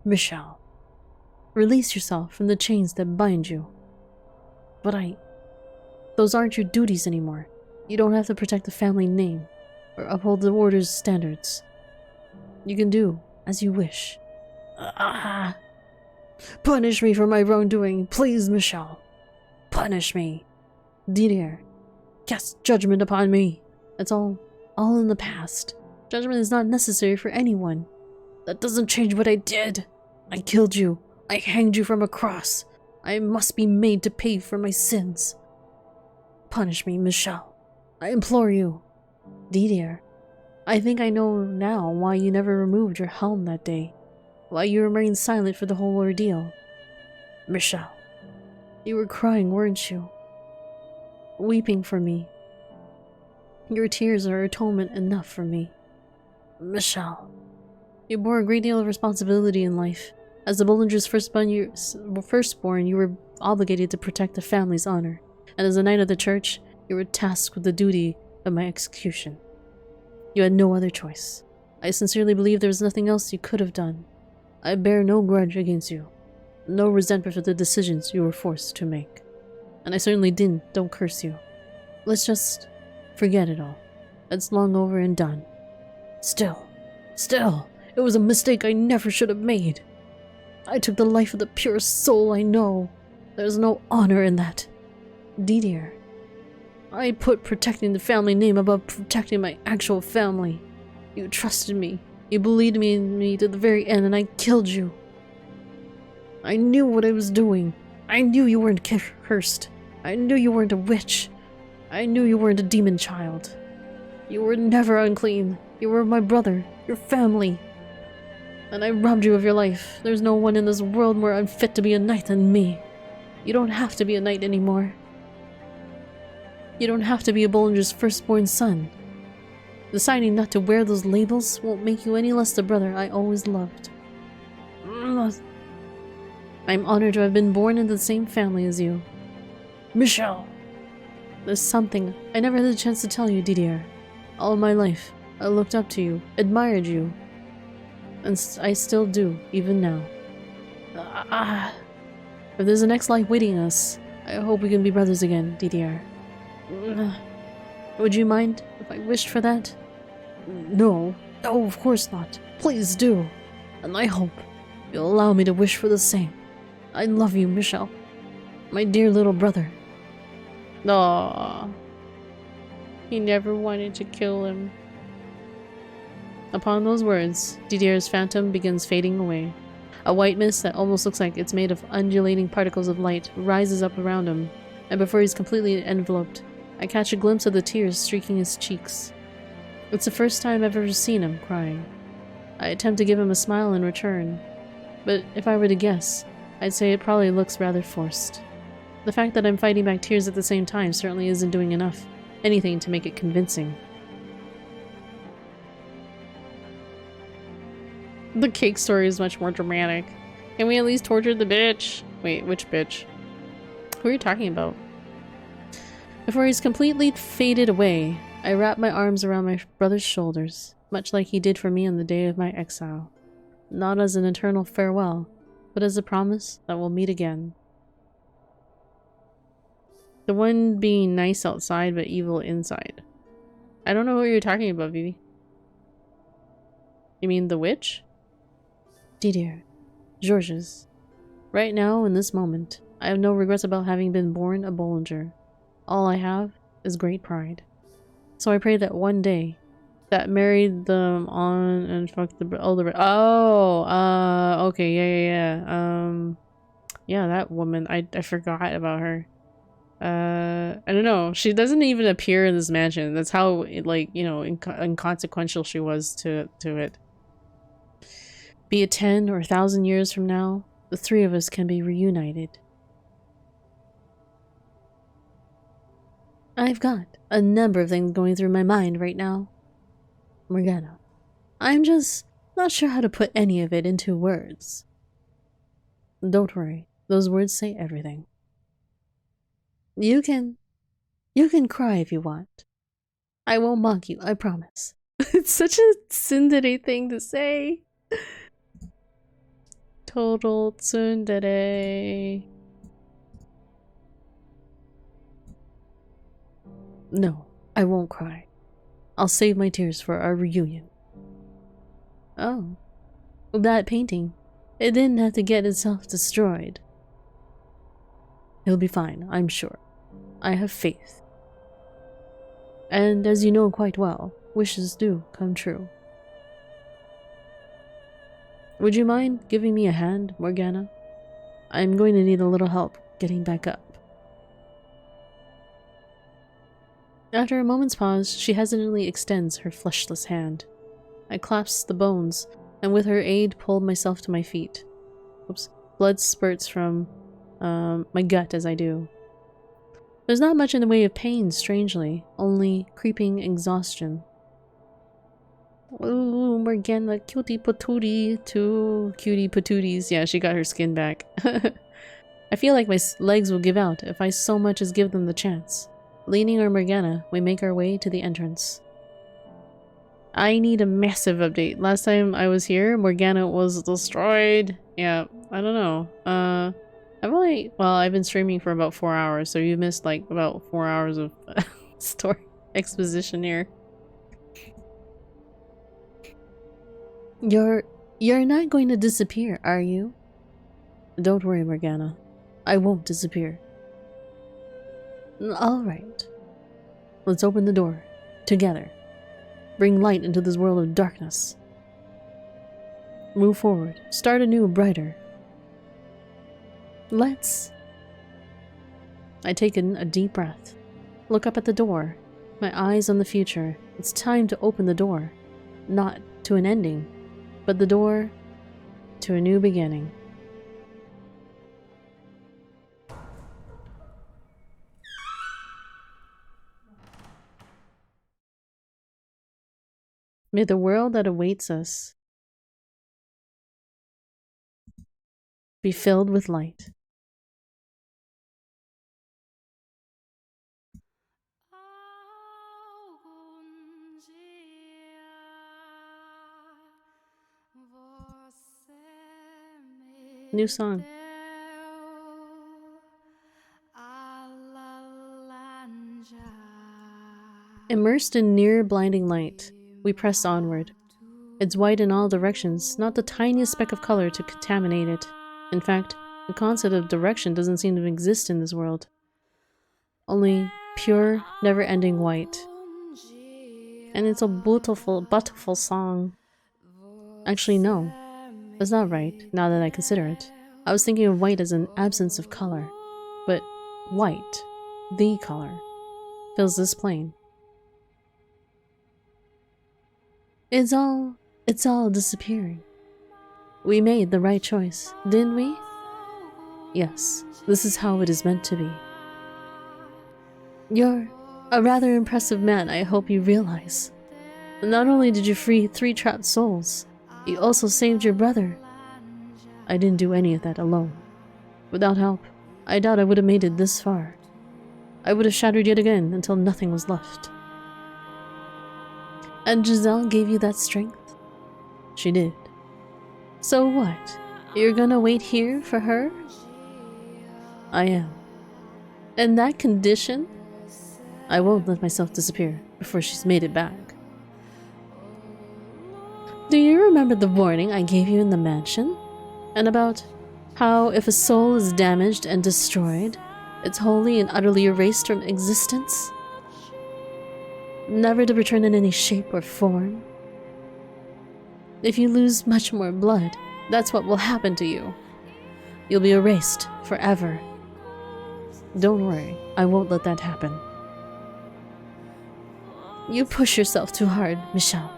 Michel, release yourself from the chains that bind you. But those aren't your duties anymore. You don't have to protect the family name or uphold the order's standards. You can do as you wish. Punish me for my wrongdoing, please, Michel. Punish me. Didier, cast judgment upon me. It's all in the past. Judgment is not necessary for anyone. That doesn't change what I did. I killed you. I hanged you from a cross. I must be made to pay for my sins. Punish me, Michel. I implore you. Didier, I think I know now why you never removed your helm that day. Why you remained silent for the whole ordeal. Michel, you were crying, weren't you? Weeping for me. Your tears are atonement enough for me. Michel, you bore a great deal of responsibility in life. As the Bollinger's firstborn, you were obligated to protect the family's honor. And as a knight of the church, You were tasked with the duty of my execution. You had no other choice. I sincerely believe there was nothing else you could have done. I bear no grudge against you, no resentment for the decisions you were forced to make. And I certainly don't curse you. Let's just forget it all. It's long over and done. Still, it was a mistake I never should have made. I took the life of the purest soul I know. There's no honor in that. Didier, I put protecting the family name above protecting my actual family. You trusted me. You believed in me to the very end, and I killed you. I knew what I was doing. I knew you weren't cursed. I knew you weren't a witch. I knew you weren't a demon child. You were never unclean. You were my brother, your family. And I robbed you of your life. There's no one in this world more unfit to be a knight than me. You don't have to be a knight anymore. You don't have to be a Bollinger's firstborn son. Deciding not to wear those labels won't make you any less the brother I always loved. I'm honored to have been born into the same family as you. Michelle! There's something I never had the chance to tell you, Didier. All my life, I looked up to you, admired you. And I still do, even now. If there's a next life waiting us, I hope we can be brothers again, Didier. Would you mind if I wished for that? No, of course not. Please do. And I hope you'll allow me to wish for the same. I love you, Michelle. My dear little brother. Aww. He never wanted to kill him. Upon those words, Didier's phantom begins fading away. A white mist that almost looks like it's made of undulating particles of light rises up around him, and before he's completely enveloped, I catch a glimpse of the tears streaking his cheeks. It's the first time I've ever seen him crying. I attempt to give him a smile in return, but if I were to guess, I'd say it probably looks rather forced. The fact that I'm fighting back tears at the same time certainly isn't doing anything to make it convincing. The cake story is much more dramatic. Can we at least torture the bitch? Wait, which bitch? Who are you talking about? Before he's completely faded away, I wrap my arms around my brother's shoulders, much like he did for me on the day of my exile. Not as an eternal farewell, but as a promise that we'll meet again. The one being nice outside but evil inside. I don't know what you're talking about, Vivi. You mean the witch? Didier, Georges. Right now, in this moment, I have no regrets about having been born a Bollinger. All I have is great pride. So I pray that one day, that married them on and fucked the okay, yeah, that woman, I forgot about her. I don't know, she doesn't even appear in this mansion. That's how, like, you know, inconsequential she was to it. Be it 10 or 1,000 years from now, the three of us can be reunited. I've got a number of things going through my mind right now. Morgana, I'm just not sure how to put any of it into words. Don't worry, those words say everything. You can cry if you want. I won't mock you, I promise. It's such a tsundere thing to say. Total tsundere. No, I won't cry. I'll save my tears for our reunion. Oh, that painting. It didn't have to get itself destroyed. It'll be fine, I'm sure. I have faith. And as you know quite well, wishes do come true. Would you mind giving me a hand, Morgana? I'm going to need a little help getting back up. After a moment's pause, she hesitantly extends her fleshless hand. I clasp the bones, and with her aid pulled myself to my feet. Oops. Blood spurts from my gut as I do. There's not much in the way of pain, strangely, only creeping exhaustion. Ooh, Morgana, cutie patootie, two cutie patooties. Yeah, she got her skin back. I feel like my legs will give out if I so much as give them the chance. Leaning on Morgana, we make our way to the entrance. I need a massive update. Last time I was here, Morgana was destroyed. Yeah, I don't know. I've been streaming for about 4 hours, so you missed like about 4 hours of story exposition here. You're not going to disappear, are you? Don't worry, Morgana. I won't disappear. Alright. Let's open the door. Together. Bring light into this world of darkness. Move forward. Start anew, brighter. Let's... I take in a deep breath. Look up at the door. My eyes on the future. It's time to open the door. Not to an ending, but the door to a new beginning. May the world that awaits us be filled with light. Algum dia você New me song. deu a laranja. Immersed in near blinding light, we press onward. It's white in all directions, not the tiniest speck of color to contaminate it. In fact, the concept of direction doesn't seem to exist in this world. Only pure, never-ending white. And it's a beautiful, beautiful song. Actually, no. That's not right, now that I consider it. I was thinking of white as an absence of color. But white, the color, fills this plane. It's all disappearing. We made the right choice, didn't we? Yes, this is how it is meant to be. You're a rather impressive man, I hope you realize. Not only did you free 3 trapped souls, you also saved your brother. I didn't do any of that alone. Without help, I doubt I would have made it this far. I would have shattered yet again until nothing was left. And Giselle gave you that strength? She did. So what? You're gonna wait here for her? I am. In that condition? I won't let myself disappear before she's made it back. Do you remember the warning I gave you in the mansion? And about how if a soul is damaged and destroyed, it's wholly and utterly erased from existence? Never to return in any shape or form? If you lose much more blood, that's what will happen to you. You'll be erased forever. Don't worry, I won't let that happen. You push yourself too hard, Michelle.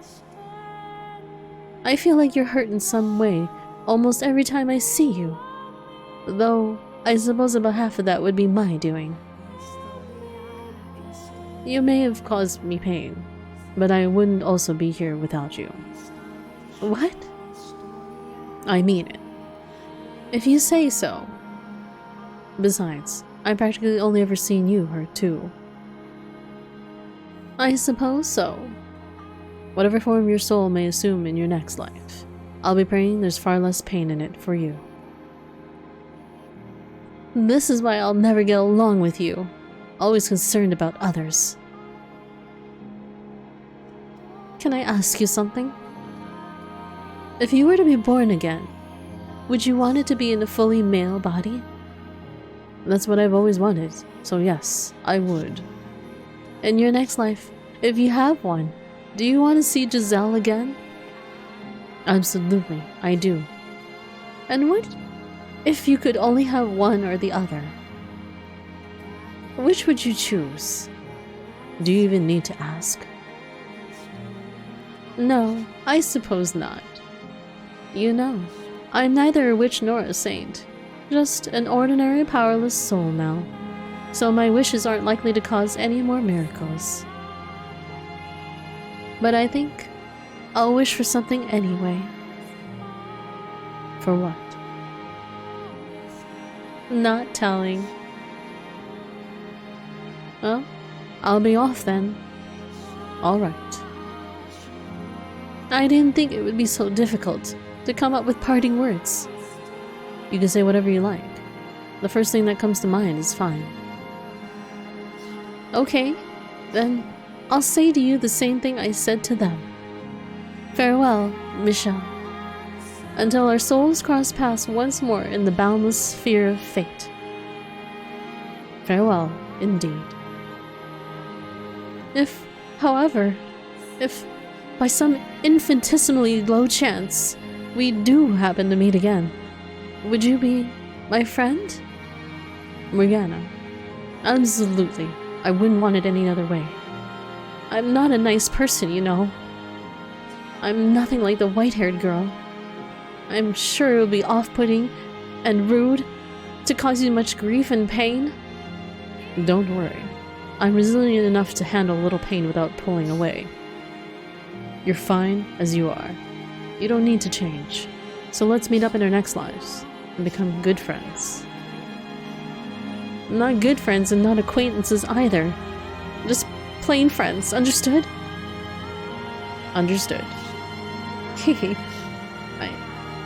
I feel like you're hurt in some way almost every time I see you. Though, I suppose about half of that would be my doing. You may have caused me pain, but I wouldn't also be here without you. What? I mean it. If you say so. Besides, I've practically only ever seen you hurt too. I suppose so. Whatever form your soul may assume in your next life, I'll be praying there's far less pain in it for you. This is why I'll never get along with you. Always concerned about others. Can I ask you something? If you were to be born again, would you want it to be in a fully male body? That's what I've always wanted, so yes, I would. In your next life, if you have one, do you want to see Giselle again? Absolutely, I do. And what if you could only have one or the other? Which would you choose? Do you even need to ask? No, I suppose not. You know, I'm neither a witch nor a saint. Just an ordinary powerless soul now. So my wishes aren't likely to cause any more miracles. But I think I'll wish for something anyway. For what? Not telling. Well, I'll be off then. Alright. I didn't think it would be so difficult to come up with parting words. You can say whatever you like. The first thing that comes to mind is fine. Okay, then I'll say to you the same thing I said to them. Farewell, Michelle. Until our souls cross paths once more in the boundless sphere of fate. Farewell, indeed. However, if by some infinitesimally low chance we do happen to meet again, would you be my friend? Morgana. Absolutely. I wouldn't want it any other way. I'm not a nice person, you know. I'm nothing like the white-haired girl. I'm sure it will be off-putting and rude to cause you much grief and pain. Don't worry. I'm resilient enough to handle a little pain without pulling away. You're fine as you are. You don't need to change. So let's meet up in our next lives and become good friends. Not good friends and not acquaintances either. Just plain friends, understood? Understood.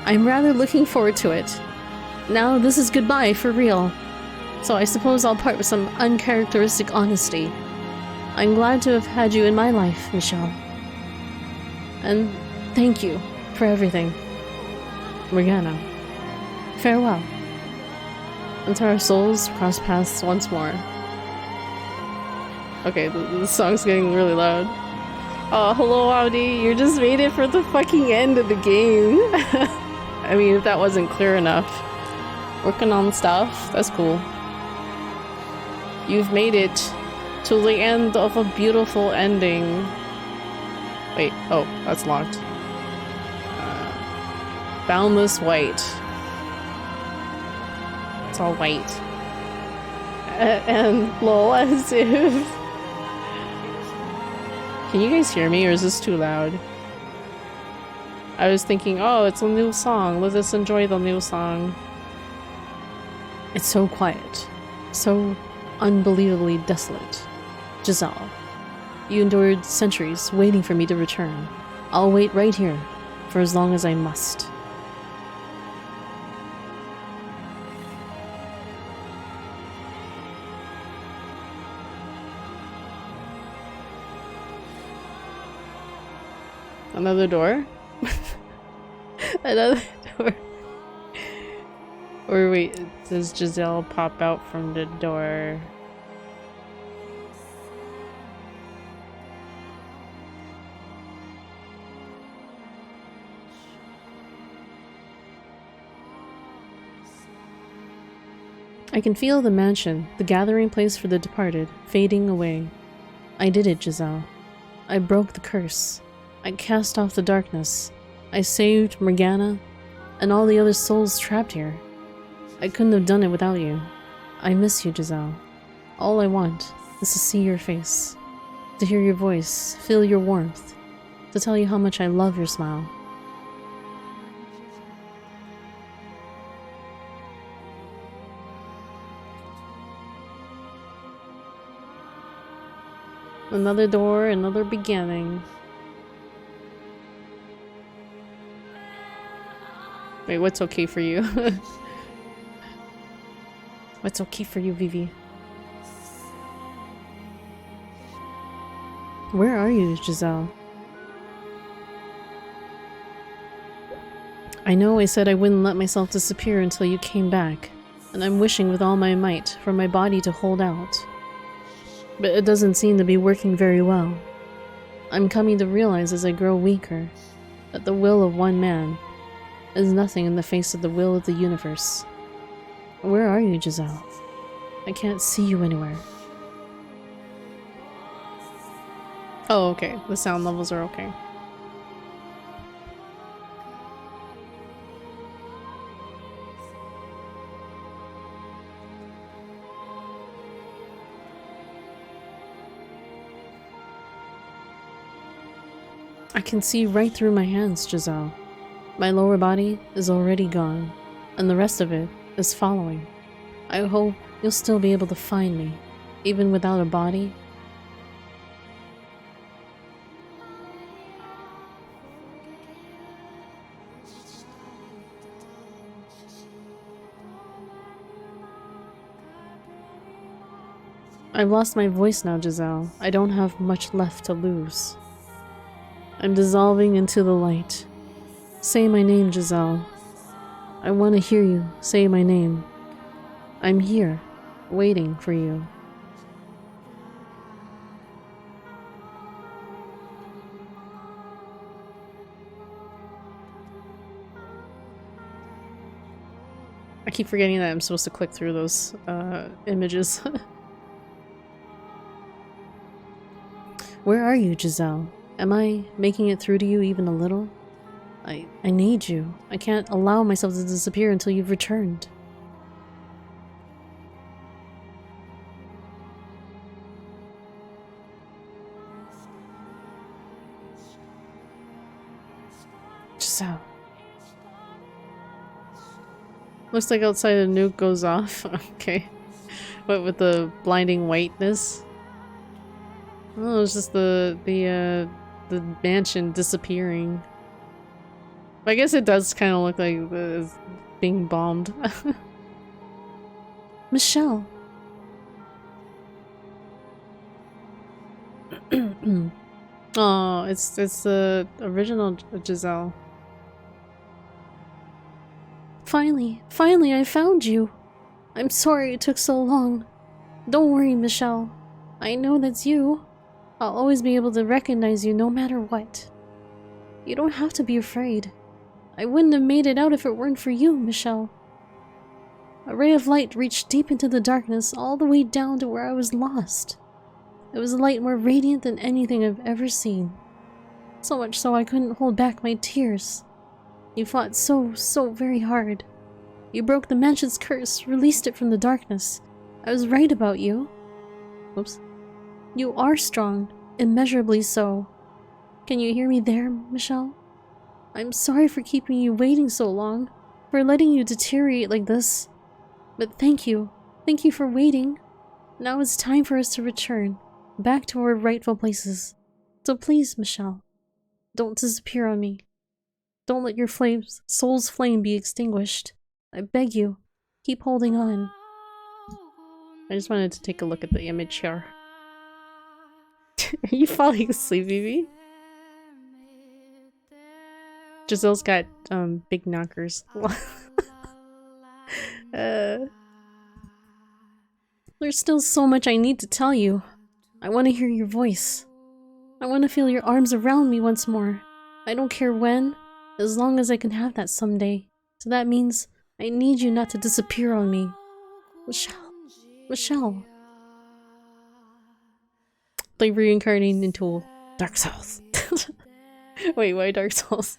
I'm rather looking forward to it. Now this is goodbye for real. So I suppose I'll part with some uncharacteristic honesty. I'm glad to have had you in my life, Michelle. And thank you for everything. Morgana. Farewell. Until our souls cross paths once more. Okay, the song's getting really loud. Oh, hello, Audi. You just made it for the fucking end of the game. I mean, if that wasn't clear enough. Working on stuff. That's cool. You've made it to the end of a beautiful ending. Wait, oh, that's locked. Boundless white. It's all white. And lol, as if... Can you guys hear me, or is this too loud? I was thinking, oh, it's a new song. Let us enjoy the new song. It's so quiet. So unbelievably desolate. Giselle, you endured centuries waiting for me to return. I'll wait right here for as long as I must. Another door? Another door. Or wait, does Giselle pop out from the door? I can feel the mansion, the gathering place for the departed, fading away. I did it, Giselle. I broke the curse. I cast off the darkness. I saved Morgana and all the other souls trapped here. I couldn't have done it without you. I miss you, Giselle. All I want is to see your face, to hear your voice, feel your warmth, to tell you how much I love your smile. Another door, another beginning. Wait, what's okay for you? What's okay for you, Vivi? Where are you, Giselle? I know I said I wouldn't let myself disappear until you came back, and I'm wishing with all my might for my body to hold out. But it doesn't seem to be working very well. I'm coming to realize as I grow weaker that the will of one man is nothing in the face of the will of the universe. Where are you, Giselle? I can't see you anywhere. Oh, okay. The sound levels are okay. I can see right through my hands, Giselle. My lower body is already gone, and the rest of it is following. I hope you'll still be able to find me, even without a body, I've lost my voice now, Giselle. I don't have much left to lose. I'm dissolving into the light. Say my name, Giselle. I want to hear you say my name. I'm here, waiting for you. I keep forgetting that I'm supposed to click through those images. Where are you, Giselle? Am I making it through to you even a little? I need you. I can't allow myself to disappear until you've returned. Giselle. Looks like outside a nuke goes off. Okay. What with the blinding whiteness? Oh, it's just the mansion disappearing. I guess it does kind of look like it's being bombed. Michelle. Oh, it's the original Giselle. Finally, I found you. I'm sorry it took so long. Don't worry, Michelle. I know that's you. I'll always be able to recognize you no matter what. You don't have to be afraid. I wouldn't have made it out if it weren't for you, Michelle. A ray of light reached deep into the darkness, all the way down to where I was lost. It was a light more radiant than anything I've ever seen. So much so I couldn't hold back my tears. You fought so very hard. You broke the mansion's curse, released it from the darkness. I was right about you. Oops. You are strong, immeasurably so. Can you hear me there, Michelle? I'm sorry for keeping you waiting so long, for letting you deteriorate like this. But thank you. Thank you for waiting. Now it's time for us to return, back to our rightful places. So please, Michelle, don't disappear on me. Don't let your soul's flame be extinguished. I beg you, keep holding on. I just wanted to take a look at the image here. Are you falling asleep, baby? Giselle's got big knockers. There's still so much I need to tell you. I want to hear your voice. I want to feel your arms around me once more. I don't care when, as long as I can have that someday. So that means I need you not to disappear on me. Michelle. Michelle. Like reincarnating into Dark Souls. Wait, why Dark Souls?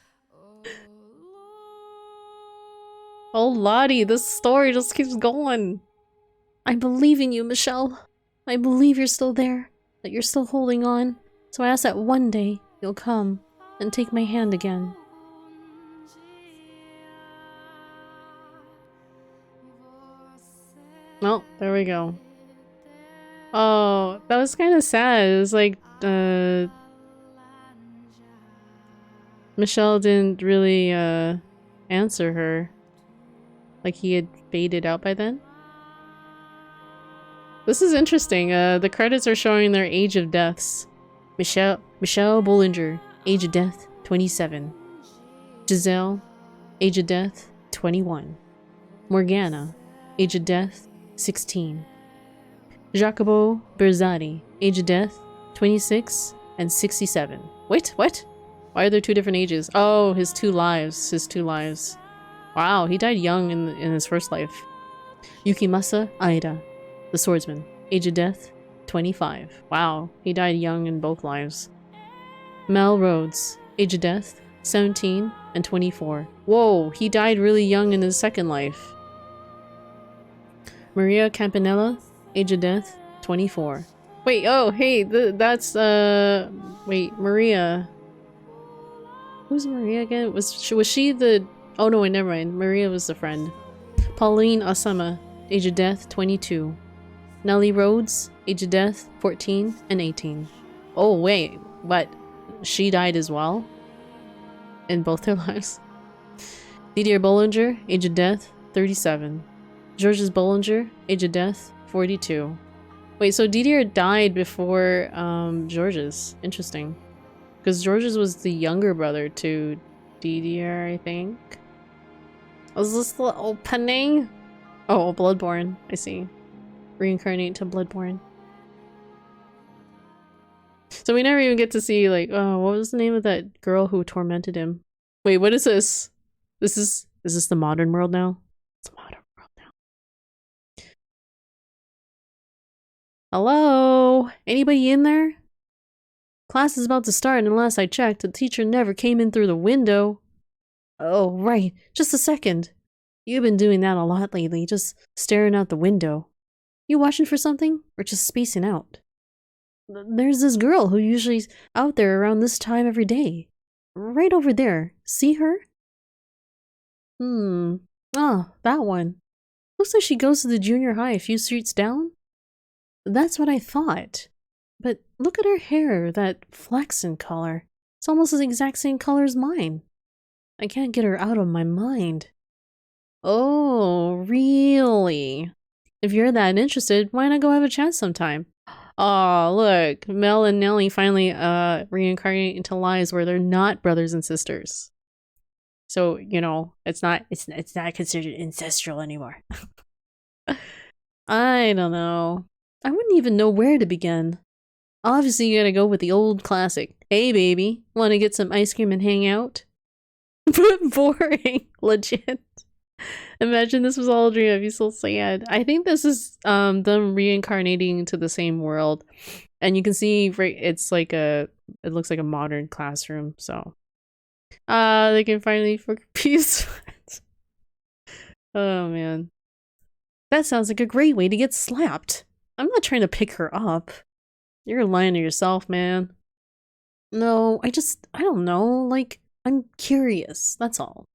Oh, Lottie, this story just keeps going. I believe in you, Michelle. I believe you're still there, that you're still holding on. So I ask that one day you'll come and take my hand again. Well, there we go. Oh, that was kind of sad. It was like, Michelle didn't really, answer her. Like he had faded out by then. This is interesting. The credits are showing their age of deaths. Michelle Bollinger, age of death, 27. Giselle, age of death, 21. Morgana, age of death, 16. Jacopo Berzati, age of death, 26 and 67. Wait, what? Why are there two different ages? Oh, his two lives. Wow, he died young in his first life. Yukimasa Aida, the swordsman, age of death, 25. Wow, he died young in both lives. Mel Rhodes, age of death, 17 and 24. Whoa, he died really young in his second life. Maria Campanella, age of death, 24. Wait, oh, hey, that's, wait, Maria. Who's Maria again? Was she the... Oh no, wait, never mind. Maria was the friend. Pauline Osama, age of death, 22. Nellie Rhodes, age of death, 14 and 18. Oh, wait, what? She died as well? In both their lives? Didier Bollinger, age of death, 37. Georges Bollinger, age of death, 42. Wait, so Didier died before Georges. Interesting. Because Georges was the younger brother to Didier, I think. Was this the opening? Oh, Bloodborne. I see. Reincarnate to Bloodborne. So we never even get to see, like, oh, what was the name of that girl who tormented him? Wait, what is this? Is this the modern world now? It's a modern world now. Hello? Anybody in there? Class is about to start, and last I checked, the teacher never came in through the window. Oh, right. Just a second. You've been doing that a lot lately, just staring out the window. You watching for something? Or just spacing out? There's this girl who usually's out there around this time every day. Right over there. See her? Ah, that one. Looks like she goes to the junior high a few streets down. That's what I thought. But look at her hair, that flaxen color. It's almost the exact same color as mine. I can't get her out of my mind. Oh, really? If you're that interested, why not go have a chat sometime? Oh, look, Mel and Nellie finally reincarnate into lives where they're not brothers and sisters. So, you know, it's not considered ancestral anymore. I don't know. I wouldn't even know where to begin. Obviously, you gotta go with the old classic. Hey, baby, wanna get some ice cream and hang out? Boring. Legit. Imagine this was all a dream. I'd be so sad. I think this is them reincarnating into the same world. And you can see, right, it's like it looks like a modern classroom, so. They can finally fuck peace. Oh, man. That sounds like a great way to get slapped. I'm not trying to pick her up. You're lying to yourself, man. No, I don't know, like, I'm curious, that's all.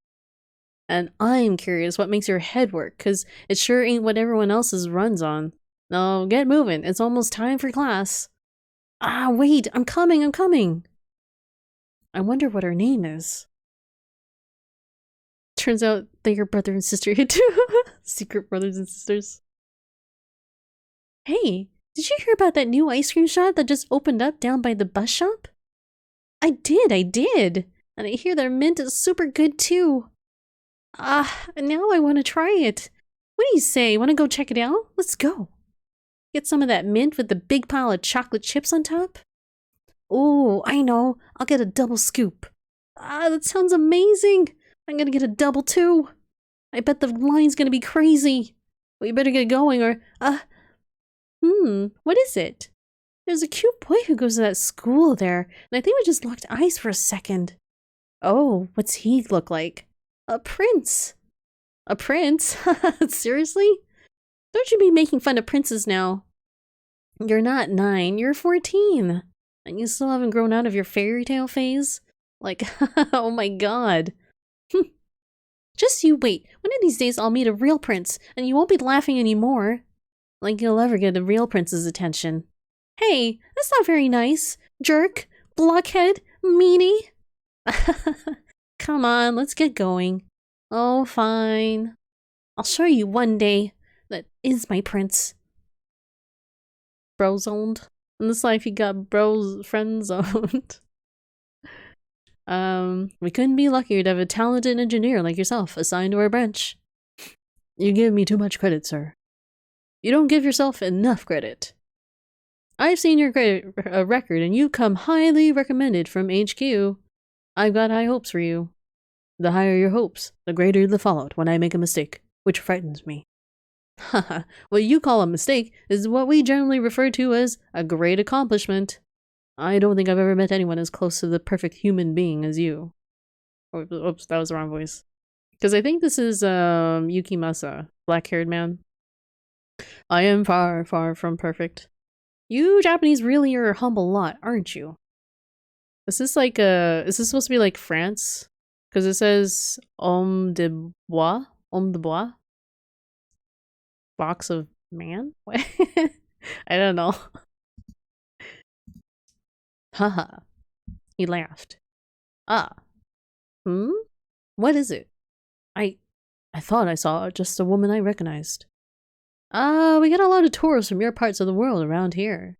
And I'm curious what makes your head work, cause it sure ain't what everyone else's runs on. No, get moving, it's almost time for class. Ah, wait, I'm coming! I wonder what her name is. Turns out they are brother and sister too. Secret brothers and sisters. Hey, did you hear about that new ice cream shop that just opened up down by the bus shop? I did. And I hear their mint is super good too. Now I want to try it. What do you say? Want to go check it out? Let's go. Get some of that mint with the big pile of chocolate chips on top? Oh, I know. I'll get a double scoop. That sounds amazing. I'm gonna get a double too. I bet the line's gonna be crazy. We better get going or, what is it? There's a cute boy who goes to that school there, and I think we just locked eyes for a second. Oh, what's he look like? A prince. A prince? Seriously? Don't you be making fun of princes now. You're not 9, you're 14. And you still haven't grown out of your fairy tale phase? Like, oh my god. Just you wait. One of these days I'll meet a real prince, and you won't be laughing anymore. Like you'll ever get a real prince's attention. Hey, that's not very nice. Jerk, blockhead, meanie. Come on, let's get going. Oh, fine. I'll show you one day. That is my prince. Bro-zoned. In this life, you got bros friend-zoned. We couldn't be luckier to have a talented engineer like yourself assigned to our branch. You give me too much credit, sir. You don't give yourself enough credit. I've seen your record, and you come highly recommended from HQ. I've got high hopes for you. The higher your hopes, the greater the fallout when I make a mistake, which frightens me. Haha, what you call a mistake is what we generally refer to as a great accomplishment. I don't think I've ever met anyone as close to the perfect human being as you. Oh, oops, that was the wrong voice. Because I think this is Yukimasa, black-haired man. I am far, far from perfect. You Japanese really are a humble lot, aren't you? Is this like is this supposed to be like France? Because it says homme de bois? Homme de bois? Box of man? What? I don't know. Haha. He laughed. Ah. What is it? I thought I saw just a woman I recognized. We get a lot of tourists from your parts of the world around here.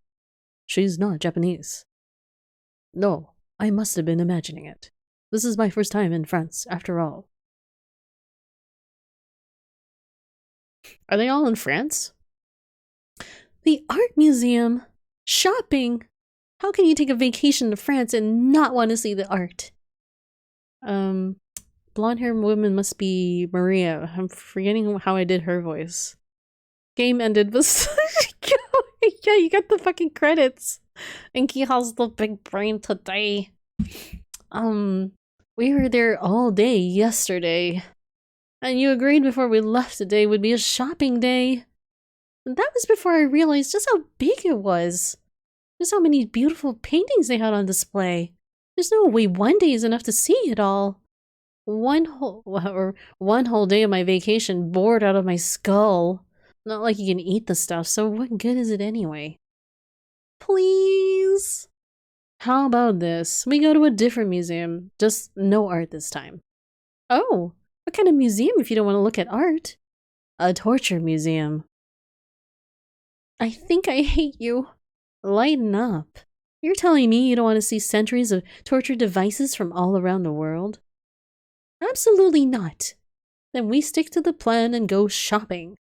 She's not Japanese. No, I must have been imagining it. This is my first time in France, after all. Are they all in France? The art museum! Shopping! How can you take a vacation to France and not want to see the art? Blonde-haired woman must be Maria. I'm forgetting how I did her voice. Game ended, but yeah, you got the fucking credits. Inky has the big brain today. We were there all day yesterday. And you agreed before we left today would be a shopping day. And that was before I realized just how big it was. Just how many beautiful paintings they had on display. There's no way one day is enough to see it all. One whole day of my vacation bored out of my skull. Not like you can eat the stuff, so what good is it anyway? Please? How about this? We go to a different museum, just no art this time. Oh, what kind of museum if you don't want to look at art? A torture museum. I think I hate you. Lighten up. You're telling me you don't want to see centuries of torture devices from all around the world? Absolutely not. Then we stick to the plan and go shopping.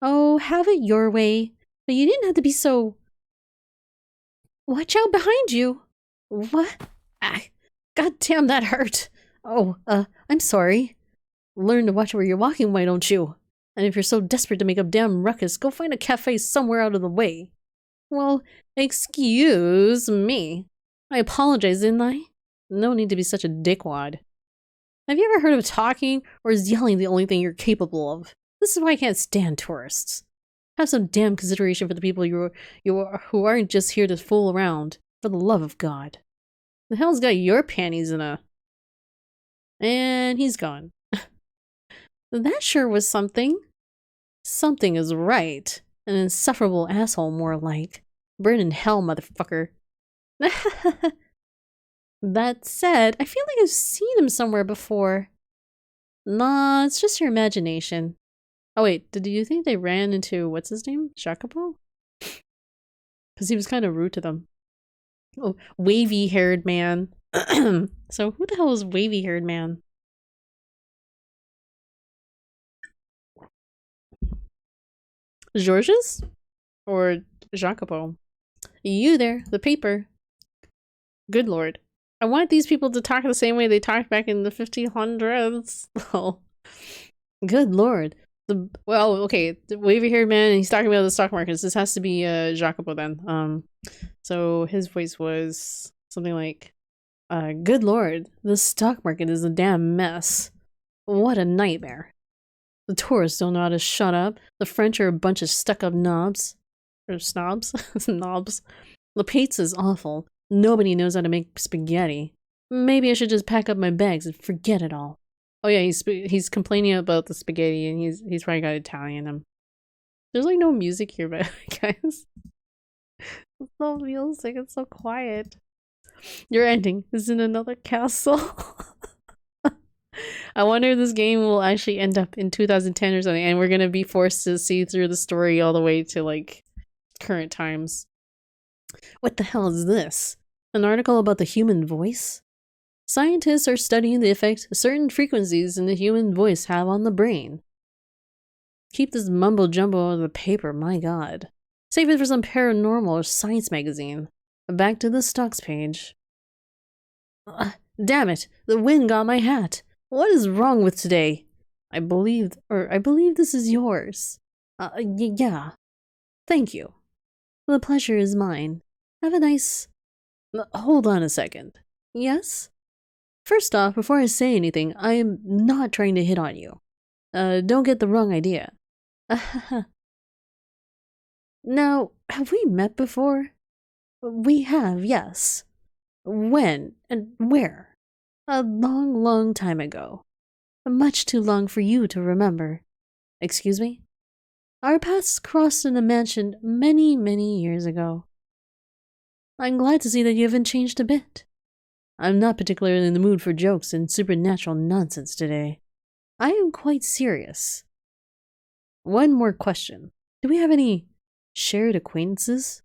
Oh, have it your way. But you didn't have to be so... Watch out behind you. What? Ah, God damn, that hurt. Oh, I'm sorry. Learn to watch where you're walking, why don't you? And if you're so desperate to make a damn ruckus, go find a cafe somewhere out of the way. Well, excuse me. I apologize, didn't I? No need to be such a dickwad. Have you ever heard of talking, or is yelling the only thing you're capable of? This is why I can't stand tourists. Have some damn consideration for the people who aren't just here to fool around. For the love of God. The hell's got your panties in a... And he's gone. That sure was something. Something is right. An insufferable asshole, more like. Burn in hell, motherfucker. That said, I feel like I've seen him somewhere before. Nah, it's just your imagination. Oh wait, did you think they ran into, what's his name? Jacopo? Because he was kind of rude to them. Oh, wavy-haired man. So who the hell is wavy-haired man? Georges? Or Jacopo? You there, the paper. Good lord. I want these people to talk the same way they talked back in the 1500s. Oh. Good lord. Well, okay, the wavy-haired man, and he's talking about the stock markets. This has to be Jacopo then. So his voice was something like, good lord, the stock market is a damn mess. What a nightmare. The tourists don't know how to shut up. The French are a bunch of stuck-up knobs. Or snobs? Knobs. The pizza's awful. Nobody knows how to make spaghetti. Maybe I should just pack up my bags and forget it all. Oh yeah, he's complaining about the spaghetti, and he's probably got Italian in him. There's like no music here, but guys, it's no music. It's so quiet. Your ending is in another castle. I wonder if this game will actually end up in 2010 or something, and we're gonna be forced to see through the story all the way to like current times. What the hell is this? An article about the human voice? Scientists are studying the effect certain frequencies in the human voice have on the brain. Keep this mumbo jumbo out of the paper, my god. Save it for some paranormal or science magazine. Back to the stocks page. Damn it, the wind got my hat. What is wrong with today? I believe this is yours. Yeah. Thank you. The pleasure is mine. Have a nice... Hold on a second. Yes? First off, before I say anything, I am not trying to hit on you. Don't get the wrong idea. Now, have we met before? We have, yes. When and where? A long, long time ago. Much too long for you to remember. Excuse me? Our paths crossed in a mansion many, many years ago. I'm glad to see that you haven't changed a bit. I'm not particularly in the mood for jokes and supernatural nonsense today. I am quite serious. One more question. Do we have any shared acquaintances?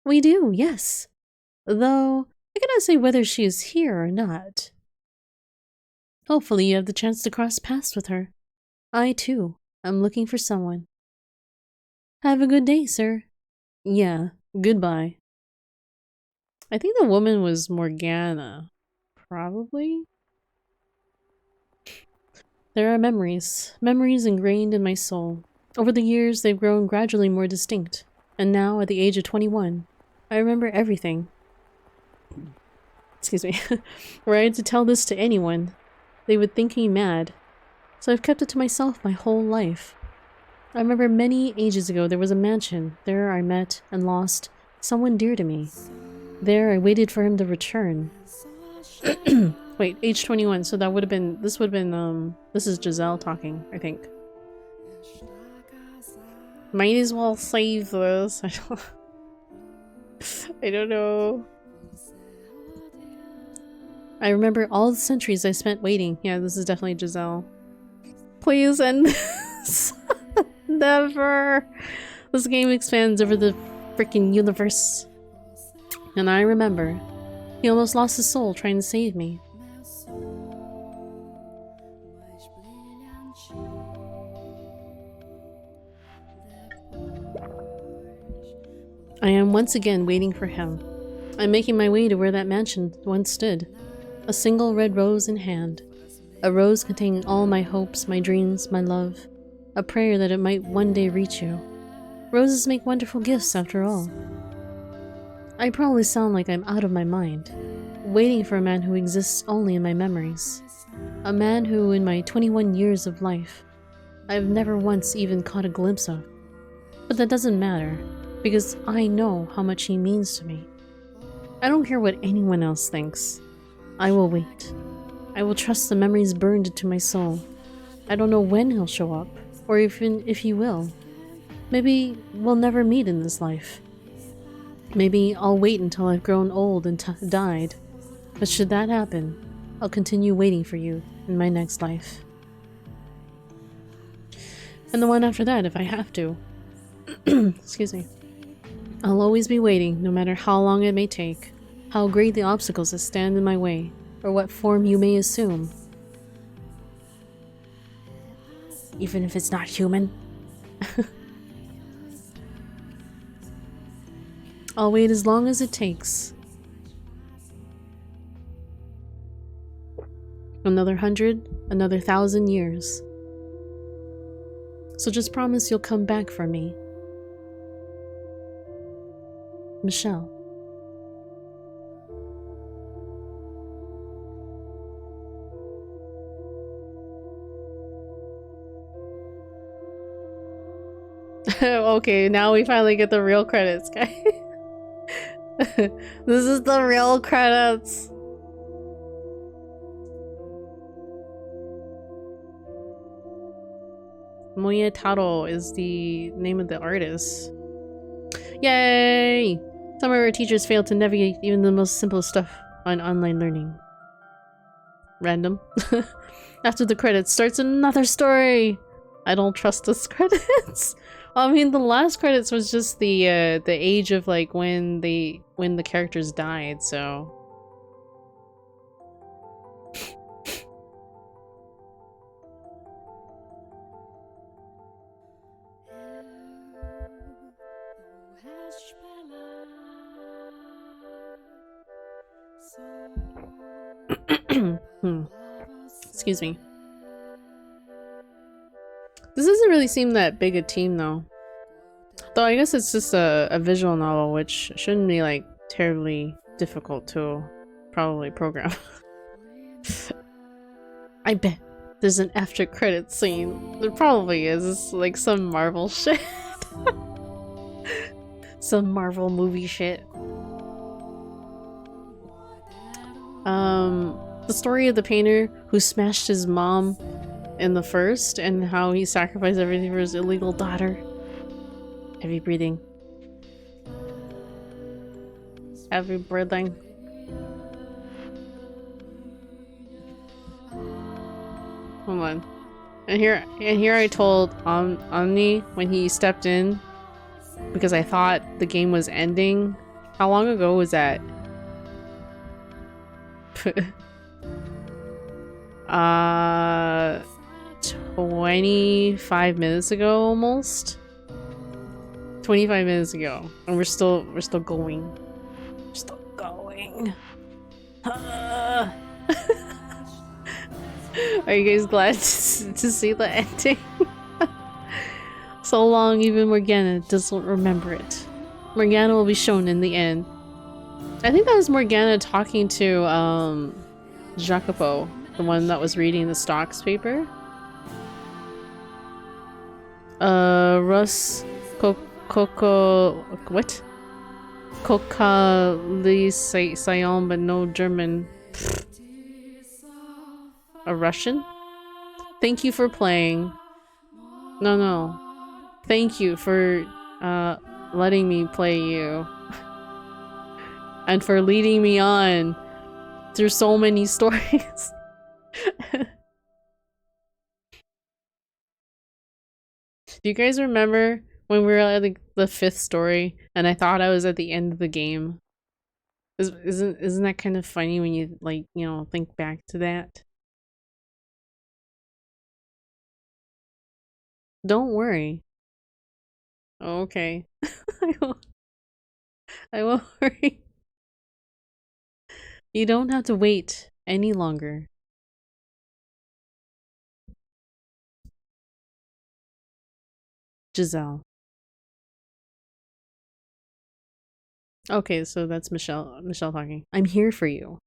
We do, yes. Though, I cannot say whether she is here or not. Hopefully you have the chance to cross paths with her. I, too, am looking for someone. Have a good day, sir. Yeah, goodbye. I think the woman was Morgana. Probably? There are memories. Memories ingrained in my soul. Over the years, they've grown gradually more distinct. And now, at the age of 21, I remember everything. Excuse me. Were I to tell this to anyone, they would think me mad. So I've kept it to myself my whole life. I remember many ages ago there was a mansion. There I met and lost someone dear to me. There I waited for him to return. Wait, age 21, so that would have been, this is Giselle talking, I think. Might as well save this. I don't know. I remember all the centuries I spent waiting. Yeah, this is definitely Giselle. Please end this. Never. This game expands over the freaking universe. And I remember, he almost lost his soul trying to save me. I am once again waiting for him. I'm making my way to where that mansion once stood. A single red rose in hand. A rose containing all my hopes, my dreams, my love. A prayer that it might one day reach you. Roses make wonderful gifts after all. I probably sound like I'm out of my mind, waiting for a man who exists only in my memories. A man who, in my 21 years of life, I've never once even caught a glimpse of. But that doesn't matter, because I know how much he means to me. I don't care what anyone else thinks. I will wait. I will trust the memories burned into my soul. I don't know when he'll show up, or even if he will. Maybe we'll never meet in this life. Maybe I'll wait until I've grown old and died. But should that happen, I'll continue waiting for you in my next life. And the one after that if I have to. Excuse me. I'll always be waiting, no matter how long it may take, how great the obstacles that stand in my way, or what form you may assume. Even if it's not human. I'll wait as long as it takes. Another 100, another 1,000 years. So just promise you'll come back for me. Michelle. Okay, now we finally get the real credits, guys. This is the real credits. Moya Taro is the name of the artist. Yay! Some of our teachers fail to navigate even the most simple stuff on online learning. Random. After the credits starts another story! I don't trust this credits. I mean, the last credits was just the age of like when the characters died, so. Excuse me. This doesn't really seem that big a team though. Though I guess it's just a visual novel, which shouldn't be like terribly difficult to probably program. I bet there's an after credits scene. There probably is. It's like some Marvel shit. Some Marvel movie shit. The story of the painter who smashed his mom in the first and how he sacrificed everything for his illegal daughter. Heavy breathing. Heavy breathing. Hold on. And here I told Omni when he stepped in because I thought the game was ending. How long ago was that? 25 minutes ago almost. 25 minutes ago. And we're still going. We're still going. Are you guys glad to see the ending? So long, even Morgana doesn't remember it. Morgana will be shown in the end. I think that was Morgana talking to, Jacopo, the one that was reading the stocks paper. Russ Coco... what? Coca Sion, but no German. A Russian? Thank you for playing. No. Thank you for, letting me play you. And for leading me on through so many stories. Do you guys remember when we were at the 5th story and I thought I was at the end of the game? Isn't that kind of funny when you, like, you know, think back to that? Don't worry. Oh, okay. I won't worry. You don't have to wait any longer. Giselle. Okay, so that's Michelle talking. I'm here for you.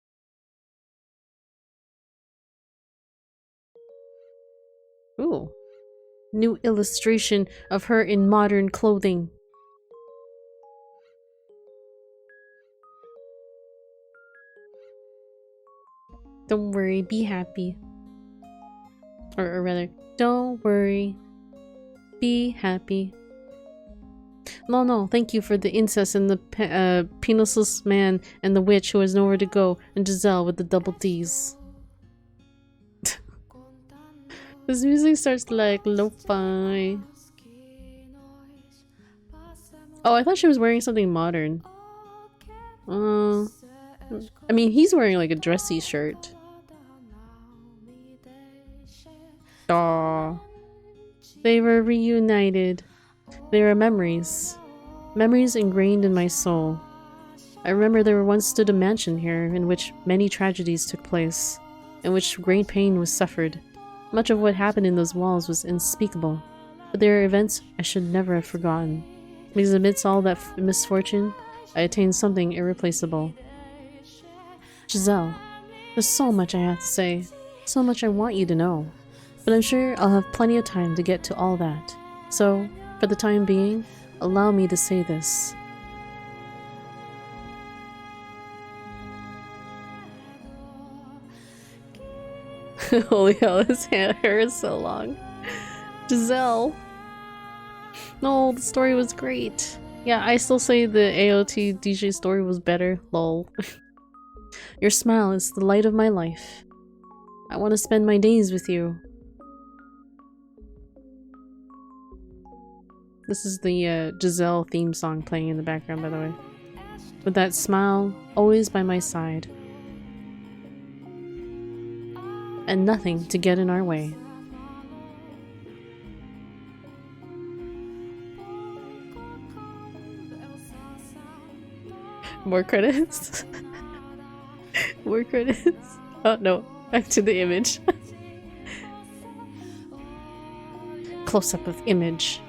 Ooh. New illustration of her in modern clothing. Don't worry, be happy. Or rather, don't worry, be happy. No, thank you for the incest and the penisless man and the witch who has nowhere to go, and Giselle with the double D's. This music starts like lo-fi. Oh, I thought she was wearing something modern. I mean, he's wearing like a dressy shirt. Aww. They were reunited. There are memories. Memories ingrained in my soul. I remember there once stood a mansion here in which many tragedies took place, in which great pain was suffered. Much of what happened in those walls was unspeakable, but there are events I should never have forgotten. Because amidst all that misfortune, I attained something irreplaceable. Giselle, there's so much I have to say, so much I want you to know, but I'm sure I'll have plenty of time to get to all that. So, for the time being, allow me to say this. Holy hell, his hair is so long. Giselle. No, the story was great. Yeah, I still say the AOT DJ story was better. Lol. Your smile is the light of my life. I want to spend my days with you. This is the Giselle theme song playing in the background, by the way. With that smile always by my side. And nothing to get in our way. More credits? More credits? Oh no, back to the image. Close-up of image.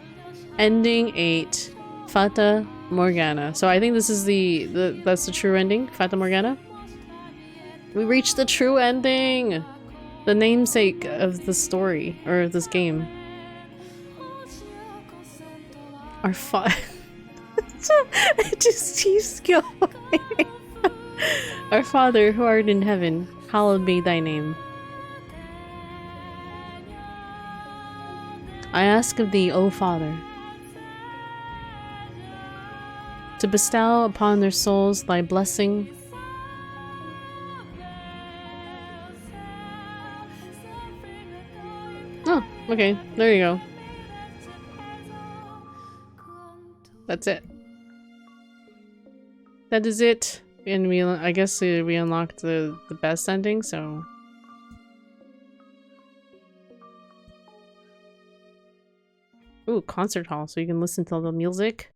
Ending 8. Fata Morgana. So I think this is that's the true ending. Fata Morgana. We reached the true ending! The namesake of the story, or this game. Our it just keeps going. Our Father, who art in heaven, hallowed be thy name. I ask of thee, O Father, to bestow upon their souls thy blessing. Oh, okay, there you go. That's it. That is it. And I guess we unlocked the best ending, so... Ooh, concert hall, so you can listen to the music.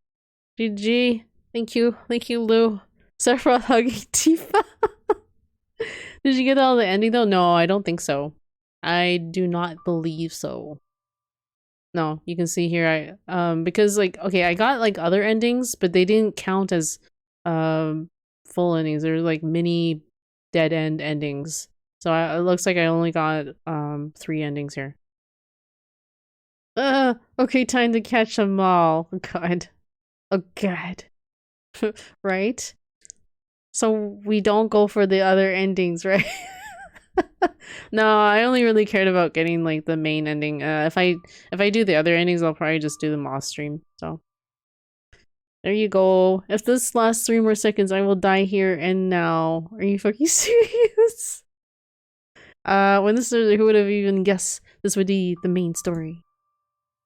GG. Thank you, Lou. Sorry for hugging Tifa. Did you get all the ending though? No, I don't think so. I do not believe so. No, you can see here because like okay, I got like other endings, but they didn't count as full endings. They're like mini dead end endings. So it looks like I only got 3 endings here. Okay, time to catch them all. Oh god. Oh god. Right? So we don't go for the other endings, right? No, I only really cared about getting like the main ending. If I do the other endings, I'll probably just do them off stream. So there you go. If this lasts 3 more seconds, I will die here and now. Are you fucking serious? When this started, who would have even guessed this would be the main story?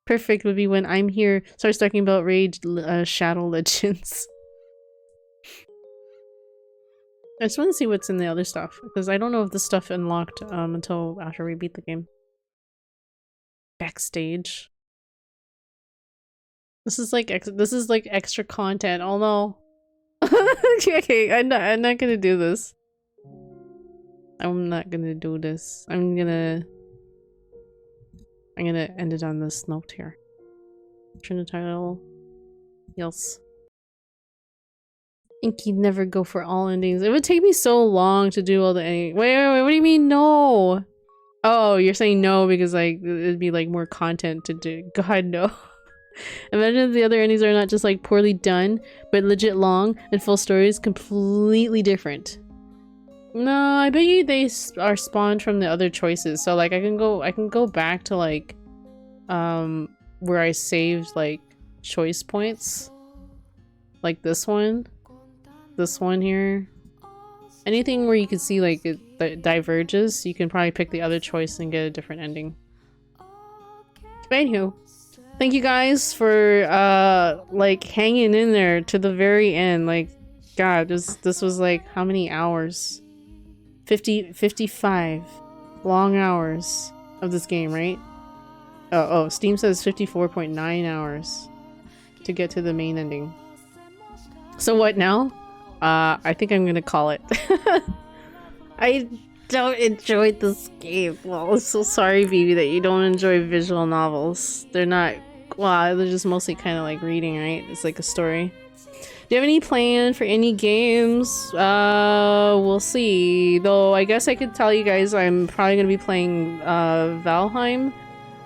Perfect would be when I'm here starts talking about Raid Shadow Legends. I just want to see what's in the other stuff, because I don't know if this stuff unlocked until after we beat the game. Backstage. This is like extra content. Oh no. Okay, I'm not gonna do this. I'm not gonna do this. I'm gonna end it on this note here. Turn the title. Yes. Inky'd never go for all endings. It would take me so long to do all the endings. Wait, what do you mean no? Oh, you're saying no because like it'd be like more content to do. God no. Imagine if the other endings are not just like poorly done, but legit long and full stories completely different. No, I bet you they are spawned from the other choices. So like I can go back to like where I saved like choice points. Like this one here. Anything where you can see like it diverges, you can probably pick the other choice and get a different ending. But anywho, thank you guys for like hanging in there to the very end. Like god, this was like how many hours? 55 long hours of this game, right? Oh, Steam says 54.9 hours to get to the main ending. So what now? I think I'm gonna call it. I don't enjoy this game. Well, I'm so sorry, Vivi, that you don't enjoy visual novels. They're not... Well, they're just mostly kind of like reading, right? It's like a story. Do you have any plan for any games? We'll see. Though, I guess I could tell you guys I'm probably gonna be playing, Valheim.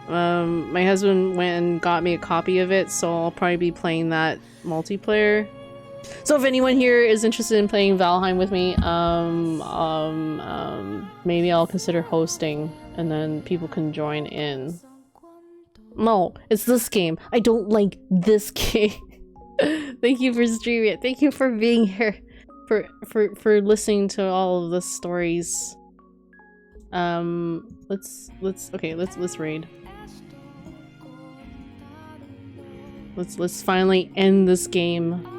My husband went and got me a copy of it, so I'll probably be playing that multiplayer. So if anyone here is interested in playing Valheim with me, maybe I'll consider hosting and then people can join in. No, it's this game. I don't like this game. Thank you for streaming it. Thank you for being here. For listening to all of the stories. Let's raid. Let's finally end this game.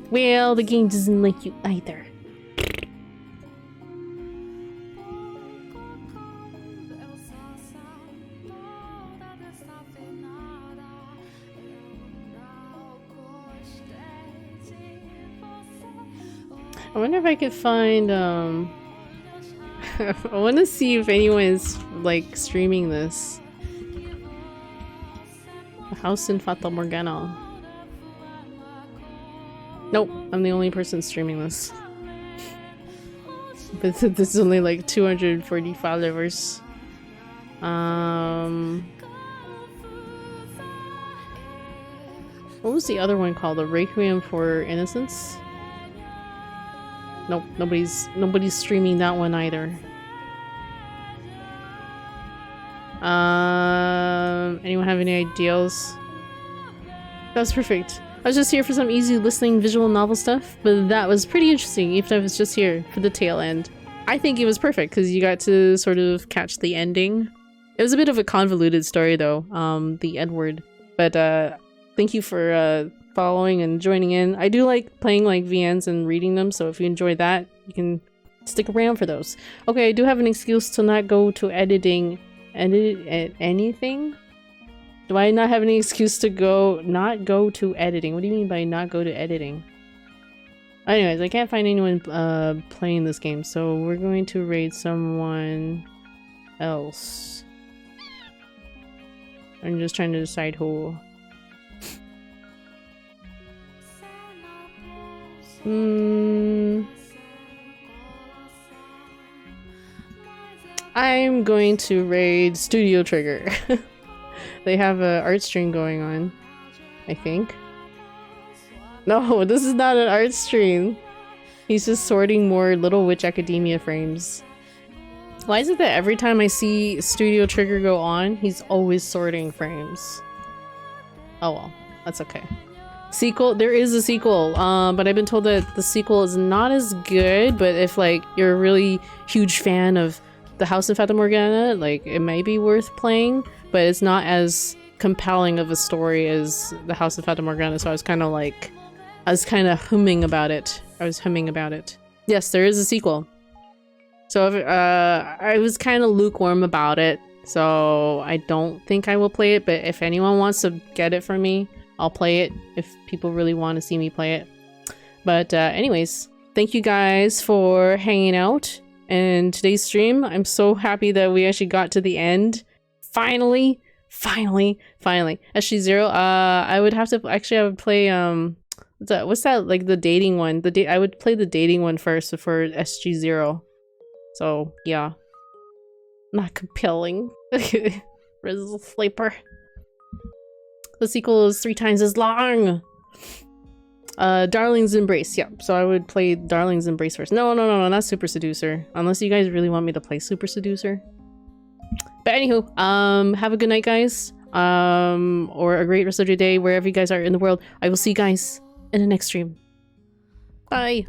Well, the game doesn't like you either. I wonder if I could find, I want to see if anyone's, like, streaming this. A house in Fata, Morgana. Nope, I'm the only person streaming this. But this is only like 240 followers. What was the other one called? The Requiem for Innocence? Nope, nobody's streaming that one either. Anyone have any ideas? That's perfect. I was just here for some easy listening visual novel stuff, but that was pretty interesting, even if I was just here for the tail end. I think it was perfect, because you got to sort of catch the ending. It was a bit of a convoluted story, though, the Edward. But, Thank you for following and joining in. I do like playing like VNs and reading them, so if you enjoy that, you can stick around for those. Okay, I do have an excuse to not go to editing anything. Do I not have any excuse to not go to editing? What do you mean by not go to editing? Anyways, I can't find anyone playing this game, so we're going to raid someone else. I'm just trying to decide who. I'm going to raid Studio Trigger. They have a art stream going on, I think. No, this is not an art stream. He's just sorting more Little Witch Academia frames. Why is it that every time I see Studio Trigger go on, he's always sorting frames? Oh well, that's okay. Sequel? There is a sequel, but I've been told that the sequel is not as good, but if like you're a really huge fan of the House of Fata Morgana, like it might be worth playing, but it's not as compelling of a story as the House of Fata Morgana, so I was kind of humming about it. Yes, there is a sequel. So I was kind of lukewarm about it, so I don't think I will play it, but if anyone wants to get it from me, I'll play it if people really want to see me play it. But anyways, thank you guys for hanging out in today's stream. I'm so happy that we actually got to the end. Finally. SG0, I would have to, actually I would play, what's that, like the dating one? I would play the dating one first for SG0. So, yeah. Not compelling. Rizzle Sleeper. The sequel is 3 times as long! Darling's Embrace. Yeah, so I would play Darling's Embrace first. No, not Super Seducer. Unless you guys really want me to play Super Seducer. But anywho, have a good night, guys. Or a great rest of your day, wherever you guys are in the world. I will see you guys in the next stream. Bye!